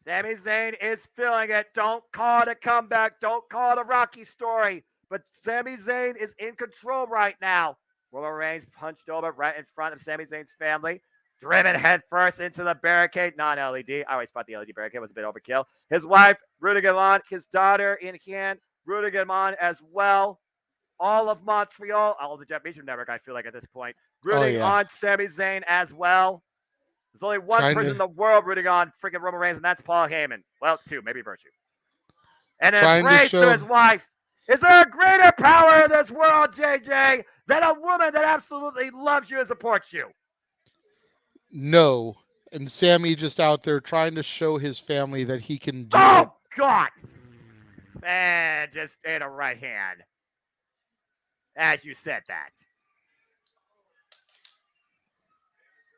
Sami Zayn is feeling it. Don't call it a comeback. Don't call it a Rocky story. But Sami Zayn is in control right now. Roman Reigns punched over right in front of Sami Zayn's family. Driven headfirst into the barricade. Non-LED. I always thought the LED barricade was a bit overkill. His wife, Renegade, his daughter in hand. Renegade as well. All of Montreal. All of the Jeff Meacham network, I feel like, at this point. Rooting on Sami Zayn as well. There's only one person in the world rooting on freaking Roman Reigns, and that's Paul Heyman. Well, two, maybe Virtue. And an embrace to his wife. Is there a greater power in this world, JJ, than a woman that absolutely loves you and supports you? No. And Sammy just out there trying to show his family that he can do it. Oh, God. And just in a right hand. As you said that.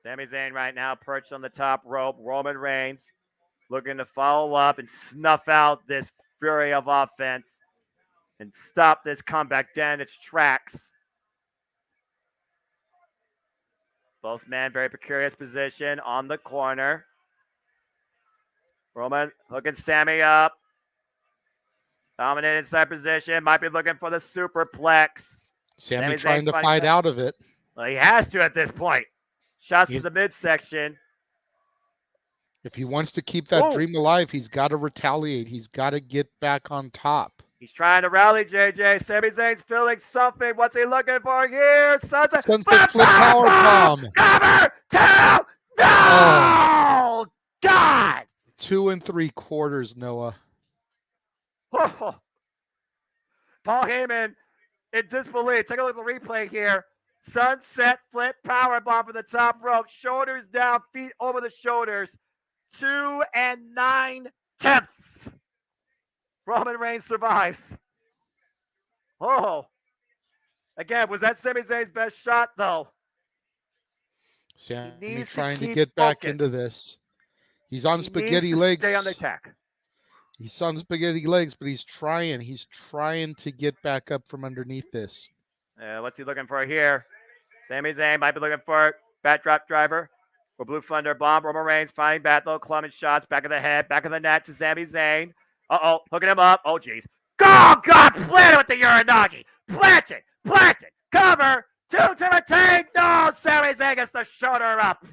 Sami Zayn right now perched on the top rope. Roman Reigns looking to follow up and snuff out this fury of offense and stop this comeback dead in its tracks. Both men very precarious position on the corner. Roman hooking Sami up. Dominant inside position. Might be looking for the superplex. Sami trying to fight out of it. Well, he has to at this point. Shots to the midsection. If he wants to keep that dream alive, he's got to retaliate. He's got to get back on top. He's trying to rally, JJ. Sami Zayn's feeling something. What's he looking for here? Sunset flip power bomb. Cover! Two! No! Oh, God! 2 3/4, Noah. Oh. Paul Heyman in disbelief. Take a look at the replay here. Sunset flip power bomb from the top rope. Shoulders down, feet over the shoulders. 2 9/10. Roman Reigns survives. Oh. Again, was that Sami Zayn's best shot, though? He's trying to get back into this. He's on spaghetti legs. Stay on the attack. He's on spaghetti legs, but he's trying. He's trying to get back up from underneath this. What's he looking for here? Sami Zayn might be looking for bat drop driver or Blue Thunder bomb. Roman Reigns finding Battle, clubbing shots, back of the head, back of the net to Sami Zayn. Uh-oh, hooking him up. Oh, jeez. Oh, God, plant it with the Uranagi. Plant it, cover, 2 to retain. No, Sami Zayn gets the shoulder up.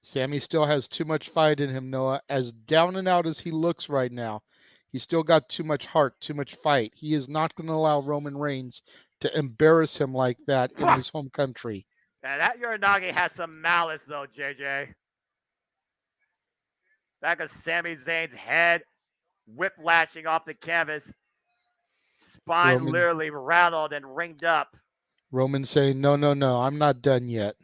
Sami still has too much fight in him, Noah. As down and out as he looks right now, he's still got too much heart, too much fight. He is not going to allow Roman Reigns to embarrass him like that in his home country. Now, that Uranagi has some malice, though, JJ. Back of Sami Zayn's head, whiplashing off the canvas. Spine literally rattled and ringed up. Roman saying, no, I'm not done yet.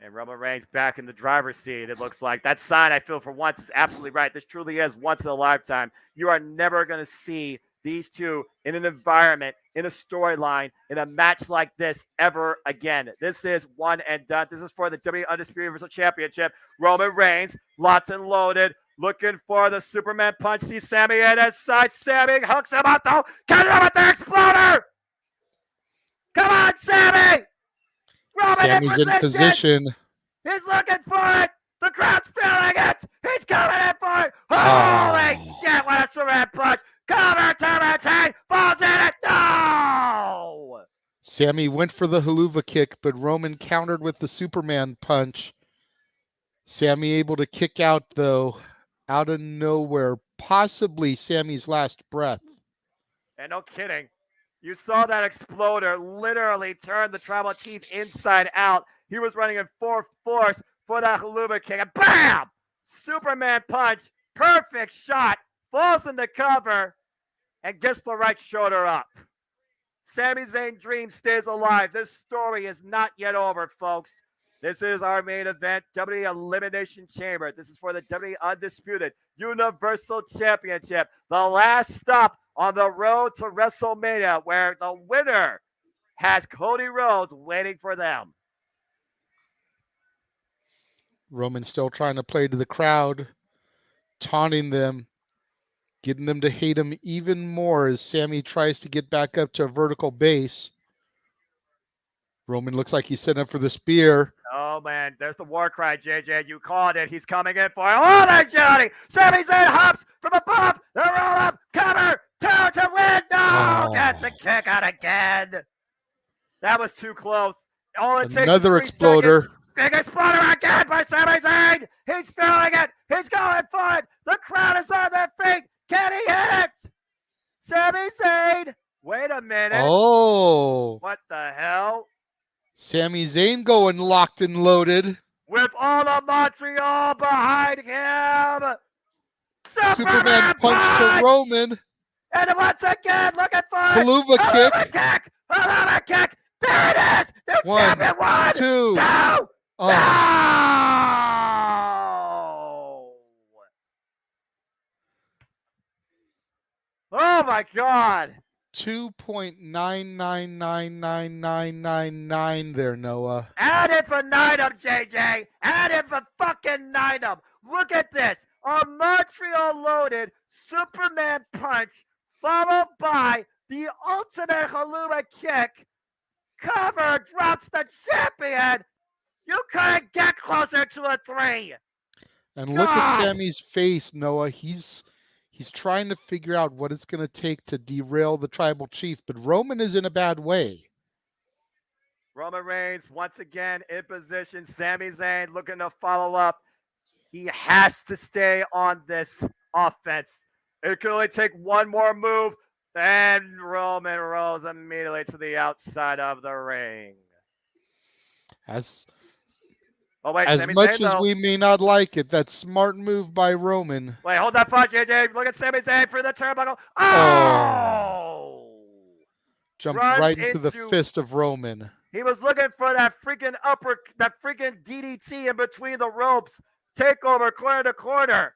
And Roman Reigns back in the driver's seat. It looks like that sign, I feel, for once is absolutely right. This truly is once in a lifetime. You are never going to see these two in an environment, in a storyline, in a match like this ever again. This is one and done. This is for the WWE Undisputed Universal Championship. Roman Reigns, locked and loaded, looking for the Superman punch. See Sami at his side. Sami hooks him up, though. Catch him with the exploder. Come on, Sami. Roman Sami's in position. He's looking for it. The crowd's feeling it. He's coming in for it. Holy shit, what a Superman punch. Cover to retain. Falls in it. No. Sammy went for the haluva kick, but Roman countered with the Superman punch. Sammy able to kick out, though, out of nowhere. Possibly Sammy's last breath. And no kidding. You saw that exploder literally turn the tribal chief inside out. He was running in full force for that haluva kick. And BAM! Superman punch. Perfect shot. Falls in the cover and gets the right shoulder up. Sami Zayn dream stays alive. This story is not yet over, folks. This is our main event, WWE Elimination Chamber. This is for the WWE Undisputed Universal Championship. The last stop on the road to WrestleMania, where the winner has Cody Rhodes waiting for them. Roman still trying to play to the crowd, taunting them, getting them to hate him even more as Sammy tries to get back up to a vertical base. Roman looks like he's setting up for the spear. Oh, man, there's the war cry, JJ. You called it. He's coming in for it. Oh, they're Johnny. Sami Zayn hops from above. The roll up, cover, two to win. No, gets a kick out again. That was too close. All it takes Another is 3 exploder. seconds. Big exploder again by Sami Zayn. He's feeling it. He's going for it. The crowd is on their feet. Can he hit it? Sami Zayn. Wait a minute. Oh. What the hell? Sami Zayn going locked and loaded. With all of Montreal behind him. Superman punch to Roman. And once again, looking for it. Haluva kick. Haluva kick. There it is. New champion. 1, 2. Oh. No! Oh my God. 2.9999999 there, Noah. Add infinitum, JJ. Add fucking-nitum. Look at this. A Montreal loaded Superman punch followed by the ultimate haluva kick. Cover drops the champion. You couldn't get closer to a 3. And look at Sammy's face, Noah. He's trying to figure out what it's going to take to derail the tribal chief, but Roman is in a bad way. Roman Reigns once again in position. Sami Zayn looking to follow up. He has to stay on this offense. It can only take one more move. Then Roman rolls immediately to the outside of the ring. As Sami much Zayn, as we may not like it, that smart move by Roman. Wait, hold that thought, JJ. Look at Sami Zayn for the turnbuckle. Oh! Jumped right into the fist of Roman. He was looking for that freaking that freaking DDT in between the ropes. Takeover corner to corner.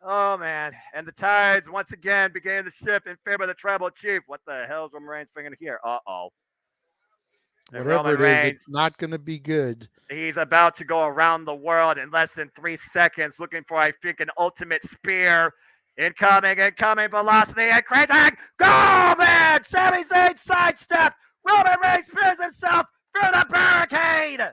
Oh, man. And the tides once again began to shift in favor of the tribal chief. What the hell is Roman Reigns thinking here? Uh-oh. Whatever it is, it's not going to be good. He's about to go around the world in less than 3 seconds, looking for, I think, an ultimate spear. Incoming, velocity, and crazy. Go, man! Sami Zayn sidestep. Roman Reigns spears himself through the barricade.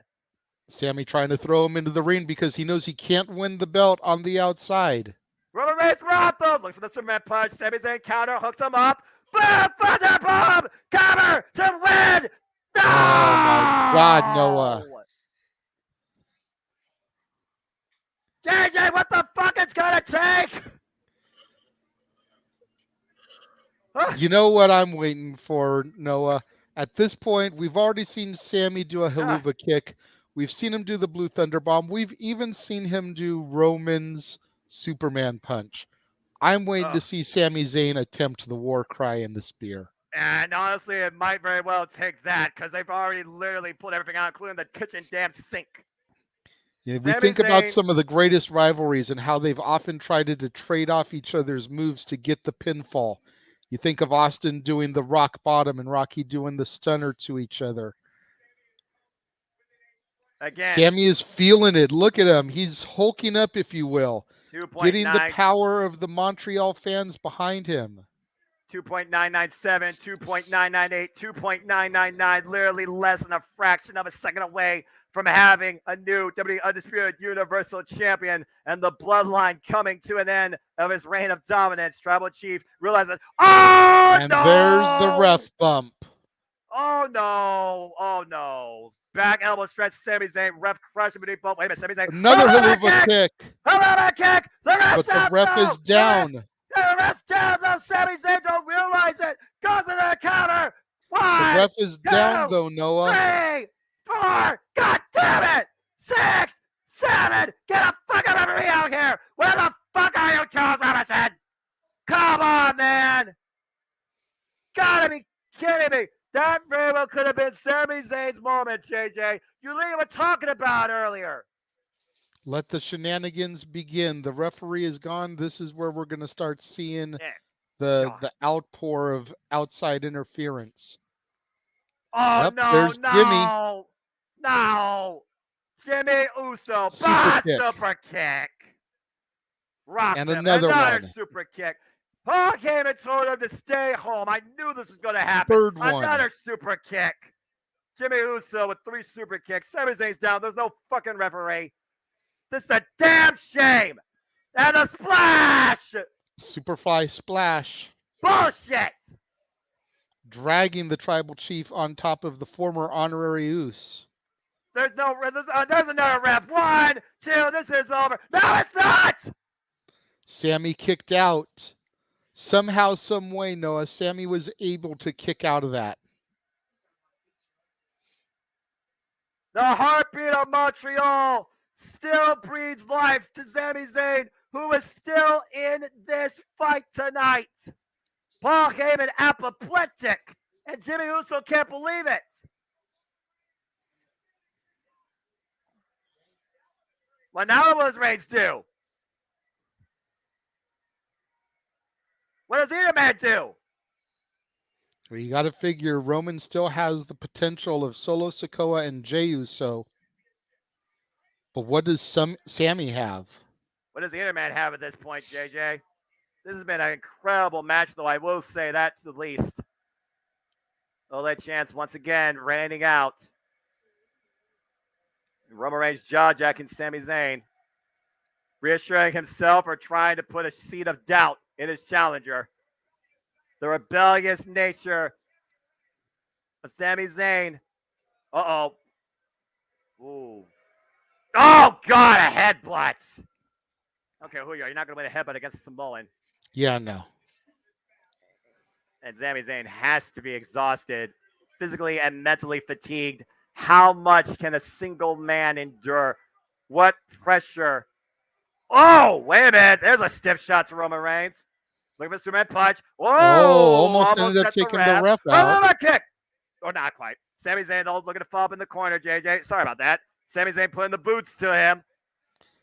Sammy trying to throw him into the ring because he knows he can't win the belt on the outside. Roman Reigns Rotham looks for the Superman punch. Sami Zayn counter, hooks him up. Boom! Thunder bomb! Cover to win! No! Oh, my God, Noah. JJ, what the fuck it's gonna take? You know what I'm waiting for, Noah? At this point, we've already seen Sammy do a haluva kick. We've seen him do the Blue Thunder Bomb. We've even seen him do Roman's Superman punch. I'm waiting to see Sami Zayn attempt the war cry and the spear. And honestly, it might very well take that because they've already literally pulled everything out, including the kitchen damn sink. Yeah, we think about some of the greatest rivalries and how they've often tried to trade off each other's moves to get the pinfall. You think of Austin doing the rock bottom and Rocky doing the stunner to each other. Again, Sammy is feeling it. Look at him. He's hulking up, if you will. Getting the power of the Montreal fans behind him. 2.997, 2.998, 2.999, literally less than a fraction of a second away from having a new WWE Undisputed Universal Champion and the bloodline coming to an end of his reign of dominance. Tribal Chief realizes, and there's the ref bump. Oh no! Oh no! Back elbow stretch. Sami Zayn. Ref crush him beneath both. Wait a minute. Sami Zayn. Another Helluva haluva kick. Helluva kick. The ref's But the out. ref No! is down. The ref's down. Though Sami Zayn don't realize it. Goes to the counter. The 1, ref is 2, down though, Noah. 3, 4. God damn it! 6, 7. Get a fucking referee out here. Where the fuck are you, Charles Robinson? Come on, man. Gotta be kidding me. That very well could have been Sami Zayn's moment, JJ. You were talking about earlier. Let the shenanigans begin. The referee is gone. This is where we're going to start seeing the outpour of outside interference. Oh, Yep, no, there's Jimmy. No. Jimmy Uso. Super kick. Rocks And him. another one. Super kick. Paul came and told him to stay home. I knew this was going to happen. Third one. Another super kick. Jimmy Uso with 3 super kicks. Sami Zayn's down. There's no fucking referee. This is a damn shame. And a splash. Superfly splash. Bullshit. Dragging the tribal chief on top of the former honorary Uso. There's another ref. 1, 2. This is over. No, it's not. Sami kicked out. Somehow, some way, Noah, Sami was able to kick out of that. The heartbeat of Montreal still breathes life to Sami Zayn, who is still in this fight tonight. Paul Heyman apoplectic, and Jimmy Uso can't believe it. Well, now what does Reigns do? What does either man do? Well, you got to figure Roman still has the potential of Solo Sikoa and Jey Uso. But what does Sami have? What does the other man have at this point, JJ? This has been an incredible match, though I will say that to the least. OLED Chance once again reigning out. Roman Reigns jaw-jacking Sami Zayn. Reassuring himself or trying to put a seed of doubt in his challenger. The rebellious nature of Sami Zayn. Uh-oh. Ooh. Oh, God, a headbutt. Okay, who are you? You're not going to win a headbutt against Samoan. Yeah, no. And Sami Zayn has to be exhausted, physically and mentally fatigued. How much can a single man endure? What pressure? Oh, wait a minute. There's a stiff shot to Roman Reigns. Look at the Superman punch. Whoa! Almost ended up taking the ref out. Oh, kick. Or not quite. Sami Zayn looking to fall up in the corner, JJ. Sorry about that. Sami Zayn putting the boots to him.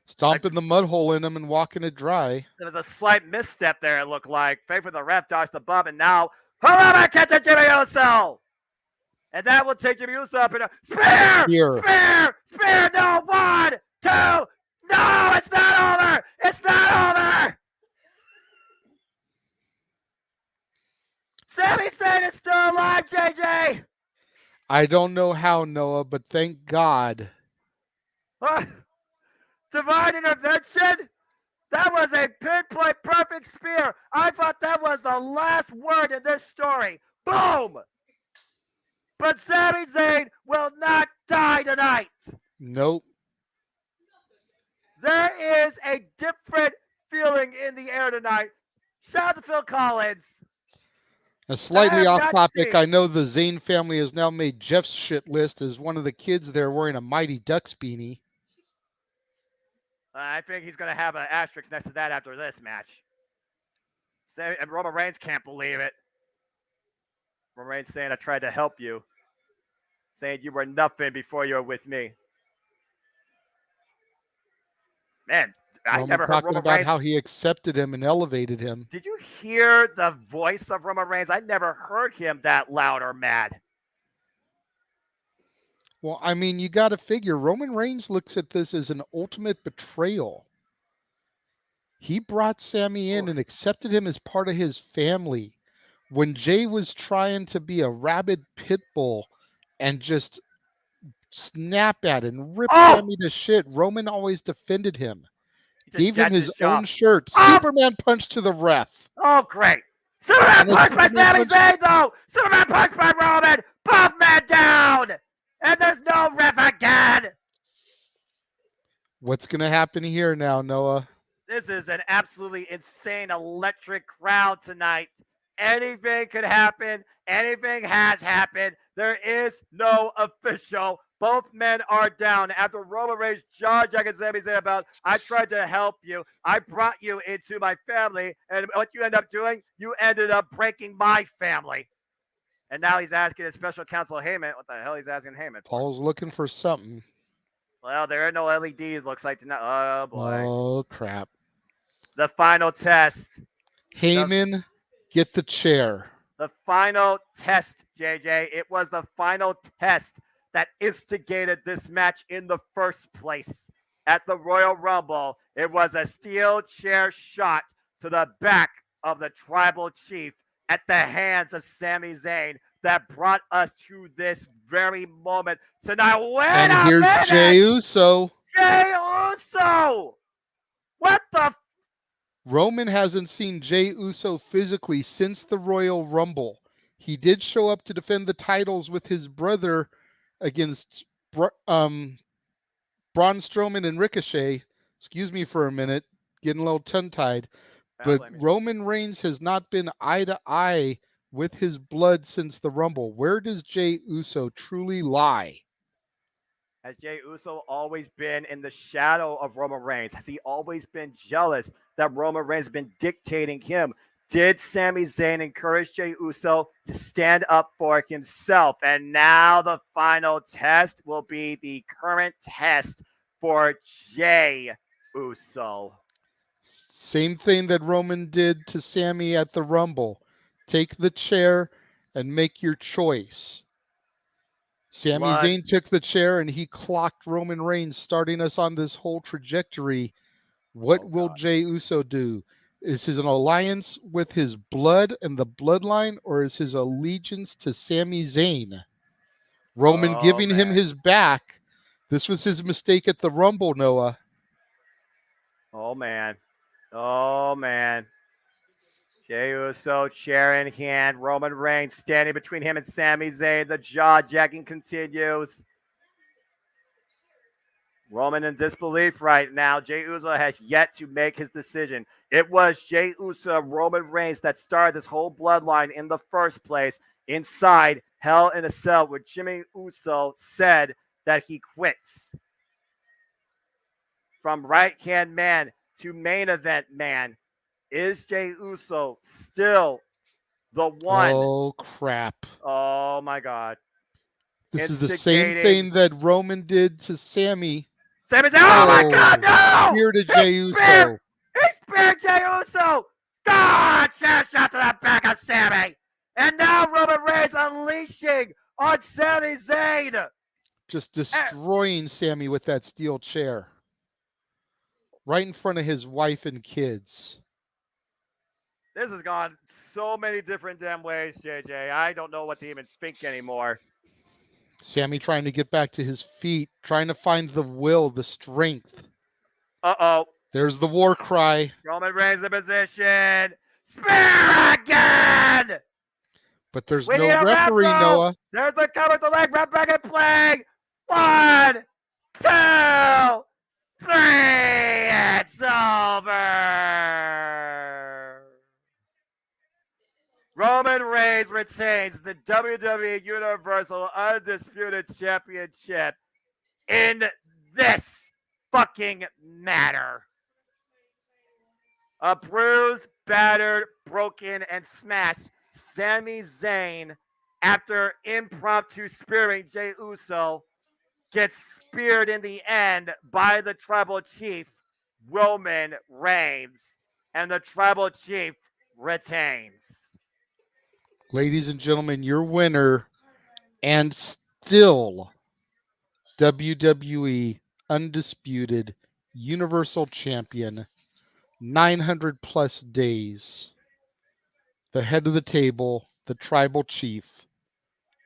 Stomping the mud hole in him and walking it dry. There was a slight misstep there, it looked like. Fake for the ref, dodged the bump, and now, Harama catch a Jimmy Uso! And that will take Jimmy Uso up in a spear! Spear! No, 1, 2, no, it's not over! It's not over! Sami Zayn is still alive, JJ! I don't know how, Noah, but thank God. Divine intervention? That was a pinpoint perfect spear. I thought that was the last word in this story. Boom! But Sami Zayn will not die tonight. Nope. There is a different feeling in the air tonight. Shout out to Phil Collins. Slightly off topic, I know the Zayn family has now made Jeff's shit list as one of the kids there wearing a Mighty Ducks beanie. I think he's going to have an asterisk next to that after this match. And Roman Reigns can't believe it. Roman Reigns saying, I tried to help you. Saying you were nothing before you were with me. Man, I never heard talking Roman about Reigns. How he accepted him and elevated him. Did you hear the voice of Roman Reigns? I never heard him that loud or mad. Well, I mean, you got to figure Roman Reigns looks at this as an ultimate betrayal. He brought Sami in and accepted him as part of his family. When Jey was trying to be a rabid pit bull and just snap at and rip Sami to shit, Roman always defended him. Gave him his own shirt. Superman punch to the ref. Oh, great. Superman punch by Sami Zayn, though! Superman punch by Roman! Both men down! And there's no ref again! What's going to happen here now, Noah? This is an absolutely insane, electric crowd tonight. Anything could happen. Anything has happened. There is no official. Both men are down. After Roman Reigns jaw-jacking Sami Zayn about, I tried to help you. I brought you into my family. And what you end up doing, you ended up breaking my family. And now he's asking his special counsel, Heyman. What the hell he's asking Heyman? Paul's looking for something. Well, there are no LEDs, looks like tonight. Oh, boy. Oh, crap. The final test. Heyman, get the chair. The final test, JJ. It was the final test that instigated this match in the first place. At the Royal Rumble, it was a steel chair shot to the back of the Tribal Chief at the hands of Sami Zayn that brought us to this very moment tonight. Wait And a here's minute! Jey Uso. Jey Uso! What the? Roman hasn't seen Jey Uso physically since the Royal Rumble. He did show up to defend the titles with his brother against Braun Strowman and Ricochet. Excuse me for a minute, getting a little tongue-tied. But Roman Reigns has not been eye to eye with his blood since the Rumble. Where does Jey Uso truly lie? Has Jey Uso always been in the shadow of Roman Reigns? Has he always been jealous that Roman Reigns has been dictating him? Did Sami Zayn encourage Jey Uso to stand up for himself? And now the final test will be the current test for Jey Uso. Same thing that Roman did to Sami at the Rumble. Take the chair and make your choice. Sami Zayn took the chair and he clocked Roman Reigns, starting us on this whole trajectory. What will Jey Uso do? Is his an alliance with his blood and the bloodline, or is his allegiance to Sami Zayn? Roman giving him his back. This was his mistake at the Rumble, Noah. Oh, man. Oh, man. Jey Uso, chair in hand. Roman Reigns standing between him and Sami Zayn. The jaw-jacking continues. Roman in disbelief right now. Jey Uso has yet to make his decision. It was Jey Uso, Roman Reigns that started this whole bloodline in the first place inside Hell in a Cell, where Jimmy Uso said that he quits. From right-hand man to main event man, is Jey Uso still the one? Oh, crap. Oh, my God. This is the same thing that Roman did to Sami. Sami Zayn, oh my God, no! Here to Jey Uso. He speared Jey Uso! God, chair shot to the back of Sami! And now Roman Reigns unleashing on Sami Zayn! Just destroying Sami with that steel chair. Right in front of his wife and kids. This has gone so many different damn ways, JJ. I don't know what to even think anymore. Sami trying to get back to his feet, trying to find the will, the strength. Uh-oh. There's the war cry. Roman Reigns in position. Spear again! But there's no referee, Noah. There's the cover with the leg, right back in play. 1, 2, 3. It's over. Roman Reigns retains the WWE Universal Undisputed Championship in this fucking matter. A bruised, battered, broken, and smashed Sami Zayn, after impromptu spearing Jey Uso, gets speared in the end by the Tribal Chief, Roman Reigns, and the Tribal Chief retains. Ladies and gentlemen, your winner and still WWE Undisputed Universal Champion, 900 plus days. The head of the table, the Tribal Chief,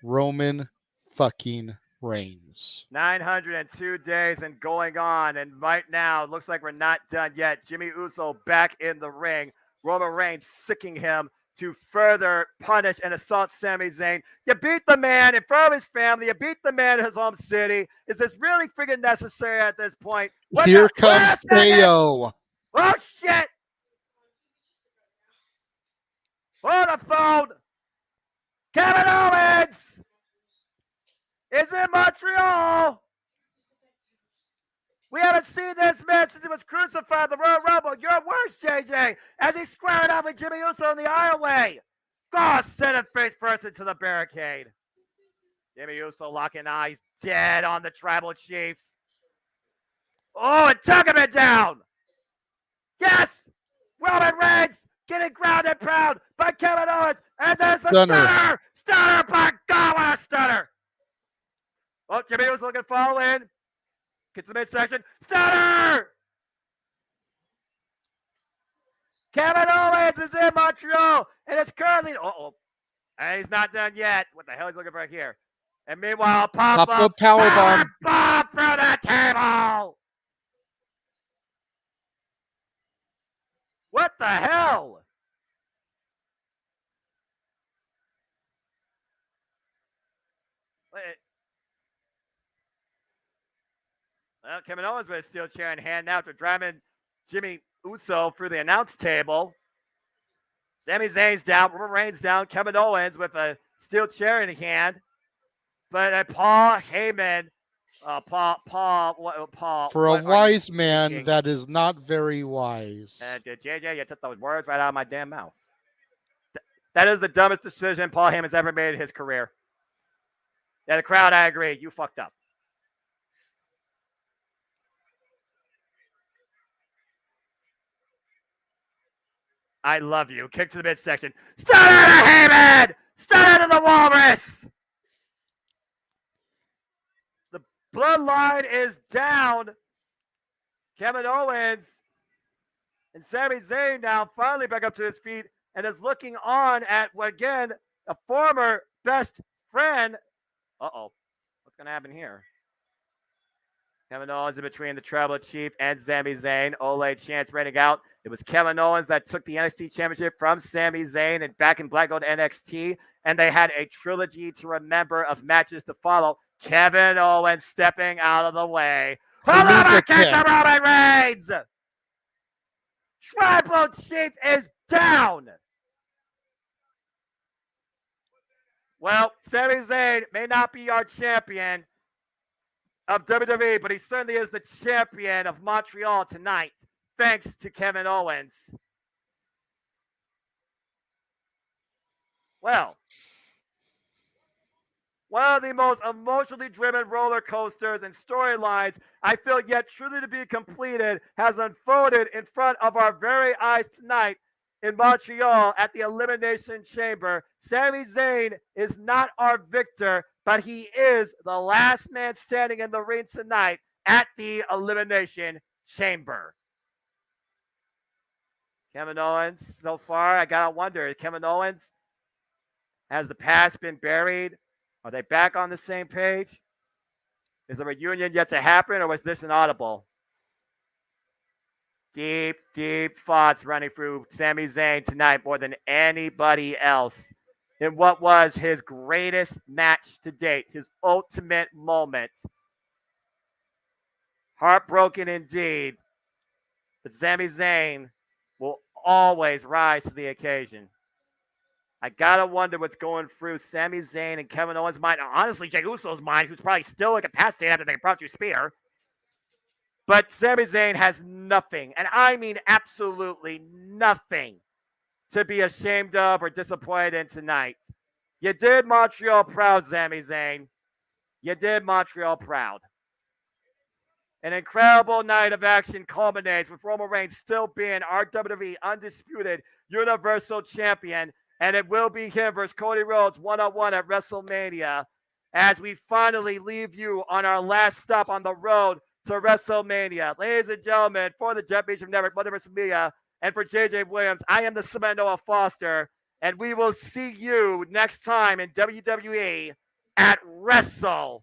Roman fucking Reigns. 902 days and going on, and right now it looks like we're not done yet. Jimmy Uso back in the ring. Roman Reigns sicking him to further punish and assault Sami Zayn. You beat the man in front of his family. You beat the man in his home city. Is this really friggin' necessary at this point? Here comes KO. Oh, shit. On the phone. Kevin Owens is in Montreal. We haven't seen this man since he was crucified in the Royal Rumble. Your words, JJ, as he squared off with Jimmy Uso in the aisleway. God, send him face first into the barricade. Jimmy Uso locking eyes, dead on the tribal chief. Oh, and tucking him down. Yes, Roman Reigns getting grounded pound by Kevin Owens. And there's the stunner. Stunner, by God, what a stunner. Oh, Jimmy Uso looking to fall in. Gets to the midsection. Stunner! Kevin Owens is in Montreal, and it's currently... And he's not done yet. What the hell is he looking for here? And meanwhile, pop-up powerbomb. Pop through the table! What the hell? Wait. Well, Kevin Owens with a steel chair in hand now after driving Jimmy Uso through the announce table. Sami Zayn's down, Roman Reigns down, Kevin Owens with a steel chair in hand. But Paul Heyman, Paul. For a wise man, that is not very wise. And JJ, you took those words right out of my damn mouth. That is the dumbest decision Paul Heyman's ever made in his career. Yeah, the crowd, I agree. You fucked up. I love you. Kick to the midsection. Stunner to Heyman! Stunner to the Walrus! The bloodline is down. Kevin Owens and Sami Zayn now finally back up to his feet and is looking on at, again, a former best friend. Uh-oh. What's going to happen here? Kevin Owens in between the Tribal Chief and Sami Zayn. Ole chance raining out. It was Kevin Owens that took the NXT Championship from Sami Zayn and back in Black Gold NXT. And they had a trilogy to remember of matches to follow. Kevin Owens stepping out of the way. Roman Reigns! Tribal Chief is down! Well, Sami Zayn may not be our champion of WWE, but he certainly is the champion of Montreal tonight, thanks to Kevin Owens. Well, one of the most emotionally driven roller coasters and storylines I feel yet truly to be completed has unfolded in front of our very eyes tonight in Montreal at the Elimination Chamber. Sami Zayn is not our victor, but he is the last man standing in the ring tonight at the Elimination Chamber. Kevin Owens, so far, I gotta wonder, Kevin Owens, has the past been buried? Are they back on the same page? Is the reunion yet to happen, or was this an audible? Deep, deep thoughts running through Sami Zayn tonight more than anybody else in what was his greatest match to date, his ultimate moment. Heartbroken indeed, but Sami Zayn will always rise to the occasion. I gotta wonder what's going through Sami Zayn and Kevin Owens' mind. Honestly, Jey Uso's mind, who's probably still incapacitated after they impromptu spear. But Sami Zayn has nothing, and I mean absolutely nothing, to be ashamed of or disappointed in tonight. You did Montreal proud, Sami Zayn. You did Montreal proud. An incredible night of action culminates with Roman Reigns still being our WWE Undisputed Universal Champion, and it will be him versus Cody Rhodes one-on-one at WrestleMania as we finally leave you on our last stop on the road to WrestleMania. Ladies and gentlemen, for the Jeff Meacham Network, Multiverse Media, and for JJ Williams, I am the Cement Noah Foster, and we will see you next time in WWE at WrestleMania.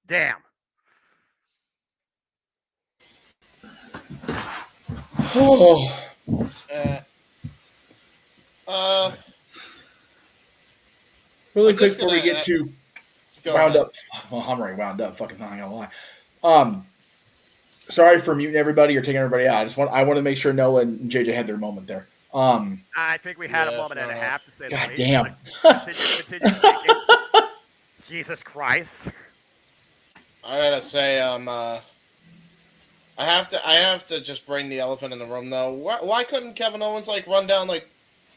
Damn. Oh, really I'm quick just before we gonna, get to go wound ahead. up. Well, I'm already wound up. Fucking not gonna lie. Sorry for muting everybody or taking everybody out. I want to make sure Noah and JJ had their moment there. I think we had a Yeah, moment and fair a enough. half to say the God least. damn. Continue speaking. Jesus Christ. I gotta say, I have to just bring the elephant in the room though. Why couldn't Kevin Owens like run down like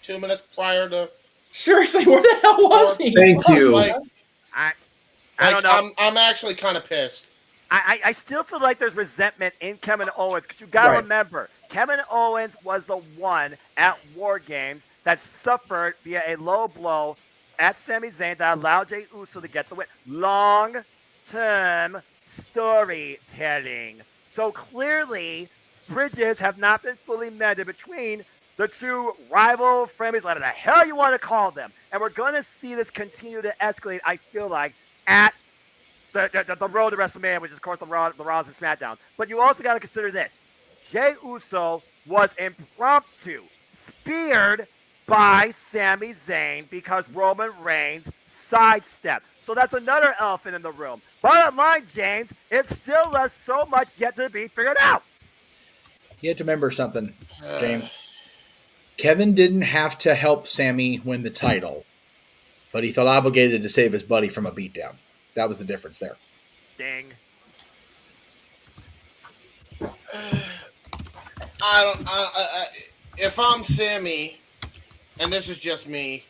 2 minutes prior to? Seriously, where the hell was he? Thank you. Like, I don't know. I'm actually kind of pissed. I still feel like there's resentment in Kevin Owens because you got to Right. remember, Kevin Owens was the one at War Games that suffered via a low blow at Sami Zayn that allowed Jey Uso to get the win. Long-term storytelling. So clearly, bridges have not been fully mended between the two rival frenemies, whatever the hell you want to call them. And we're going to see this continue to escalate, I feel like, at the road to WrestleMania, which is, of course, the Raws and SmackDowns. But you also got to consider this. Jey Uso was impromptu speared by Sami Zayn because Roman Reigns sidestepped. So that's another elephant in the room. Bottom line, James, it still left so much yet to be figured out. You have to remember something, James. Kevin didn't have to help Sammy win the title, but he felt obligated to save his buddy from a beatdown. That was the difference there. Ding. If I'm Sammy, and this is just me,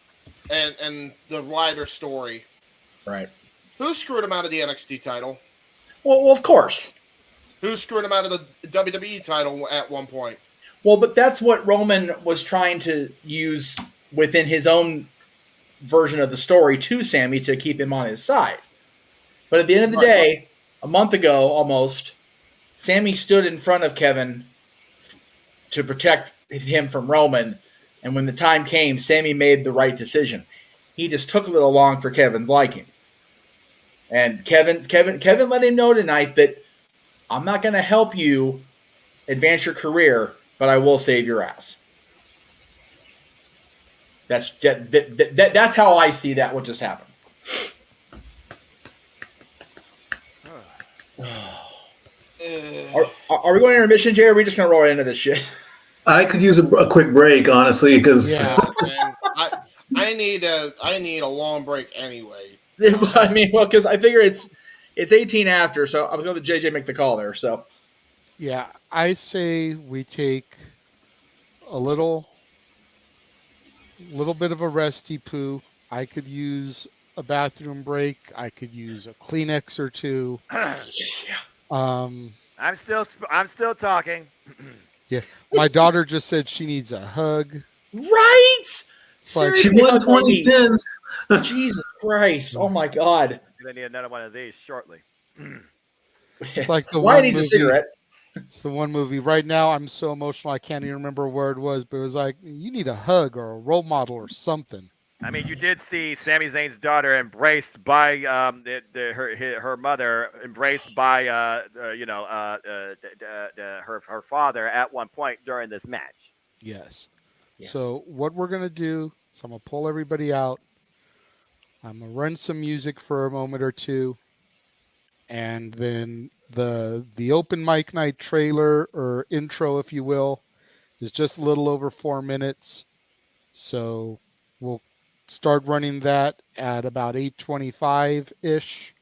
and the wider story, Right. who screwed him out of the NXT title? Well, of course. Who screwed him out of the WWE title at one point? Well, but that's what Roman was trying to use within his own version of the story to Sammy to keep him on his side. But at the end of the day, a month ago almost, Sammy stood in front of Kevin to protect him from Roman, and when the time came, Sammy made the right decision. He just took a little long for Kevin's liking. And Kevin let him know tonight that I'm not going to help you advance your career, but I will save your ass. That's how I see that what just happened. Are we going to intermission, Jay, or are we just going to roll right into this shit? I could use a quick break, honestly, because Man, I need a long break anyway. I mean, well, because I figure it's 18 after, so I was going to JJ make the call there. So, Yeah, I say we take a little bit of a resty poo. I could use a bathroom break. I could use a Kleenex or two. I'm still talking. Yeah, my daughter just said she needs a hug. right? Like, she Seriously, won how 20 funny. cents. Jesus Christ! Oh my God! I need another one of these shortly. it's like the Why one needs a movie- cigarette? It's the one movie. Right now, I'm so emotional I can't even remember where it was, but it was like, you need a hug or a role model or something. I mean, you did see Sami Zayn's daughter embraced by her mother, embraced by her father at one point during this match. Yes. Yeah. So what we're going to do is I'm going to pull everybody out. I'm going to run some music for a moment or two. And then the open mic night trailer or intro, if you will, is just a little over 4 minutes. So we'll start running that at about 8:25-ish.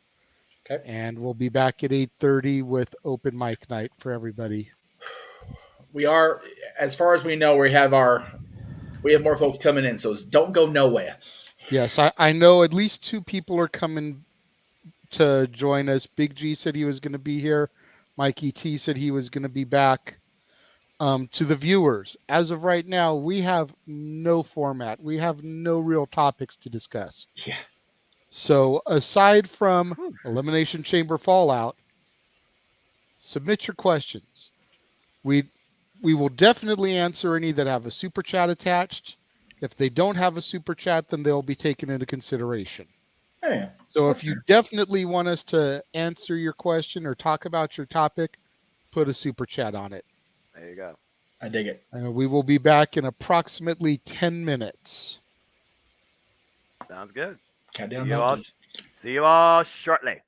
Okay. And we'll be back at 8:30 with open mic night for everybody. We are, as far as we know, we have more folks coming in, so don't go nowhere. Yes, I know at least 2 people are coming to join us. Big G said he was going to be here. Mikey T said he was going to be back. To the viewers, as of right now, we have no format. We have no real topics to discuss. Yeah. So aside from Elimination Chamber Fallout, submit your questions. We will definitely answer any that have a super chat attached. If they don't have a super chat, then they'll be taken into consideration. Yeah. So That's if you definitely want us to answer your question or talk about your topic, put a super chat on it. There you go. I dig it. And we will be back in approximately 10 minutes. Sounds good. Countdown. See you all shortly.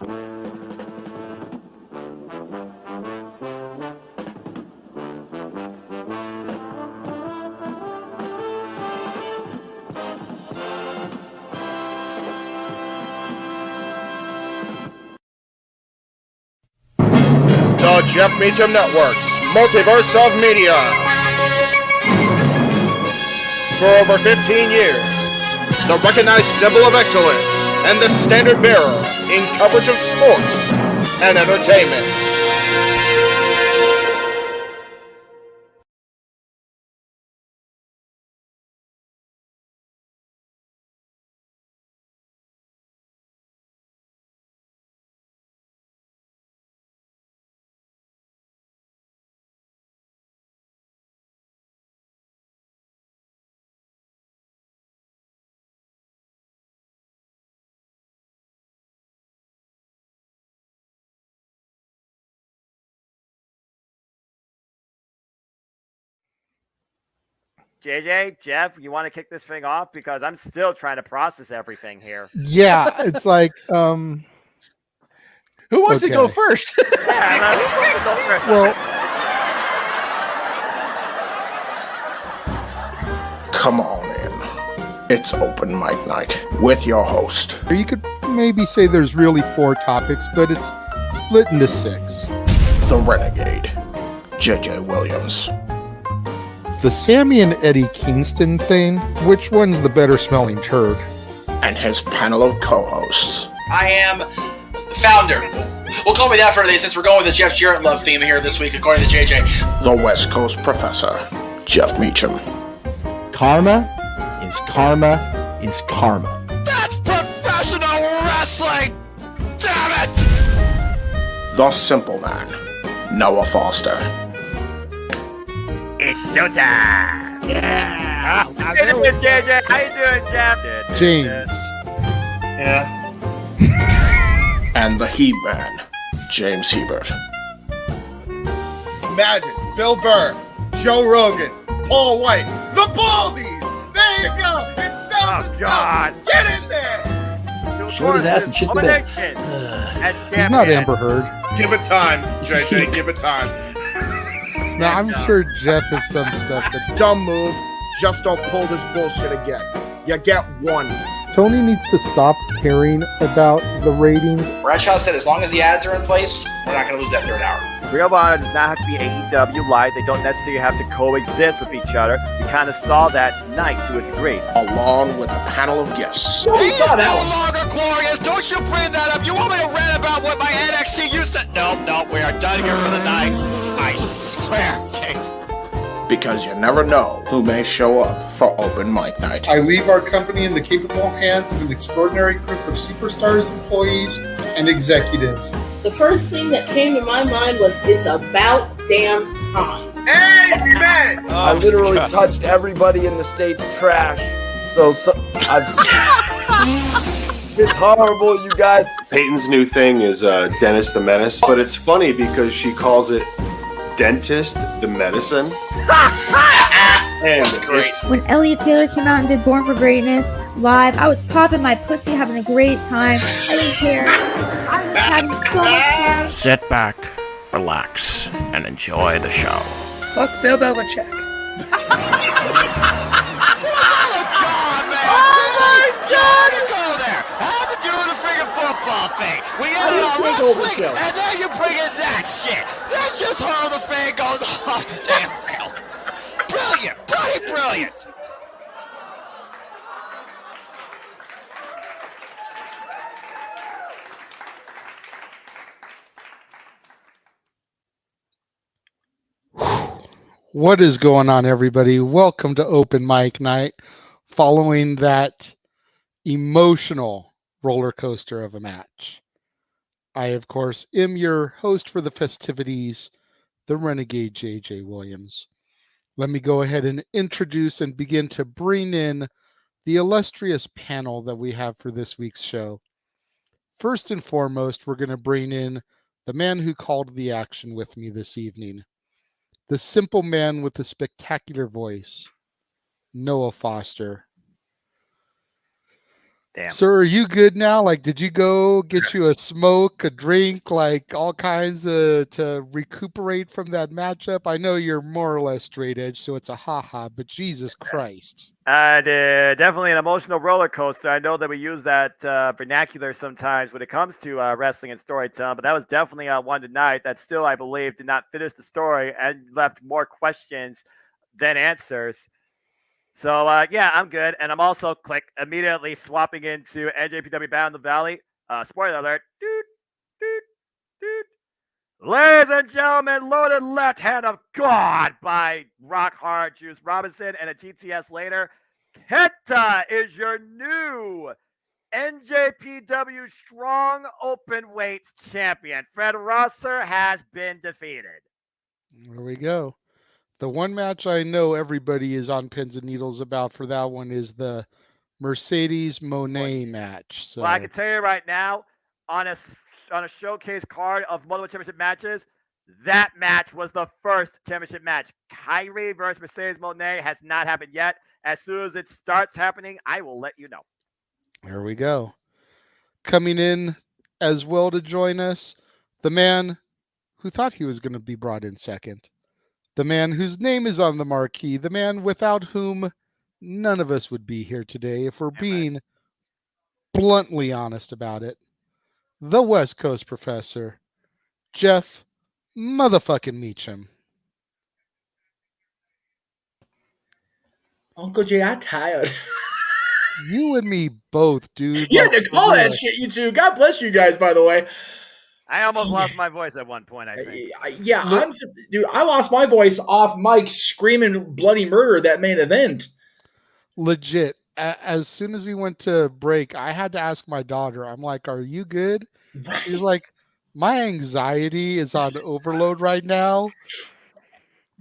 The Jeff Meacham Network's Multiverse of Media. For over 15 years, the recognized symbol of excellence and the standard bearer in coverage of sports and entertainment. JJ, Jeff, you want to kick this thing off? Because I'm still trying to process everything here. Yeah, it's like Who wants to go Okay. first? Yeah, who wants to go first? well, Come on in. It's open mic night with your host, you could maybe say there's really 4 topics, but it's split into 6. the Renegade, JJ Williams. The Sammy and Eddie Kingston thing, which one's the better smelling turd? And his panel of co-hosts, I am the founder. We'll call me that for today since we're going with the Jeff Jarrett love theme here this week, according to JJ. the West Coast Professor, Jeff Meacham. Karma is karma is karma. That's professional wrestling! Damn it! The Simple Man, Noah Foster. It's showtime! Yeah! How you doing, JJ? How you doing, Jeff? James. Yeah. And the He-Man, James Hebert. Imagine Bill Burr, Joe Rogan, Paul White, the Baldies. There you go. It sells Oh, itself. God. Get in there. Short his ass and shit the bed. He's not Amber Heard. Give it time, JJ. Give it time. Now, I'm sure Jeff has some stuff that Dumb move. Just don't pull this bullshit again. You get one. Tony needs to stop caring about the ratings. Bradshaw said as long as the ads are in place, we're not going to lose that third hour. Ring of Honor does not have to be AEW live. They don't necessarily have to coexist with each other. We kind of saw that tonight to a degree. Along with a panel of guests. He's no longer glorious. Don't you bring that up. You want me to rant about what my NXT used to... No, we are done here for the night. I swear, James. Because you never know who may show up for open mic night. I leave our company in the capable hands of an extraordinary group of superstars, employees, and executives. The first thing that came to my mind was, it's about damn time. Amen. I literally touched everybody in the state's trash. It's horrible, you guys. Peyton's new thing is Dennis the Menace, but it's funny because she calls it Dentist the Medicine. And That's great. When Elliot Taylor came out and did Born for Greatness live, I was popping my pussy, having a great time. I didn't care. I was having so much fun. Sit back, relax, and enjoy the show. Fuck Bill Belichick. Oh my God! Go there. How to do the friggin' football thing? We ended on wrestling, and then you bring in that shit. That's just how the fan goes off the damn rails. Brilliant, bloody brilliant. What is going on, everybody? Welcome to Open Mic Night. Following that emotional roller coaster of a match, I, of course, am your host for the festivities, the Renegade JJ Williams. Let me go ahead and introduce and begin to bring in the illustrious panel that we have for this week's show. First and foremost, we're going to bring in the man who called the action with me this evening. The simple man with the spectacular voice, Noah Foster. Damn. Sir, are you good now? Like, did you go get you a smoke, a drink, like all kinds of to recuperate from that matchup? I know you're more or less straight edge, so it's a haha, but Jesus Christ. Definitely an emotional roller coaster. I know that we use that vernacular sometimes when it comes to wrestling and storytelling, but that was definitely one tonight that still, I believe, did not finish the story and left more questions than answers. So, yeah, I'm good. And I'm also immediately swapping into NJPW Battle in the Valley. Spoiler alert. Doot, doot, doot. Ladies and gentlemen, loaded left hand of God by Rock Hard Juice Robinson, and a GTS later, Kenta is your new NJPW Strong Open Weights champion. Fred Rosser has been defeated. There we go. The one match I know everybody is on pins and needles about for that one is the Mercedes Monet match. So Well, I can tell you right now, on a showcase card of multiple championship matches, that match was the first championship match. Kyrie versus Mercedes Monet has not happened yet. As soon as it starts happening, I will let you know. there we go. Coming in as well to join us, the man who thought he was going to be brought in second. The man whose name is on the marquee, the man without whom none of us would be here today, if we're being bluntly honest about it. The West Coast professor, Jeff motherfucking Meacham. Uncle Jay, I'm tired. You and me both, dude. You had to call that shit, you two. God bless you guys, by the way. I almost lost my voice at one point, I think. Yeah, dude, I lost my voice off mic screaming bloody murder at that main event. Legit. As soon as we went to break, I had to ask my daughter, I'm like, are you good? Right. She's like, my anxiety is on overload right now.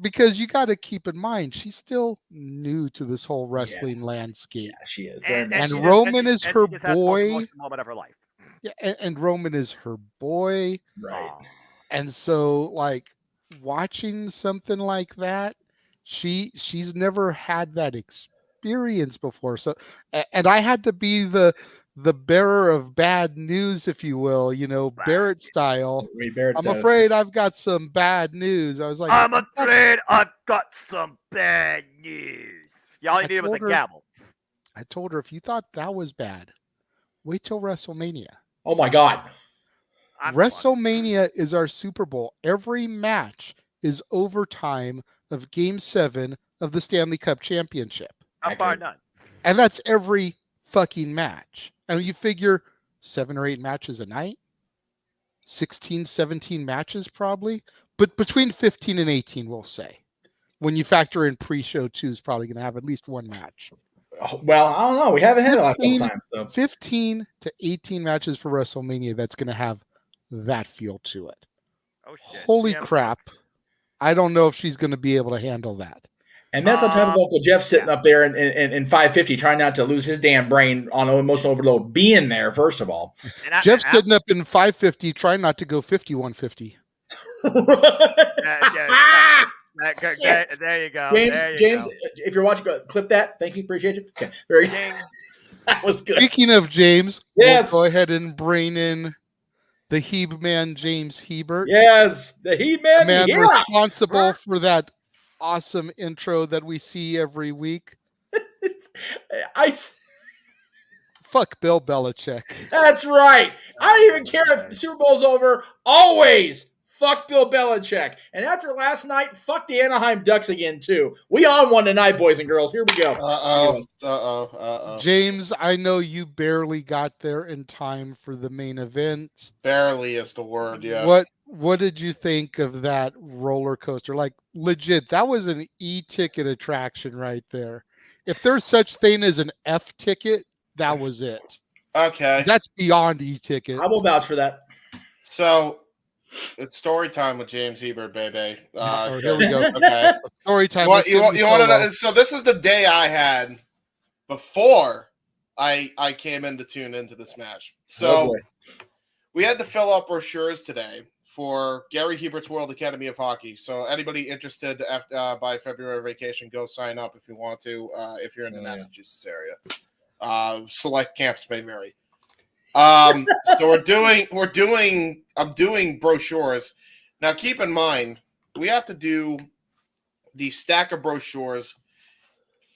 Because you got to keep in mind, she's still new to this whole wrestling landscape. Yeah, she is. And Roman is her boy. Moment of her life. Yeah, and Roman is her boy. Right. And so, like, watching something like that, she's never had that experience before. So, and I had to be the bearer of bad news, if you will, Barrett style. I'm afraid I've got some bad news. I was like, I'm afraid I've got some bad news. Yeah, all you needed was a gavel. I told her, if you thought that was bad, wait till WrestleMania. Oh my God. WrestleMania is our Super Bowl. Every match is overtime of Game 7 of the Stanley Cup Championship. How far none? And that's every fucking match. And you figure 7 or 8 matches a night? 16, 17 matches probably? But between 15 and 18, we'll say. When you factor in pre-show 2 is probably going to have at least one match. Well, I don't know. We haven't had it last couple times. So. 15 to 18 matches for WrestleMania that's going to have that feel to it. Oh, shit. Holy crap. I don't know if she's going to be able to handle that. And that's on top of Uncle Jeff sitting up there in 550 trying not to lose his damn brain on emotional overload being there, first of all. Jeff's sitting up in 550 trying not to go 5150. There you go. James, if you're watching, clip that. Thank you. Appreciate you. Okay. Very good. That was good. Speaking of James, yes. We'll go ahead and bring in the He-Man James Hebert. Yes, the He-Man. The man responsible for that awesome intro that we see every week. Fuck Bill Belichick. That's right. I don't even care if the Super Bowl's over. Always fuck Bill Belichick. And after last night, fuck the Anaheim Ducks again, too. We on one tonight, boys and girls. Here we go. James, I know you barely got there in time for the main event. Barely is the word, yeah. What did you think of that roller coaster? Like, legit, that was an E-ticket attraction right there. If there's such thing as an F ticket, that was it. Okay. That's beyond E-ticket. I will vouch for that. So, it's story time with James Hebert, baby. Here we go. Okay. Story time. You want to know? So this is the day I had before I came in to tune into this match. So we had to fill out brochures today for Gary Hebert's World Academy of Hockey. So anybody interested by February vacation, go sign up if you want to. If you're in the Massachusetts area. Select camps may vary. So I'm doing brochures. Now keep in mind, we have to do the stack of brochures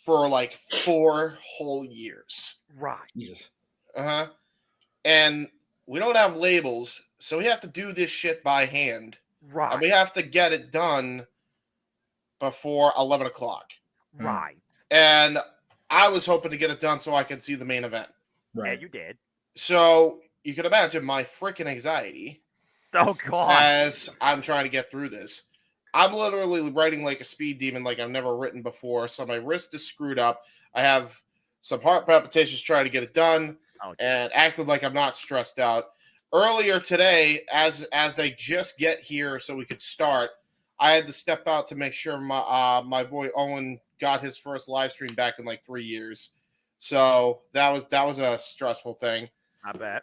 for like 4 whole years. Right. Jesus. Uh-huh. And we don't have labels, so we have to do this shit by hand. Right. And we have to get it done before 11 o'clock. Right. And I was hoping to get it done so I could see the main event. Right. Yeah, you did. So you can imagine my freaking anxiety. Oh, God. As I'm trying to get through this. I'm literally writing like a speed demon like I've never written before. So my wrist is screwed up. I have some heart palpitations trying to get it done and acted like I'm not stressed out. Earlier today, as they just get here so we could start, I had to step out to make sure my boy Owen got his first live stream back in like 3 years. So that was a stressful thing. I bet.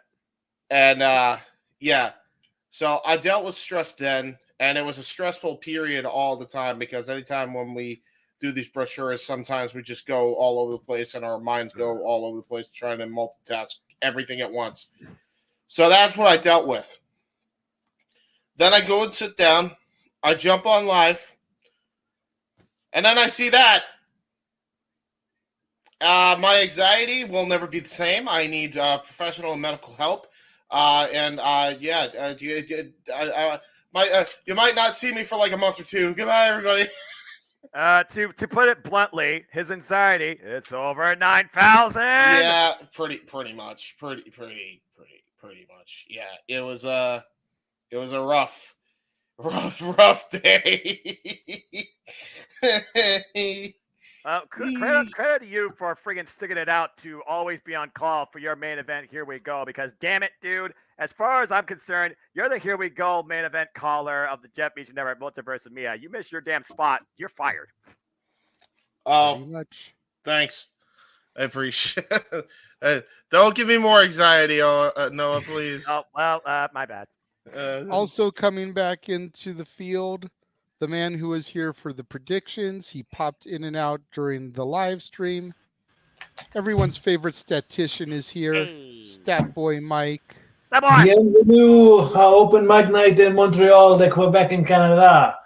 And yeah. So I dealt with stress then, and it was a stressful period all the time because anytime when we do these brochures, sometimes we just go all over the place and our minds go all over the place trying to multitask everything at once. So that's what I dealt with. Then I go and sit down. I jump on live. And then I see that. My anxiety will never be the same. I need professional and medical help. You might not see me for like a month or two. Goodbye, everybody. To put it bluntly, his anxiety, it's over 9,000. Yeah, pretty much. Pretty much. Yeah, it was a rough day. Credit to you for friggin' sticking it out to always be on call for your main event. Here we go. Because damn it, dude, as far as I'm concerned, you're the here we go main event caller of the Jeff Meacham Network Multiverse of Mia. You miss your damn spot, you're fired. Oh, thanks. I appreciate it. Don't give me more anxiety, Noah, please. Oh, well, my bad. Also coming back into the field, the man who was here for the predictions. He popped in and out during the live stream. Everyone's favorite statistician is here. Stat Boy Mike. Bienvenue à Open Mic Night in Montreal, de Quebec in Canada.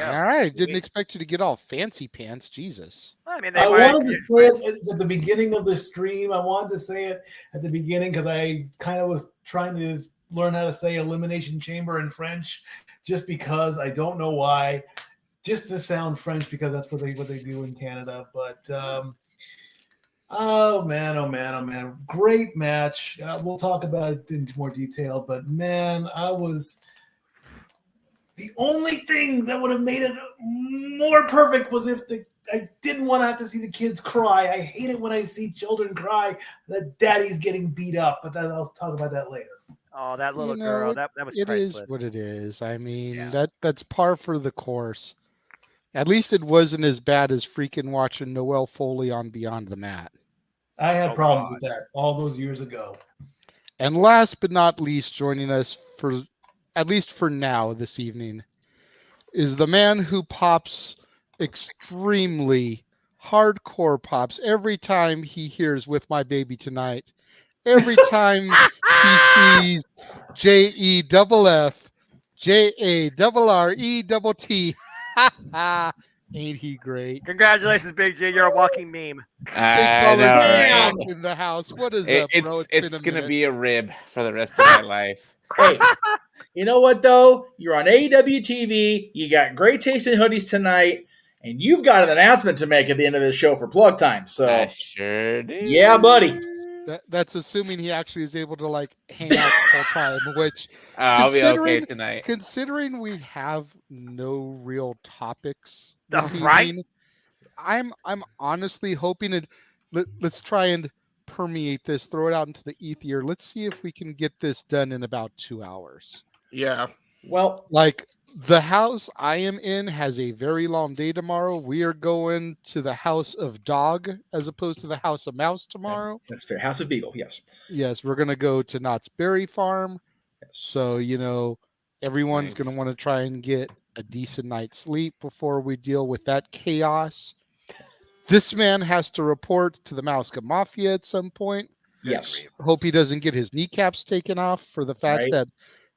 All right. Didn't expect you to get all fancy pants. Jesus. I mean, I wanted to say it at the beginning of the stream. I wanted to say it at the beginning because I kind of was trying to learn how to say Elimination Chamber in French, just because I don't know why, just to sound French because that's what they do in Canada. But oh man, great match. We'll talk about it in more detail. But man, the only thing that would have made it more perfect was if I didn't want to have to see the kids cry. I hate it when I see children cry that daddy's getting beat up. But I'll talk about that later. Oh, that little girl. That was it priceless. is what it is. I mean, that's par for the course. At least it wasn't as bad as freaking watching Noelle Foley on Beyond the Mat. I had problems with that all those years ago. And last but not least, joining us for at least for now this evening is the man who pops extremely hardcore pops every time he hears "With My Baby Tonight." Every time he sees JEFF, JARRETT. Ain't he great? Congratulations, Big G. You're a walking meme. I know. In the house. What is up, bro? It's going to be a rib for the rest of my life. Hey, you know what, though? You're on AEW TV. You got great taste in hoodies tonight. And you've got an announcement to make at the end of this show for plug time. So I sure do. Yeah, buddy. That's assuming he actually is able to like hang out the whole time, which I'll be okay tonight. Considering we have no real topics this right? evening, I'm honestly hoping it. Let's try and permeate this, throw it out into the ether. Let's see if we can get this done in about 2 hours. Yeah. Well, like the house I am in has a very long day tomorrow. We are going to the House of Dog as opposed to the House of Mouse tomorrow. That's fair. House of Beagle, yes. Yes, we're going to go to Knott's Berry Farm. So, everyone's going to want to try and get a decent night's sleep before we deal with that chaos. This man has to report to the Mauska Mafia at some point. Yes. Hope he doesn't get his kneecaps taken off for the fact that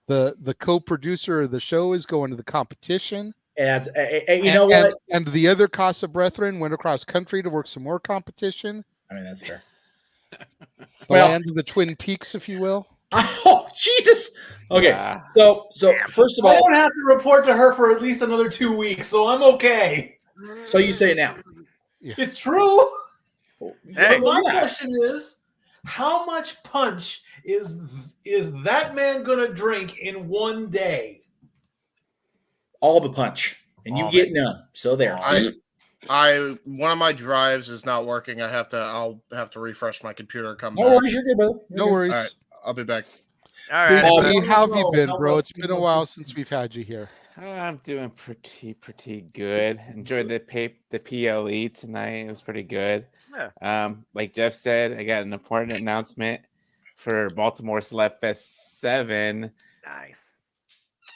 the co-producer of the show is going to the competition. And you know what? And the other Casa Brethren went across country to work some more competition. I mean, that's fair. The land of the Twin Peaks, if you will. Oh, Jesus. Okay. So first of all, I don't have to report to her for at least another 2 weeks, so I'm okay. So you say it now. Yeah. It's true. Hey, my question is, how much punch is that man gonna drink in one day? All the punch, and you get none. So there. One of my drives is not working. I'll have to refresh my computer. Come No back. worries, you're good, brother. No worries. All right, I'll be back. All right. How have you been, bro? It's been a while since we've had you here. I'm doing pretty good. Enjoyed the PLE tonight. It was pretty good. Yeah. Like Jeff said, I got an important announcement for Baltimore Celebfest 7. Nice.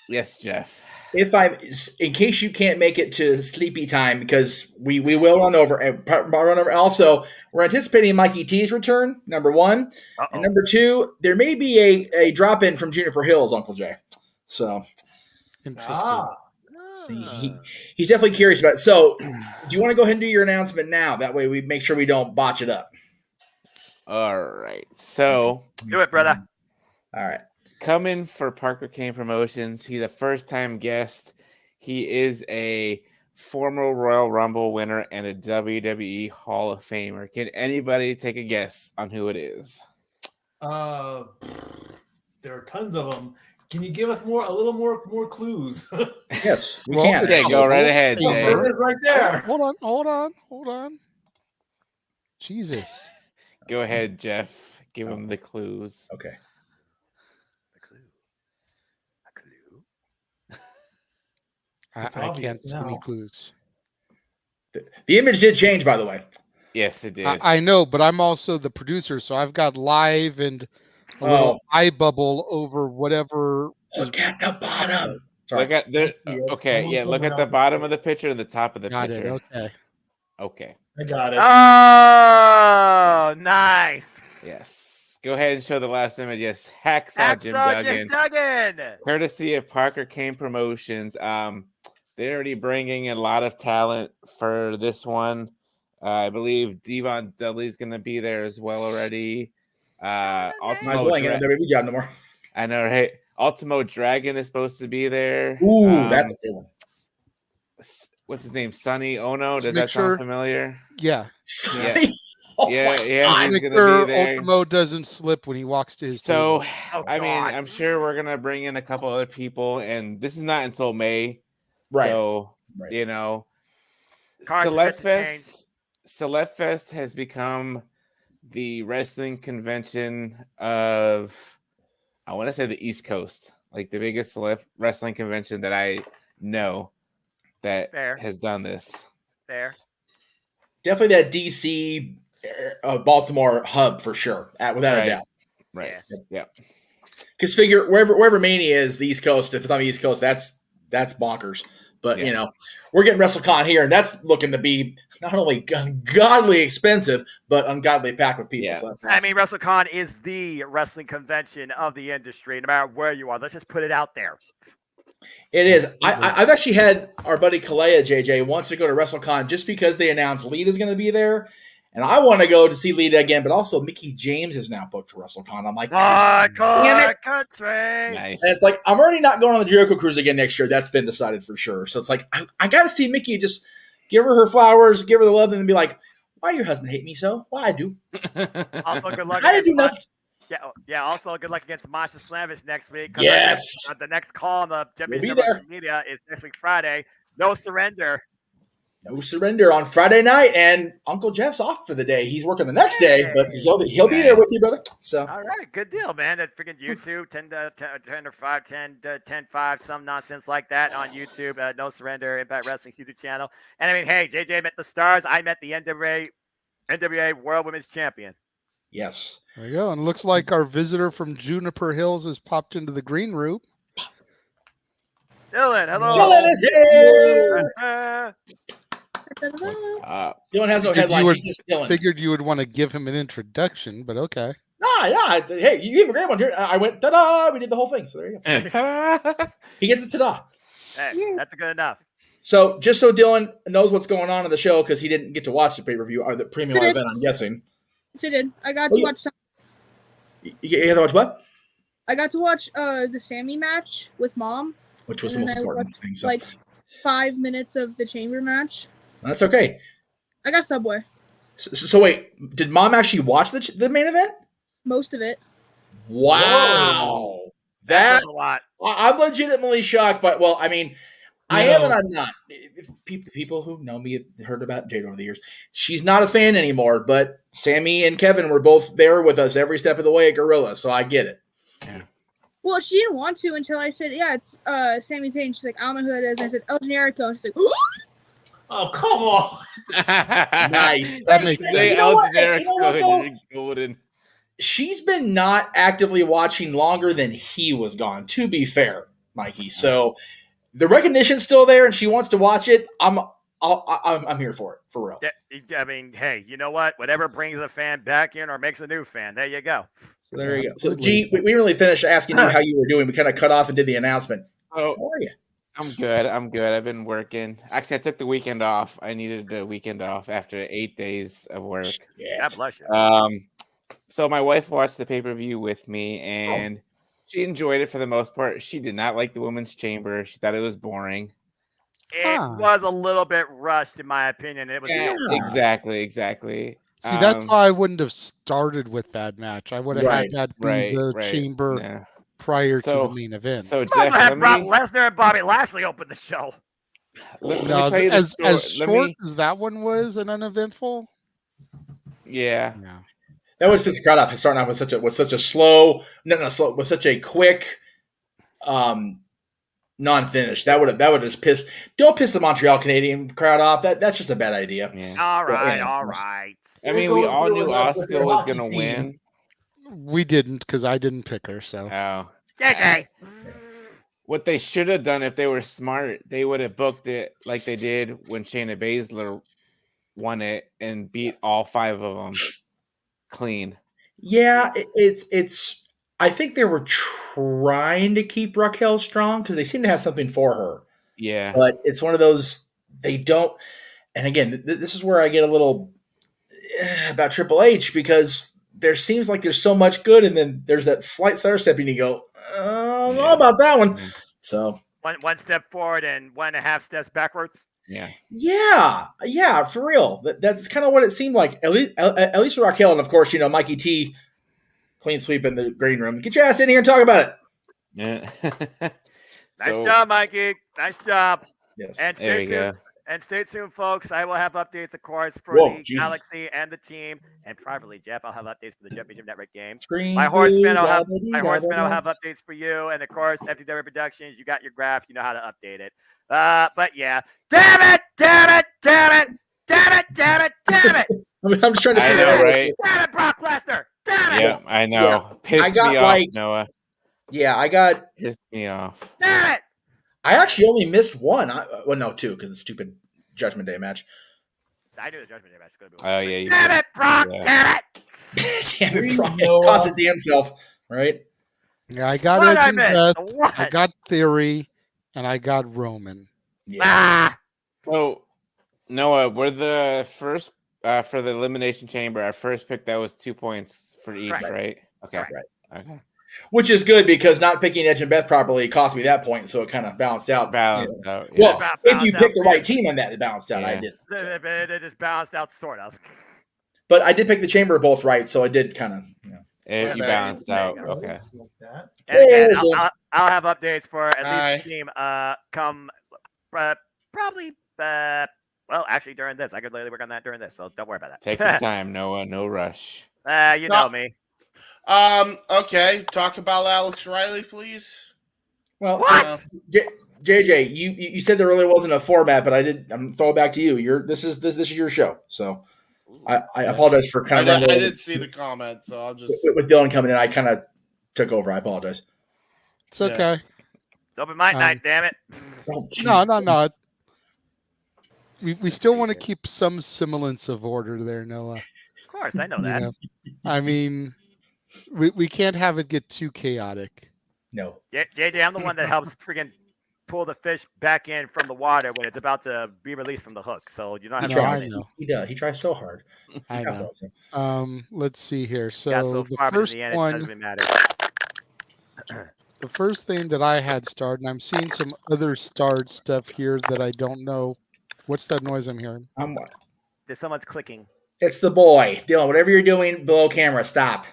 Yes, Jeff. In case you can't make it to sleepy time, because we will run over. Also, we're anticipating Mikey T's return. Number one, and number two, there may be a drop in from Juniper Hills, Uncle Jay. So. Interesting. See, he's definitely curious about it. So, do you want to go ahead and do your announcement now? That way we make sure we don't botch it up. All right. So. Do it, brother. All right. Coming for Parker Kane Promotions. He's a first-time guest. He is a former Royal Rumble winner and a WWE Hall of Famer. Can anybody take a guess on who it is? There are tons of them. Can you give us a little more clues? Yes, we can. Okay, go right ahead, Jay. It is right there. Hold on. Jesus. Go ahead, Jeff. Give him the clues. Okay. I can't see any clues. The image did change, by the way. Yes, it did. I know, but I'm also the producer, so I've got live and a little eye bubble over whatever. Look at the bottom. Look at the. Okay, yeah. Look at the bottom of the picture and the top of the Got picture. it. Okay. Okay. I got it. Oh, nice. Yes. Go ahead and show the last image. Yes, Hacksaw Jim Duggan. Courtesy of Parker Kane Promotions. They're already bringing a lot of talent for this one. I believe Devon Dudley's going to be there as well already. Ultimo WWE job no more. I know, right? Ultimo Dragon is supposed to be there. Ooh, that's a good one. What's his name? Sonny Ono. Does that sound familiar? Yeah. Yeah, he's going to be there. Ultimo doesn't slip when he walks to his So, table. I mean, I'm sure we're going to bring in a couple other people, and this is not until May. Right. So, you know, Celebfest has become the wrestling convention of, I want to say, the East Coast, like the biggest wrestling convention that I know that has done this. Fair. Definitely that DC, Baltimore hub for sure, without a doubt. Right. Yeah. Because figure wherever Mania is, the East Coast. If it's on the East Coast, that's bonkers. But you know, we're getting WrestleCon here, and that's looking to be not only ungodly expensive, but ungodly packed with people. Yeah. So I mean, WrestleCon is the wrestling convention of the industry, no matter where you are. Let's just put it out there. It is. I've actually had our buddy Kalea JJ wants to go to WrestleCon just because they announced Lita's going to be there, and I want to go to see Lita again. But also, Mickey James is now booked for WrestleCon. I'm like, country. Nice. And it's like I'm already not going on the Jericho Cruise again next year. That's been decided for sure. So it's like I got to see Mickey. Just give her flowers, give her the love, and then be like, "Why your husband hate me so? Why I do? Also, good luck. I didn't do nothing." Yeah. Also, good luck against Masha Slavis next week. Yes. The next call on the We'll WWE media is next week Friday. No surrender. No surrender on Friday night, and Uncle Jeff's off for the day. He's working the next day, but he'll be there with you, brother. So all right, good deal, man. That freaking YouTube 10 or 5, 10 5, some nonsense like that on YouTube. No Surrender Impact Wrestling's YouTube channel. And I mean, hey, JJ met the stars. I met the NWA World Women's Champion. Yes. There you go. And it looks like our visitor from Juniper Hills has popped into the green room. Dylan, hello. Dylan is here. Dylan has no headline. He's just Dylan. Figured you would want to give him an introduction, but okay. Nah. Hey, you gave him a great one. I went ta-da. We did the whole thing. So there you go. He gets a ta-da. Hey, that's good enough. So just so Dylan knows what's going on in the show, because he didn't get to watch the pay-per-view or the premium event, I'm guessing. Yes, I did. I got to watch some. You got to watch what? I got to watch the Sammy match with Mom. Which was the most important thing. So. Like 5 minutes of the Chamber match. That's okay. I got Subway. So wait, did Mom actually watch the main event? Most of it. Wow. That's a lot. I'm legitimately shocked, but I mean, I am and I'm not. If people who know me have heard about Jade over the years. She's not a fan anymore, but Sammy and Kevin were both there with us every step of the way at Gorilla, so I get it. Yeah. Well, she didn't want to until I said, yeah, it's Sami Zayn. She's like, I don't know who that is. And I said, El Generico. And she's like, oh, come on. Nice. That makes sense. You know what, though? She's been not actively watching longer than he was gone, to be fair, Mikey. So the recognition's still there and she wants to watch it. I'm here for it, for real. Yeah, I mean, hey, you know what? Whatever brings a fan back in or makes a new fan, there you go. So there you go. So, G, we really finished asking you how you were doing. We kind of cut off and did the announcement. Oh, how are you? I'm good. I've been working. Actually, I took the weekend off. I needed the weekend off after 8 days of work. Yeah. God bless you. So my wife watched the pay-per-view with me, and she enjoyed it for the most part. She did not like the women's chamber. She thought it was boring. It was a little bit rushed, in my opinion. It was exactly. See, that's why I wouldn't have started with that match. I would have had that be the chamber prior to the main event. So Jeff, had Brock Lesnar and Bobby Lashley open the show. Let me tell you as short as that one was and uneventful. Yeah. That would piss the crowd off. Starting off with such a quick, non-finish. That would just piss. Don't piss the Montreal Canadian crowd off. That's just a bad idea. Yeah. All right. I mean, we all knew Asuka was going to win. We didn't, because I didn't pick her. So. Okay. What they should have done if they were smart, they would have booked it like they did when Shayna Baszler won it and beat all 5 of them clean. Yeah, it's. I think they were trying to keep Raquel strong because they seem to have something for her. Yeah, but it's one of those they don't. And again, this is where I get a little about Triple H, because there seems like there's so much good, and then there's that slight sidestep, and you go, I don't know about that one. So one step forward and 1.5 steps backwards. Yeah, for real. That's kind of what it seemed like. At least with Raquel, and of course, Mikey T, clean sweep in the green room. Get your ass in here and talk about it. Yeah. Nice job, Mikey. Nice job. Yes. And there we go. And stay tuned, folks. I will have updates, of course, for the Galaxy and the team, and privately, Jeff, I'll have updates for the Jeff Meacham Network game. My Horseman, I'll have updates for you, and of course, FTW Productions. You got your graph, you know how to update it. But yeah, damn it! I'm just trying to say that right. Damn it, Brock Lesnar! Damn it! Yeah, I know. Yeah. Pissed me off, Noah. Yeah, I got pissed me off. Damn it! I actually only missed one. No, 2, because the stupid Judgment Day match. I knew the Judgment Day match was going to be. Oh yeah, damn it, Brock! Yeah. Damn it! Damn it, Brock! Cost it damn self, right? Yeah, I got Edge and Beth. I got Theory, and I got Roman. Yeah. So, Noah, we're the first for the Elimination Chamber. Our first pick, that was 2 points for each, right? Okay. Right. Okay. Which is good, because not picking Edge and Beth properly cost me that point, so it kind of balanced out. Yeah. Well, if you picked the right team on that, it balanced out. Yeah. I did. It just balanced out, sort of. But I did pick the Chamber both right, so I did kind of. You balanced out. Okay. And I'll have updates for at least the team come probably. Well, actually, during this, I could literally work on that during this, so don't worry about that. Take your time, Noah. No rush. You know me. Okay. Talk about Alex Riley, please. Well, JJ, you said there really wasn't a format, but I'm throwing it back to you. This is your show, so I apologize for kind of. I did see the comment, so I'll just with Dylan coming in, I kind of took over. I apologize. It's okay. It's open mic night, damn it. Oh, no. we still want to keep some semblance of order there, Noah. Of course, I know that. I mean, we can't have it get too chaotic. No. JJ, I'm the one that helps friggin' pull the fish back in from the water when it's about to be released from the hook. So you don't have to. He does. He tries so hard. I know. Let's see here. So, the far, first in the end, one, it doesn't matter. the first thing that I had started, and I'm seeing some other starred stuff here that I don't know. What's that noise I'm hearing? There's someone's clicking. It's the boy. Dylan, whatever you're doing below camera, stop.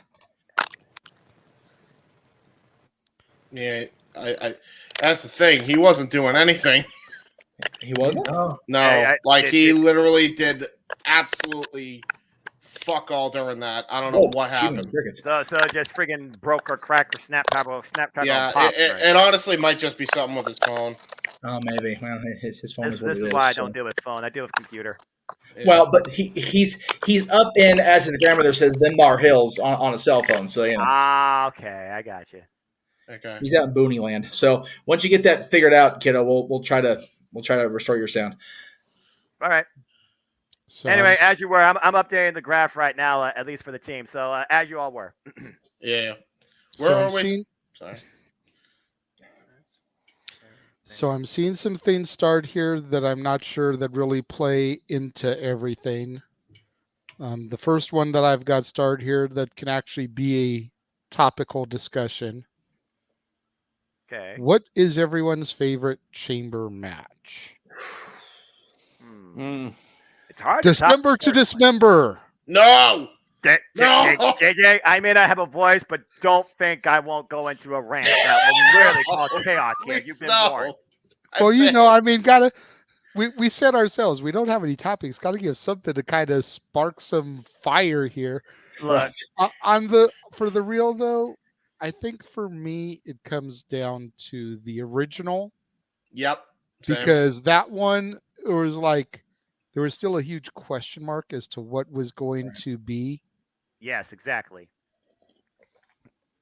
Yeah, I that's the thing. He wasn't doing anything. He wasn't? No, he literally did absolutely fuck all during that. I don't know what happened. So just friggin' broke or cracked or snap. Yeah, it honestly might just be something with his phone. Oh, maybe. Well, his phone is what This it is is. why I don't deal with phone. I deal with computer. Yeah. Well, but he's up in, as his grandmother says, Dunbar Hills on a cell phone. So you know. Ah, okay, I got you. Okay. He's out in Booney Land. So once you get that figured out, kiddo, we'll try to restore your sound. All right. So anyway, as you were, I'm updating the graph right now, at least for the team. So as you all were. Yeah. Where are we? Sorry. So I'm seeing some things start here that I'm not sure that really play into everything. The first one that I've got started here that can actually be a topical discussion. Okay. What is everyone's favorite chamber match? It's hard. Dismember to dismember. No. No. JJ, I may not have a voice, but don't think I won't go into a rant that will literally cause chaos here. You've been warned. Well, you know, I mean, we said ourselves, we don't have any topics. Got to give something to kind of spark some fire here. Look, for the real though, I think for me it comes down to the original. Yep. Same. Because that one was like there was still a huge question mark as to what was going to be. Yes, exactly.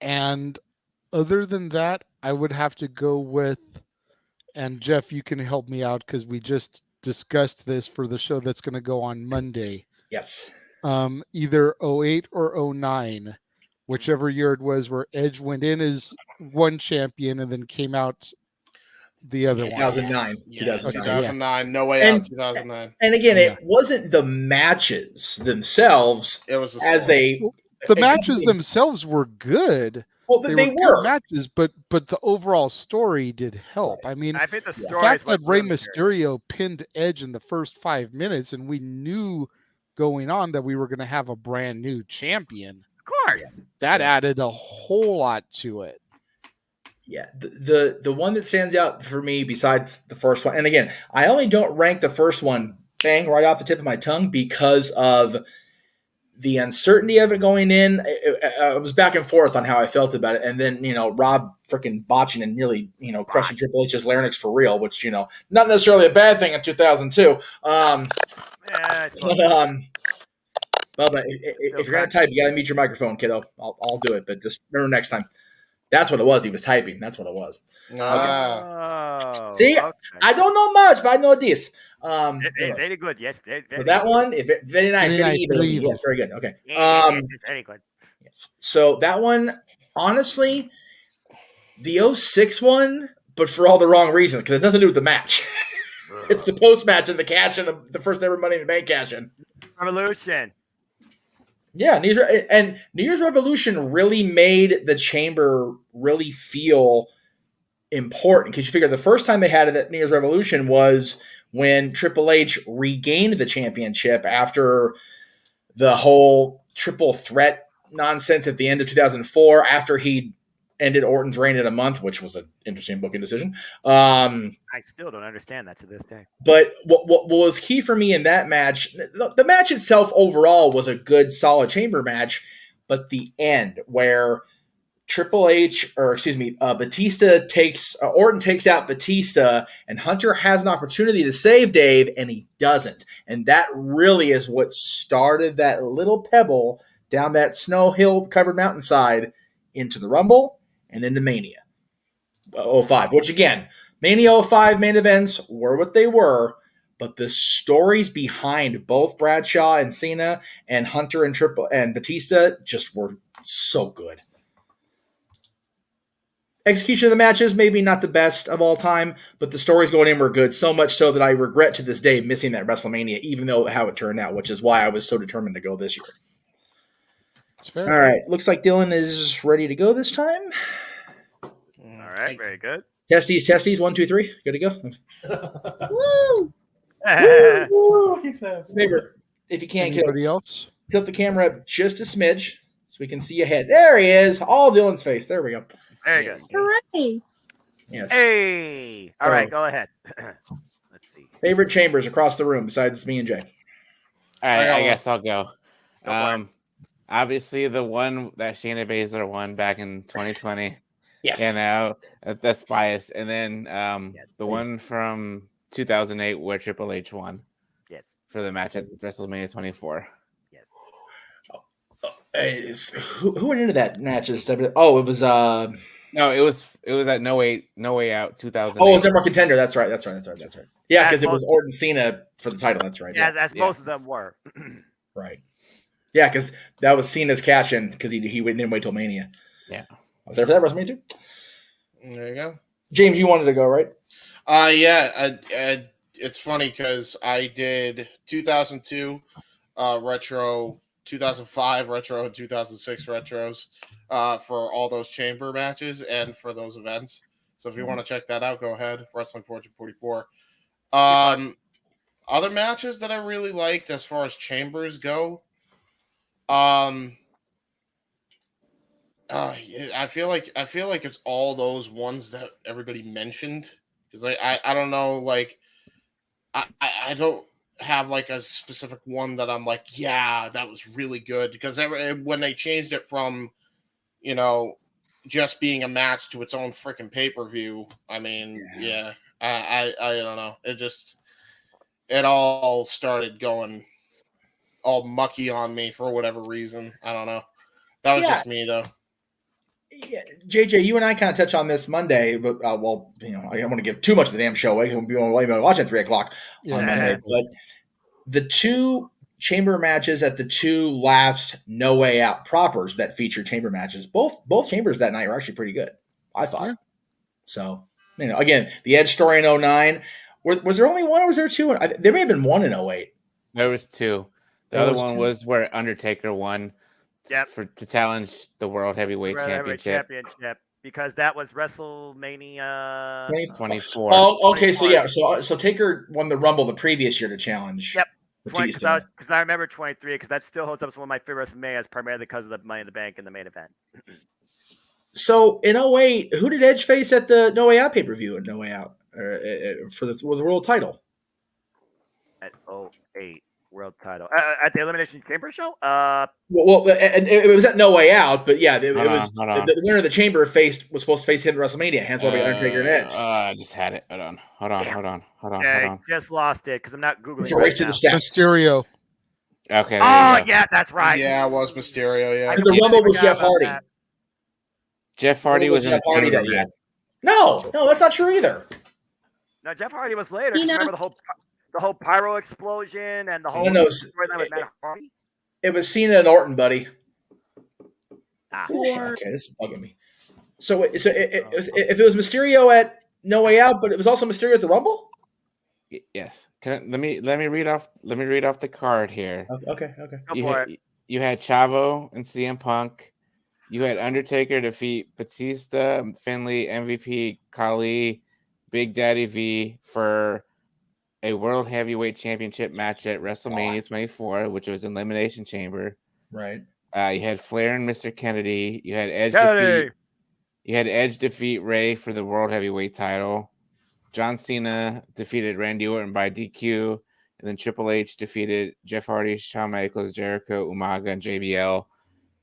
And other than that, I would have to go with, and Jeff, you can help me out because we just discussed this for the show that's going to go on Monday. Yes. Either 08 or 09, whichever year it was, where Edge went in as one champion and then came out the other 2009. one. 2009. No way out. 2009. And again, it wasn't the matches themselves. It was the matches themselves were good. Well, they were matches, but the overall story did help. I mean, I think the fact that Rey Mysterio pinned Edge in the first 5 minutes, and we knew going on that we were going to have a brand new champion. Of course, that added a whole lot to it. Yeah, the one that stands out for me besides the first one, and again, I only don't rank the first one bang right off the tip of my tongue because of the uncertainty of it going in. I was back and forth on how I felt about it. And then, Rob freaking botching and nearly, crushing Triple H's larynx for real, which, not necessarily a bad thing in 2002. But if you're going to type, you got to mute your microphone, kiddo. I'll do it. But just remember next time. That's what it was. He was typing. That's what it was. Oh, see, okay. I don't know much, but I know this. Very good. Yes. So that one, very nice. Very evil. Yes, very good. Okay. Very good. So that one, honestly, the 06 one, but for all the wrong reasons, because it has nothing to do with the match. It's the post-match and the cash-in of the first ever Money in the Bank cash-in. Revolution. Yeah, New Year's Revolution really made the chamber really feel important because you figure the first time they had it at New Year's Revolution was when Triple H regained the championship after the whole triple threat nonsense at the end of 2004 after he ended Orton's reign in a month, which was an interesting booking decision. I still don't understand that to this day. But what was key for me in that match, the match itself overall was a good, solid chamber match, but the end where Batista Orton takes out Batista, and Hunter has an opportunity to save Dave, and he doesn't. And that really is what started that little pebble down that snow hill covered mountainside into the Rumble and into Mania 05, which again, Mania 05 main events were what they were, but the stories behind both Bradshaw and Cena and Hunter and Batista just were so good. Execution of the matches, maybe not the best of all time, but the stories going in were good, so much so that I regret to this day missing that WrestleMania, even though how it turned out, which is why I was so determined to go this year. All right, looks like Dylan is ready to go this time. All right, very good. Testes, 1, 2, 3, good to go. Woo! Favorite, if you can't get Anybody else? tilt the camera up just a smidge so we can see your head. There he is, all Dylan's face. There we go. There you go. Hooray! Yes. Hey. All right, go ahead. Let's see. Favorite chambers across the room besides me and Jay. All right, I guess I'll go. Obviously, the one that Shayna Baszler won back in 2020. Yes. You know, that's biased. And then the one from 2008 where Triple H won. Yes. For the match at WrestleMania 24. Yes. Who went into that match? Oh, it was no, it was at No Way Out 2000. Oh, it was number contender. That's right. Yeah, because it was Orton Cena for the title. That's right. Yeah, as most of them were. Right. Yeah, because that was Cena's cash in because he didn't wait till Mania. Yeah. I was there for that WrestleMania too. There you go. James, you wanted to go, right? Yeah. It's funny because I did 2002 retro, 2005 retro, and 2006 retros for all those chamber matches and for those events. So if you want to check that out, go ahead. Wrestling Fortune 44. Other matches that I really liked as far as chambers go. I feel like it's all those ones that everybody mentioned because I don't know, like I don't have like a specific one that I'm like, yeah, that was really good, because when they changed it from, you know, just being a match to its own freaking pay-per-view, I mean, yeah, I don't know, it all started going all mucky on me for whatever reason. I don't know. That was just me though. Yeah, JJ, you and I kind of touched on this Monday, but well, you know, I don't want to give too much of the damn show away. We'll be watching at 3:00 on Monday. But the two chamber matches at the two last No Way Out propers that featured chamber matches, both chambers that night were actually pretty good, I thought. Yeah. So, you know, again, the Edge story in 2009. Was there only one or was there two? There may have been one in 2008. There was two. The other one was where Undertaker won to challenge the World Heavyweight Championship. Because that was WrestleMania 24. Oh, okay. 24. So Taker won the Rumble the previous year to challenge. Yep. Because I remember 23, because that still holds up as one of my favorite WrestleManias, primarily because of the Money in the Bank in the main event. So in 2008, who did Edge face at the No Way Out pay-per-view at No Way Out for the world title? At 2008. World title at the Elimination Chamber show. Well, and it was at No Way Out, but yeah, it was the winner of the Chamber was supposed to face him at WrestleMania. Hence why we Undertaker and Edge. I just had it. Hold on. Just lost it because I'm not googling. It's a race to the stats. Mysterio. Okay. Yeah, that's right. Yeah, it was Mysterio. Yeah, the Rumble was Jeff Hardy. Jeff Hardy was in the Hardy that year. No, that's not true either. No, Jeff Hardy was later. Remember the whole pyro explosion and the whole storyline with Matt Hardy? It was Cena and Orton, buddy. Okay, this is bugging me. So if it was Mysterio at No Way Out, but it was also Mysterio at the Rumble? Yes. Let me read off the card here. Okay. You had Chavo and CM Punk. You had Undertaker defeat Batista, Finlay, MVP, Khali, Big Daddy V for a World Heavyweight Championship match at WrestleMania 24, which was Elimination Chamber. Right. You had Flair and Mr. Kennedy. You had Edge defeat Ray for the World Heavyweight title. John Cena defeated Randy Orton by DQ, and then Triple H defeated Jeff Hardy, Shawn Michaels, Jericho, Umaga, and JBL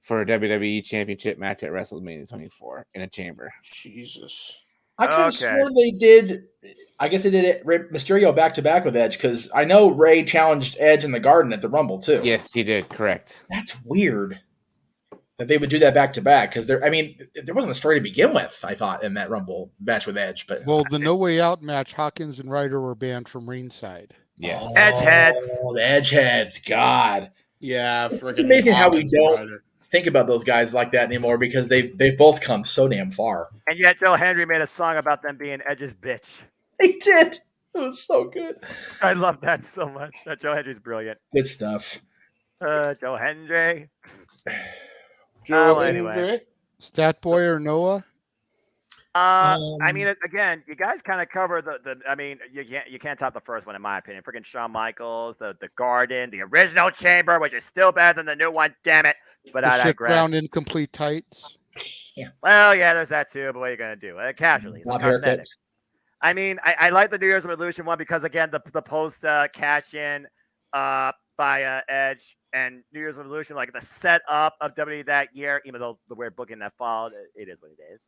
for a WWE Championship match at WrestleMania 24 in a chamber. Jesus. I could have sworn they did. I guess they did Mysterio back-to-back with Edge, because I know Ray challenged Edge in the Garden at the Rumble, too. Yes, he did. Correct. That's weird. that they would do that back to back because there wasn't a story to begin with. I thought in that Rumble match with Edge, but the No Way Out match, Hawkins and Ryder were banned from ringside. Yes, Edgeheads. The Edgeheads, God, Yeah, it's amazing how we don't think about those guys like that anymore because they've both come so damn far. And yet Joe Hendry made a song about them being Edge's bitch. They did. It was so good. I love that so much. That Joe Hendry's brilliant. Good stuff. Joe Hendry. Anyway. Stat Boy or Noah? I mean, again, you guys kind of cover the. I mean, you can't top the first one in my opinion. Freaking Shawn Michaels, the Garden, the original Chamber, which is still better than the new one. Damn it! But I digress. Brown incomplete tights. Yeah. Well, yeah, there's that too. But what are you gonna do? Casually. I mean, I like the New Year's Revolution one because again, the post cash in by Edge and New Year's Revolution, like the setup of WWE that year, even though the weird booking that followed, it is what it is.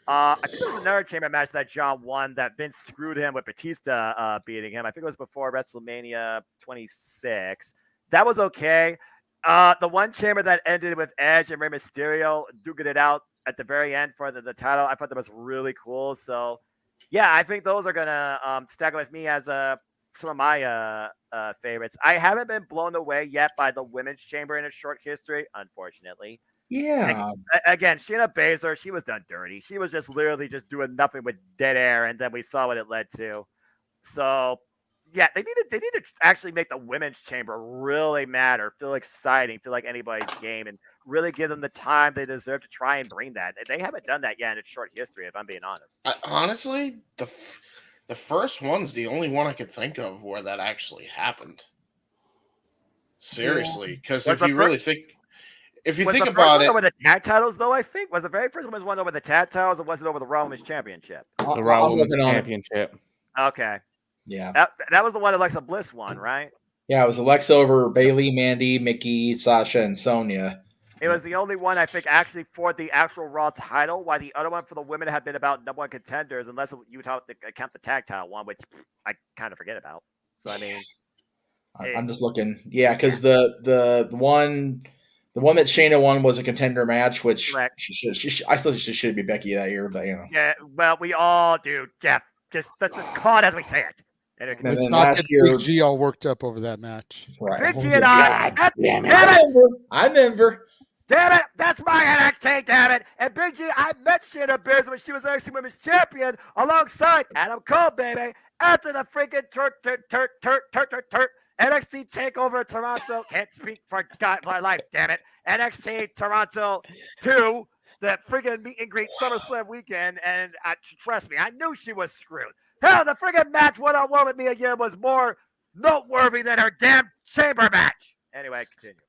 I think there was another chamber match that John won that Vince screwed him with Batista beating him. I think it was before WrestleMania 26. That was okay. The one chamber that ended with Edge and Rey Mysterio duking it out at the very end for the title, I thought that was really cool. So, yeah, I think those are going to stack with me as some of my favorites. I haven't been blown away yet by the women's chamber in its short history, unfortunately. Yeah. Again, Shayna Baszler, she was done dirty. She was just literally just doing nothing with dead air, and then we saw what it led to. So, yeah, they need to actually make the women's chamber really matter, feel exciting, feel like anybody's game, and really give them the time they deserve to try and bring that. They haven't done that yet in its short history, if I'm being honest. Honestly, the first one's the only one I could think of where that actually happened. Seriously, because if you really think. If you think about it, over the tag titles, though, I think was the very first one was over the tag titles, or was it over the Raw Women's Championship? The Raw Women's Championship. Okay. Yeah. That was the one Alexa Bliss won, right? Yeah, it was Alexa over Bayley, Mandy, Mickey, Sasha, and Sonya. It was the only one I think actually for the actual Raw title. While the other one for the women had been about number one contenders, unless you count the tag title one, which I kind of forget about. So I mean, I'm just looking. Yeah, because the one. The one that Shayna won was a contender match, which I still should be Becky that year, but you know. Yeah, well, we all do, Jeff. Let's just call it as we say it. And then last year, Big G all worked up over that match. Right. Big G and I. I remember. Damn it, that's my NXT, damn it. And Big G, I met Shayna Baszler when she was NXT Women's Champion alongside Adam Cole, baby. After the freaking Turk. NXT TakeOver Toronto. Can't speak for God, my life, damn it. NXT Toronto 2, the friggin' meet and greet SummerSlam weekend, and trust me, I knew she was screwed. Hell, the friggin' match one-on-one with me again was more noteworthy than her damn chamber match. Anyway, continue.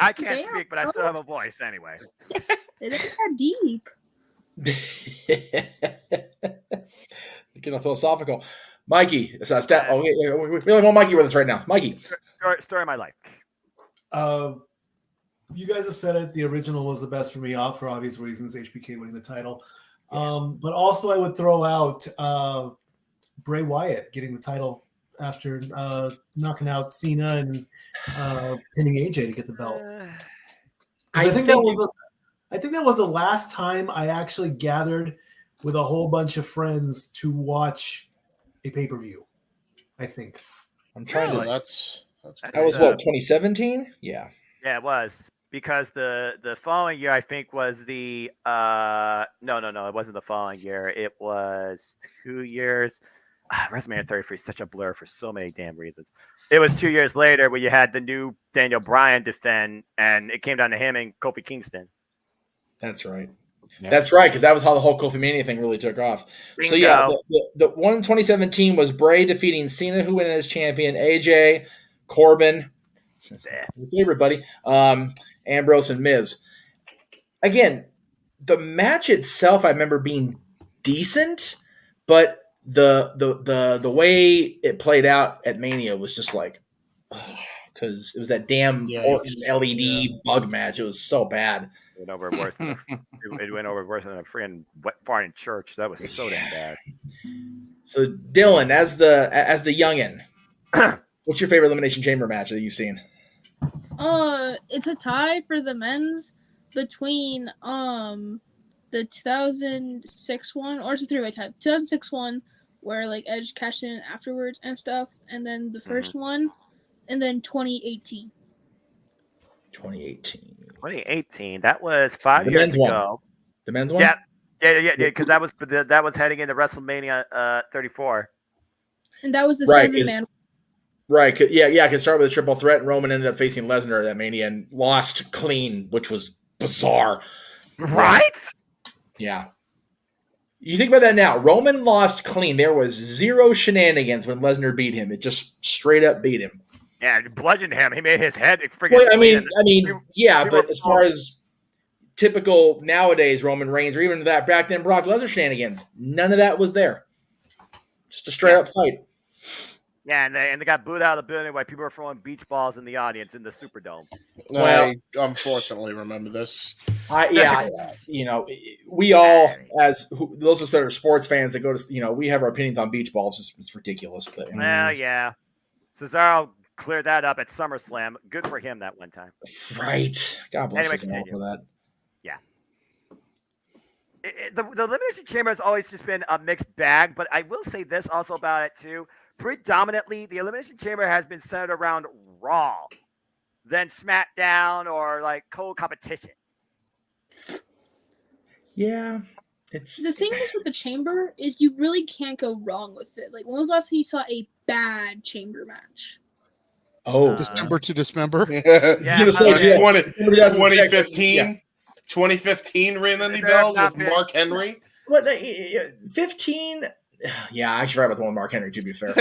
I can't speak, but I still have a voice anyway. It ain't that deep. Getting philosophical. Mikey, we only want Mikey with us right now. Mikey. Story of my life. You guys have said it. The original was the best for me, for obvious reasons. HBK winning the title. Yes. But also I would throw out Bray Wyatt getting the title after knocking out Cena and pinning AJ to get the belt. I think that was the last time I actually gathered with a whole bunch of friends to watch a pay-per-view. I think. I'm trying to. That was what, 2017? Yeah. Yeah, it was. Because the following year, I think, was the no, it wasn't the following year. It was 2 years. WrestleMania 33 is such a blur for so many damn reasons. It was 2 years later where you had the new Daniel Bryan defend, and it came down to him and Kofi Kingston. That's right. Yeah. That's right, because that was how the whole Kofi Mania thing really took off. Bingo. So yeah, the one in 2017 was Bray defeating Cena, who went in as champion, AJ, Corbin, your favorite buddy, Ambrose, and Miz. Again, the match itself I remember being decent, but the way it played out at Mania was just like, because it was that damn LED bug match. It was so bad. It went over worse than a freaking wet fart in church. That was so damn bad. So Dylan, as the youngin, what's your favorite Elimination Chamber match that you've seen? It's a tie for the men's between the 2006 one, or it's a three-way tie. 2006 one where like Edge cashed in afterwards and stuff, and then the first one, and then 2018. 2018. That was 5 years ago. The men's one. Yeah. Because that was heading into WrestleMania 34. And that was the Right, 7-man. Right. Yeah. Could start with a triple threat, and Roman ended up facing Lesnar at that Mania and lost clean, which was bizarre. Right? Yeah. You think about that now. Roman lost clean. There was zero shenanigans when Lesnar beat him. It just straight up beat him. Yeah, bludgeoned him. He made his head freaking. Well, I mean, yeah, but as far as typical nowadays Roman Reigns, or even that back then Brock Lesnar shenanigans, none of that was there. Just a straight up fight. Yeah, and they got booed out of the building while people were throwing beach balls in the audience in the Superdome. Well, I unfortunately remember this. We all, as those of us that are sports fans that go to, we have our opinions on beach balls. It's ridiculous. But well, yeah, Cesaro cleared that up at SummerSlam. Good for him that one time. Right. God bless Cesaro for that. Yeah. The Elimination Chamber has always just been a mixed bag, but I will say this also about it too. Predominantly, the Elimination Chamber has been centered around Raw, then SmackDown, or like co-competition. Yeah. The thing is with the Chamber is you really can't go wrong with it. Like, when was the last time you saw a bad Chamber match? Oh, Dismember to dismember. Yeah, 2015. Yeah. 2015 ring any bells with Mark Henry. What 15? Yeah, I should write about the one with Mark Henry, to be fair.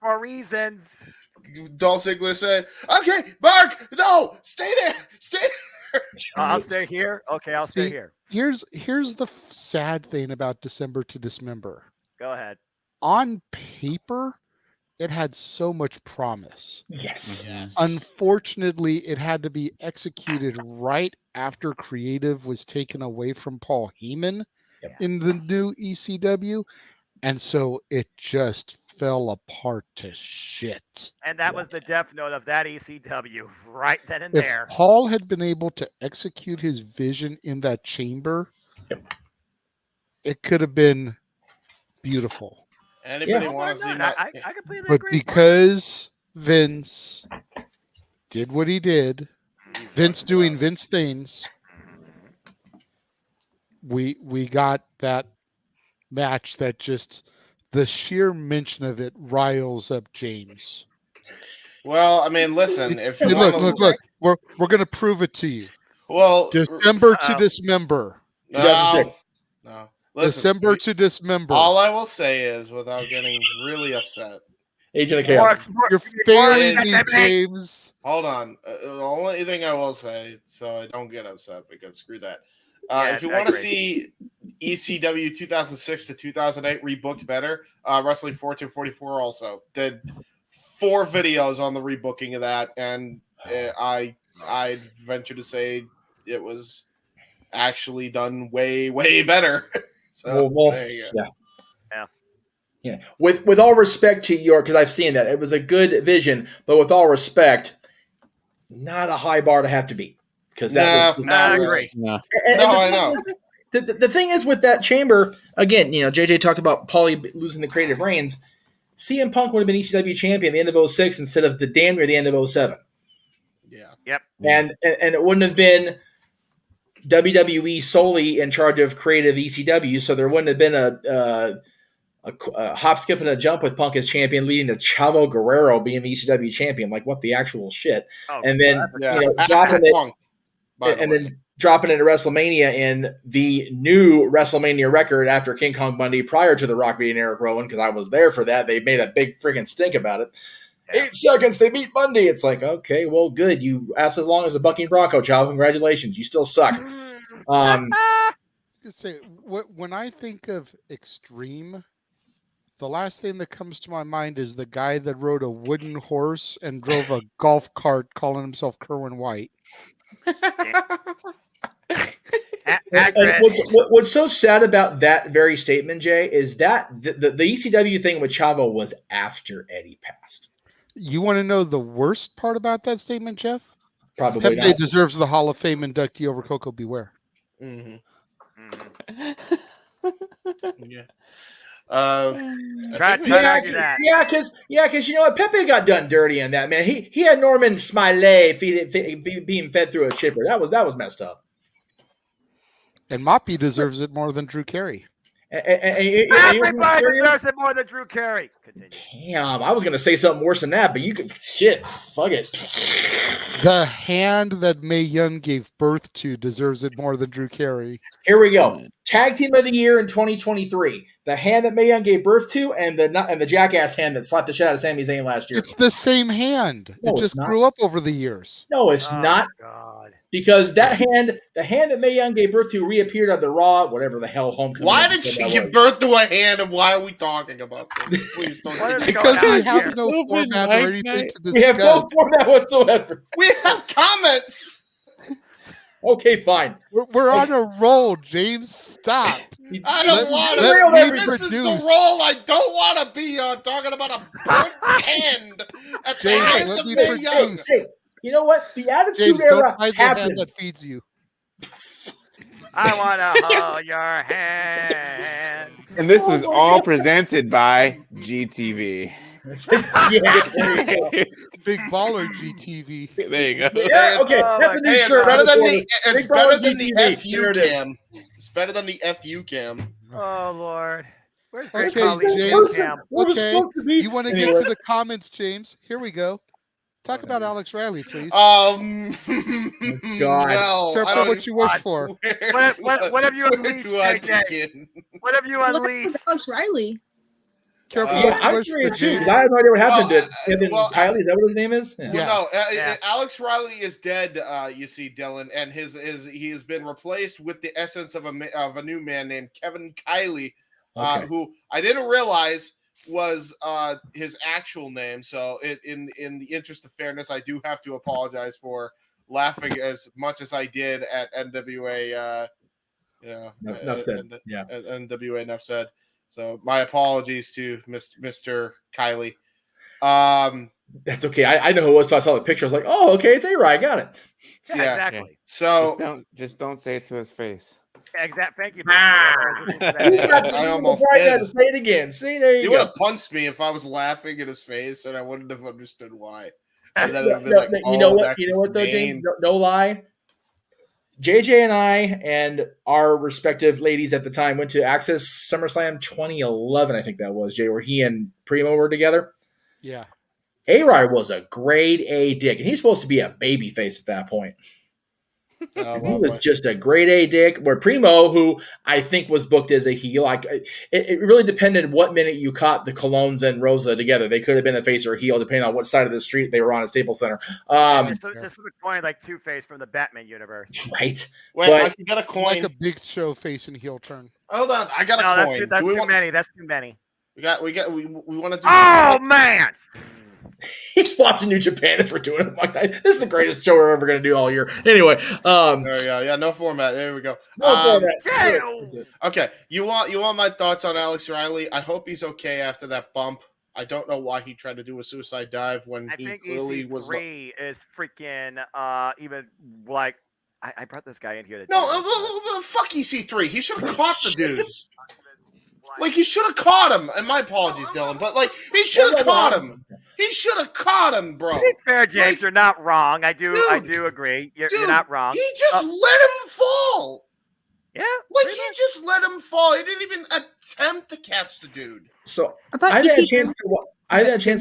For reasons. Dolph Ziggler said, "Okay, Mark, no, stay there. I'll stay here. Okay, I'll stay here." Here's the sad thing about December to Dismember. Go ahead. On paper, it had so much promise. Yes. Unfortunately, it had to be executed right after creative was taken away from Paul Heyman in the new ECW. And so it just fell apart to shit. And that was the death note of that ECW right then and If there. Paul had been able to execute his vision in that chamber, it could have been beautiful. Anybody want to see my... I completely but agree. Because Vince did what he did, Vince doing Vince things, we got that match that just the sheer mention of it riles up James. Well, I mean, listen, if you look, we're gonna prove it to you. Well, December to Dismember. 2006. No. Listen, December to Dismember. All I will say is, without getting really upset, Age of the Chaos. You're failing me, James. Hold on. The only thing I will say, so I don't get upset, because screw that. If you want to see ECW 2006 to 2008 rebooked better, Wrestling 4244 also did 4 videos on the rebooking of that, and I venture to say it was actually done way, way better. So, there you go. Yeah. With all respect to your, because I've seen that, it was a good vision, but with all respect, not a high bar to have to beat. Because that was I agree. I know. The thing is with that chamber, again, JJ talked about Paulie losing the creative reins. CM Punk would have been ECW champion at the end of 06 instead of the damn near the end of 07. Yeah. Yep. And it wouldn't have been WWE solely in charge of creative ECW, so there wouldn't have been a hop, skip, and a jump with Punk as champion, leading to Chavo Guerrero being the ECW champion. Like, what the actual shit? Oh, and then dropping it, then dropping it at WrestleMania in the new WrestleMania record after King Kong Bundy, prior to The Rock beating Eric Rowan, because I was there for that. They made a big freaking stink about it. 8 seconds, they beat Bundy. It's like, okay, well, good. You asked as long as a bucking Bronco, Chavo. Congratulations. You still suck. When I think of Extreme, the last thing that comes to my mind is the guy that rode a wooden horse and drove a golf cart calling himself Kerwin White. And what's so sad about that very statement, Jay, is that the ECW thing with Chavo was after Eddie passed. You want to know the worst part about that statement, Jeff? Probably Pepe not. deserves the Hall of Fame inductee over Coco Beware. Mm-hmm. Yeah. Try to argue that. Yeah, because you know what, Pepe got done dirty on that, man. He had Norman Smiley being fed through a chipper. That was messed up. And Moppy deserves it more than Drew Carey. Everybody deserves it more than Drew Carey. Continue. Damn, I was gonna say something worse than that, but you could fuck it. The hand that Mae Young gave birth to deserves it more than Drew Carey. Here we go. Tag Team of the Year in 2023. The hand that Mae Young gave birth to, and the jackass hand that slapped the shit out of Sami Zayn last year. It's the same hand. No, it just grew up over the years. No, it's not. God. Because the hand that Mae Young gave birth to reappeared on the Raw, whatever the hell homecoming. Why did she give birth to a hand, and why are we talking about this? Please don't. Because we have no format or anything to discuss. We have no format whatsoever. We have comments. Okay, fine. We're on a roll, James. Stop. I don't want to. This is the role I don't want to be on. Talking about a birth hand at the hands of Mae Young. Hey, you know what? The Attitude Era happened. That feeds you. I want to hold your hand. And this was all presented by GTV. Yeah, there you go. Big baller GTV. There you go. Yeah, okay. That's the new shirt. It's better than the FU cam. It's better than the FU cam. Oh Lord. Where's Okay, James? James. Okay. You want to get to the comments, James? Here we go. Talk about Alex Riley, please. God. Well, Careful what you wish for. What have you unleashed, JJ? What have you unleashed? Alex Riley. Careful. I'm curious too, because I have no idea what happened to him. Kylie, is that what his name is? Yeah. Alex Riley is dead. You see, Dylan, and he has been replaced with the essence of a new man named Kevin Kiley, who I didn't realize was his actual name. So, in the interest of fairness, I do have to apologize for laughing as much as I did at NWA. Enough said. Yeah, NWA. Enough said. So my apologies to Mr. Kiley. That's okay. I know who it was. So I saw the picture. I was like, oh, okay, it's A-Rod. I got it. Yeah, exactly. So just don't say it to his face. Exactly. Thank you. I almost did. Say it again. See, there you go. He would have punched me if I was laughing in his face, and I wouldn't have understood why. And then it'd No, been like, you know what though, James? No lie. JJ and I and our respective ladies at the time went to Access SummerSlam 2011, I think that was, Jay, where he and Primo were together. Yeah. A-Rod was a grade A dick, and he's supposed to be a baby face at that point. He was just a grade A dick. Where Primo, who I think was booked as a heel, it really depended what minute you caught the Colognes and Rosa together. They could have been a face or a heel, depending on what side of the street they were on at Staples Center. Just flip a coin like Two-Face from the Batman universe. Right. Wait, I got a coin. Like a big show face and heel turn. Hold on, I got a coin. That's too many. That's too many. We want to do. Oh man. He's watching New Japan as we're doing it. This is the greatest show we're ever going to do all year. Anyway, there we go. Yeah, no format. There we go. No format. Okay, you want my thoughts on Alex Riley? I hope he's okay after that bump. I don't know why he tried to do a suicide dive when he clearly was. EC3 is freaking even like I brought this guy in here. No, fuck EC3. He should have caught the dude. Like, he should have caught him. And my apologies, Dylan, but like he should have caught him. He should have caught him, bro. To be fair, James, you're not wrong. I do agree. You're not wrong. He just let him fall. Yeah. Like, he just let him fall. He didn't even attempt to say the dude. So I had a chance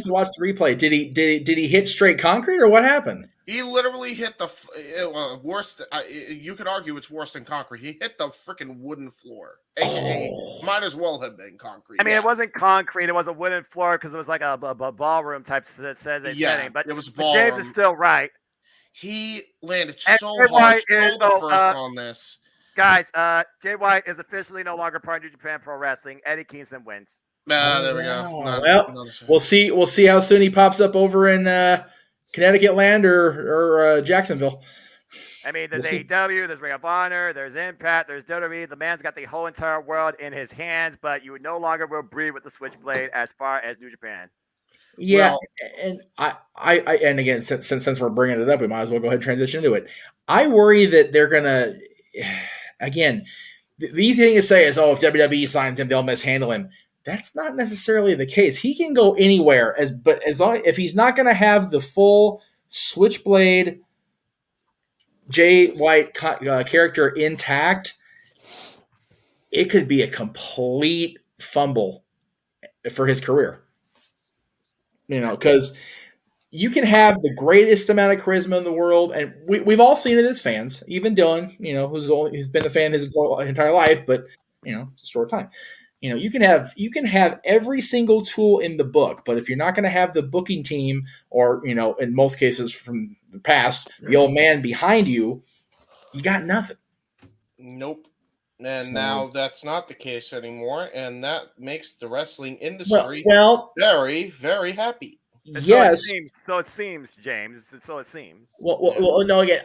to watch the replay. Did he hit straight concrete or what happened? He literally hit the worst. You could argue it's worse than concrete. He hit the freaking wooden floor. AKA, might as well have been concrete. I mean, it wasn't concrete. It was a wooden floor because it was like a ballroom type setting. But, it was but James is still right. He landed so hard on this. Guys, Jay White is officially no longer part of New Japan Pro Wrestling. Eddie Kingston wins. There we go. We'll see how soon he pops up over in Connecticut land or Jacksonville. I mean, there's AEW, there's Ring of Honor, there's Impact, there's WWE. The man's got the whole entire world in his hands, but you no longer will breathe with the switchblade as far as New Japan. Yeah, Well, and I and again, since we're bringing it up, we might as well go ahead and transition into it. I worry that they're gonna, again, the easy thing to say is, oh, if WWE signs him, they'll mishandle him. That's not necessarily the case. He can go anywhere, but as long if he's not going to have the full Switchblade Jay White character intact, it could be a complete fumble for his career. Because you can have the greatest amount of charisma in the world, and we've all seen it as fans. Even Dylan, who's been a fan his entire life, but it's a short time. You can have every single tool in the book, but if you're not going to have the booking team, or in most cases from the past, the old man behind you, you got nothing. Nope. And now that's not the case anymore, and that makes the wrestling industry very, very happy. Yes. So it seems, James. So it seems. Well, no. Again,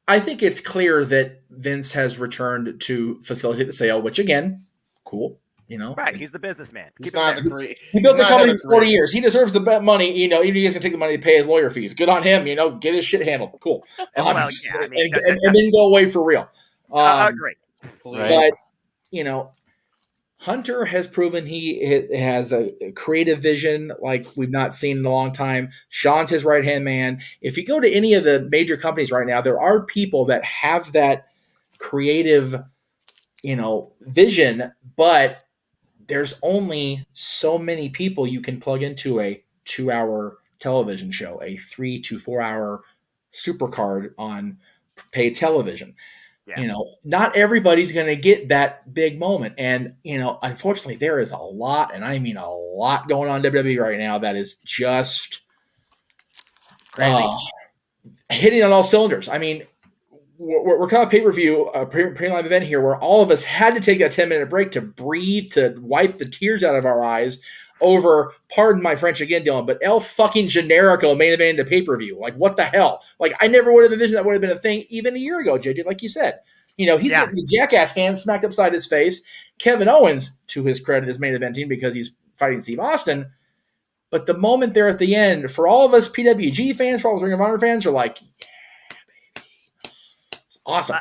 I think it's clear that Vince has returned to facilitate the sale, which again, cool. Right? He's a businessman. He's not a great. He built the company for 40 years. He deserves the money. Even he's gonna take the money to pay his lawyer fees. Good on him. Get his shit handled. Cool. And then go away for real. Great. But Hunter has proven he has a creative vision like we've not seen in a long time. Sean's his right-hand man. If you go to any of the major companies right now, there are people that have that creative, vision, but there's only so many people you can plug into a 2-hour television show, a 3 to 4 hour supercard on paid television. Yeah. Not everybody's going to get that big moment. And, unfortunately, there is a lot, and I mean a lot going on in WWE right now that is just hitting on all cylinders. I mean, we're kind of pay-per-view, pre-live event here where all of us had to take that 10-minute break to breathe, to wipe the tears out of our eyes over, pardon my French again, Dylan, but El fucking Generico main event into pay-per-view. Like, what the hell? Like, I never would have envisioned that would have been a thing even a year ago, JJ, like you said. He's getting the jackass hand smacked upside his face. Kevin Owens, to his credit, is main eventing because he's fighting Steve Austin. But the moment there at the end, for all of us PWG fans, for all of us Ring of Honor fans, are like, yeah, baby. It's awesome.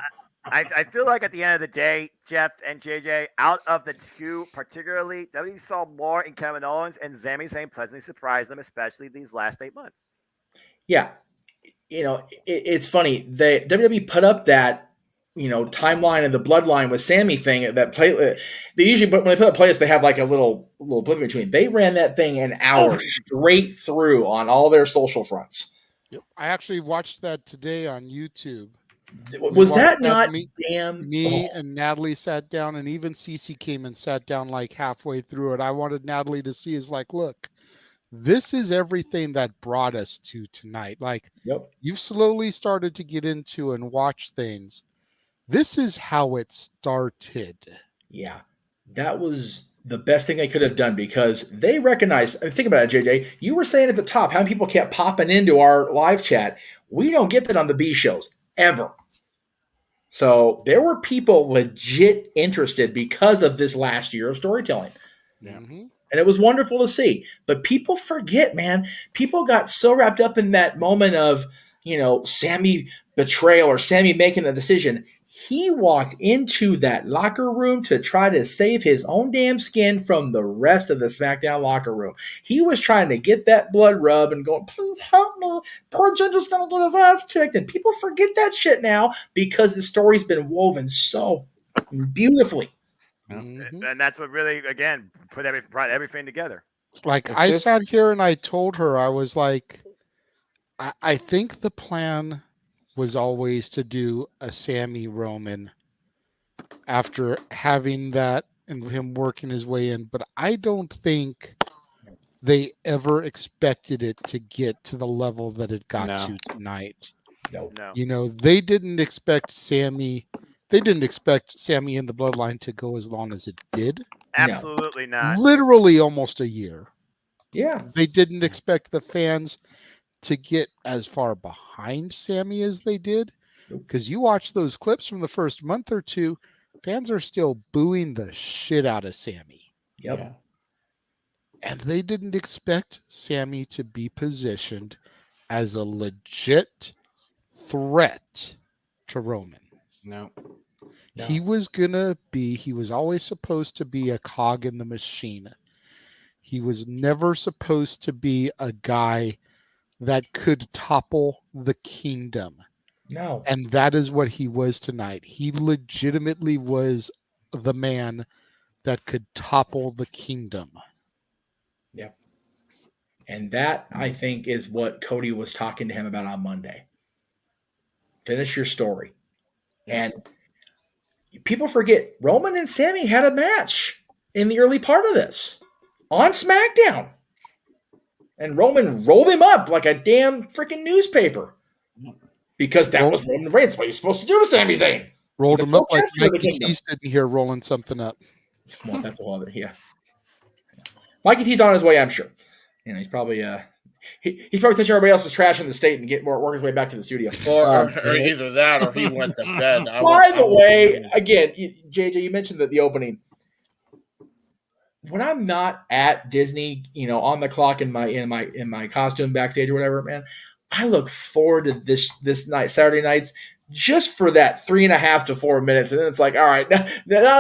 I feel like at the end of the day, Jeff and JJ, out of the two particularly, WWE saw more in Kevin Owens, and Sami Zayn pleasantly surprised them, especially these last 8 months. Yeah. It's funny. WWE put up that, timeline and the bloodline with Sami thing. That play, they usually, when they put a playlist, they have like a little blip in between. They ran that thing an hour straight through on all their social fronts. Yep. I actually watched that today on YouTube. Was that not me damn? And Natalie sat down, and even Cece came and sat down like halfway through it. I wanted Natalie to see is like, look, this is everything that brought us to tonight. Like, you've slowly started to get into and watch things. This is how it started. Yeah, that was the best thing they could have done because they recognized. Think about it, JJ. You were saying at the top how many people kept popping into our live chat. We don't get that on the B shows ever. So there were people legit interested because of this last year of storytelling. Yeah. Mm-hmm. And it was wonderful to see. But people forget, man. People got so wrapped up in that moment of, Sami betrayal or Sami making a decision. He walked into that locker room to try to save his own damn skin from the rest of the SmackDown locker room. He was trying to get that blood rub and going, please help me. Poor Ginger's going to get his ass kicked. And people forget that shit now because the story's been woven so beautifully. Mm-hmm. And that's what really, again, brought everything together. Like, I sat here and I told her, I was like, I think the plan was always to do a Sami Roman after having that and him working his way in, but I don't think they ever expected it to get to the level that it got to tonight. No. They didn't expect Sami. They didn't expect Sami in the Bloodline to go as long as it did. Absolutely not. Literally almost a year. Yeah. They didn't expect the fans to get as far behind Sami as they did. Because you watch those clips from the first month or two, fans are still booing the shit out of Sami. Yep. And they didn't expect Sammy to be positioned as a legit threat to Roman. No. He was always supposed to be a cog in the machine. He was never supposed to be a guy that could topple the kingdom. No. And that is what he was tonight. He legitimately was the man that could topple the kingdom. Yep. And that, I think, is what Cody was talking to him about on Monday. Finish your story. And people forget Roman and Sammy had a match in the early part of this on SmackDown. And Roman rolled him up like a damn freaking newspaper. Because that was Roman Reigns. What you're supposed to do to Sami Zayn. Rolled him up like Mikey T's sitting here rolling something up. Come on, that's a whole other, yeah. Mikey T's on his way, I'm sure. You know, he's probably he's probably touching everybody else's trash in the state and work his way back to the studio. Or either that or he went to bed. By the way, again, JJ, you mentioned that the opening. When I'm not at Disney, you know, on the clock in my costume backstage or whatever, man, I look forward to this night, Saturday nights, just for that 3.5 to 4 minutes. And then it's like, all right, now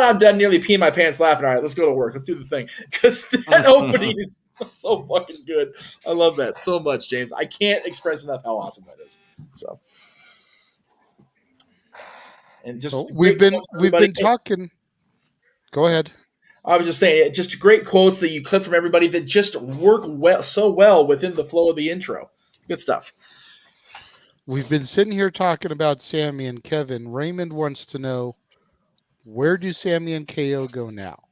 I'm done nearly peeing my pants laughing. All right, let's go to work. Let's do the thing. Because that opening is so fucking good. I love that so much, James. I can't express enough how awesome that is. So, and just we've been talking. Go ahead. I was just saying, just great quotes that you clip from everybody that just work so well within the flow of the intro. Good stuff. We've been sitting here talking about Sammy and Kevin. Raymond wants to know, where do Sammy and KO go now?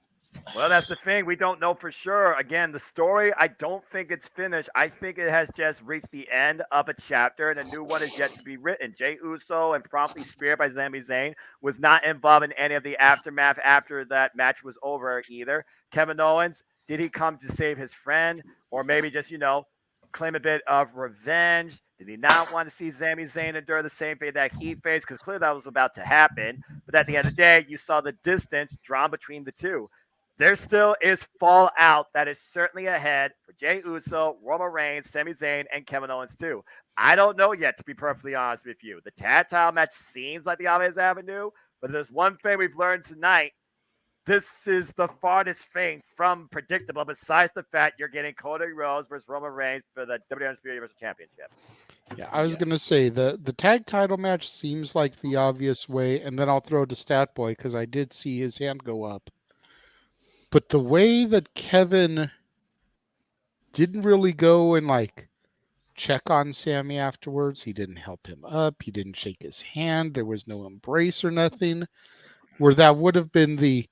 Well, that's the thing. We don't know for sure. Again, the story, I don't think it's finished. I think it has just reached the end of a chapter, and a new one is yet to be written. Jey Uso, and promptly speared by Sami Zayn, was not involved in any of the aftermath after that match was over either. Kevin Owens, did he come to save his friend, or maybe just, you know, claim a bit of revenge? Did he not want to see Sami Zayn endure the same fate that he faced? Because clearly that was about to happen. But at the end of the day, you saw the distance drawn between the two. There still is fallout that is certainly ahead for Jey Uso, Roman Reigns, Sami Zayn, and Kevin Owens too. I don't know yet, to be perfectly honest with you. The tag title match seems like the obvious avenue, but there's one thing we've learned tonight. This is the farthest thing from predictable, besides the fact you're getting Cody Rhodes versus Roman Reigns for the WWE Universal Championship. Yeah, I was going to say, the tag title match seems like the obvious way, and then I'll throw to Statboy because I did see his hand go up. But the way that Kevin didn't really go and, like, check on Sammy afterwards, he didn't help him up, he didn't shake his hand, there was no embrace or nothing, where that would have been the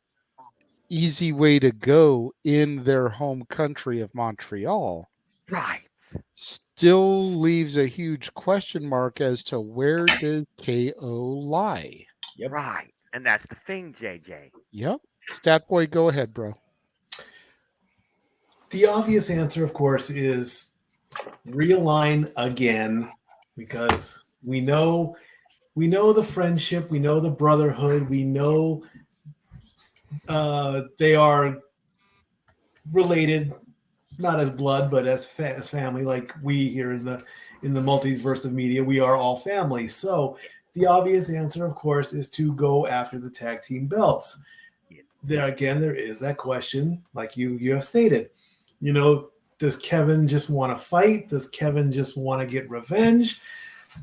easy way to go in their home country of Montreal. Right. Still leaves a huge question mark as to where does KO lie. Yep. Right. And that's the thing, JJ. Yep. Statboy, go ahead, bro. The obvious answer, of course, is realign again, because we know the friendship, we know the brotherhood, we know they are related, not as blood, but as family. Like we here in the multiverse of media, we are all family. So the obvious answer, of course, is to go after the tag team belts. There again, there is that question, like you have stated. You know, does Kevin just want to fight? Does Kevin just want to get revenge?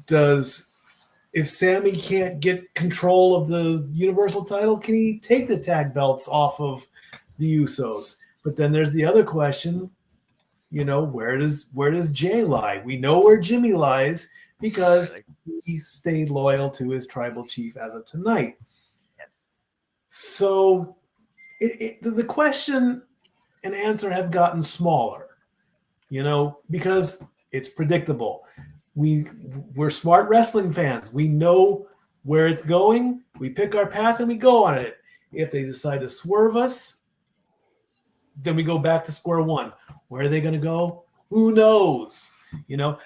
If Sammy can't get control of the Universal title, can he take the tag belts off of the Usos? But then there's the other question, you know, where does Jay lie? We know where Jimmy lies because he stayed loyal to his tribal chief as of tonight. So the question and answer have gotten smaller, you know, because it's predictable. We're smart wrestling fans. We know where it's going. We pick our path and we go on it. If they decide to swerve us, then we go back to square one. Where are they going to go? Who knows? You know,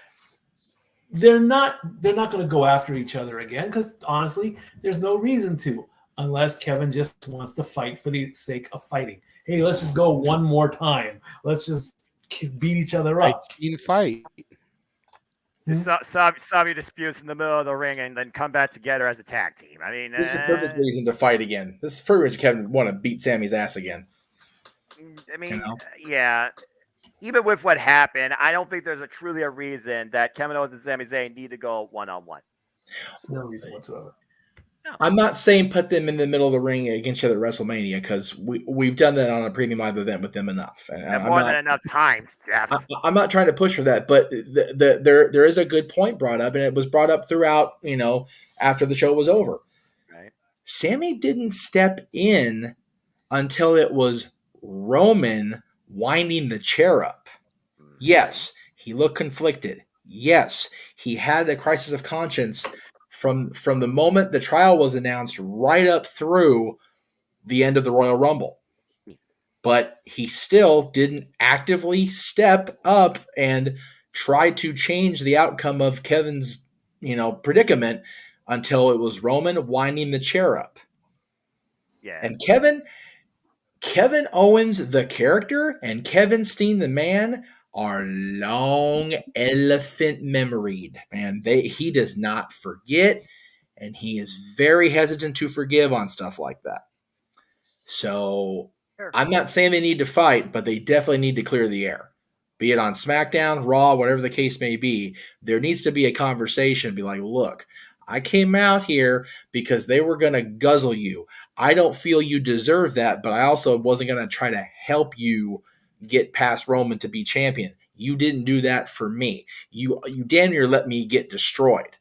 they're not going to go after each other again because honestly, there's no reason to. unless Kevin just wants to fight for the sake of fighting. Hey, let's just go one more time. Let's just beat each other up. Fight. Solve your disputes in the middle of the ring and then come back together as a tag team. I mean, this is a perfect reason to fight again. This is for reason Kevin want to beat Sammy's ass again. I mean, yeah. Even with what happened, I don't think there's truly a reason that Kevin Owens and Sami Zayn need to go one-on-one. No reason whatsoever. I'm not saying put them in the middle of the ring against each other at WrestleMania because we've done that on a premium live event with them enough. And more than enough times, Jeff. I'm not trying to push for that, but there is a good point brought up, and it was brought up throughout, after the show was over. Right. Sammy didn't step in until it was Roman winding the chair up. Yes, he looked conflicted. Yes, he had a crisis of conscience from the moment the trial was announced right up through the end of the Royal Rumble. But he still didn't actively step up and try to change the outcome of Kevin's, predicament until it was Roman winding the chair up. Yeah. And Kevin Owens, the character, and Kevin Steen, the man, are long elephant memoried. Man, he does not forget, and he is very hesitant to forgive on stuff like that. So I'm not saying they need to fight, but they definitely need to clear the air. Be it on SmackDown, Raw, whatever the case may be, there needs to be a conversation. Be like, look, I came out here because they were going to guzzle you. I don't feel you deserve that, but I also wasn't going to try to help you get past Roman to be champion. You didn't do that for me. You damn near let me get destroyed.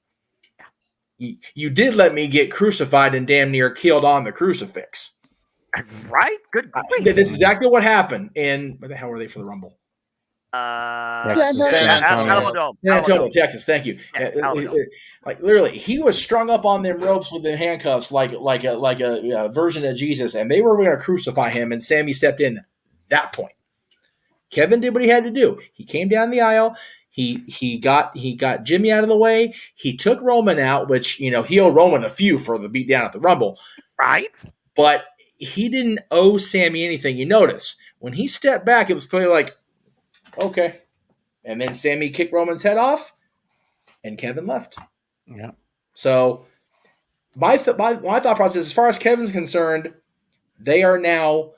You did let me get crucified and damn near killed on the crucifix. Right? Good. This is exactly what happened. And where the hell were they for the Rumble? San Antonio, Texas. Thank you. Like literally, he was strung up on them ropes with the handcuffs, like a version of Jesus, and they were going to crucify him. And Sammy stepped in at that point. Kevin did what he had to do. He came down the aisle. He got Jimmy out of the way. He took Roman out, which he owed Roman a few for the beatdown at the Rumble, right? But he didn't owe Sammy anything. You notice when he stepped back, it was clearly like, okay. And then Sammy kicked Roman's head off, and Kevin left. Yeah. So my thought process, as far as Kevin's concerned, they are now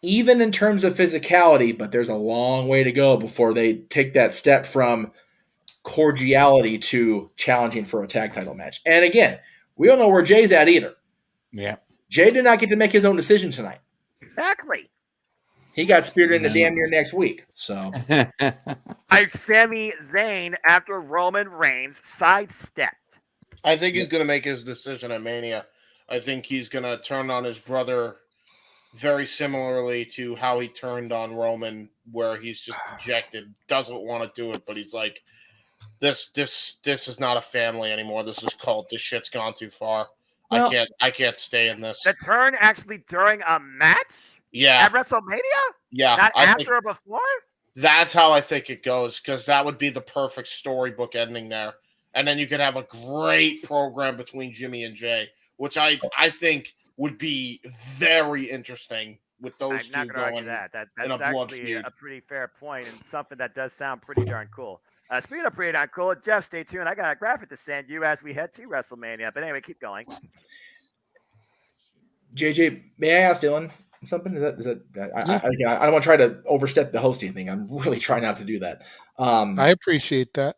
even in terms of physicality, but there's a long way to go before they take that step from cordiality to challenging for a tag title match. And again, we don't know where Jay's at either. Yeah. Jay did not get to make his own decision tonight. Exactly. He got speared into damn near next week. So Sami Zayn, after Roman Reigns, sidestepped. I think he's going to make his decision at Mania. I think he's going to turn on his brother very similarly to how he turned on Roman, where he's just dejected, doesn't want to do it, but he's like, this is not a family anymore. This is cult. This shit's gone too far. Well, I can't stay in this. The turn actually during a match? Yeah. At WrestleMania? Yeah. Not after or before? That's how I think it goes, because that would be the perfect storybook ending there. And then you could have a great program between Jimmy and Jay, which I think would be very interesting with those two going that's in a blood actually feud. A pretty fair point and something that does sound pretty darn cool. Speaking of pretty darn cool, Jeff, stay tuned. I got a graphic to send you as we head to WrestleMania. But anyway, keep going. JJ, may I ask Dylan something? Is that I don't want to try to overstep the hosting thing. I'm really trying not to do that. I appreciate that.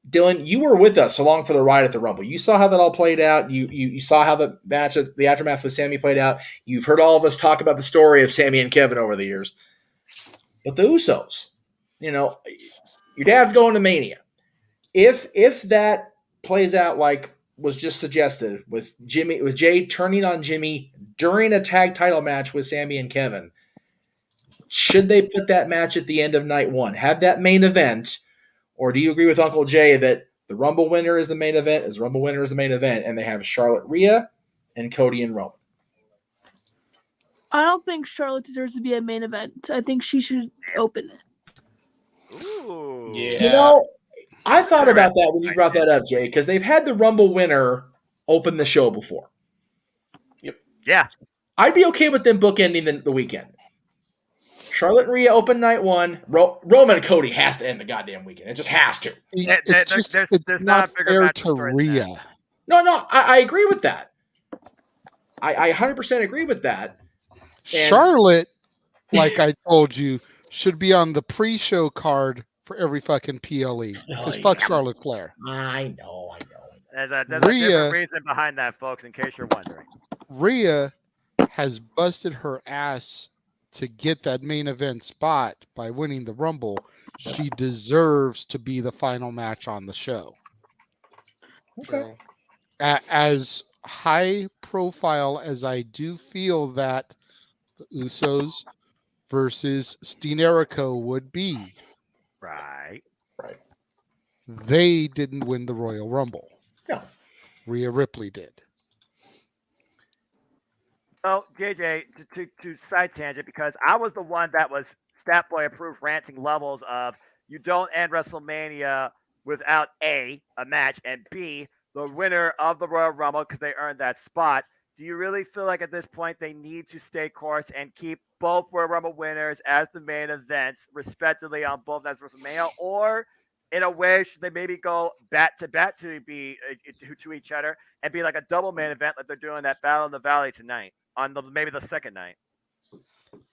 Dylan, you were with us along for the ride at the Rumble. You saw how that all played out. You saw how the match, the aftermath with Sammy played out. You've heard all of us talk about the story of Sammy and Kevin over the years. But the Usos, your dad's going to Mania. If that plays out like was just suggested with Jay turning on Jimmy during a tag title match with Sammy and Kevin, should they put that match at the end of night one? Have that main event? Or do you agree with Uncle Jay that the Rumble winner is the main event, and they have Charlotte Rhea and Cody and Roman? I don't think Charlotte deserves to be a main event. I think she should open it. Ooh. Yeah. I thought about that when you brought that up, Jay, because they've had the Rumble winner open the show before. Yeah. I'd be okay with them bookending the weekend. Charlotte and Rhea open night 1. Roman and Cody has to end the goddamn weekend. It just has to. It's not fair to Rhea. No, I agree with that. I 100% agree with that. And Charlotte, like I told you, should be on the pre-show card for every fucking PLE. Because fuck Charlotte Flair. I know. There's a different reason behind that, folks, in case you're wondering. Rhea has busted her ass to get that main event spot by winning the Rumble. She deserves to be the final match on the show. Okay. As high profile as I do feel that the Usos versus Steen Jericho would be, Right. they didn't win the Royal Rumble. No. Rhea Ripley did. Oh, JJ, to side tangent, because I was the one that was Stat Boy approved ranting levels of you don't end WrestleMania without A, a match, and B, the winner of the Royal Rumble because they earned that spot. Do you really feel like at this point they need to stay course and keep both Royal Rumble winners as the main events, respectively, on both nights of WrestleMania? Or in a way, should they maybe go bat to bat to be to each other and be like a double main event like they're doing that Battle in the Valley tonight on maybe the second night?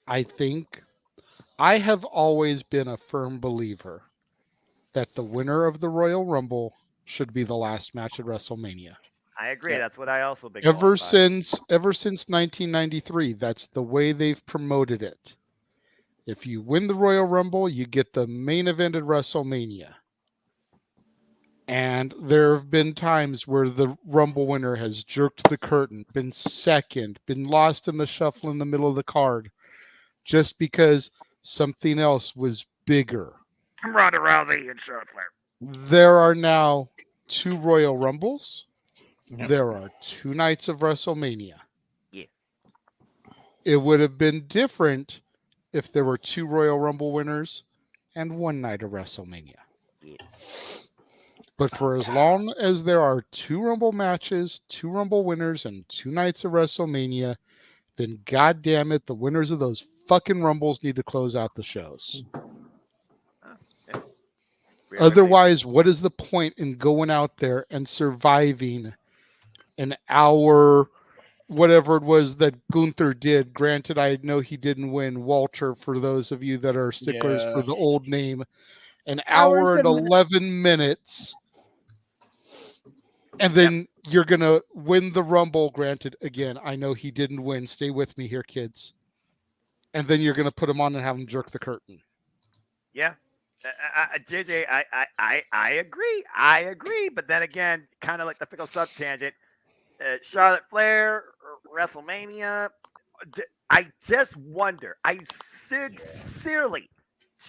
I think I have always been a firm believer that the winner of the Royal Rumble should be the last match at WrestleMania. I agree. That's what I also been ever since 1993. That's the way they've promoted it. If you win the Royal Rumble, you get the main event at WrestleMania. And there have been times where the Rumble winner has jerked the curtain, been second, been lost in the shuffle in the middle of the card, just because something else was bigger. Ronda Rousey and Charlotte Flair. There are now 2 Royal Rumbles. There are 2 nights of WrestleMania. Yeah. It would have been different if there were 2 Royal Rumble winners and 1 night of WrestleMania. Yeah. But for as long as there are 2 Rumble matches, 2 Rumble winners, and 2 nights of WrestleMania, then goddamn it, the winners of those fucking Rumbles need to close out the shows. Otherwise, what is the point in going out there and surviving an hour, whatever it was that Gunther did? Granted, I know he didn't win. Walter, for those of you that are sticklers for the old name, an hour and 11 minutes. And then you're going to win the Rumble. Granted, again, I know he didn't win. Stay with me here, kids. And then you're going to put him on and have him jerk the curtain. Yeah. JJ, I agree. I agree. But then again, kind of like the fickle sub tangent, Charlotte Flair, WrestleMania. I just wonder. I sincerely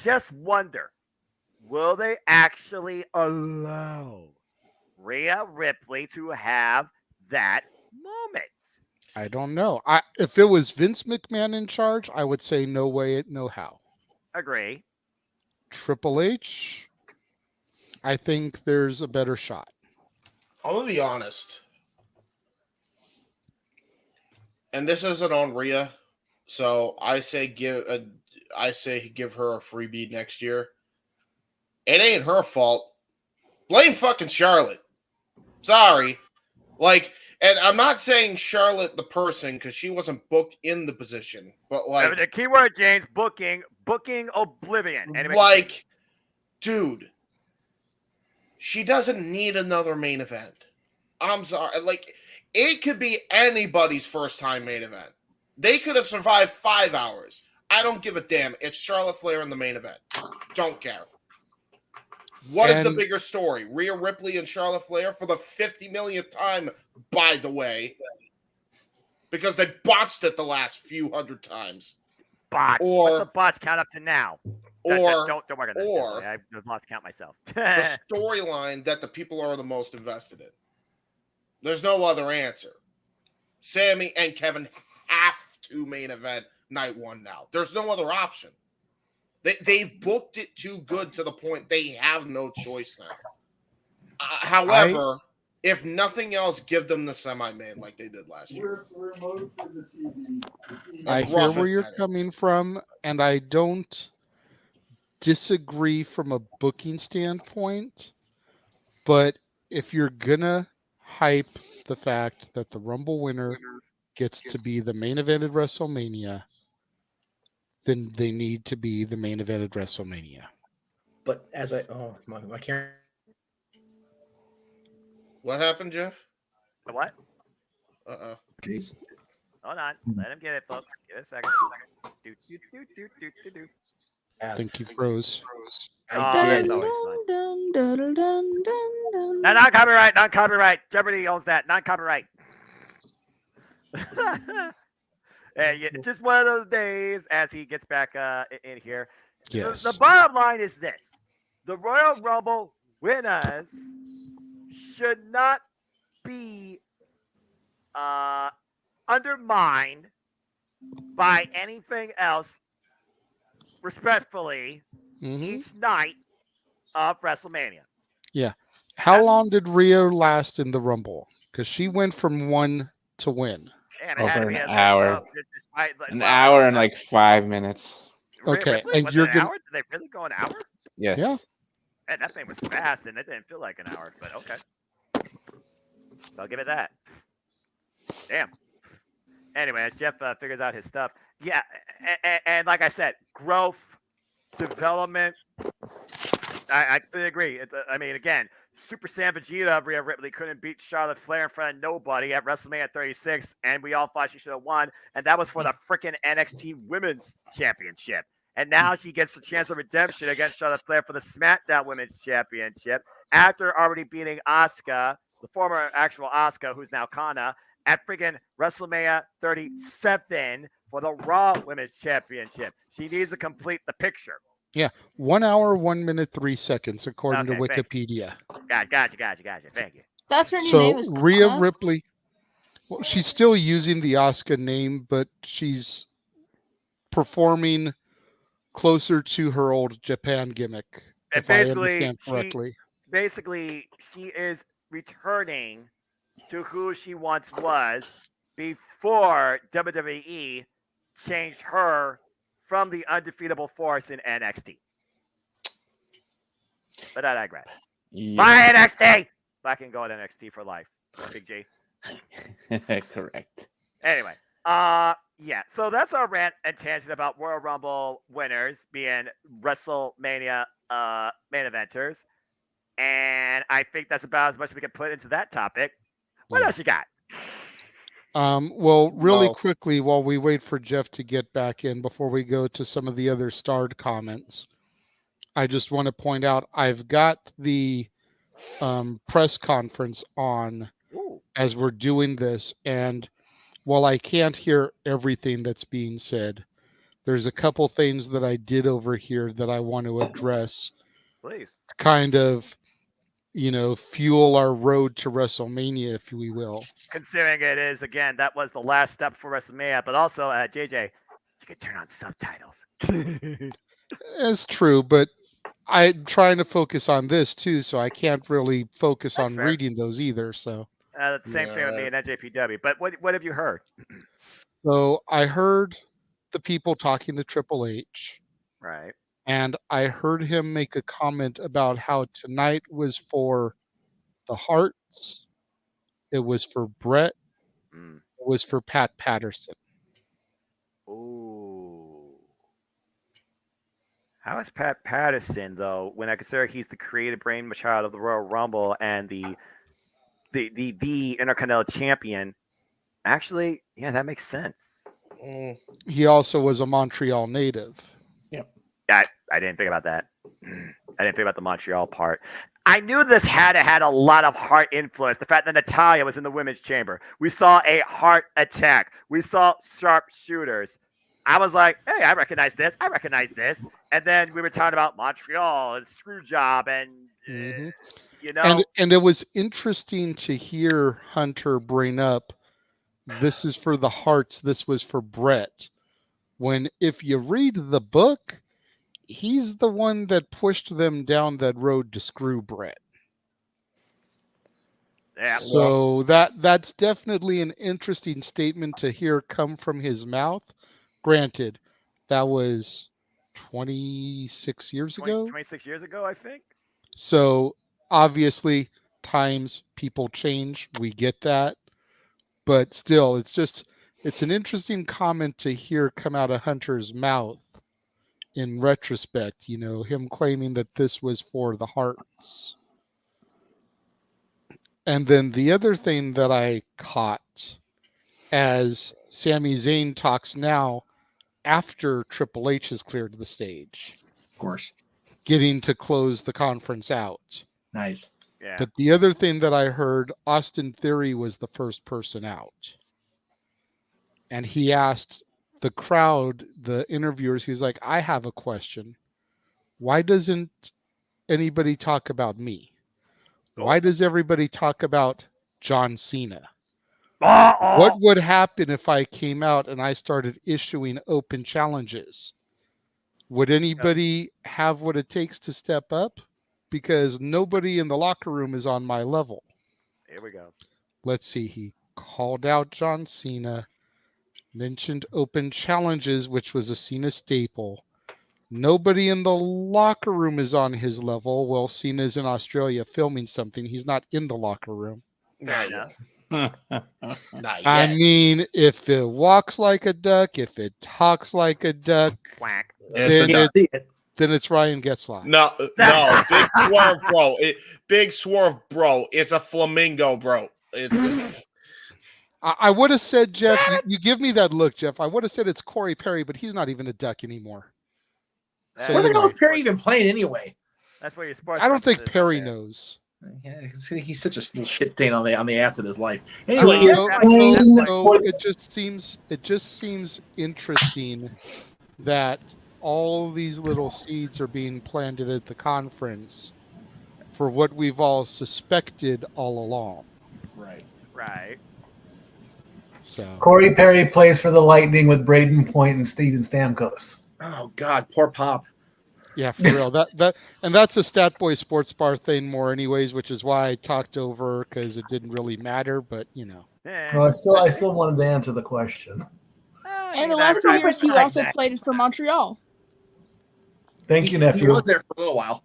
just wonder, will they actually allow Rhea Ripley to have that moment? I don't know. If it was Vince McMahon in charge, I would say no way, no how. Agree. Triple H, I think there's a better shot. I'm gonna be honest, and this isn't on Rhea, so I say give her a freebie next year. It ain't her fault. Blame fucking Charlotte. Sorry, and I'm not saying Charlotte the person because she wasn't booked in the position, but the keyword, James, booking oblivion. Dude, she doesn't need another main event. I'm sorry. It could be anybody's first time main event. They could have survived 5 hours. I don't give a damn. It's Charlotte Flair in the main event. Don't care. What is the bigger story? Rhea Ripley and Charlotte Flair for the 50 millionth time, by the way. Because they botched it the last few hundred times. Botch. What's the botch count up to now? Don't work on that. I've lost count myself. The storyline that the people are the most invested in. There's no other answer. Sammy and Kevin have to main event night 1 now. There's no other option. They've booked it too good to the point they have no choice now. However, If nothing else, give them the semi-main like they did last year. I hear where you're coming from, and I don't disagree from a booking standpoint, but if you're gonna hype the fact that the Rumble winner gets to be the main event at WrestleMania, then they need to be the main event at WrestleMania. But as I can't. What happened, Jeff? The what? Jeez. Hold on. Let him get it, folks. Give it a second. Do. I think he froze. That's always fun. No, non-copyright. Non-copyright. Jeopardy owns that. Non-copyright. Yeah, just one of those days as he gets back in here. Yes. The bottom line is this. The Royal Rumble winners should not be undermined by anything else, respectfully, each night of WrestleMania. Yeah. How long did Rhea last in the Rumble? Because she went from 1 to win. Over an hour. An hour and like 5 minutes. Okay, Really? and Was you're it an gonna. hour? Did they really go an hour? Yes. Yeah. Man, that thing was fast, and it didn't feel like an hour. But okay, so I'll give it that. Damn. Anyway, as Jeff figures out his stuff, yeah, and like I said, growth, development. I completely agree. I mean, again, Super Saiyan Vegeta, Rhea Ripley couldn't beat Charlotte Flair in front of nobody at WrestleMania 36, and we all thought she should have won, and that was for the freaking NXT Women's Championship. And now she gets the chance of redemption against Charlotte Flair for the SmackDown Women's Championship after already beating Asuka, the former actual Asuka, who's now Kana, at freaking WrestleMania 37 for the Raw Women's Championship. She needs to complete the picture. Yeah, 1 hour, 1 minute, 3 seconds, according to Okay, Wikipedia. Gotcha. Thank you. That's her new name is Rhea Kana? Ripley. Well, she's still using the Asuka name, but she's performing closer to her old Japan gimmick, And if I understand correctly. she is returning to who she once was before WWE changed her from the undefeatable force in NXT. But I digress. Yeah. My NXT! I can go at NXT for life. Big G. Correct. Anyway, yeah. So that's our rant and tangent about Royal Rumble winners being WrestleMania main eventers. And I think that's about as much as we can put into that topic. What else you got? Well, really quickly, while we wait for Jeff to get back in, before we go to some of the other starred comments, I just want to point out I've got the press conference on as we're doing this, and while I can't hear everything that's being said, there's a couple things that I did over here that I want to address. Please. Kind of, fuel our road to WrestleMania, if we will. Considering it is, again, that was the last step for WrestleMania, but also, JJ, you can turn on subtitles. It's true, but I'm trying to focus on this too, so I can't really focus on fair. reading those either. So the same thing with me and NJPW. But what have you heard? So I heard the people talking to Triple H. Right. And I heard him make a comment about how tonight was for the Hearts, it was for Brett, it was for Pat Patterson. Ooh. How is Pat Patterson, though, when I consider he's the creative brainchild of the Royal Rumble and the Intercontinental Champion? Actually, yeah, that makes sense. He also was a Montreal native. I didn't think about that. I didn't think about the Montreal part. I knew this had a lot of heart influence. The fact that Natalya was in the women's chamber. We saw a heart attack. We saw sharp shooters. I was like, hey, I recognize this. And then we were talking about Montreal and Screwjob and, And it was interesting to hear Hunter bring up, this is for the Hearts, this was for Brett. When if you read the book, he's the one that pushed them down that road to screw Brett. Yeah. So that's definitely an interesting statement to hear come from his mouth. Granted, that was 26 years ago. 26 years ago, I think. So obviously, times, people change. We get that. But still, it's an interesting comment to hear come out of Hunter's mouth in retrospect, him claiming that this was for the Hearts. And then the other thing that I caught as Sami Zayn talks now after Triple H has cleared the stage. Of course. Getting to close the conference out. Nice. Yeah. But the other thing that I heard, Austin Theory was the first person out. And he asked the crowd, the interviewers, he's like, I have a question. Why doesn't anybody talk about me? Why does everybody talk about John Cena? What would happen if I came out and I started issuing open challenges? Would anybody have what it takes to step up? Because nobody in the locker room is on my level. Here we go. Let's see. He called out John Cena, mentioned open challenges, which was a Cena staple. Nobody in the locker room is on his level. Well, Cena's in Australia filming something. He's not in the locker room. Not yet. I mean, if it walks like a duck, if it talks like a duck, quack. Then it's Ryan Getzlaff. No, big swerve, bro. Big swerve, bro. It's a flamingo, bro. It's. I would have said, Jeff, you give me that look, Jeff. I would have said it's Corey Perry, but he's not even a duck anymore. So where the hell is Perry even playing anyway? That's where your sports. I don't think Perry knows. Yeah, he's such a shit stain on the ass of his life. Anyway, it just seems interesting that all these little seeds are being planted at the conference for what we've all suspected all along. Right. So Corey Perry plays for the Lightning with Braden Point and Steven Stamkos. Oh God, poor Pop. Yeah, for real. That's a Stat Boy Sports Bar thing more, anyways, which is why I talked over because it didn't really matter. But Well, I still wanted to answer the question. And the last 2 years, he also played for Montreal. Thank you, nephew. He was there for a little while.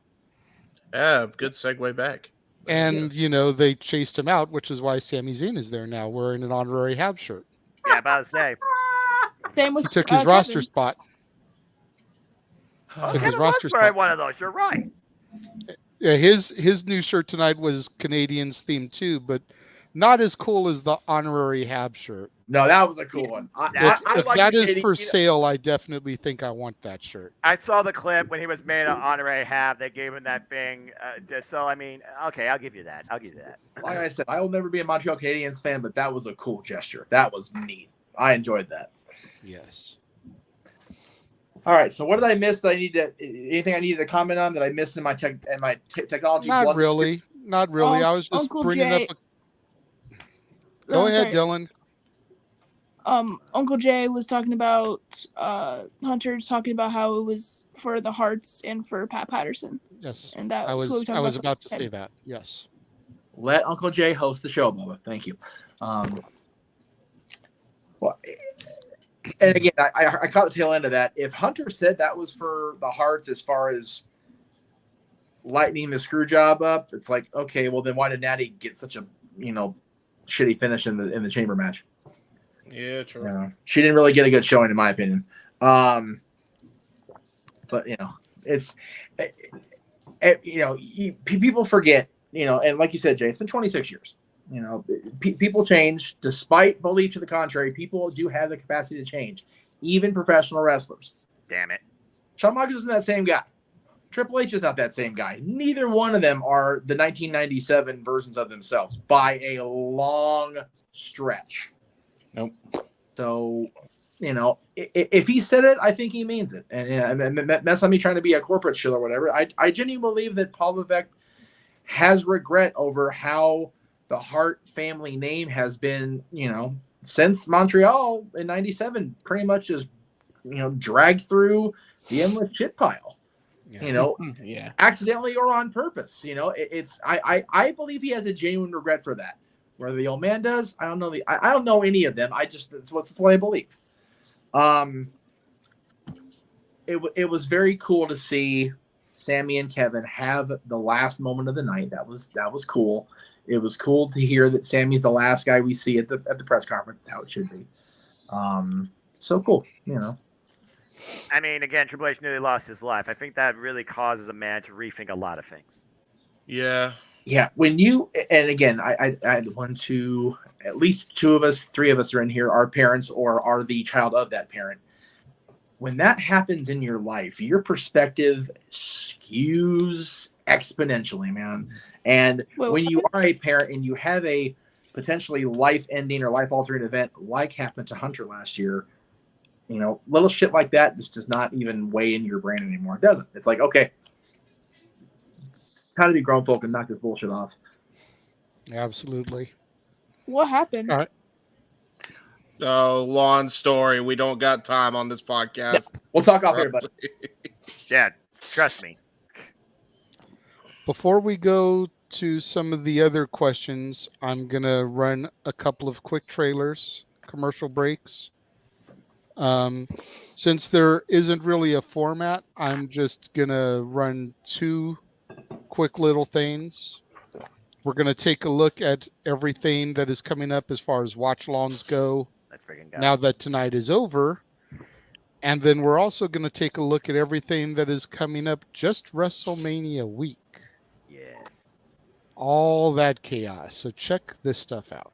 Yeah, good segue back. And they chased him out, which is why Sami Zayn is there now, wearing an honorary Habs shirt. Yeah, about to say. Same with He took his roster spot. Kevin was wearing one of those. You're right. Yeah, his new shirt tonight was Canadians themed too, but not as cool as the honorary Habs shirt. No, that was a cool one. If that is for sale, I definitely think I want that shirt. I saw the clip when he was made an honorary Hab. They gave him that thing. So I mean, okay, I'll give you that. Like I said, I will never be a Montreal Canadiens fan, but that was a cool gesture. That was neat. I enjoyed that. Yes. All right. So what did I miss? Anything I needed to comment on that I missed in my technology? Not really. I was just Uncle bringing Jay. up. Go ahead, sorry. Dylan. Uncle Jay was talking about Hunter's talking about how it was for the Hearts and for Pat Patterson. Yes, and that I was what we was talked about to say that. Yes. Let Uncle Jay host the show, Bubba. Thank you. Well, and again, I caught the tail end of that. If Hunter said that was for the Hearts as far as lightening the screw job up, it's like, okay, well then why did Natty get such a shitty finish in the chamber match? Yeah, true. She didn't really get a good showing, in my opinion. But it's people forget, and like you said, Jay, it's been 26 years. People change. Despite belief to the contrary, people do have the capacity to change, even professional wrestlers. Damn it. Shawn Michaels isn't that same guy. Triple H is not that same guy. Neither one of them are the 1997 versions of themselves by a long stretch. Nope. So, if he said it, I think he means it. And that's not me trying to be a corporate shill or whatever. I genuinely believe that Paul Levesque has regret over how the Hart family name has been, since Montreal in 97, pretty much just, dragged through the endless shit pile. Yeah. Accidentally or on purpose. I believe he has a genuine regret for that. Whether the old man does, I don't know. I don't know any of them. That's what I believe. It was very cool to see Sammy and Kevin have the last moment of the night. That was cool. It was cool to hear that Sammy's the last guy we see at the press conference. That's how it should be. So cool, you know. I mean, again, Triple H nearly lost his life. I think that really causes a man to rethink a lot of things. Yeah. Yeah. When you, and again, I had at least 2 of us, 3 of us are in here, are parents or are the child of that parent. When that happens in your life, your perspective skews exponentially, man. And when you are a parent and you have a potentially life-ending or life-altering event like happened to Hunter last year, you know, little shit like that just does not even weigh in your brain anymore. It doesn't. It's like, okay, it's time to be grown folk and knock this bullshit off. Absolutely. What happened? All right. Oh, long story. We don't got time on this podcast. Yeah. We'll talk off here, buddy. Yeah, trust me. Before we go to some of the other questions, I'm going to run a couple of quick trailers, commercial breaks. Since there isn't really a format, I'm just going to run 2 quick little things. We're going to take a look at everything that is coming up as far as watch-alongs go. Let's freaking go. Now that tonight is over. And then we're also going to take a look at everything that is coming up just WrestleMania week. Yes. All that chaos. So check this stuff out.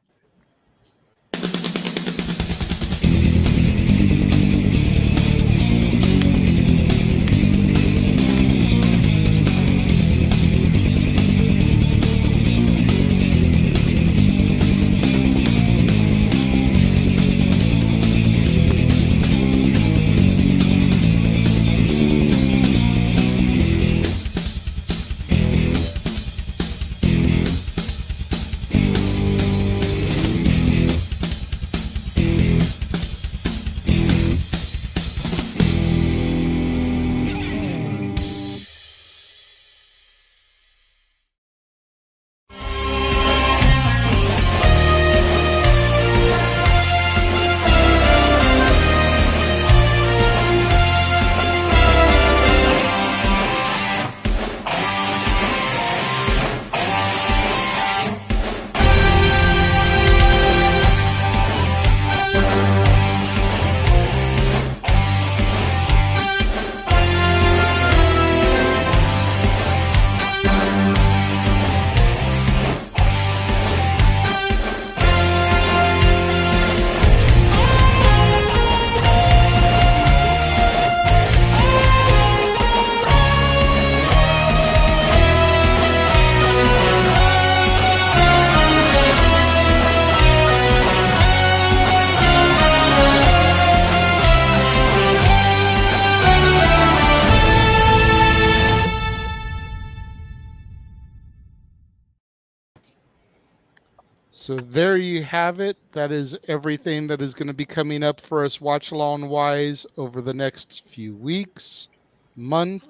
So there you have it. That is everything that is going to be coming up for us watch-along wise over the next few weeks, month,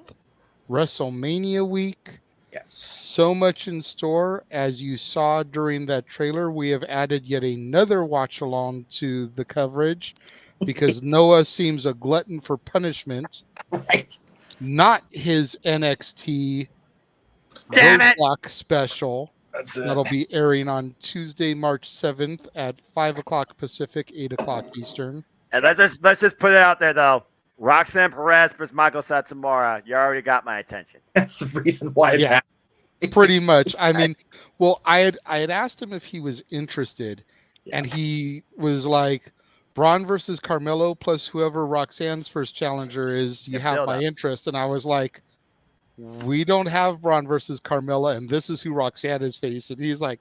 WrestleMania week. Yes. So much in store. As you saw during that trailer, we have added yet another watch-along to the coverage because Noah seems a glutton for punishment. Right. Not his NXT Roadblock special. That's it. That'll be airing on Tuesday, March 7th at 5 o'clock Pacific, 8 o'clock Eastern. And let's just put it out there, though. Roxanne Perez versus Michael Satsumara. You already got my attention. That's the reason why it's happening. Pretty much. I mean, well, I had asked him if he was interested, and he was like, Braun versus Carmelo plus whoever Roxanne's first challenger is, you have my interest. And I was like, we don't have Braun versus Carmella, and this is who Roxanne is facing. He's like,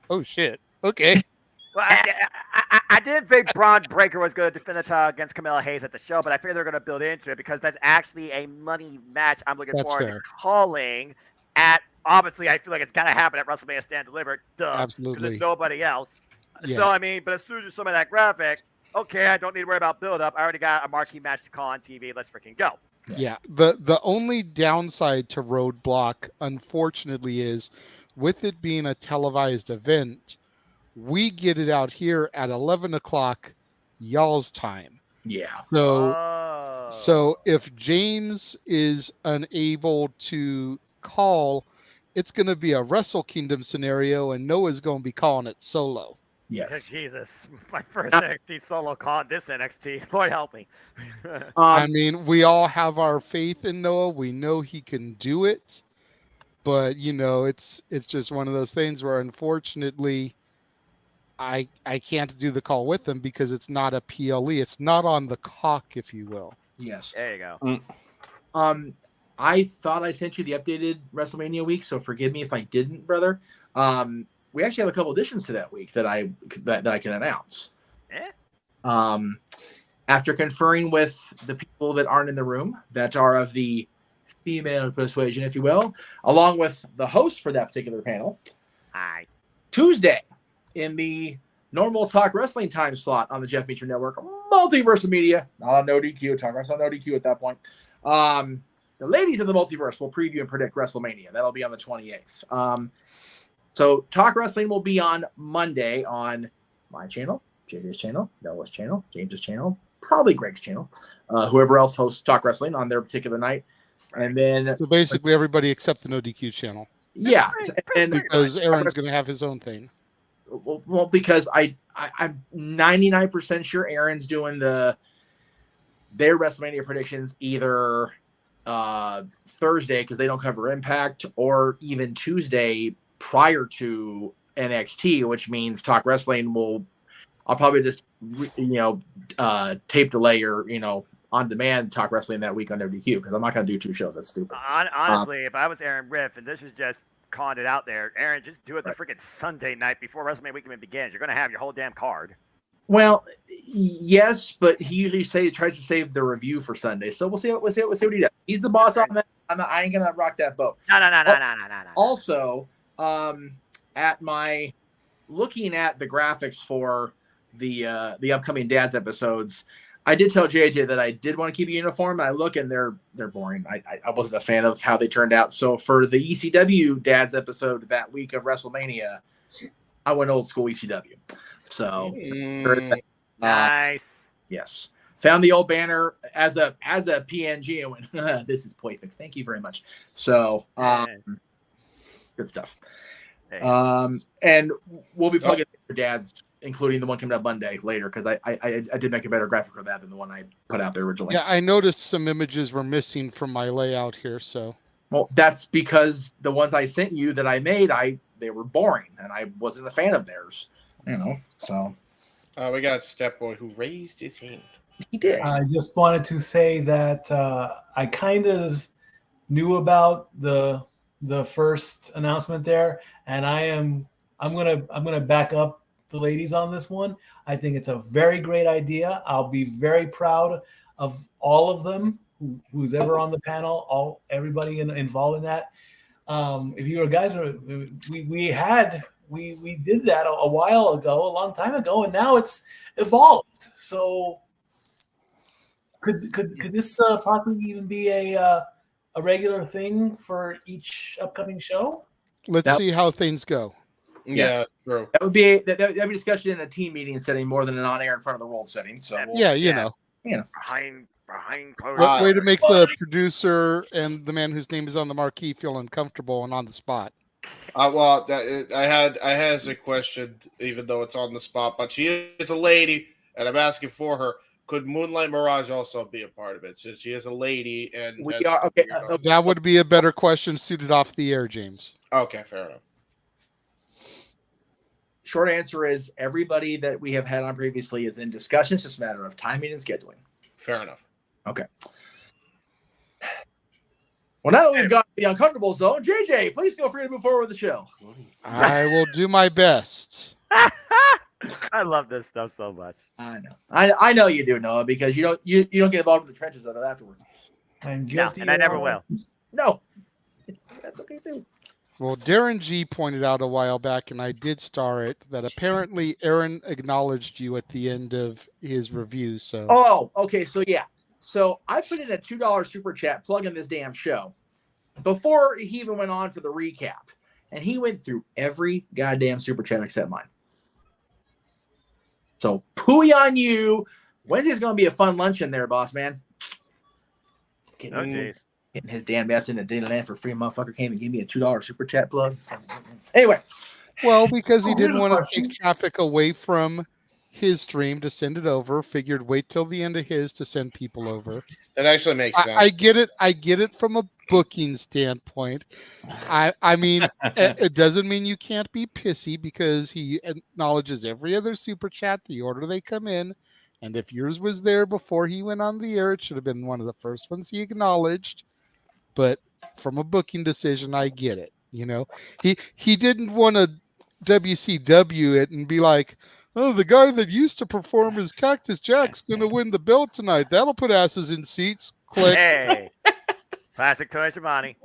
oh, shit. Okay. Well, I didn't think Braun Breaker was going to defend the title against Camilla Hayes at the show, but I figured they're going to build into it because that's actually a money match I'm looking forward to calling at. Obviously, I feel like it's got to happen at WrestleMania Stand Delivered. Duh. Absolutely. There's nobody else. Yeah. So, I mean, but as soon as you show me that graphic, okay, I don't need to worry about build-up. I already got a marquee match to call on TV. Let's freaking go. Yeah. The only downside to Roadblock, unfortunately, is with it being a televised event, we get it out here at 11 o'clock y'all's time. Yeah. So if James is unable to call, it's going to be a Wrestle Kingdom scenario, and Noah's going to be calling it solo. Yes. Jesus, my first NXT solo call at this NXT. Lord help me. I mean, we all have our faith in Noah. We know he can do it, but it's just one of those things where, unfortunately, I can't do the call with him because it's not a PLE. It's not on the cock, if you will. Yes. There you go. I thought I sent you the updated WrestleMania week, so forgive me if I didn't, brother. We actually have a couple additions to that week that I can announce. After conferring with the people that aren't in the room, that are of the female persuasion, if you will, along with the host for that particular panel. Hi. Tuesday, in the normal Talk Wrestling time slot on the Jeff Meacham Network, Multiverse of Media, not on No DQ, Talk Wrestling No DQ at that point. The ladies of the Multiverse will preview and predict WrestleMania. That'll be on the 28th. So Talk Wrestling will be on Monday on my channel, JJ's channel, Noah's channel, James's channel, probably Greg's channel, whoever else hosts Talk Wrestling on their particular night. And then so basically everybody except the No DQ channel. Yeah. And because Aaron's going to have his own thing. Well, because I'm 99% sure Aaron's doing their WrestleMania predictions either Thursday, because they don't cover Impact, or even Tuesday prior to NXT, which means Talk Wrestling I'll probably just tape delay or on demand Talk Wrestling that week on WDQ, because I'm not going to do 2 shows. That's stupid. Honestly, if I was Aaron Riff, and this is just conned it out there, Aaron, just do it the freaking Sunday night before WrestleMania weekend begins. You're going to have your whole damn card. Well, yes, but he usually tries to save the review for Sunday. So we'll see what he does. He's the boss on that. I ain't gonna rock that boat. No. Also, looking at the graphics for the upcoming Dads episodes, I did tell JJ that I did want to keep a uniform, and I look and they're boring. I wasn't a fan of how they turned out. So for the ECW Dads episode that week of WrestleMania, I went old school ECW. So nice. Yes. Found the old banner as a PNG and went, this is perfect. Thank you very much. So good stuff. And we'll be plugging for Dads, including the one coming up Monday later, because I did make a better graphic for that than the one I put out there originally. Yeah, I noticed some images were missing from my layout here. So well, that's because the ones I sent you that I made, they were boring, and I wasn't a fan of theirs. So we got Step Boy who raised his hand. He did. I just wanted to say that I kind of knew about the first announcement there, and I'm gonna back up the ladies on this one. I think it's a very great idea. I'll be very proud of all of them who's ever on the panel, everybody involved in that. If you guys are, we did that a while ago, a long time ago, and now it's evolved. So could this possibly even be a regular thing for each upcoming show? Let's see how things go. Yeah, true. That would be discussion in a team meeting setting more than an on-air in front of the world setting. So behind way to make the producer and the man whose name is on the marquee feel uncomfortable and on the spot. Well, I had a question, even though it's on the spot, but she is a lady, and I'm asking for her. Could Moonlight Mirage also be a part of it, since she is a lady? And we are okay. That would be a better question suited off the air, James. Okay, fair enough. Short answer is everybody that we have had on previously is in discussion. It's just a matter of timing and scheduling. Fair enough. Okay. Well, now that we've got the uncomfortable zone, JJ, please feel free to move forward with the show. I will do my best. I love this stuff so much. I know. I know you do, Noah, because you don't get involved in the trenches of it afterwards. I'm guilty. No, and I never will. No. That's okay too. Well, Darren G pointed out a while back, and I did star it, that apparently Aaron acknowledged you at the end of his review. So. Oh, okay. So yeah. So I put in a $2 super chat plugging this damn show before he even went on for the recap, and he went through every goddamn super chat except mine. So pooey on you. Wednesday's going to be a fun lunch in there, boss man. Getting his damn ass into Disneyland for free. Motherfucker came and gave me a $2 super chat plug. So, anyway. Well, because he didn't here's a want to question. take traffic away from his stream to send it over, figured wait till the end of his to send people over. That actually makes sense. I get it. I get it from a booking standpoint. I mean, it doesn't mean you can't be pissy because he acknowledges every other super chat, the order they come in. And if yours was there before he went on the air, it should have been one of the first ones he acknowledged. But from a booking decision, I get it. You know, he didn't want to WCW it and be like, oh, the guy that used to perform as Cactus Jack's going to win the belt tonight. That'll put asses in seats. Click. Hey, classic Tony Schiavone.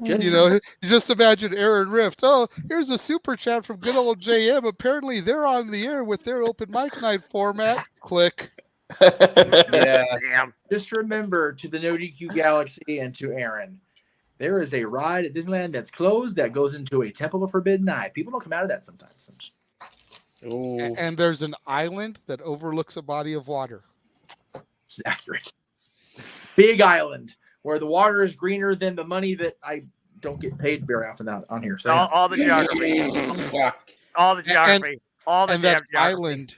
You know, just imagine Aaron Rift. Oh, here's a super chat from good old JM. Apparently, they're on the air with their open mic night format. Click. Yeah. Just remember to the No DQ Galaxy and to Aaron, there is a ride at Disneyland that's closed that goes into a Temple of Forbidden Eye. People don't come out of that sometimes. And there's an island that overlooks a body of water. It's accurate. Big island where the water is greener than the money that I don't get paid very often on here. So all the geography. All the geography. All the and that island.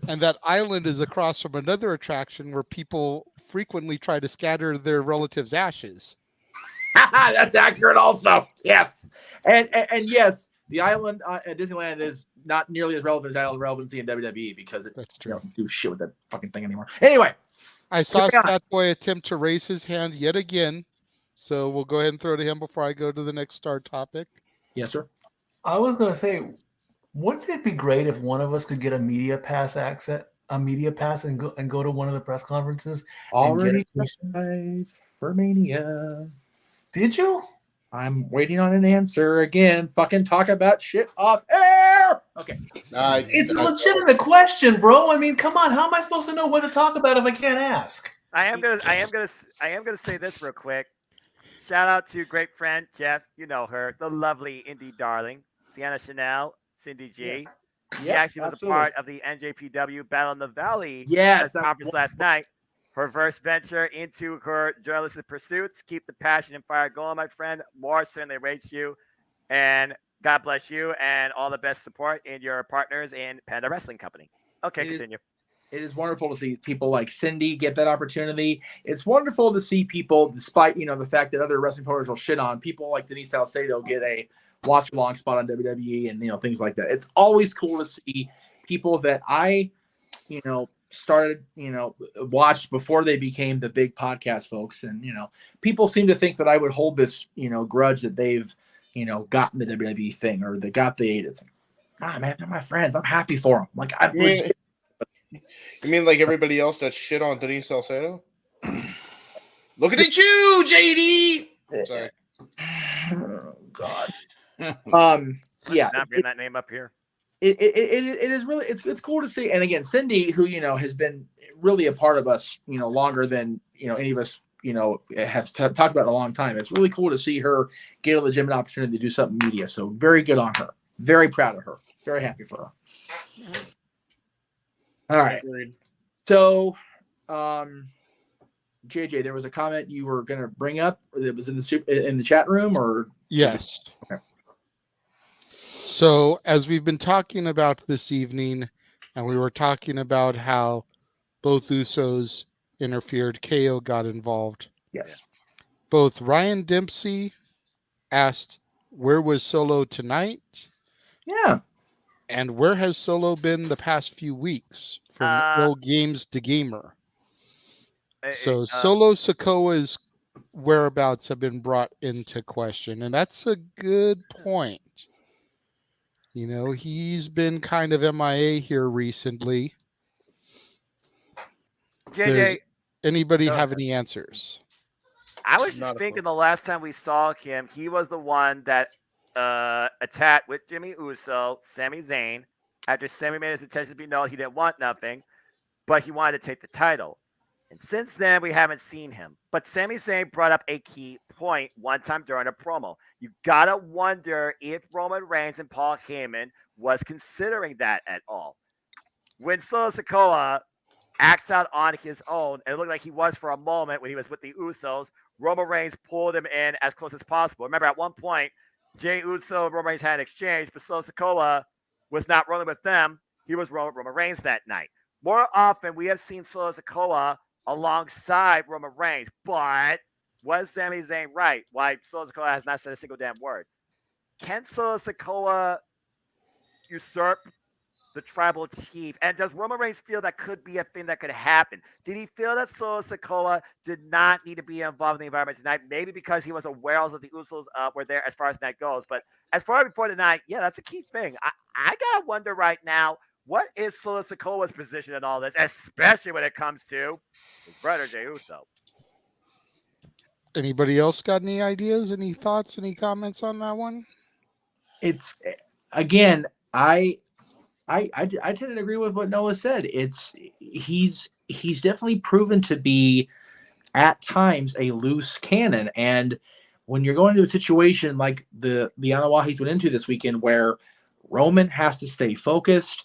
And that island is across from another attraction where people frequently try to scatter their relatives' ashes. That's accurate also. Yes. And yes, the island at Disneyland is not nearly as relevant as island relevancy in WWE because it don't do shit with that fucking thing anymore. Anyway. I saw Stat Boy attempt to raise his hand yet again. So we'll go ahead and throw to him before I go to the next star topic. Yes, sir. I was going to say, wouldn't it be great if one of us could get a media pass and go to one of the press conferences? Already tried for Mania. Did you? I'm waiting on an answer again. Fucking talk about shit off air. Okay. It's a legitimate question, bro. I mean, come on. How am I supposed to know what to talk about if I can't ask? I am gonna say this real quick. Shout out to great friend Jeff. You know her, the lovely indie darling, Sienna Chanel, Cindy G. Yes. She Yep, actually was absolutely. a part of the NJPW Battle in the Valley Yes, conference last night. Her first venture into her journalistic pursuits. Keep the passion and fire going, my friend. More certainly rates you. And God bless you and all the best support in your partners in Panda Wrestling Company. Okay, continue. It is wonderful to see people like Cindy get that opportunity. It's wonderful to see people, despite the fact that other wrestling promoters will shit on people like Denise Salcedo get a watch along spot on WWE and things like that. It's always cool to see people that I started watched before they became the big podcast folks, and people seem to think that I would hold this grudge that they've gotten the WWE thing or they got the 8. It's like, man, they're my friends. I'm happy for them. Like You mean like everybody else that shit on Denise Salcedo? Looking at you, JD. Sorry. Oh God. Yeah. Not bring that name up here. It is really it's cool to see. And again, Cindy, who has been really a part of us, longer than any of us, have talked about in a long time. It's really cool to see her get a legitimate opportunity to do something media. So very good on her. Very proud of her. Very happy for her. All right. So, JJ, there was a comment you were going to bring up that was in the chat room, or yes. Okay. So, as we've been talking about this evening, and we were talking about how both Usos interfered, KO got involved. Yes. Both Ryan Dempsey asked, "Where was Solo tonight?" Yeah. And where has Solo been the past few weeks? From No Games to Gamer. So Solo Sikoa's whereabouts have been brought into question, and that's a good point. He's been kind of MIA here recently. JJ, anybody have any answers? I was just thinking the last time we saw him, he was the one that attacked with Jimmy Uso, Sami Zayn, after Sami made his intention to be known. He didn't want nothing, but he wanted to take the title. And since then, we haven't seen him. But Sami Zayn brought up a key point one time during a promo. You got to wonder if Roman Reigns and Paul Heyman was considering that at all. when Solo Sikoa acts out on his own, and it looked like he was for a moment when he was with the Usos, Roman Reigns pulled him in as close as possible. Remember, at one point, Jey Uso and Roman Reigns had an exchange, but Solo Sikoa was not rolling with them. He was rolling with Roman Reigns that night. More often, we have seen Solo Sikoa alongside Roman Reigns, but was Sami Zayn right? Why Solo Sikoa has not said a single damn word? Can Solo Sikoa usurp the tribal chief? And does Roman Reigns feel that could be a thing that could happen? Did he feel that Solo Sikoa did not need to be involved in the environment tonight? Maybe because he was aware that the Usos were there as far as that goes. But as far as before tonight, yeah, that's a key thing. I got to wonder right now, what is Solo Sikoa's position in all this, especially when it comes to his brother, Jey Uso? Anybody else got any ideas, any thoughts, any comments on that one? It's, again, I tend to agree with what Noah said. He's definitely proven to be at times a loose cannon, and when you're going into a situation like the Anawahis went into this weekend, where Roman has to stay focused,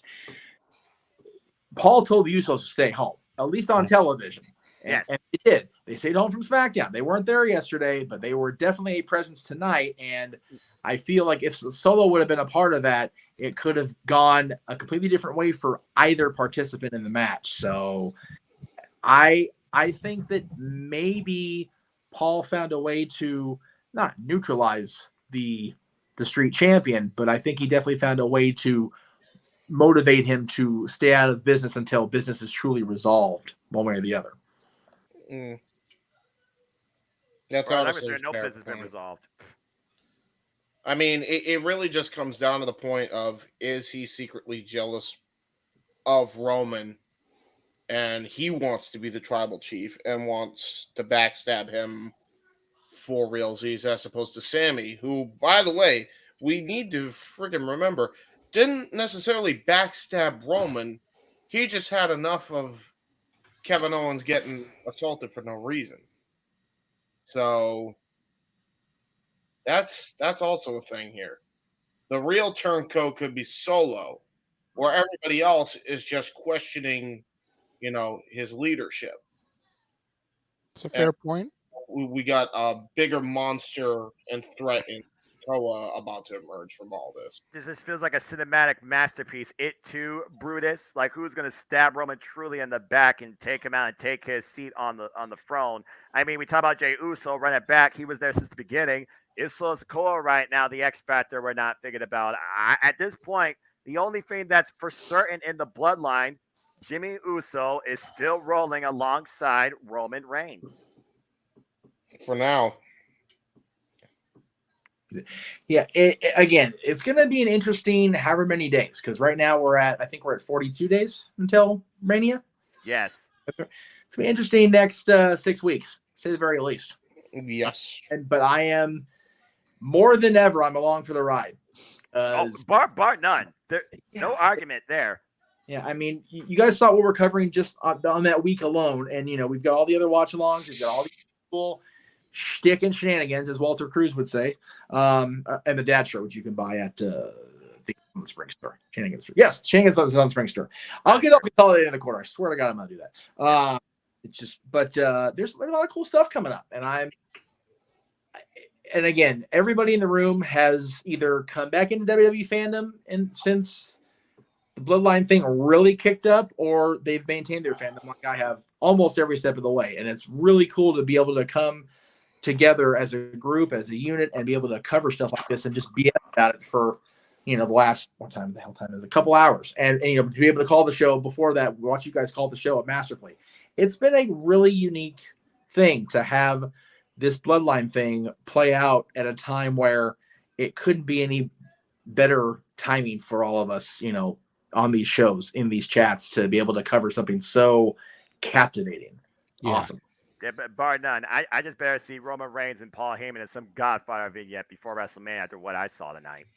Paul told the Usos to stay home, at least on television. And they did. They stayed home from SmackDown. They weren't there yesterday, but they were definitely a presence tonight. And I feel like if Solo would have been a part of that, it could have gone a completely different way for either participant in the match. So I think that maybe Paul found a way to not neutralize the street champion, but I think he definitely found a way to motivate him to stay out of business until business is truly resolved, one way or the other. That's honestly no business been resolved. I mean, it really just comes down to the point of, is he secretly jealous of Roman, and he wants to be the tribal chief and wants to backstab him for realsies, as opposed to Sammy, who, by the way, we need to friggin' remember, didn't necessarily backstab Roman. He just had enough of Kevin Owens getting assaulted for no reason. So that's also a thing here. The real turncoat could be Solo, where everybody else is just questioning, his leadership. It's a fair point. We got a bigger monster and threat in Koa about to emerge from all this. This feels like a cinematic masterpiece. It too, Brutus. Like, who's going to stab Roman truly in the back and take him out and take his seat on the throne? I mean, we talk about Jey Uso, run it back. He was there since the beginning. Is Solo Sikoa right now the X factor we're not thinking about? At this point, the only thing that's for certain in the bloodline, Jimmy Uso is still rolling alongside Roman Reigns. For now. Yeah, again, it's going to be an interesting however many days, because right now I think we're at 42 days until Mania. Yes. It's going to be interesting next 6 weeks, to say the very least. Yes. But I am, more than ever, I'm along for the ride. Bar none. No argument there. Yeah, I mean, you guys saw what we're covering just on that week alone, and, we've got all the other watch-alongs, we've got all these people shtick and shenanigans, as Walter Cruz would say, and the Dad Show, which you can buy at the Spring Store. Shenanigans Store. Yes, Shenanigans on Spring Store. I'll get all consolidated in the corner. I swear to God, I'm gonna do that. There's a lot of cool stuff coming up, and again, everybody in the room has either come back into WWE fandom and since the Bloodline thing really kicked up, or they've maintained their fandom like I have almost every step of the way, and it's really cool to be able to come together as a group, as a unit, and be able to cover stuff like this and just be about it for, the last, what time the hell time is it? A couple hours. And to be able to call the show before that, watch you guys call the show up masterfully. It's been a really unique thing to have this Bloodline thing play out at a time where it couldn't be any better timing for all of us, on these shows, in these chats, to be able to cover something so captivating. Yeah. Awesome. Yeah, but bar none. I just better see Roman Reigns and Paul Heyman in some Godfather vignette before WrestleMania after what I saw tonight.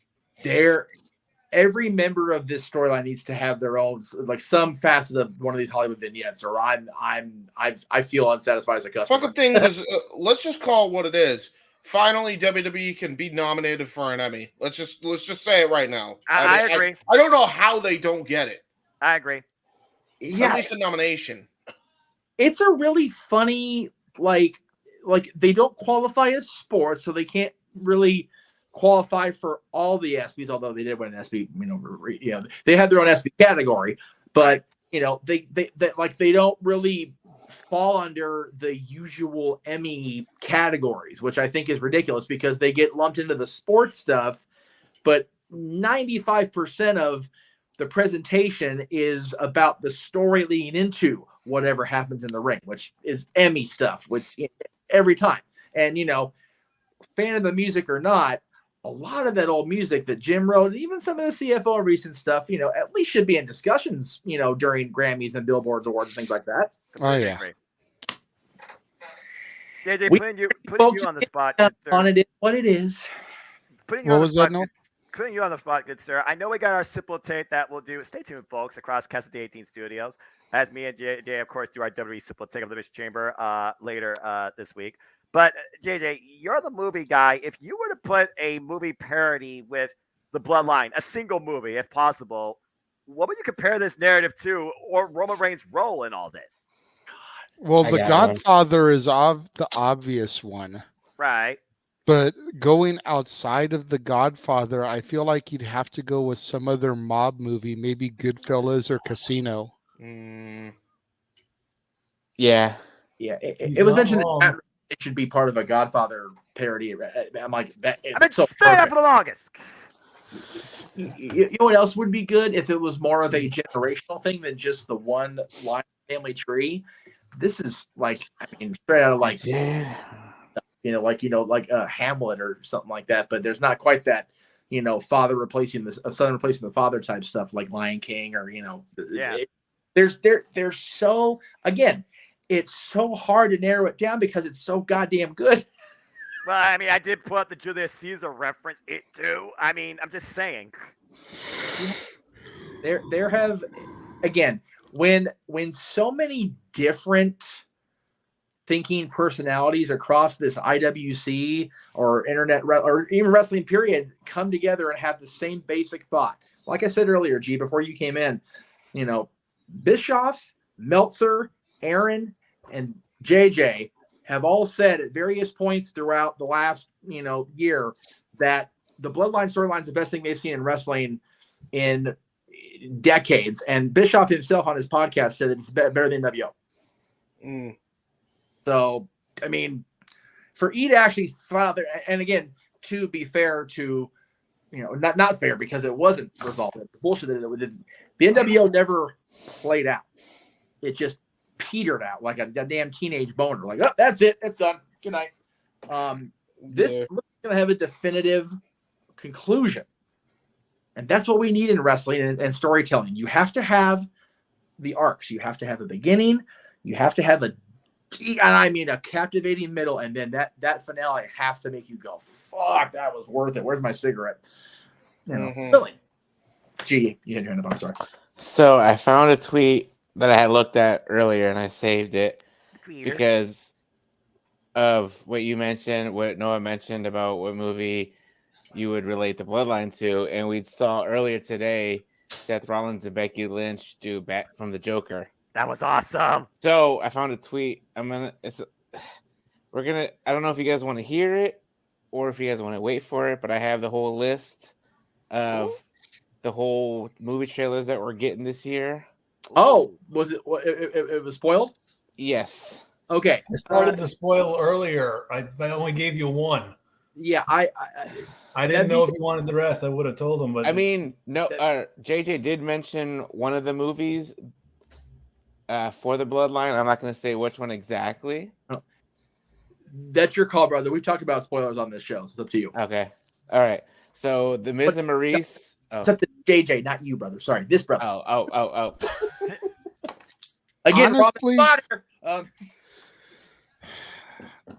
Every member of this storyline needs to have their own, like, some facet of one of these Hollywood vignettes, or I feel unsatisfied as a customer. Fucking thing is, let's just call it what it is. Finally, WWE can be nominated for an Emmy. Let's just say it right now. I agree. I don't know how they don't get it. I agree. At least a nomination. It's a really funny, like they don't qualify as sports, so they can't really qualify for all the ESPYs, although they did win an ESPY, they had their own ESPY category, but they don't really fall under the usual Emmy categories, which I think is ridiculous because they get lumped into the sports stuff, but 95% of the presentation is about the story leading into whatever happens in the ring, which is Emmy stuff, which every time. And, fan of the music or not, a lot of that old music that Jim wrote, and even some of the CFO recent stuff, at least should be in discussions, during Grammys and Billboards Awards and things like that. Oh, yeah. JJ, putting you on the spot. On it is what it is. Putting you on the spot, good sir. I know we got our simple tape that we'll do. Stay tuned, folks, across Cassidy 18 Studios. As me and JJ, of course, do our WWE simple take of the Elimination Chamber later this week. But JJ, you're the movie guy. If you were to put a movie parody with the Bloodline, a single movie, if possible, what would you compare this narrative to, or Roman Reigns' role in all this? Well, The Godfather is the obvious one. Right. But going outside of The Godfather, I feel like you'd have to go with some other mob movie, maybe Goodfellas or Casino. Yeah. Yeah. It was mentioned that it should be part of a Godfather parody. I'm like, it's so stay up for the longest. You know what else would be good if it was more of a generational thing than just the one line family tree? This is like, straight out of like Hamlet or something like that. But there's not quite that, father replacing the son replacing the father type stuff like Lion King or there's so, again, it's so hard to narrow it down because it's so goddamn good. Well, I did put the Julius Caesar reference it too. I'm just saying. There have, again, when so many different thinking personalities across this IWC or internet or even wrestling period come together and have the same basic thought. Like I said earlier, G, before you came in, Bischoff, Meltzer, Aaron, and JJ have all said at various points throughout the last, year that the Bloodline storyline is the best thing they've seen in wrestling in decades. And Bischoff himself on his podcast said that it's better than NWO. So, for E to actually father, and again, to be fair to, not fair because it wasn't resolved. The bullshit that it didn't. The NWO never played out. It just petered out like a damn teenage boner. Like, oh, that's it. It's done. Good night. This is going to have a definitive conclusion. And that's what we need in wrestling and storytelling. You have to have the arcs. You have to have a beginning. You have to have a captivating middle. And then that finale has to make you go, fuck, that was worth it. Where's my cigarette? Really? Gee, you had your hand up. I'm sorry. So I found a tweet that I had looked at earlier and I saved it because of what you mentioned, what Noah mentioned about what movie you would relate the Bloodline to. And we saw earlier today Seth Rollins and Becky Lynch do Back from the Joker. That was awesome. So I found a tweet. I don't know if you guys want to hear it or if you guys want to wait for it, but I have the whole list of the whole movie trailers that we're getting this year. Oh, was it? It was spoiled? Yes. Okay. I started to spoil earlier. I only gave you one. Yeah, I didn't know if he wanted the rest. I would have told him. But JJ did mention one of the movies for the Bloodline. I'm not going to say which one exactly. Oh. That's your call, brother. We've talked about spoilers on this show, so it's up to you. Okay. All right. So the Miz and Maurice. It's up to JJ, not you, brother. Sorry, this brother. Oh. Again,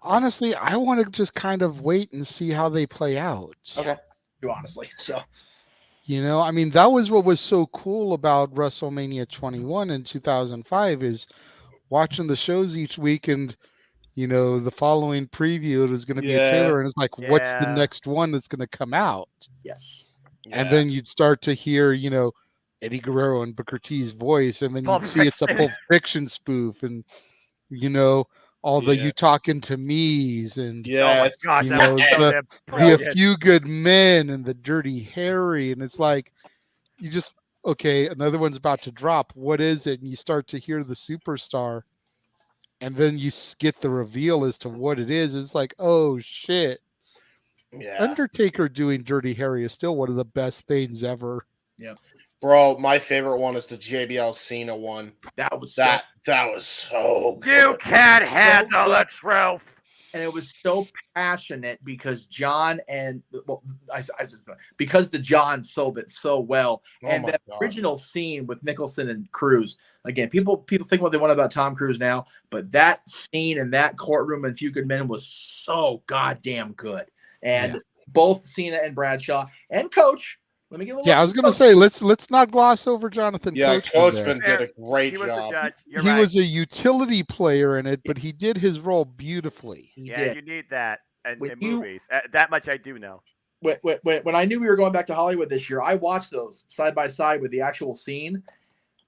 honestly, I want to just kind of wait and see how they play out. Okay. Honestly, so. That was what was so cool about WrestleMania 21 in 2005 is watching the shows each week and, the following preview is going to be a trailer and it's like, what's the next one that's going to come out? Yes. And then you'd start to hear, Eddie Guerrero and Booker T's voice, and then Pulp you see it's a Fiction. Pulp Fiction spoof, and all the "you talking to me's" and Yes. Oh my God, you that know was so the damn A brilliant. Few Good Men and the Dirty Harry, and it's like you just okay, another one's about to drop. What is it? And you start to hear the superstar, and then you get the reveal as to what it is. It's like, oh shit. Yeah. Undertaker doing Dirty Harry is still one of the best things ever. Yeah. Bro, my favorite one is the JBL Cena one. That was that was so good. You can't handle the truth. And it was so passionate because John and because the John sold it so well. And that original scene with Nicholson and Cruise, again, people think what they want about Tom Cruise now, but that scene in that courtroom in Few Good Men was so goddamn good. And both Cena and Bradshaw and Coach. Let me get a little. Yeah, I was going to say let's not gloss over Jonathan. Yeah, Coachman did a great job. He was a utility player in it, but he did his role beautifully. Yeah, you need that in movies. That much I do know. When I knew we were going back to Hollywood this year, I watched those side by side with the actual scene.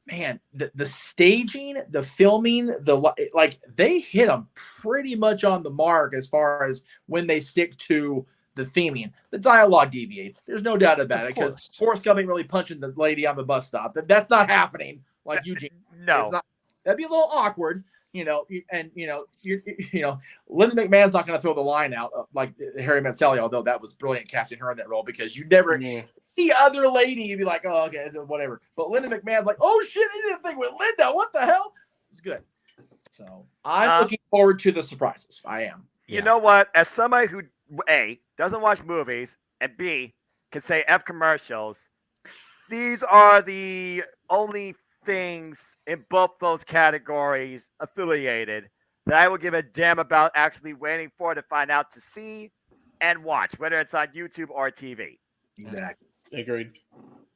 Man, the staging, the filming, they hit them pretty much on the mark as far as when they stick to the theming. The dialogue deviates. There's no doubt about it because Forrest Gump ain't really punching the lady on the bus stop. That's not happening like Eugene. No, that'd be a little awkward, Linda McMahon's not going to throw the line out like Harry Mancelli, although that was brilliant casting her in that role because you never the other lady, you'd be like, oh, okay, whatever. But Linda McMahon's like, oh shit, they did a thing with Linda. What the hell? It's good. So I'm looking forward to the surprises. I am. You know what? As somebody who A, doesn't watch movies, and B, can say F commercials, these are the only things in both those categories affiliated that I will give a damn about actually waiting for to find out to see and watch, whether it's on YouTube or TV. Exactly. Agreed.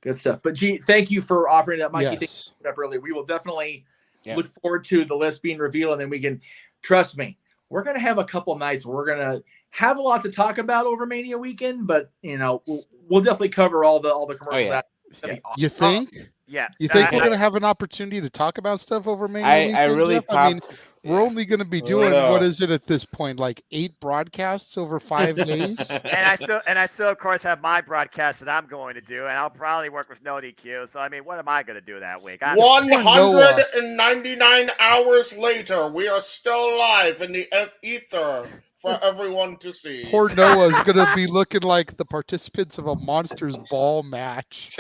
Good stuff. But G, thank you for offering that, Mikey. Yes. Thank you for that up earlier. We will definitely look forward to the list being revealed, and then we can trust me. We're going to have a couple nights where we're going to have a lot to talk about over Mania weekend, but we'll definitely cover all the commercials. Awesome. You think? Yeah. You think we're going to have an opportunity to talk about stuff over Mania weekend? I really Jeff? I mean, we're only going to be doing what is it at this point, like 8 broadcasts over 5 days? And I still, of course, have my broadcast that I'm going to do, and I'll probably work with no DQ. So I mean, what am I going to do that week? 199 hours later, we are still live in the ether for everyone to see. Poor Noah's going to be looking like the participants of a Monsters Ball match.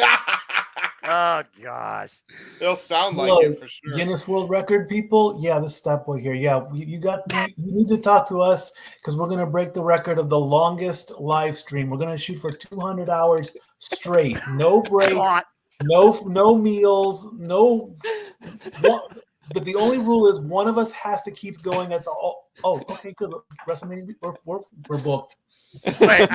Oh gosh, it'll sound like Look, it for sure. Guinness World Record people, this is Stat Boy here. Yeah, you need to talk to us because we're gonna break the record of the longest live stream. We're gonna shoot for 200 hours straight, no breaks, no meals, no. But the only rule is one of us has to keep going at the. Okay, good. WrestleMania, we're booked. Wait a minute.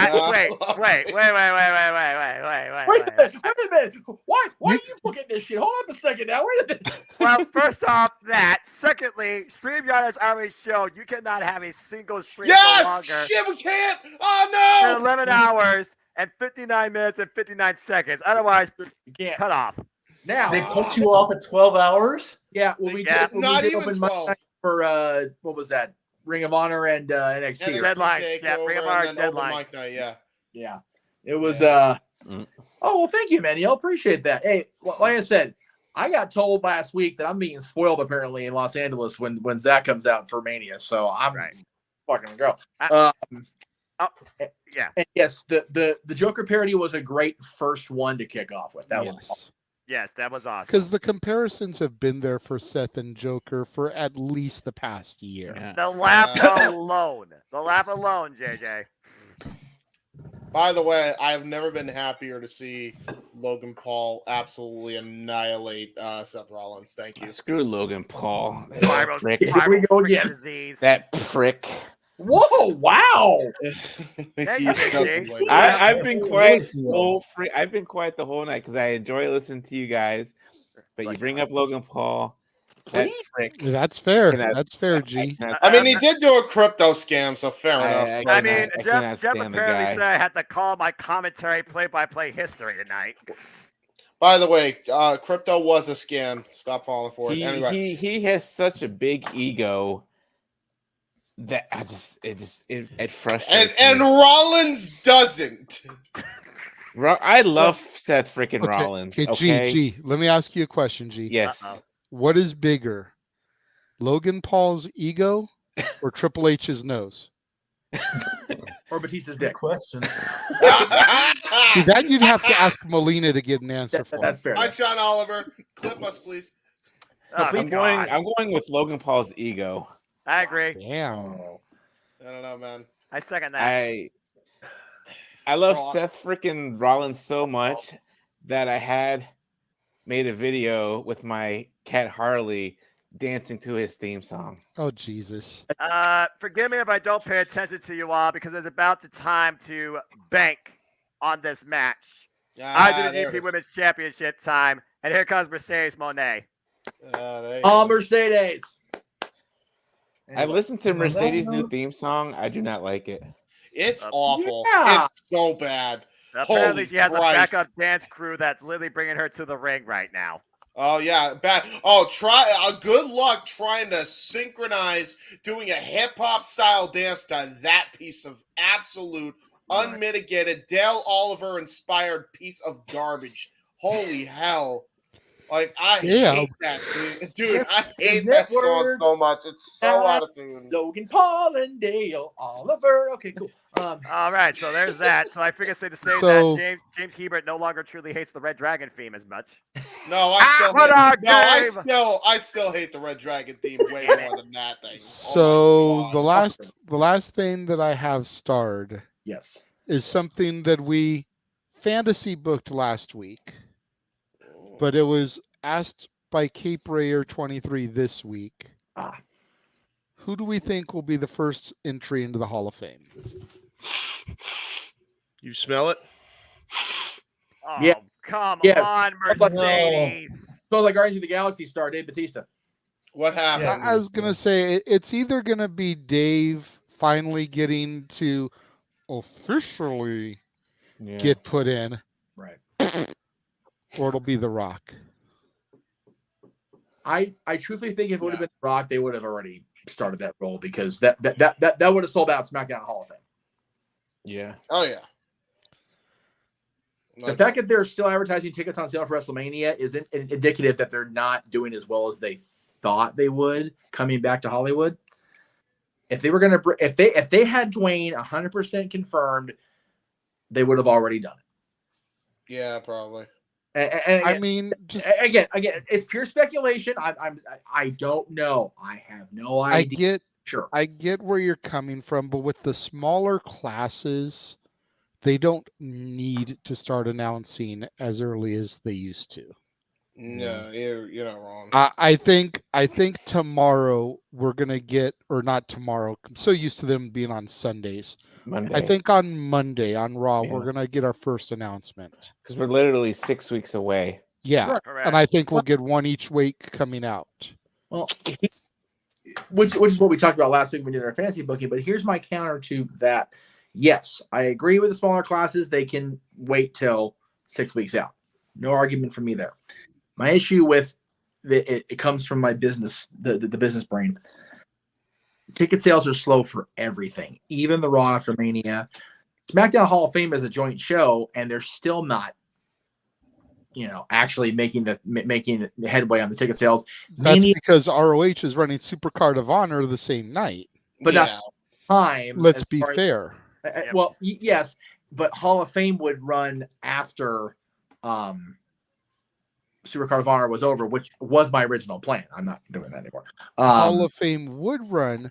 Why are you looking at this shit? Hold on a second now. Wait a minute. Well, first off, that. Secondly, StreamYard has already shown you cannot have a single stream for longer. Shit, we can't. Oh no. For 11 hours and 59 minutes and 59 seconds. Otherwise, you can't cut off. Now they cut you off at 12 hours. Yeah, well, we did. Not we did even 12 for what was that? Ring of Honor and NXT. Deadline. Yeah, Ring of Honor Deadline. Yeah. It was Oh, well, thank you, Manuel. Appreciate that. Hey, like I said, I got told last week that I'm being spoiled apparently in Los Angeles when Zach comes out for Mania. So I'm fucking go. Yeah. And yes, the Joker parody was a great first one to kick off with. That was awesome. Yes, that was awesome. Because the comparisons have been there for Seth and Joker for at least the past year. Yeah. The laugh alone. The laugh alone, JJ. By the way, I've never been happier to see Logan Paul absolutely annihilate Seth Rollins. Thank you. Screw Logan Paul. Here we go again. Disease. That prick. Whoa! Wow. I've been quiet I've been quiet the whole night because I enjoy listening to you guys. But you bring up Logan Paul. That prick. That's fair. That's fair, G. I mean, he did do a crypto scam, so fair enough. I mean, Jeff apparently said I had to call my commentary play-by-play history tonight. By the way, crypto was a scam. Stop falling for it. Anyway, He has such a big ego that it frustrates and me. Rollins doesn't. I love Seth freaking Rollins. Okay, G, let me ask you a question, G. Yes. What is bigger, Logan Paul's ego or Triple H's nose? Or Batista's dick. Question. See, that you'd have to ask Melina to get an answer for. That's fair. Hi, Sean Oliver. Clip us, please. I'm going with Logan Paul's ego. I agree. Damn. I don't know, man. I second that. I love Seth freaking Rollins so much that I had made a video with my cat Harley dancing to his theme song. Oh, Jesus. Forgive me if I don't pay attention to you all because it's about to time to bank on this match. IWGP Women's Championship time, and here comes Mercedes Moné. Mercedes. I listened to Mercedes' new theme song. I do not like it. It's awful. Yeah. It's so bad. Apparently, Holy she has Christ. a backup dance crew that's literally bringing her to the ring right now. Oh yeah, bad. Oh, good luck trying to synchronize doing a hip hop style dance to that piece of absolute unmitigated Dale Oliver inspired piece of garbage. Holy hell. Like, I hate that, dude. I hate that song so much. It's so out of tune. Logan Paul and Dale Oliver. Okay, cool. All right, so there's that. So I figure it's safe to say that James Hebert no longer truly hates the Red Dragon theme as much. No, I still hate the Red Dragon theme way more than that thing. So the last thing that I have starred, yes, is something that we fantasy booked last week. But it was asked by Cape Rayer 23 this week. Who do we think will be the first entry into the Hall of Fame? You smell it? Oh, Yeah. come Yeah. on, Mercedes. So like Guardians of the Galaxy star Dave Batista. What happened? I was going to say, it's either going to be Dave finally getting to officially get put in. Right. Or it'll be The Rock. I truthfully think if it would have been The Rock, they would have already started that role because that would have sold out SmackDown Hall of Fame. Yeah. Oh yeah. The fact that they're still advertising tickets on sale for WrestleMania is indicative that they're not doing as well as they thought they would coming back to Hollywood. If they were going to, if they had Dwayne 100% confirmed, they would have already done it. Yeah, probably. And I mean, just again, it's pure speculation. I don't know. I have no idea. I get where you're coming from, but with the smaller classes, they don't need to start announcing as early as they used to. No, you're not wrong. I think tomorrow we're gonna get, or not tomorrow. I'm so used to them being on Sundays. Monday. I think on Monday on Raw we're gonna get our first announcement because we're literally 6 weeks away. Yeah, and I think we'll get one each week coming out. Well, which is what we talked about last week when we did our fantasy booking. But here's my counter to that. Yes, I agree with the smaller classes. They can wait till 6 weeks out. No argument from me there. My issue with it comes from my business, the business brain. Ticket sales are slow for everything, even the Raw after Mania. SmackDown Hall of Fame is a joint show, and they're still not, actually making headway on the ticket sales. That's because ROH is running Supercard of Honor the same night. But not time. Let's be fair. Well, yes, but Hall of Fame would run after Supercard of Honor was over, which was my original plan. I'm not doing that anymore. Hall of Fame would run,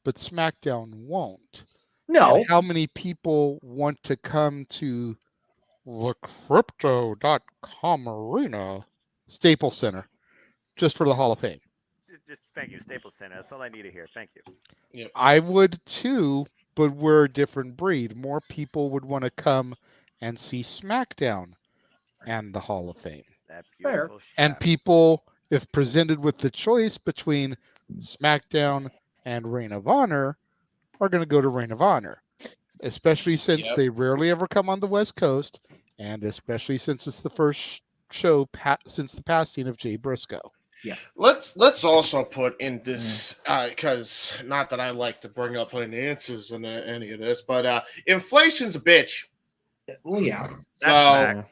but SmackDown won't. No. And how many people want to come to the Crypto.com Arena, Staples Center, just for the Hall of Fame? Just thank you, Staples Center. That's all I need to hear. Thank you. Yep. I would too, but we're a different breed. More people would want to come and see SmackDown and the Hall of Fame. Fair. And people, if presented with the choice between SmackDown and Reign of Honor, are going to go to Reign of Honor, especially since they rarely ever come on the West Coast, and especially since it's the first show since the passing of Jay Briscoe. Yeah. Let's also put in this because not that I like to bring up finances in any of this, but inflation's a bitch. Well, yeah. So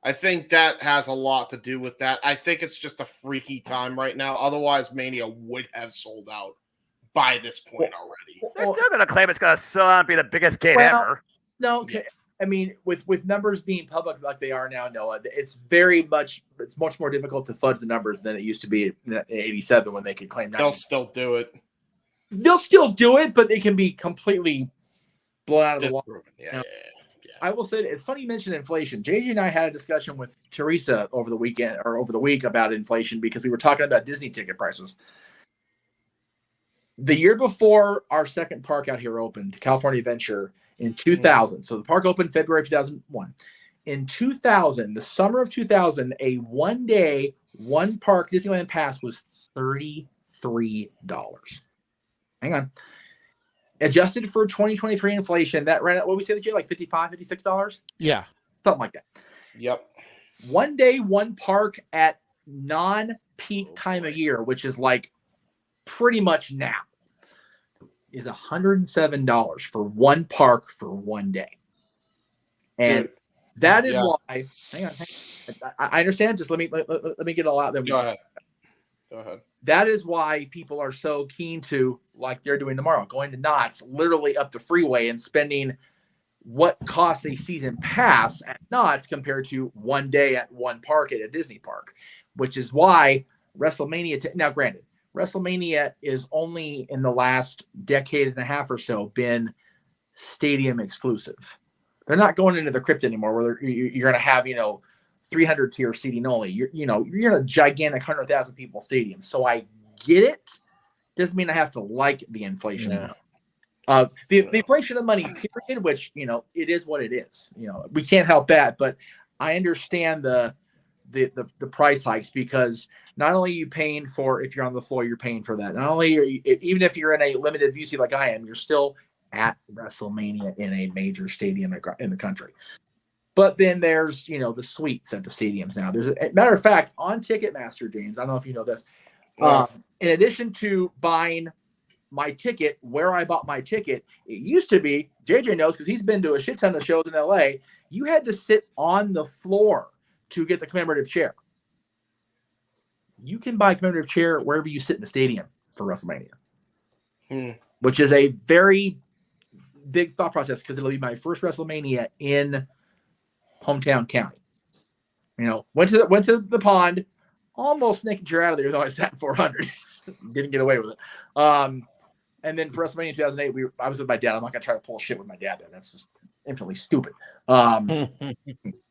I think that has a lot to do with that. I think it's just a freaky time right now. Otherwise, Mania would have sold out by this point already. They're still going to claim it's going to sell out and be the biggest gate ever. No, I mean, with numbers being public like they are now, Noah, it's much more difficult to fudge the numbers than it used to be in '87 when they could claim 90. They'll still do it. They'll still do it, but they can be completely blown out of the water. Yeah. I will say it's funny you mentioned inflation. JJ and I had a discussion with Teresa over the week about inflation because we were talking about Disney ticket prices. The year before our second park out here opened, California Adventure, in 2000. So the park opened February 2001. In 2000, the summer of 2000, a one-day, one-park Disneyland pass was $33. Hang on. Adjusted for 2023 inflation, that ran at, what we say, like $55, $56? Yeah. Something like that. Yep. One day, one park at non-peak time of year, which is like pretty much now, is $107 for one park for one day. And that is why, hang on. I understand. Just let me get it all out there. Go ahead. That is why people are so keen to, like they're doing tomorrow, going to Knott's, literally up the freeway and spending what costs a season pass at Knott's compared to one day at one park at a Disney park, which is why WrestleMania. Now, granted, WrestleMania is only in the last decade and a half or so been stadium exclusive. They're not going into the crypt anymore, where you're going to have 300 tier seating only. You're in a gigantic 100,000 people stadium. So I get it. Doesn't mean I have to like the inflation. No. The inflation of money, period, which it is what it is. We can't help that, but I understand the price hikes because not only are you paying for, if you're on the floor, you're paying for that. Not only are you, even if you're in a limited view seat like I am, you're still at WrestleMania in a major stadium in the country. But then there's, the suites at the stadiums now. There's a matter of fact, on Ticketmaster, James, I don't know if you know this. In addition to buying my ticket where I bought my ticket, it used to be, JJ knows because he's been to a shit ton of shows in LA, you had to sit on the floor to get the commemorative chair. You can buy a commemorative chair wherever you sit in the stadium for WrestleMania, which is a very big thought process because it'll be my first WrestleMania in hometown county. Went to the pond, almost sneaked a chair out of there, though I sat in 400. Didn't get away with it. And then for WrestleMania 2008, I was with my dad. I'm not gonna try to pull shit with my dad. That's just infinitely stupid.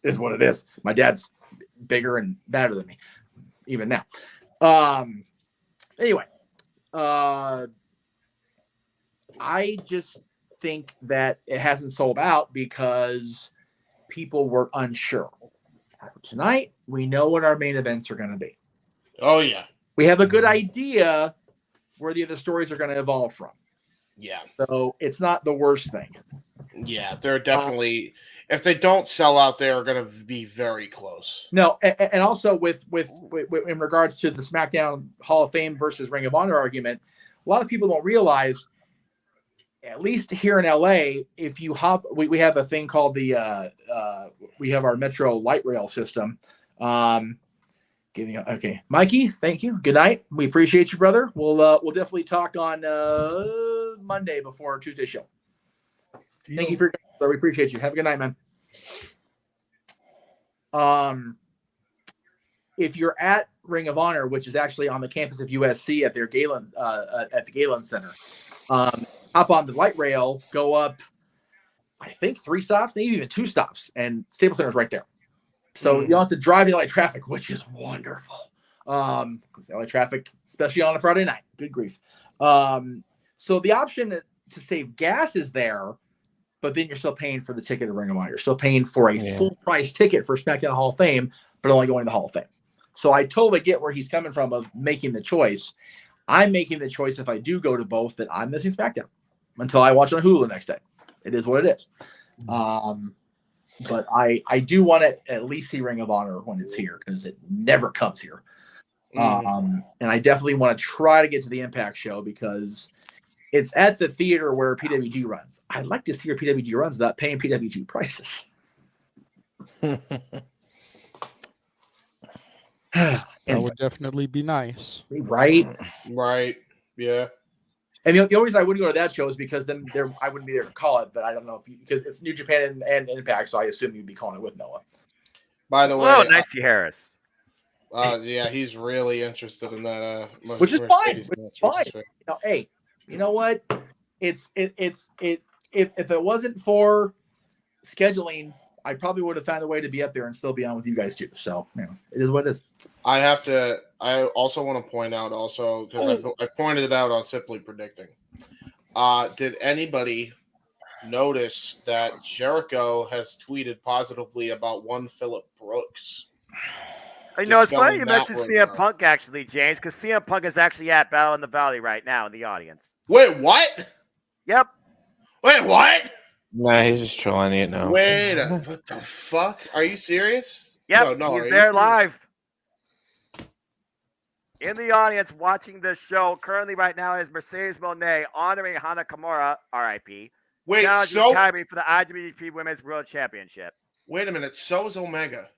Is what it is. My dad's bigger and badder than me, even now. Anyway, I just think that it hasn't sold out because people were unsure. Tonight, we know what our main events are going to be. Oh, yeah. We have a good idea where the other stories are going to evolve from. Yeah. So it's not the worst thing. Yeah, they're definitely, if they don't sell out, they are going to be very close. No, and also with in regards to the SmackDown Hall of Fame versus Ring of Honor argument, a lot of people don't realize, at least here in LA, if you hop, we have a thing called we have our Metro light rail system. Okay, Mikey, thank you. Good night. We appreciate you, brother. We'll definitely talk on Monday before Tuesday show. Thank you for we appreciate you. Have a good night, man. If you're at Ring of Honor, which is actually on the campus of USC at their Galen at the Galen Center, hop on the light rail, go up, I think 3 stops, maybe even 2 stops, and Staples Center is right there. So you don't have to drive the LA traffic, which is wonderful. Because LA traffic, especially on a Friday night, good grief. So the option to save gas is there, but then you're still paying for the ticket at Ring of Honor. You're still paying for a full price ticket for SmackDown Hall of Fame, but only going to the Hall of Fame. So I totally get where he's coming from of making the choice. I'm making the choice if I do go to both that I'm missing SmackDown until I watch it on Hulu the next day. It is what it is. But I do want to at least see Ring of Honor when it's here because it never comes here. And I definitely want to try to get to the Impact show because it's at the theater where PWG runs. I'd like to see where PWG runs without paying PWG prices. That would definitely be nice. Right? Right. Yeah. And the only reason I wouldn't go to that show is because then I wouldn't be there to call it, but I don't know because it's New Japan and Impact, so I assume you'd be calling it with Noah. By the way, oh, nice to Harris. Yeah, he's really interested in that. Which is fine. Fine. Hey, you know what? If it wasn't for scheduling, I probably would have found a way to be up there and still be on with you guys too. So, it is what it is. I also want to point out because I pointed it out on Simply Predicting. Did anybody notice that Jericho has tweeted positively about one Phillip Brooks? You know, it's funny you mentioned CM Punk, actually, James, because CM Punk is actually at Battle in the Valley right now in the audience. Wait, what? Yep. Wait, what? Nah, he's just trolling it now. Wait, what the fuck? Are you serious? Yep, no, he's there live. In the audience watching this show currently right now is Mercedes Moné honoring Hana Kimura, RIP. Wait, Kyrie for the IWGP Women's World Championship. Wait a minute, so is Omega.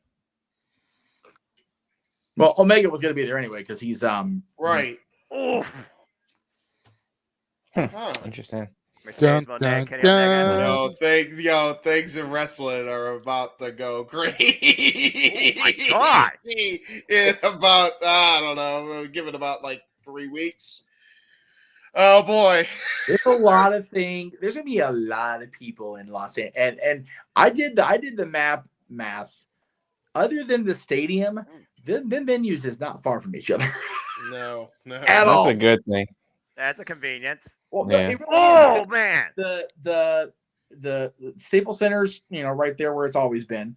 Well, Omega was going to be there anyway because he's right. Interesting. Things in wrestling are about to go crazy. Oh my God! In about I don't know, give it about like 3 weeks. Oh boy, there's a lot of things. There's gonna be a lot of people in Los Angeles, and I did the math. Other than the stadium, the venues is not far from each other. No, that's a good thing. That's a convenience. Well, yeah. Man, the Staples Center's right there where it's always been.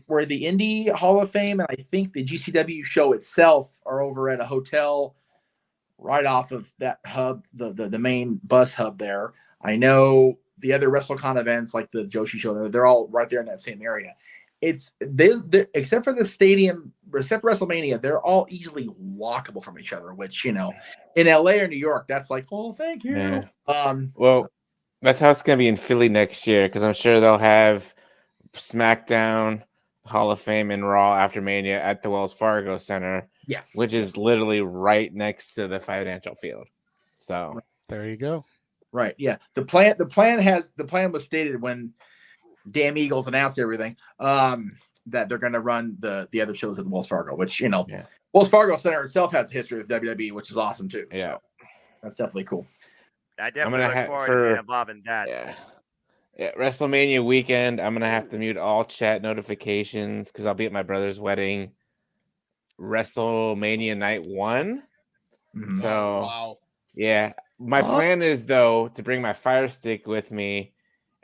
Where the Indie Hall of Fame and I think the GCW show itself are over at a hotel right off of that hub, the main bus hub there. I know the other WrestleCon events like the Joshi show, they're all right there in that same area. It's except for the stadium, except for WrestleMania, they're all easily walkable from each other. Which in LA or New York, that's like, oh, thank you. Yeah. That's how it's gonna be in Philly next year because I'm sure they'll have SmackDown, Hall of Fame, and Raw after Mania at the Wells Fargo Center. Yes, which is literally right next to the financial field. So there you go. Right. Yeah. The plan was stated when Damn Eagles announced everything that they're going to run the other shows at the Wells Fargo, which Wells Fargo Center itself has a history with WWE, which is awesome too. Yeah, so that's definitely cool. I definitely look forward to being involved in that. Yeah, WrestleMania weekend. I'm gonna have to mute all chat notifications because I'll be at my brother's wedding. WrestleMania night 1. Mm-hmm. So yeah, my plan is though to bring my Fire Stick with me.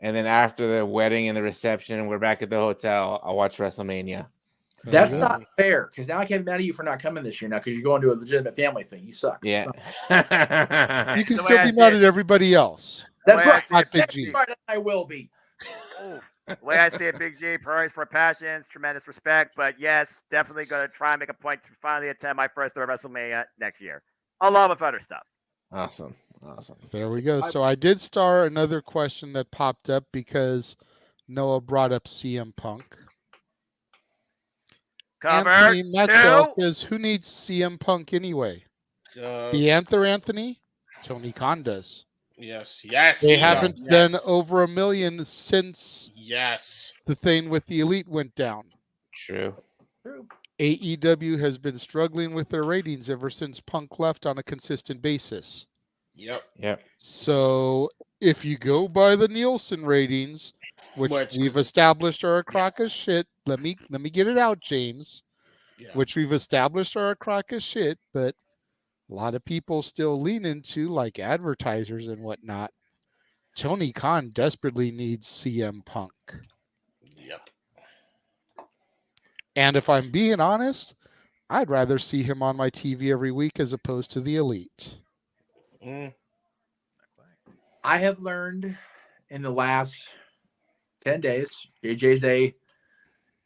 And then after the wedding and the reception, we're back at the hotel. I'll watch WrestleMania. That's not fair because now I can't be mad at you for not coming this year now because you're going to a legitimate family thing. You suck. Yeah. You can still be mad at everybody else. That's right. Not Big G. Right, I will be. The way I see it, Big G, priorities for passions, tremendous respect. But yes, definitely going to try and make a point to finally attend my first ever WrestleMania next year, along with other stuff. Awesome. There we go. So I did star another question that popped up because Noah brought up CM Punk. Anthony Metzel says, who needs CM Punk anyway? The Anthony? Tony Khan does. Yes. They haven't done over 1 million since the thing with the Elite went down. True. AEW has been struggling with their ratings ever since Punk left on a consistent basis. Yep. So if you go by the Nielsen ratings, which we've established are a crock of shit, let me get it out, James. Yeah. Which we've established are a crock of shit, but a lot of people still lean into, like advertisers and whatnot. Tony Khan desperately needs CM Punk. Yep. And if I'm being honest, I'd rather see him on my TV every week as opposed to the Elite. I have learned in the last 10 days. JJ's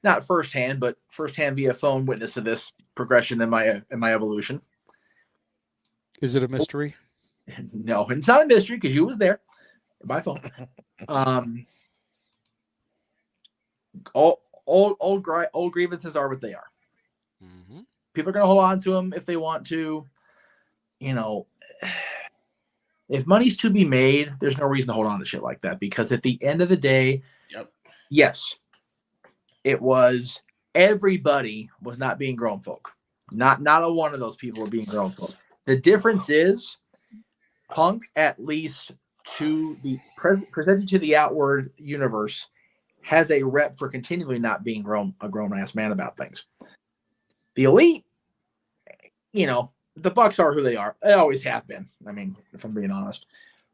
not firsthand, but firsthand via phone witness to this progression in my evolution. Is it a mystery? No, it's not a mystery because you was there by phone. Old grievances are what they are. Mm-hmm. People are going to hold on to them if they want to. If money's to be made, there's no reason to hold on to shit like that, because at the end of the day, yes, it was everybody was not being grown folk. Not a one of those people were being grown folk. The difference is Punk, at least to the presented to the outward universe, has a rep for continually not being a grown-ass man about things. The Elite, the Bucks are who they are. They always have been. I mean, if I'm being honest.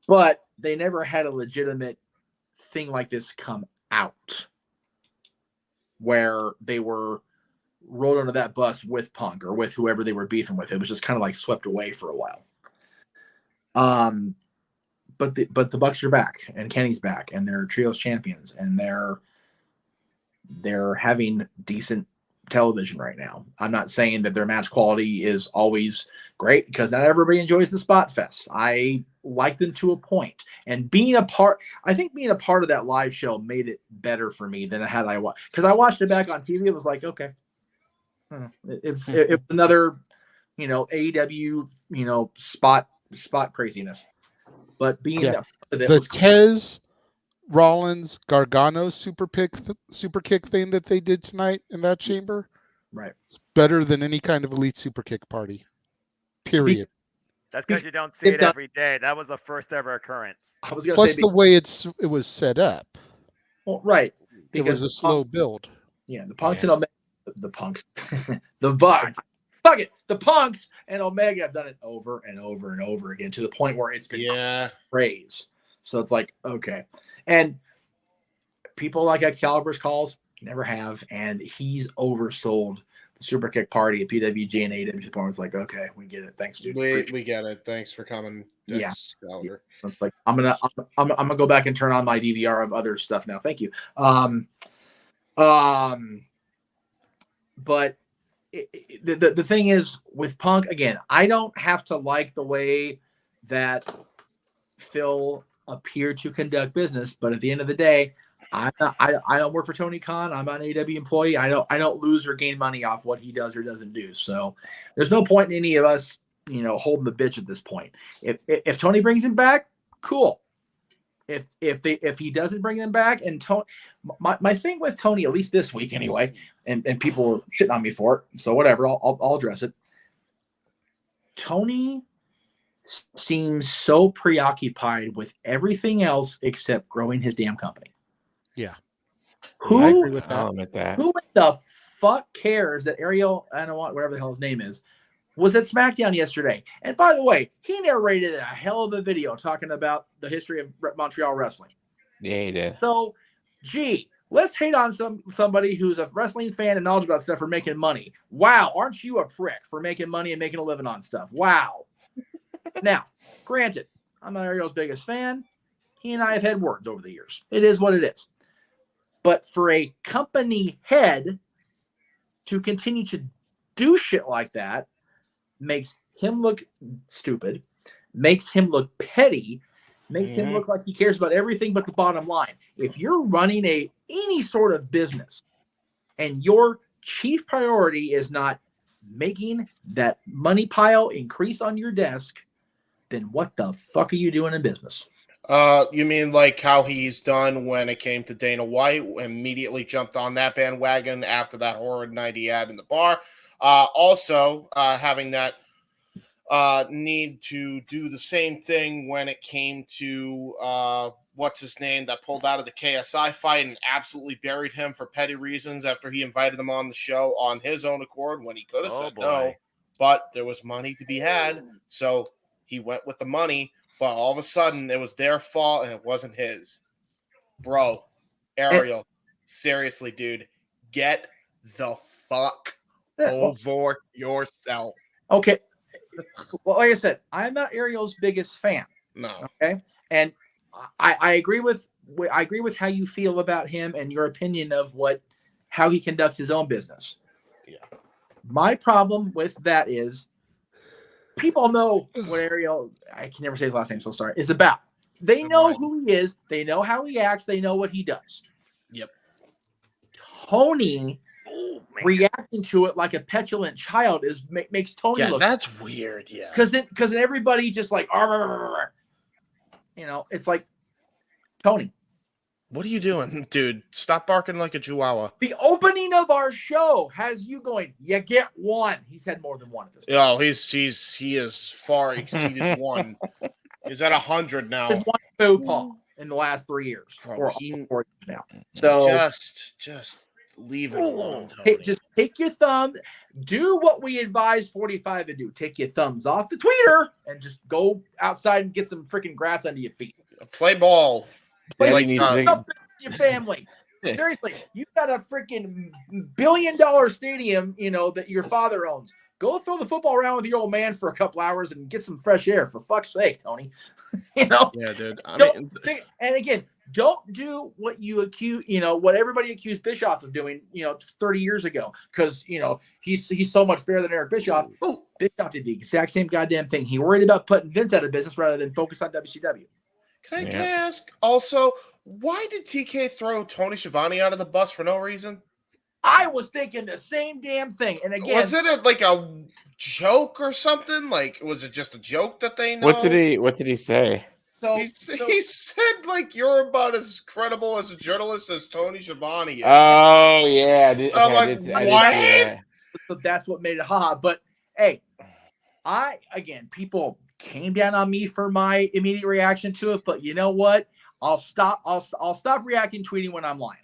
But they never had a legitimate thing like this come out where they were rolled onto that bus with Punk or with whoever they were beefing with. It was just kind of like swept away for a while. But the Bucks are back, and Kenny's back, and they're trios champions, and they're having decent television right now. I'm not saying that their match quality is always great, because not everybody enjoys the spot fest. I like them to a point, and I think being a part of that live show made it better for me than had I watched, because I watched it back on TV. It was like, okay, it was another, AEW, spot craziness. But being the Tez Rollins Gargano super kick thing that they did tonight in that chamber, right? It's better than any kind of Elite super kick party. Period. That's because you don't see it every day. That was the first ever occurrence. I was going to say the way it was set up. Well, right, because it was a slow build. Yeah, the Punks and Omega, the Punks, the Bucks. Fuck it. The Punks and Omega have done it over and over and over again to the point where it's been praised. So it's like, okay. And people like Excalibur's calls never have, and he's oversold the super kick party at PWG and AEW to the point where it's like, okay, we get it. Thanks, dude. We get it. Thanks for coming. Yeah. It's like I'm gonna go back and turn on my DVR of other stuff now. Thank you. But the thing is with Punk, again, I don't have to like the way that Phil appeared to conduct business, but at the end of the day, I don't work for Tony Khan. I'm an AEW employee. I don't lose or gain money off what he does or doesn't do. So there's no point in any of us, holding the bitch at this point. If Tony brings him back, cool. If he doesn't bring them back, and Tony, my thing with Tony, at least this week anyway, and people were shitting on me for it, so whatever, I'll address it. Tony seems so preoccupied with everything else except growing his damn company. Yeah. I agree with that. Who the fuck cares that Ariel, I don't want whatever the hell his name is, was at SmackDown yesterday? And by the way, he narrated a hell of a video talking about the history of Montreal wrestling. Yeah, he did. So, let's hate on somebody who's a wrestling fan and knowledgeable about stuff for making money. Wow, aren't you a prick for making money and making a living on stuff? Wow. Now, granted, I'm not Ariel's biggest fan. He and I have had words over the years. It is what it is. But for a company head to continue to do shit like that makes him look stupid, makes him look petty, makes him look like he cares about everything but the bottom line. If you're running any sort of business and your chief priority is not making that money pile increase on your desk, then what the fuck are you doing in business? You mean like how he's done when it came to Dana White, immediately jumped on that bandwagon after that horrid night he had in the bar. Also, having that need to do the same thing when it came to what's his name that pulled out of the KSI fight and absolutely buried him for petty reasons after he invited him on the show on his own accord when he could have said no. But there was money to be had, so he went with the money. But all of a sudden, it was their fault, and it wasn't his. Bro, Ariel, seriously, dude, get the fuck over yourself. Okay. Well, like I said, I'm not Ariel's biggest fan. No. Okay. And I agree with I agree with how you feel about him and your opinion of how he conducts his own business. Yeah. My problem with that is people know what Ariel, I can never say his last name, so sorry, is about. They know who he is. They know how he acts. They know what he does. Yep. Tony reacting to it like a petulant child makes Tony look. That's weird. Yeah. Because then everybody just like, it's like, Tony, what are you doing, dude? Stop barking like a chihuahua. the opening of our show has you going, you get one. He's had more than one at this point. Oh, he has far exceeded one. He's at 100 now. There's one faux pas in the last 3 years. Oh, 4 years now. So just leave it alone, Tony. Hey, just take your thumb, do what we advise 45 to do. Take your thumbs off the tweeter and just go outside and get some freaking grass under your feet. Play ball. Play Like, your family. Seriously, you've got a freaking $1 billion stadium, that your father owns. Go throw the football around with your old man for a couple hours and get some fresh air, for fuck's sake, Tony. Yeah, dude. And again, don't do what you accuse, what everybody accused Bischoff of doing, 30 years ago, because he's so much better than Eric Bischoff. Bischoff did the exact same goddamn thing. He worried about putting Vince out of business rather than focus on WCW. Can I ask also, why did TK throw Tony Schiavone out of the bus for no reason? I was thinking the same damn thing. And again, was it like a joke or something? Like, was it just a joke that they know? What did he say? He said, like, you're about as credible as a journalist as Tony Schiavone is. Oh, yeah. What? So that's what made it hot. But, hey, people came down on me for my immediate reaction to it. But you know what? I'll stop reacting, tweeting when I'm lying.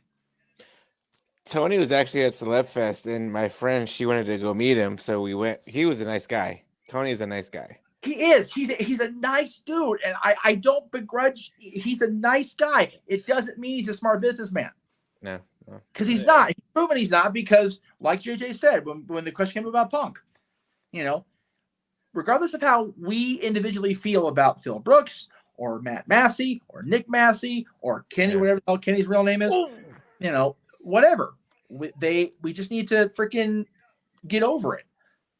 Tony was actually at Celeb Fest, and my friend, she wanted to go meet him, so we went. He was a nice guy. Tony's a nice guy. He is. He's a nice dude, and I don't begrudge. He's a nice guy. It doesn't mean he's a smart businessman. No. Because he's not. He's proven he's not, because, like JJ said, when the question came about Punk, regardless of how we individually feel about Phil Brooks or Matt Massey or Nick Massey or Kenny, whatever the hell Kenny's real name is, whatever. We just need to freaking get over it.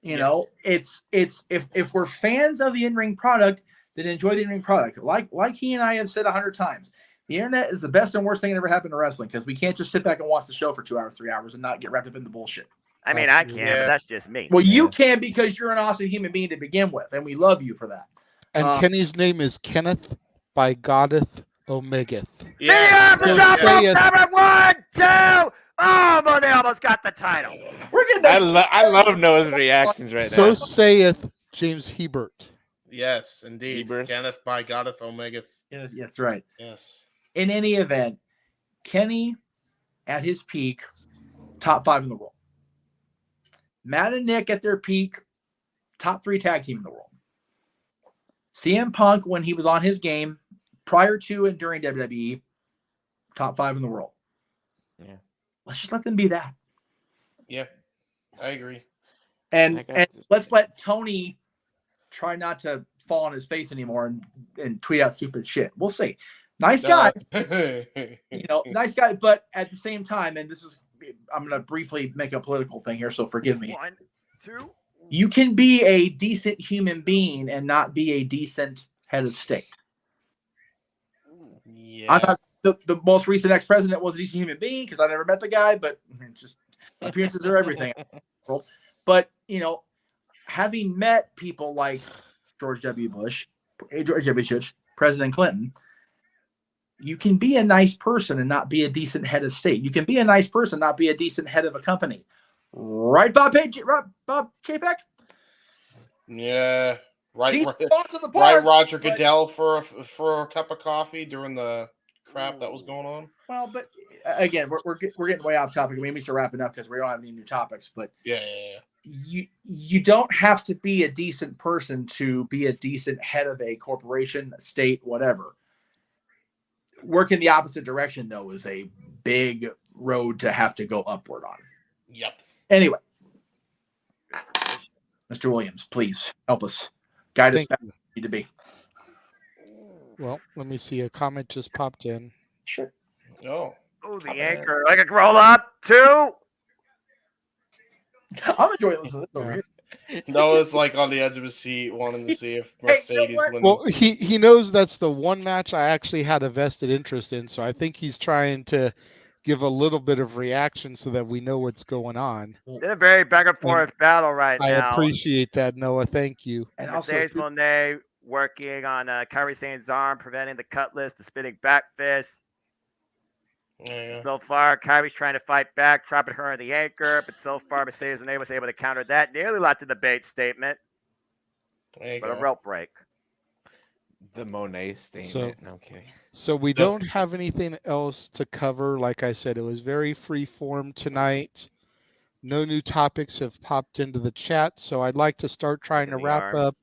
It's if we're fans of the in-ring product, then enjoy the in-ring product. Like he and I have said 100 times, the internet is the best and worst thing that ever happened to wrestling, because we can't just sit back and watch the show for 2 hours, 3 hours and not get wrapped up in the bullshit. I mean, I can, but that's just me. Well, you can, because you're an awesome human being to begin with, and we love you for that. And Kenny's name is Kenneth by Goddeth Omega. Yeah. One, two. Oh, but they almost got the title. We're getting. I love Noah's reactions right so now. So saith James Hebert. Yes, indeed. Kenneth by Goddeth Omega. Yeah, that's right. Yes. In any event, Kenny at his peak, top 5 in the world. Matt and Nick at their peak, top 3 tag team in the world. CM Punk, when he was on his game, prior to and during WWE, top 5 in the world. Yeah. Let's just let them be that. Yeah, I agree. And let's let Tony try not to fall on his face anymore and tweet out stupid shit. We'll see. Nice guy. Nice guy. But at the same time, and I'm going to briefly make a political thing here, so forgive me. 1, 2. You can be a decent human being and not be a decent head of state. Yeah. I'm not, the most recent ex-president was a decent human being, because I never met the guy, but just appearances are everything. But, having met people like George W. Bush, President Clinton, you can be a nice person and not be a decent head of state. You can be a nice person, not be a decent head of a company. Right, Bob Chapek? Yeah. Right, Roger Goodell for a cup of coffee during the crap that was going on. Well, but again, we're getting way off topic. We need to start wrapping up because we don't have any new topics. But yeah. You don't have to be a decent person to be a decent head of a corporation, a state, whatever. Working the opposite direction, though, is a big road to have to go upward on. Yep. Anyway, Mr. Williams, please help us. Guide us back where we need to be. Well, let me see. A comment just popped in. Sure. Oh. Oh, the anchor. Like a roll up. 2. I'm enjoying this over here. Noah's like on the edge of his seat, wanting to see if Mercedes wins. Well, he knows that's the one match I actually had a vested interest in, so I think he's trying to give a little bit of reaction so that we know what's going on. It's a very back and forth battle right now. I appreciate that, Noah. Thank you. And Mercedes Monet working on Kairi Sane's arm, preventing the cutlass, the spinning back fist. Yeah. So far, Kairi's trying to fight back, trapping her in the anchor, but so far, Mercedes Monet was able to counter that. Nearly led to the bait statement. But a rope break. The Monet statement. Okay. So we don't have anything else to cover. Like I said, it was very free form tonight. No new topics have popped into the chat, so I'd like to start trying to wrap up.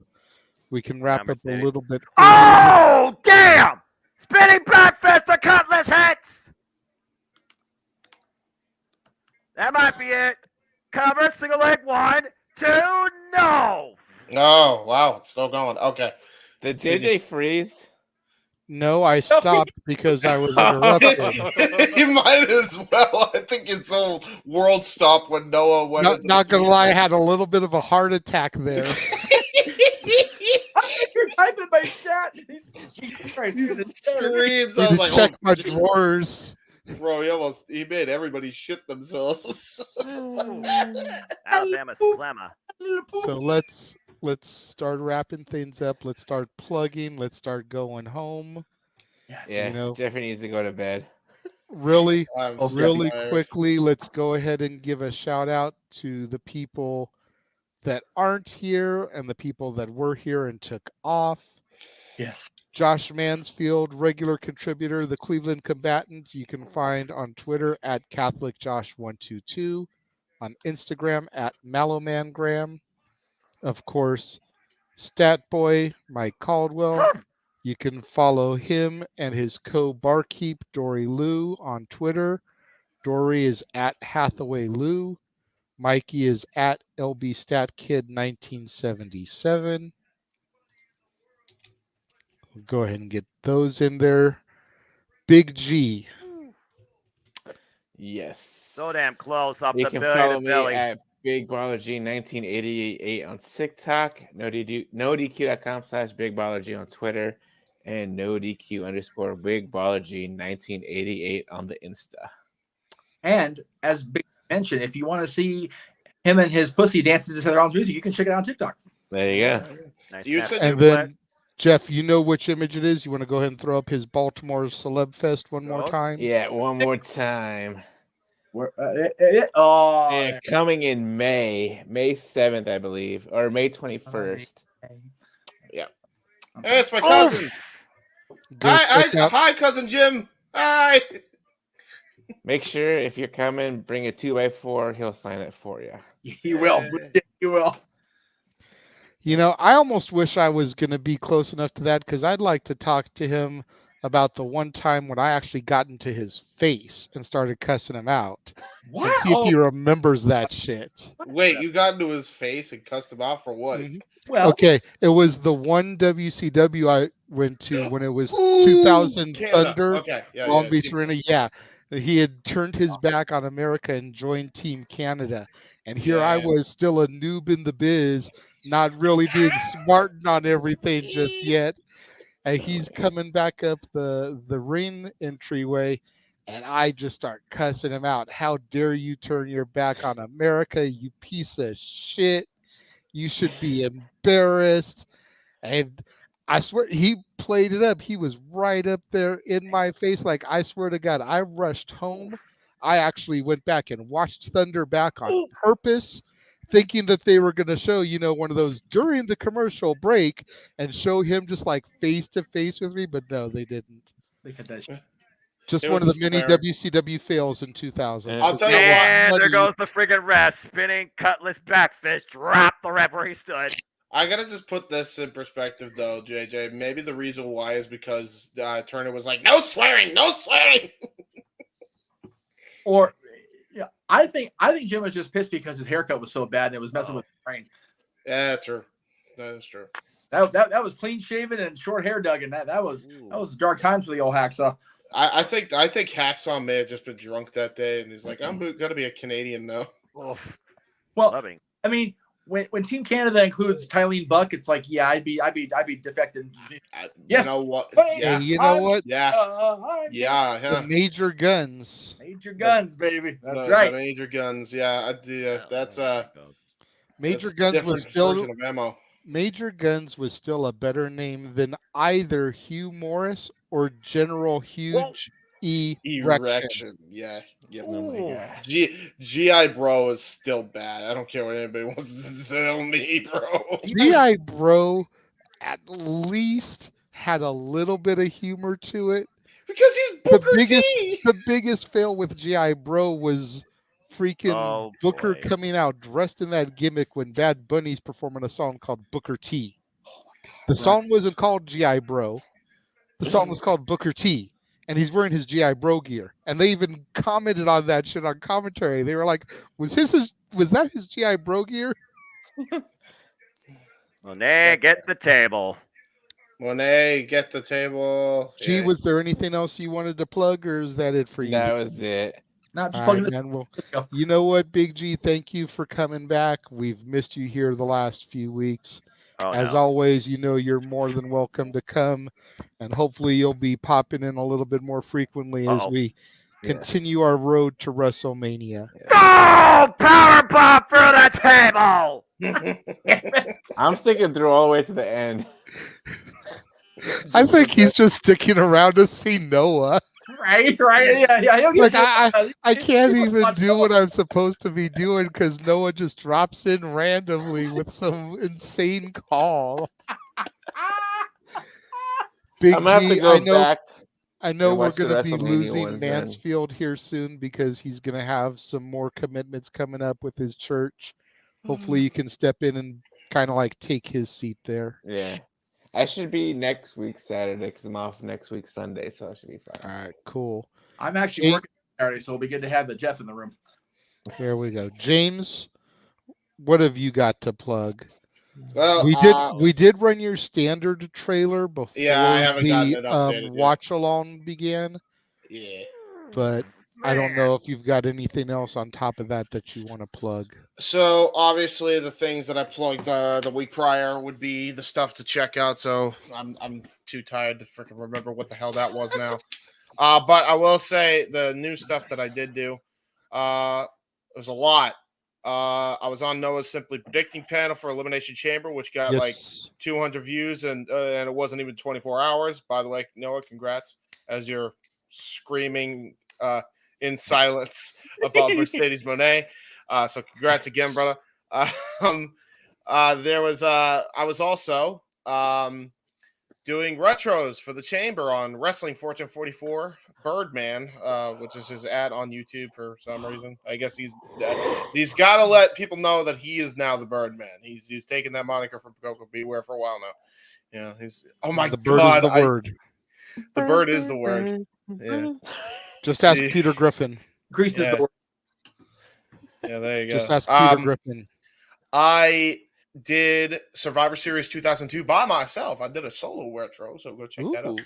We can wrap up a little bit. Oh, damn! Spinning back fist, the cutlass hits! That might be it. Cover, single leg, 1, 2, no! Oh, wow. It's still going. Okay. Did JJ freeze? No, I stopped because I was interrupted. You might as well. I think his whole world stopped when Noah went. Not gonna lie, I had a little bit of a heart attack there. You're typing my chat. Jesus Christ. He screams. I was like, check my drawers. Bro, he made everybody shit themselves. Alabama slammer. So let's start wrapping things up. Let's start plugging. Let's start going home. Yes. Yeah, Jeffrey needs to go to bed. Really, really quickly, let's go ahead and give a shout out to the people that aren't here and the people that were here and took off. Yes. Josh Mansfield, regular contributor, the Cleveland Combatant, you can find on Twitter at CatholicJosh122, on Instagram at MallowMangram. Of course, Statboy Mike Caldwell. You can follow him and his co-barkeep, Dory Lou, on Twitter. Dory is at Hathaway Lou. Mikey is at LBStatKid1977. We'll go ahead and get those in there. Big G. Yes. So damn close up you the can belly follow to me belly. at Big Baller G 1988 on TikTok, NoDQ.com/Big Baller G on Twitter, and NoDQ_Big Baller G 1988 on the Insta. And as Big mentioned, if you want to see him and his pussy dancing to their own music, you can check it out on TikTok. There you go. Nice And then, Jeff, you know which image it is? You want to go ahead and throw up his Baltimore Celeb Fest one more time? Yeah, one more time. Yeah, coming in May 7th, I believe, or May 21st. Yeah. Hey, it's my cousin. Hi, cousin Jim. Hi. Make sure if you're coming, bring a 2x4. He'll sign it for you. He will. He will. You know, I almost wish I was going to be close enough to that because I'd like to talk to him about the one time when I actually got into his face and started cussing him out. What? And see if he remembers that shit. Wait, you got into his face and cussed him out for what? Mm-hmm. Well, okay, it was the one WCW I went to when it was 2000 Canada. Thunder, Okay. Yeah, Long Beach Arena. Yeah, he had turned his back on America and joined Team Canada. And here I was, still a noob in the biz, not really being smart on everything just yet. And he's coming back up the ring entryway, and I just start cussing him out. How dare you turn your back on America, you piece of shit. You should be embarrassed. And I swear, he played it up. He was right up there in my face. Like, I swear to God, I rushed home. I actually went back and watched Thunder back on purpose, thinking that they were going to show, you know, one of those during the commercial break and show him just like face to face with me. But no, they didn't. Look at that shit. Just one of the many WCW fails in 2000. I'll tell you what. And there goes the friggin' rest. Spinning cutlass backfish. Drop the rep where he stood. I gotta just put this in perspective, though, JJ. Maybe the reason why is because Turner was like, "No swearing, no swearing." Or, yeah, I think Jim was just pissed because his haircut was so bad and it was messing with his brain. Yeah, true. That is true. That was clean shaven and short hair, Duggan. That was dark times for the old hacksaw. I think Hacksaw may have just been drunk that day, and he's like, I'm gonna be a Canadian now. Well, Loving. I mean, when Team Canada includes Tylene Buck, it's like, yeah, I'd be defected. You know what? Hey, you know what? Yeah. The Major Guns. Major Guns, baby. That's the right. Major Guns. Yeah, that's Major that's Guns different was still version of ammo. Major Guns was still a better name than either Hugh Morris or General Huge Erection. Yeah. Oh my God. GI Bro is still bad. I don't care what anybody wants to tell me, bro. GI Bro at least had a little bit of humor to it. Because he's Booker T. The biggest fail with GI Bro was freaking Booker coming out dressed in that gimmick when Bad Bunny's performing a song called Booker T. The song wasn't called GI Bro. The song was called Booker T. And he's wearing his GI Bro gear. And they even commented on that shit on commentary. They were like, was that his GI Bro gear? Monet, get the table. Monet, get the table. Gee, was there anything else you wanted to plug, or is that it for you? That was it. Not just plugging man. Well, you know what, Big G, thank you for coming back. We've missed you here the last few weeks. As always, you know you're more than welcome to come, and hopefully you'll be popping in a little bit more frequently as we continue our road to WrestleMania. Go! Power pop for the table! I'm sticking through all the way to the end. I think he's just sticking around to see Noah. Right, yeah. He'll get I can't even do what I'm supposed to be doing because Noah just drops in randomly with some insane call. Big I'm gonna have to go back. I know we're going to be losing Mansfield here soon because he's going to have some more commitments coming up with his church. Hopefully you can step in and kind of like take his seat there. Yeah. I should be next week Saturday because I'm off next week Sunday, so I should be fine. All right, cool. I'm actually working Saturday, so it'll be good to have the Jeff in the room. There we go. James, what have you got to plug? Well, we did run your standard trailer before I haven't gotten it updated yet. watch along began. Yeah. But I don't know if you've got anything else on top of that you want to plug. So obviously the things that I plugged the week prior would be the stuff to check out. So I'm too tired to freaking remember what the hell that was now. But I will say the new stuff that I did do. There's a lot. I was on Noah's Simply Predicting panel for Elimination Chamber, which got like 200 views, and it wasn't even 24 hours. By the way, Noah, congrats as you're screaming in silence about Mercedes Monet. So congrats again, brother. I was also doing retros for the chamber on Wrestling Fortune 44 Birdman, which is his ad on YouTube for some reason. I guess he's got to let people know that he is now the Birdman. He's taken that moniker from Coco Beware for a while now. Yeah, he's the bird is the word. The bird is the word. Yeah. Just ask Peter Griffin. Grease is the word. Yeah, there you go. Just ask Peter Griffin. I did Survivor Series 2002 by myself. I did a solo retro, so go check that out.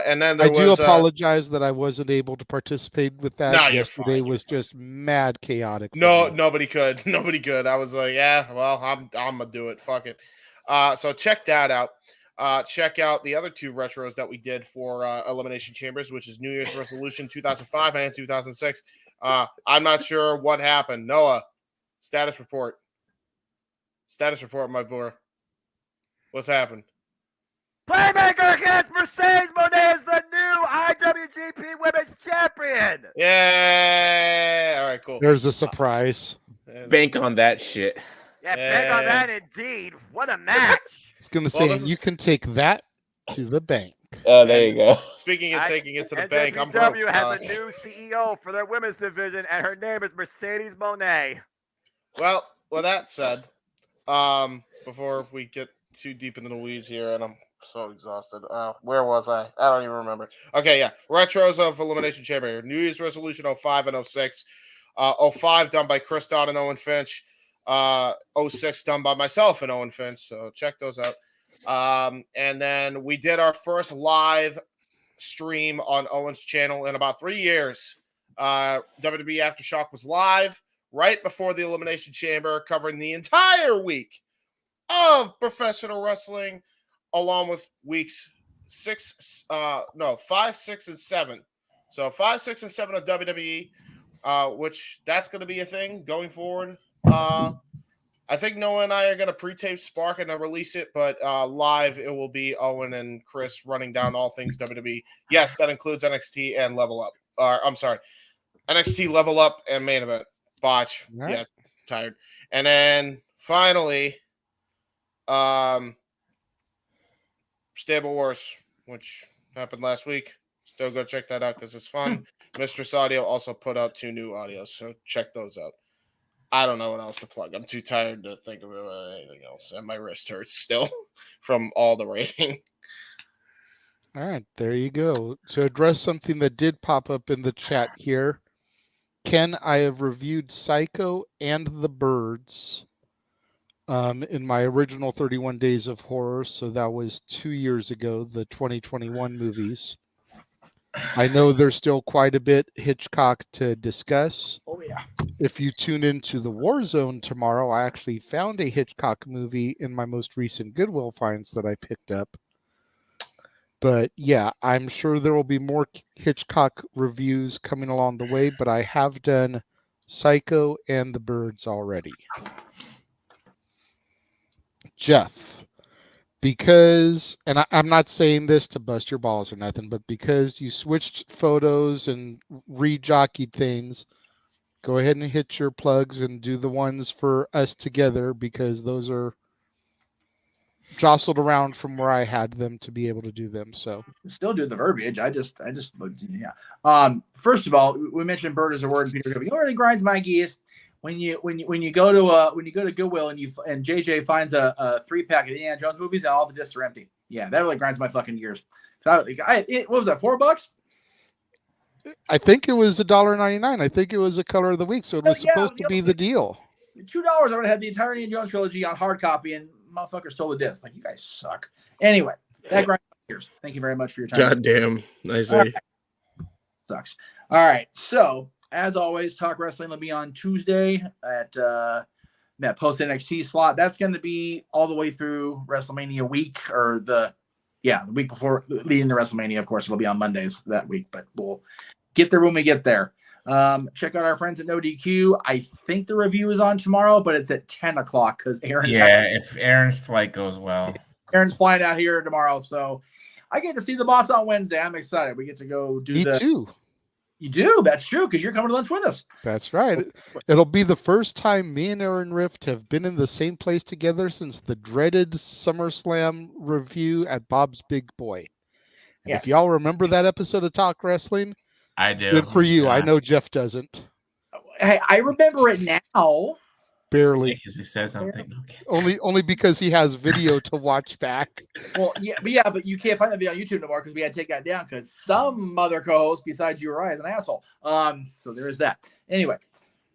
And then I do apologize that I wasn't able to participate with that. No, yesterday was just mad chaotic. Nobody could. I was like, yeah, well, I'm gonna do it. Fuck it. So check that out. Check out the other two retros that we did for Elimination Chambers, which is New Year's Resolution 2005 and 2006. I'm not sure what happened. Noah, status report. Status report, my boy. What's happened? Playmaker against Mercedes Monet is the new IWGP Women's Champion. Yeah. All right, cool. There's a surprise. Bank on that shit. Yeah, bank on that indeed. What a match. I was going to say, you can take that to the bank. Oh, there you go. Speaking of taking it to the bank, NWW has a new CEO for their women's division, and her name is Mercedes Monet. Well, that said, before we get too deep into the weeds here, and I'm so exhausted. Where was I? I don't even remember. Okay, yeah. Retros of Elimination Chamber. New Year's Resolution 05 and 06. 05 done by Chris Dodd and Owen Finch. 06 done by myself and Owen Finch. So check those out. And then we did our first live stream on Owen's channel in about 3 years. WWE Aftershock was live right before the Elimination Chamber, covering the entire week of professional wrestling, along with weeks 5, 6, and 7. So 5, 6, and 7 of WWE, which that's going to be a thing going forward. I think Noah and I are going to pre-tape Spark and then release it, but live it will be Owen and Chris running down all things WWE. Yes, that includes NXT and Level Up. I'm sorry, NXT Level Up and Main Event. Botch. Right. Yeah, tired. And then finally, Stable Wars, which happened last week. Still go check that out because it's fun. Mistress Audio also put out 2 new audios, so check those out. I don't know what else to plug. I'm too tired to think of anything else, and my wrist hurts still from all the rating. All right, there you go. To address something that did pop up in the chat here, Ken, I have reviewed Psycho and The Birds in my original 31 Days of Horror, so that was 2 years ago, the 2021 movies. I know there's still quite a bit Hitchcock to discuss. Oh, yeah. If you tune into the War Zone tomorrow, I actually found a Hitchcock movie in my most recent Goodwill finds that I picked up. But yeah, I'm sure there will be more Hitchcock reviews coming along the way, but I have done Psycho and The Birds already. Jeff, because, and I'm not saying this to bust your balls or nothing, but because you switched photos and re-jockeyed things, go ahead and hit your plugs and do the ones for us together, because those are jostled around from where I had them to be able to do them. So still do the verbiage. I just yeah. First of all, we mentioned bird as a word, and Peter, you know what really grinds my gears? When you go to Goodwill and JJ finds a 3-pack of Indiana Jones movies and all the discs are empty. Yeah, that really grinds my fucking gears. What was that, $4? I think it was $1.99. I think it was a color of the week, so it was supposed to be the deal. $2, I would have had the entire Indiana Jones trilogy on hard copy, and motherfucker stole the disc. Like, you guys suck. Anyway, that grinds my gears. Thank you very much for your time. Goddamn, nice. Right. Sucks. All right, so as always, Talk Wrestling will be on Tuesday at that post NXT slot. That's going to be all the way through WrestleMania week, or the week before leading to WrestleMania. Of course, it'll be on Mondays that week, but we'll get there when we get there. Check out our friends at No DQ. I think the review is on tomorrow, but it's at 10 o'clock because Aaron's if Aaron's flight goes well. Aaron's flying out here tomorrow, so I get to see the boss on Wednesday. I'm excited. We get to go do Me too. You do? That's true, because you're coming to lunch with us. That's right. It'll be the first time me and Aaron Rift have been in the same place together since the dreaded SummerSlam review at Bob's Big Boy. And if y'all remember that episode of Talk Wrestling, I do. Good for you. Yeah. I know Jeff doesn't. Hey, I remember it now. Barely. Because he said something. Okay. Only because he has video to watch back. Well, but you can't find that video on YouTube no more because we had to take that down because some other co-host besides you or I is an asshole. So there is that. Anyway,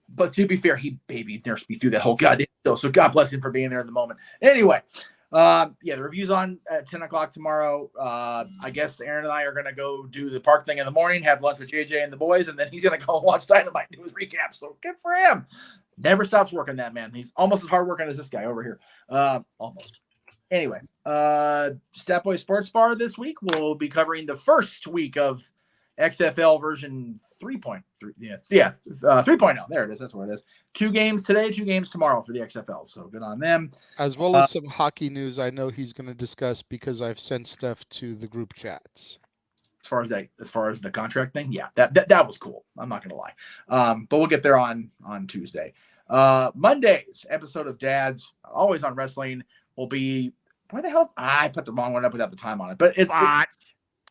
but to be fair, he baby nursed me through that whole goddamn show. So God bless him for being there in the moment. Anyway, the review's on at 10 o'clock tomorrow. I guess Aaron and I are going to go do the park thing in the morning, have lunch with JJ and the boys, and then he's going to go watch Dynamite and do his recap. So good for him. Never stops working, that man. He's almost as hard working as this guy over here. Almost. Anyway, Stat Boy Sports Bar this week will be covering the first week of XFL version 3.3. 3.0. There it is. That's what it is. 2 games today, 2 games tomorrow for the XFL. So good on them. As well as some hockey news I know he's going to discuss because I've sent stuff to the group chats. As far as the contract thing, yeah, that was cool. I'm not gonna lie. But we'll get there on Tuesday. Monday's episode of Dads, always on wrestling, will be where the hell I put the wrong one up without the time on it, but it's at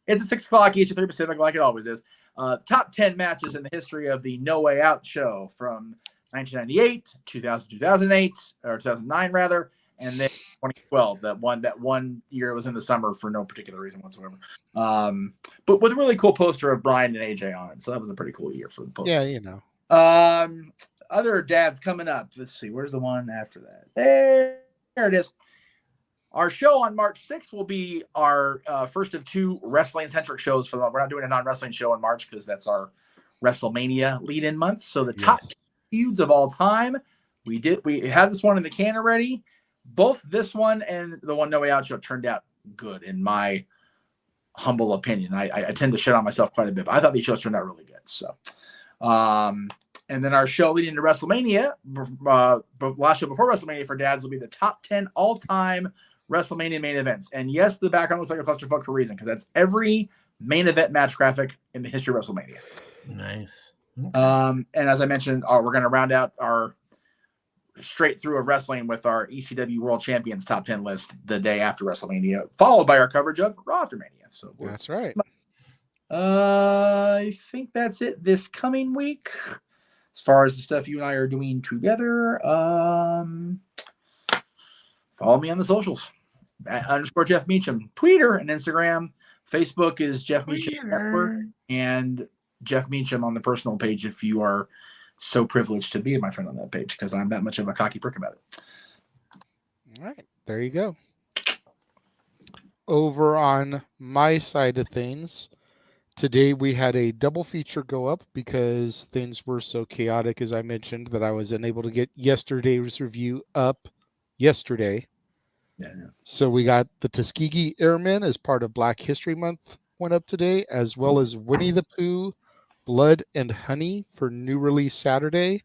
6 o'clock Eastern, 3 Pacific, like it always is. Top 10 matches in the history of the No Way Out show from 1998, 2008, or 2009 rather. And then 2012, that one year was in the summer for no particular reason whatsoever. But with a really cool poster of Brian and AJ on it. So that was a pretty cool year for the poster. Yeah, you know. Other dads coming up. Let's see. Where's the one after that? There it is. Our show on March 6th will be our first of 2 wrestling-centric shows for the month. We're not doing a non-wrestling show in March because that's our WrestleMania lead-in month. So the top 10 feuds of all time. We had this one in the can already. Both this one and the one No Way Out show turned out good in my humble opinion. I tend to shit on myself quite a bit, but I thought these shows turned out really good. So, and then our show leading to WrestleMania, last show before WrestleMania for dads will be the top 10 all-time WrestleMania main events. And yes, the background looks like a clusterfuck for a reason, because that's every main event match graphic in the history of WrestleMania. Nice. And as I mentioned, we're going to round out our straight through of wrestling with our ECW World Champions top 10 list the day after WrestleMania, followed by our coverage of Raw after Mania. So that's right. I think that's it this coming week. As far as the stuff you and I are doing together, follow me on the socials at _Jeff Meacham, Twitter and Instagram. Facebook is Jeff Meacham Network, and Jeff Meacham on the personal page if you are so privileged to be my friend on that page, because I'm that much of a cocky prick about it. All right, there you go. Over on my side of things, today we had a double feature go up because things were so chaotic, as I mentioned, that I was unable to get yesterday's review up yesterday. So we got the Tuskegee Airmen as part of Black History Month went up today, as well as Winnie the Pooh, Blood and Honey for new release Saturday.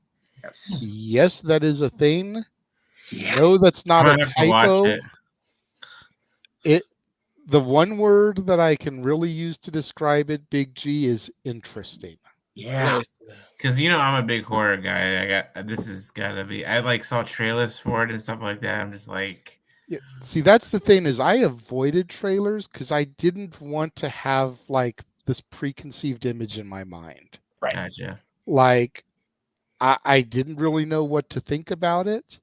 Yes, that is a thing. No, that's not a typo. The one word that I can really use to describe it, Big G, is interesting. Yeah, because I'm a big horror guy. This has got to be. I saw trailers for it and stuff like that. I'm just like. Yeah. See, that's the thing, is I avoided trailers because I didn't want to have this preconceived image in my mind. Right. Gotcha. I didn't really know what to think about it.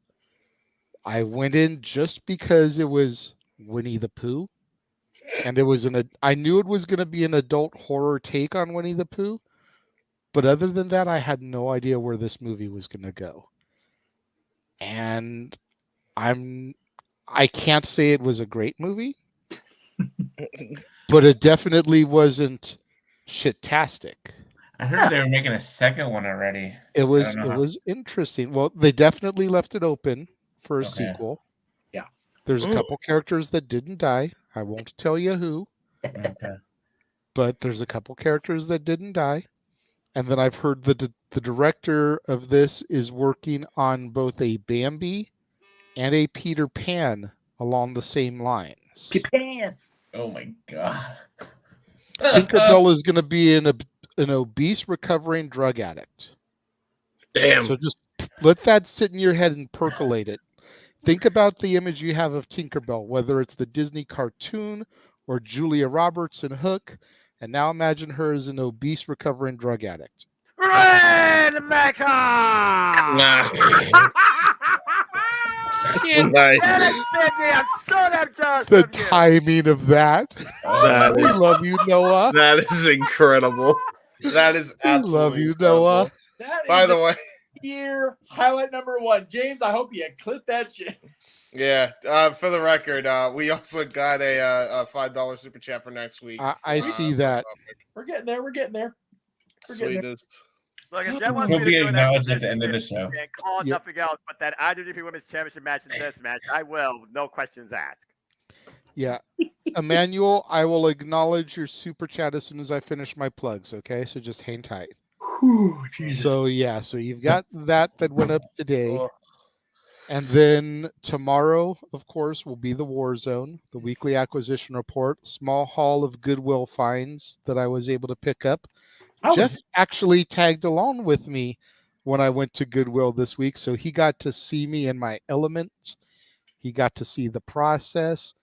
I went in just because it was Winnie the Pooh, and I knew it was going to be an adult horror take on Winnie the Pooh, but other than that, I had no idea where this movie was going to go. And I can't say it was a great movie, but it definitely wasn't shit-tastic. I heard they were making a second one already. It was interesting. Well, they definitely left it open for a sequel. Yeah. There's a couple characters that didn't die. I won't tell you who. Okay. But there's a couple characters that didn't die. And then I've heard the director of this is working on both a Bambi and a Peter Pan along the same lines. Peter Pan! Oh my God. Tinkerbell is going to be an obese recovering drug addict. Damn. So just let that sit in your head and percolate it. Think about the image you have of Tinkerbell, whether it's the Disney cartoon or Julia Roberts in Hook, and now imagine her as an obese recovering drug addict. Rainmaker! Nice. The timing of that. We love you, Noah. That is incredible. That is absolutely love you, Noah. By the way, year highlight number 1. James, I hope you clip that shit. Yeah, for the record, we also got a $5 super chat for next week. I see that. We're getting there. Sweetest. Look, if Jen wants We'll me be to do an acknowledged at the exhibition end of the show. and call it nothing else but that IWGP Women's Championship match and this match, I will. No questions asked. Yeah. Emmanuel, I will acknowledge your super chat as soon as I finish my plugs, okay? So just hang tight. Whew, Jesus. So you've got that went up today. And then tomorrow, of course, will be the War Zone, the weekly acquisition report, small haul of Goodwill finds that I was able to pick up. Jeff actually tagged along with me when I went to Goodwill this week, so he got to see me in my element. He got to see the process.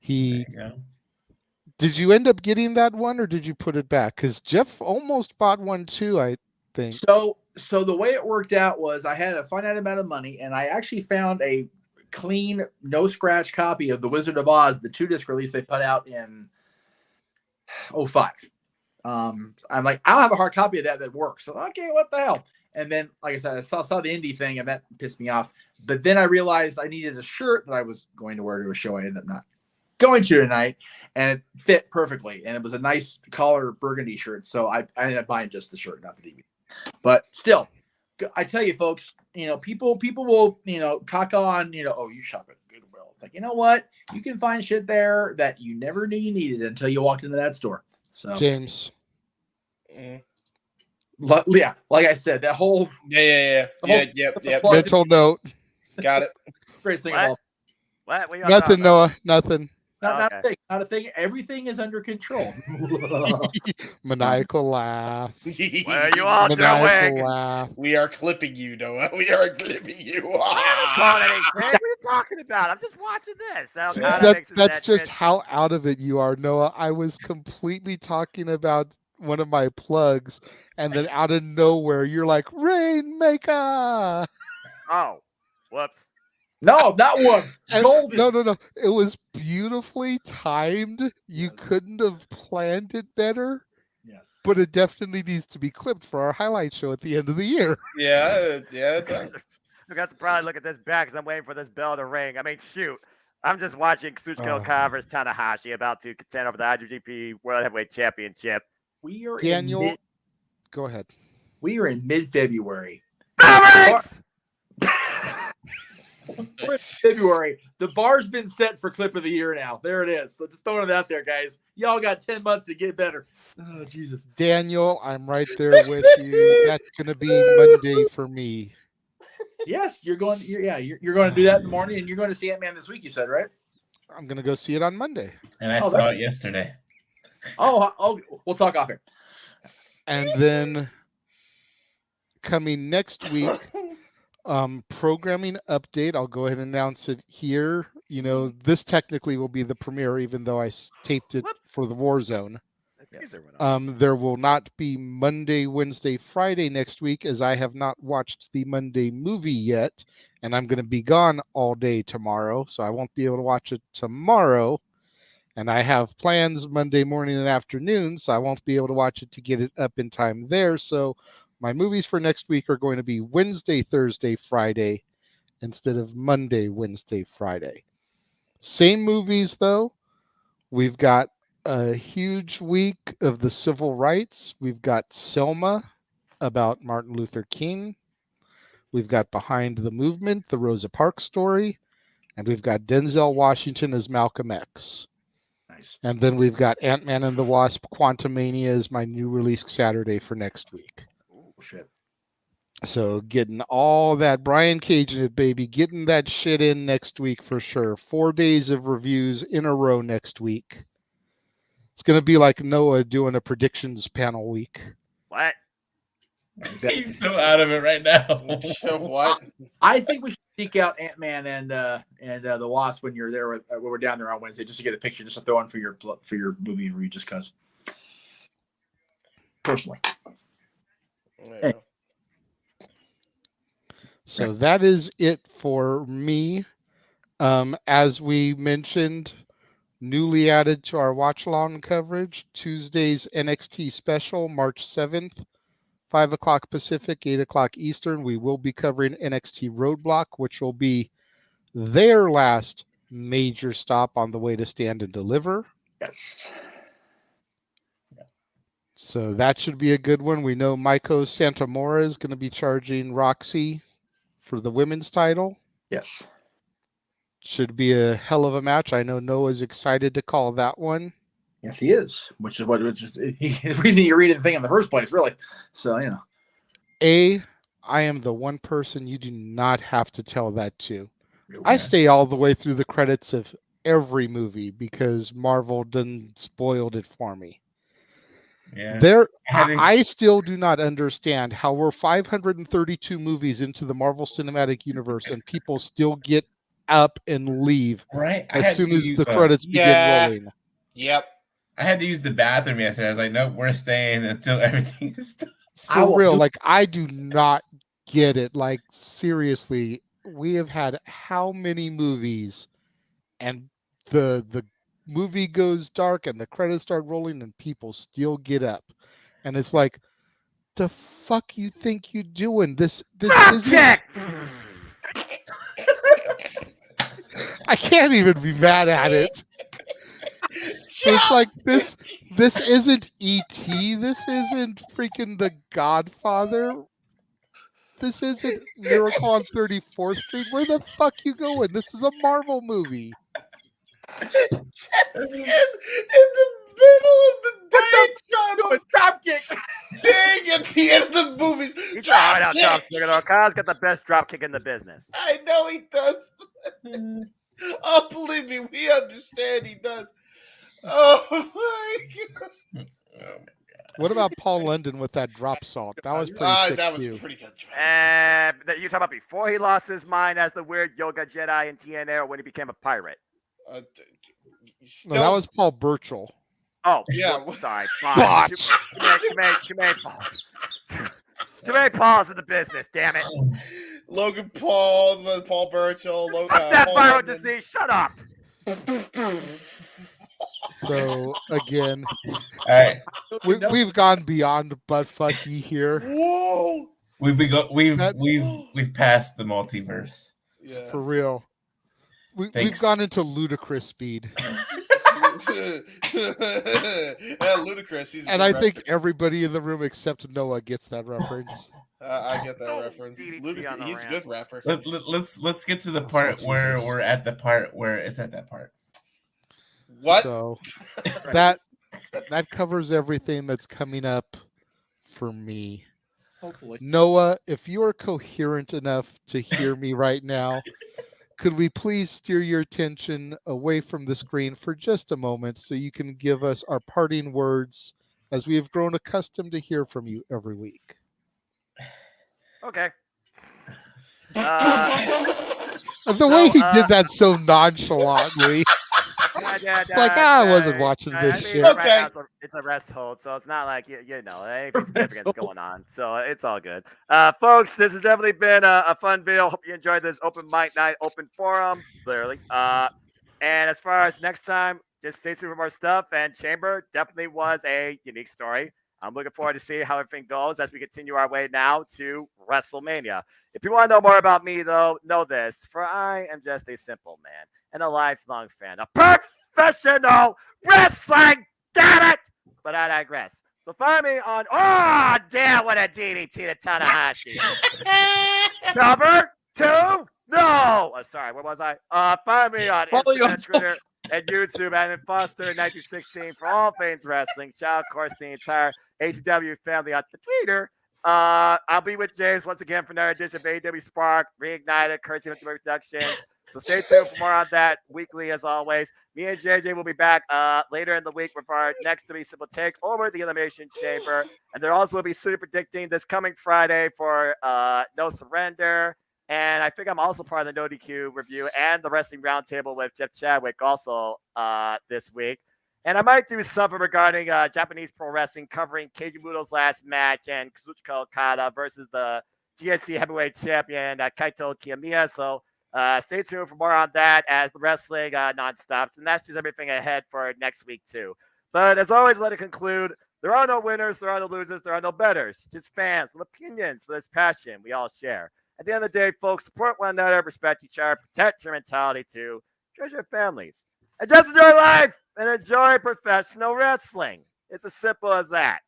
Did you end up getting that one, or did you put it back? Because Jeff almost bought one too, I think. So the way it worked out was I had a finite amount of money, and I actually found a clean, no scratch copy of The Wizard of Oz, the 2-disc release they put out in 2005. I'm like, I don't have a hard copy of that works. So okay, what the hell? And then, like I said, I saw the indie thing, and that pissed me off. But then I realized I needed a shirt that I was going to wear to a show I ended up not going to tonight, and it fit perfectly. And it was a nice collar burgundy shirt, so I ended up buying just the shirt, not the DVD. But still, I tell you, folks, people will, cock on, oh, you shop at Goodwill. It's like, you know what? You can find shit there that you never knew you needed until you walked into that store. So James. Yeah, like I said, that whole Yep. Mental note. Got it. Greatest thing of all. What? What Nothing, Noah. Nothing. Not a thing. Everything is under control. Maniacal laugh. Where are you all Maniacal going? laugh. We are clipping you, Noah. We are clipping you. I don't call anything. What are you talking about? I'm just watching this. That's just how out of it you are, Noah. I was completely talking about one of my plugs, and then out of nowhere, you're like, Rainmaker! Oh, whoops. No, not whoops. Golden. No. It was beautifully timed. You couldn't have planned it better. Yes. But it definitely needs to be clipped for our highlight show at the end of the year. Yeah. It does. I got to probably look at this back because I'm waiting for this bell to ring. I mean, shoot. I'm just watching Kazuchika Okada versus Tanahashi about to contend over the IWGP World Heavyweight Championship. We are Daniel, go ahead. We are in mid-February. We're in February. The bar's been set for clip of the year now. There it is. So just throwing it out there, guys. Y'all got 10 months to get better. Oh, Jesus. Daniel, I'm right there with you. That's going to be Monday for me. Yes, you're going to do that in the morning, and you're going to see Ant-Man this week, you said, right? I'm going to go see it on Monday. And I saw it yesterday. Oh, we'll talk off here. And then coming next week, programming update. I'll go ahead and announce it here. This technically will be the premiere, even though I taped it for the Warzone. There will not be Monday, Wednesday, Friday next week, as I have not watched the Monday movie yet, and I'm going to be gone all day tomorrow, so I won't be able to watch it tomorrow. And I have plans Monday morning and afternoon, so I won't be able to watch it to get it up in time there. So my movies for next week are going to be Wednesday, Thursday, Friday, instead of Monday, Wednesday, Friday. Same movies, though. We've got a huge week of the civil rights. We've got Selma about Martin Luther King. We've got Behind the Movement, the Rosa Parks story. And we've got Denzel Washington as Malcolm X. Nice. And then we've got Ant-Man and the Wasp, Quantumania is my new release Saturday for next week. Oh, shit. So getting all that Brian Cage in it, baby. Getting that shit in next week for sure. 4 days of reviews in a row next week. It's going to be like Noah doing a predictions panel week. What? He's so out of it right now. What? I think we should seek out Ant-Man and the Wasp when you're there when we're down there on Wednesday, just to get a picture, just to throw in for your movie review, just because. Personally. Yeah. So that is it for me. As we mentioned, newly added to our watch along coverage, Tuesday's NXT special, March 7th, 5 o'clock Pacific, 8 o'clock Eastern. We will be covering NXT Roadblock, which will be their last major stop on the way to Stand and Deliver. Yes. So that should be a good one. We know Maiko Santamora is going to be charging Roxy for the women's title. Yes. Should be a hell of a match. I know Noah's excited to call that one. Yes, he is. Which is the reason you read the thing in the first place, really. So, I am the one person you do not have to tell that to. Okay. I stay all the way through the credits of every movie because Marvel done spoiled it for me. Yeah. I still do not understand how we're 532 movies into the Marvel Cinematic Universe and people still get up and leave as soon as the credits begin rolling. Yep. I had to use the bathroom yesterday. I was like, nope, we're staying until everything is done. For real, I do not get it. Like, seriously, we have had how many movies and the movie goes dark and the credits start rolling and people still get up. And it's like, the fuck you think you doing? This isn't... I can't even be mad at it. It's like this isn't E.T. This isn't freaking The Godfather. This isn't Miracle on 34th Street. Where the fuck you going? This is a Marvel movie. In the middle of the day, doing drop kicks. Dang, at the end of the movies. He's trying out drop kick. Kyle's got the best drop kick in the business. I know he does. Oh, believe me, we understand he does. Oh my god. What about Paul London with that drop salt? That was pretty sick that was too. pretty good. You talking about before he lost his mind as the weird yoga Jedi in TNA, or when he became a pirate? No, that was Paul Burchill. Oh, yeah. Sorry. Botch. Too many Pauls. Too many Pauls in the business, damn it. Logan Paul, Paul Burchill, Logan. Fuck that Paul viral London. disease. Shut up. So again, All right. we've gone beyond butt fucky here. Whoa! We've passed the multiverse. Yeah. For real. We've Thanks. gone into ludicrous speed. Yeah, ludicrous. He's a And good I think everybody in the room except Noah gets that reference. I get that reference. Ludicrous. He's a good rapper. Let's get to the part where we're at the part where it's at that part. What? So that covers everything that's coming up for me. Hopefully. Noah, if you are coherent enough to hear me right now, could we please steer your attention away from the screen for just a moment so you can give us our parting words as we have grown accustomed to hear from you every week? Okay. The way he did that so nonchalantly. I wasn't watching this shit. Right now it's a rest hold, so it's not like you know anything significant's going on, so it's all good. Folks, this has definitely been a fun video. Hope you enjoyed this open mic night, open forum, clearly. And as far as next time, just stay tuned for more stuff. And Chamber definitely was a unique story. I'm looking forward to seeing how everything goes as we continue our way now to WrestleMania. If you want to know more about me, though, know this: for I am just a simple man and a lifelong fan of professional wrestling. Damn it! But I digress. So find me on. Oh, damn! What a DDT to Tanahashi. Cover 2. No. Oh, sorry. Where was I? Find me on Instagram, Twitter, and YouTube at Foster 1916 for all things wrestling. Shout out, of course, the entire AEW family on Twitter. I'll be with James once again for another edition of AEW Spark Reignited, courtesy of the Productions. So stay tuned for more on that weekly, as always. Me and JJ will be back later in the week with our next 3 Simple Take over the Elimination Chamber. And there also will be super predicting this coming Friday for No Surrender. And I think I'm also part of the No DQ review and the Wrestling Roundtable with Jeff Chadwick also this week. And I might do something regarding Japanese pro wrestling, covering Keiji Muto's last match and Kazuchika Okada versus the GNC heavyweight champion Kaito Kiyomiya. So stay tuned for more on that as the wrestling non-stops. And that's just everything ahead for next week, too. But as always, let it conclude. There are no winners, there are no losers, there are no betters. Just fans with opinions for this passion we all share. At the end of the day, folks, support one another, respect each other, protect your mentality, too. Treasure your families. And just enjoy life and enjoy professional wrestling. It's as simple as that.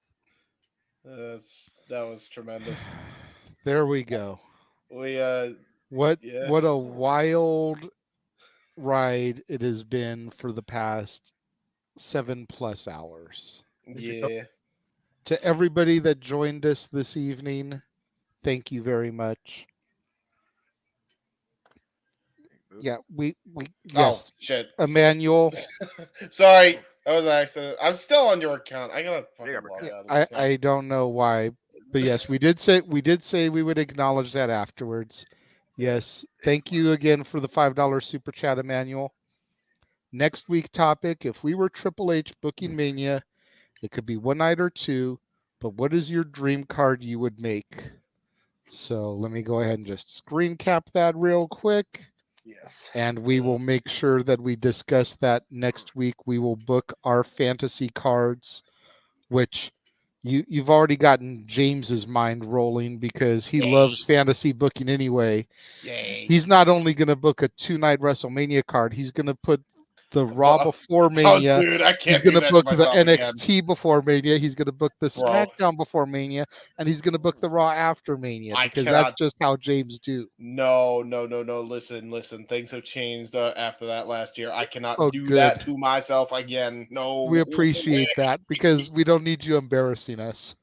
That was tremendous. There we go. What a wild ride it has been for the past 7+ hours. Yeah. To everybody that joined us this evening, thank you very much. Yeah, we yes. Oh shit, Emmanuel. Sorry, that was an accident. I'm still on your account. I gotta fucking log out of this thing. I don't know why, but yes, we did say we would acknowledge that afterwards. Yes, thank you again for the $5 super chat, Emmanuel. Next week topic: if we were Triple H booking Mania, it could be one night or two. But what is your dream card you would make? So let me go ahead and just screen cap that real quick. Yes. And we will make sure that we discuss that next week. We will book our fantasy cards, which you've already gotten James's mind rolling because he loves fantasy booking anyway. Yay. He's not only going to book a 2-night WrestleMania card, he's going to put the Raw before Mania. Oh, dude, I can't He's do going to that book to the myself NXT again. before Mania. He's going to book the Bro. SmackDown before Mania, and he's going to book the Raw after Mania because that's just how James do. No. Listen. Things have changed after that last year. I cannot do good. that to myself again. No. We appreciate that because we don't need you embarrassing us.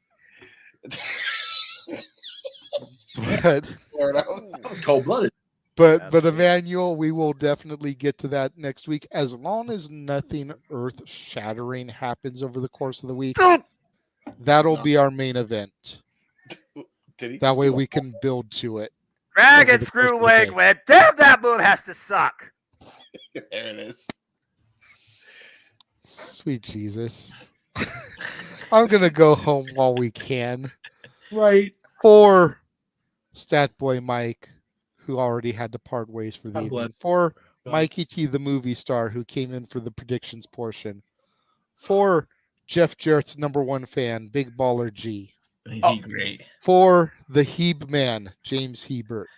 But That was cold-blooded. But Emmanuel, we will definitely get to that next week. As long as nothing earth-shattering happens over the course of the week, that'll be our main event. That way we can build to it. Dragon screw wig whip. Damn, that moon has to suck. There it is. Sweet Jesus. I'm going to go home while we can. Right. For Stat Boy Mike, who already had to part ways for the evening. For Mikey T, the movie star, who came in for the predictions portion. For Jeff Jarrett's #1 fan, Big Baller G. Great. For the Heeb man, James Hebert.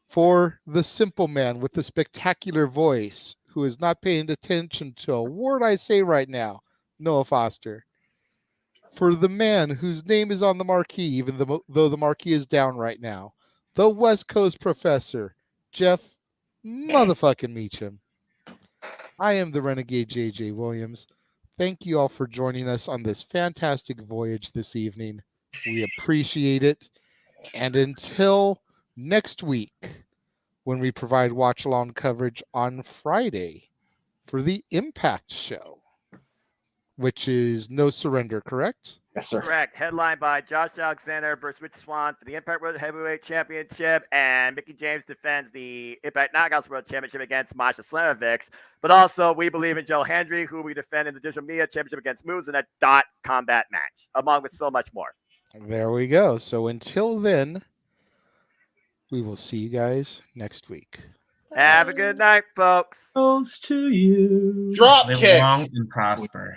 For the simple man with the spectacular voice, who is not paying attention to a word I say right now, Noah Foster. For the man whose name is on the marquee, even though the marquee is down right now, the West Coast professor, Jeff motherfucking Meacham. I am the Renegade JJ Williams. Thank you all for joining us on this fantastic voyage this evening. We appreciate it. And until next week, when we provide watch-along coverage on Friday for the Impact show, which is No Surrender, correct? Yes, sir. Correct. Headlined by Josh Alexander versus Rich Swann for the Impact World Heavyweight Championship, and Mickey James defends the Impact Knockouts World Championship against Masha Slamovic. But also, we believe in Joe Hendry, who we defend in the Digital Media Championship against Moose in a dot combat match, along with so much more. There we go. So until then, we will see you guys next week. Have a good night, folks. Toast to you. Drop Live kick. long and prosper.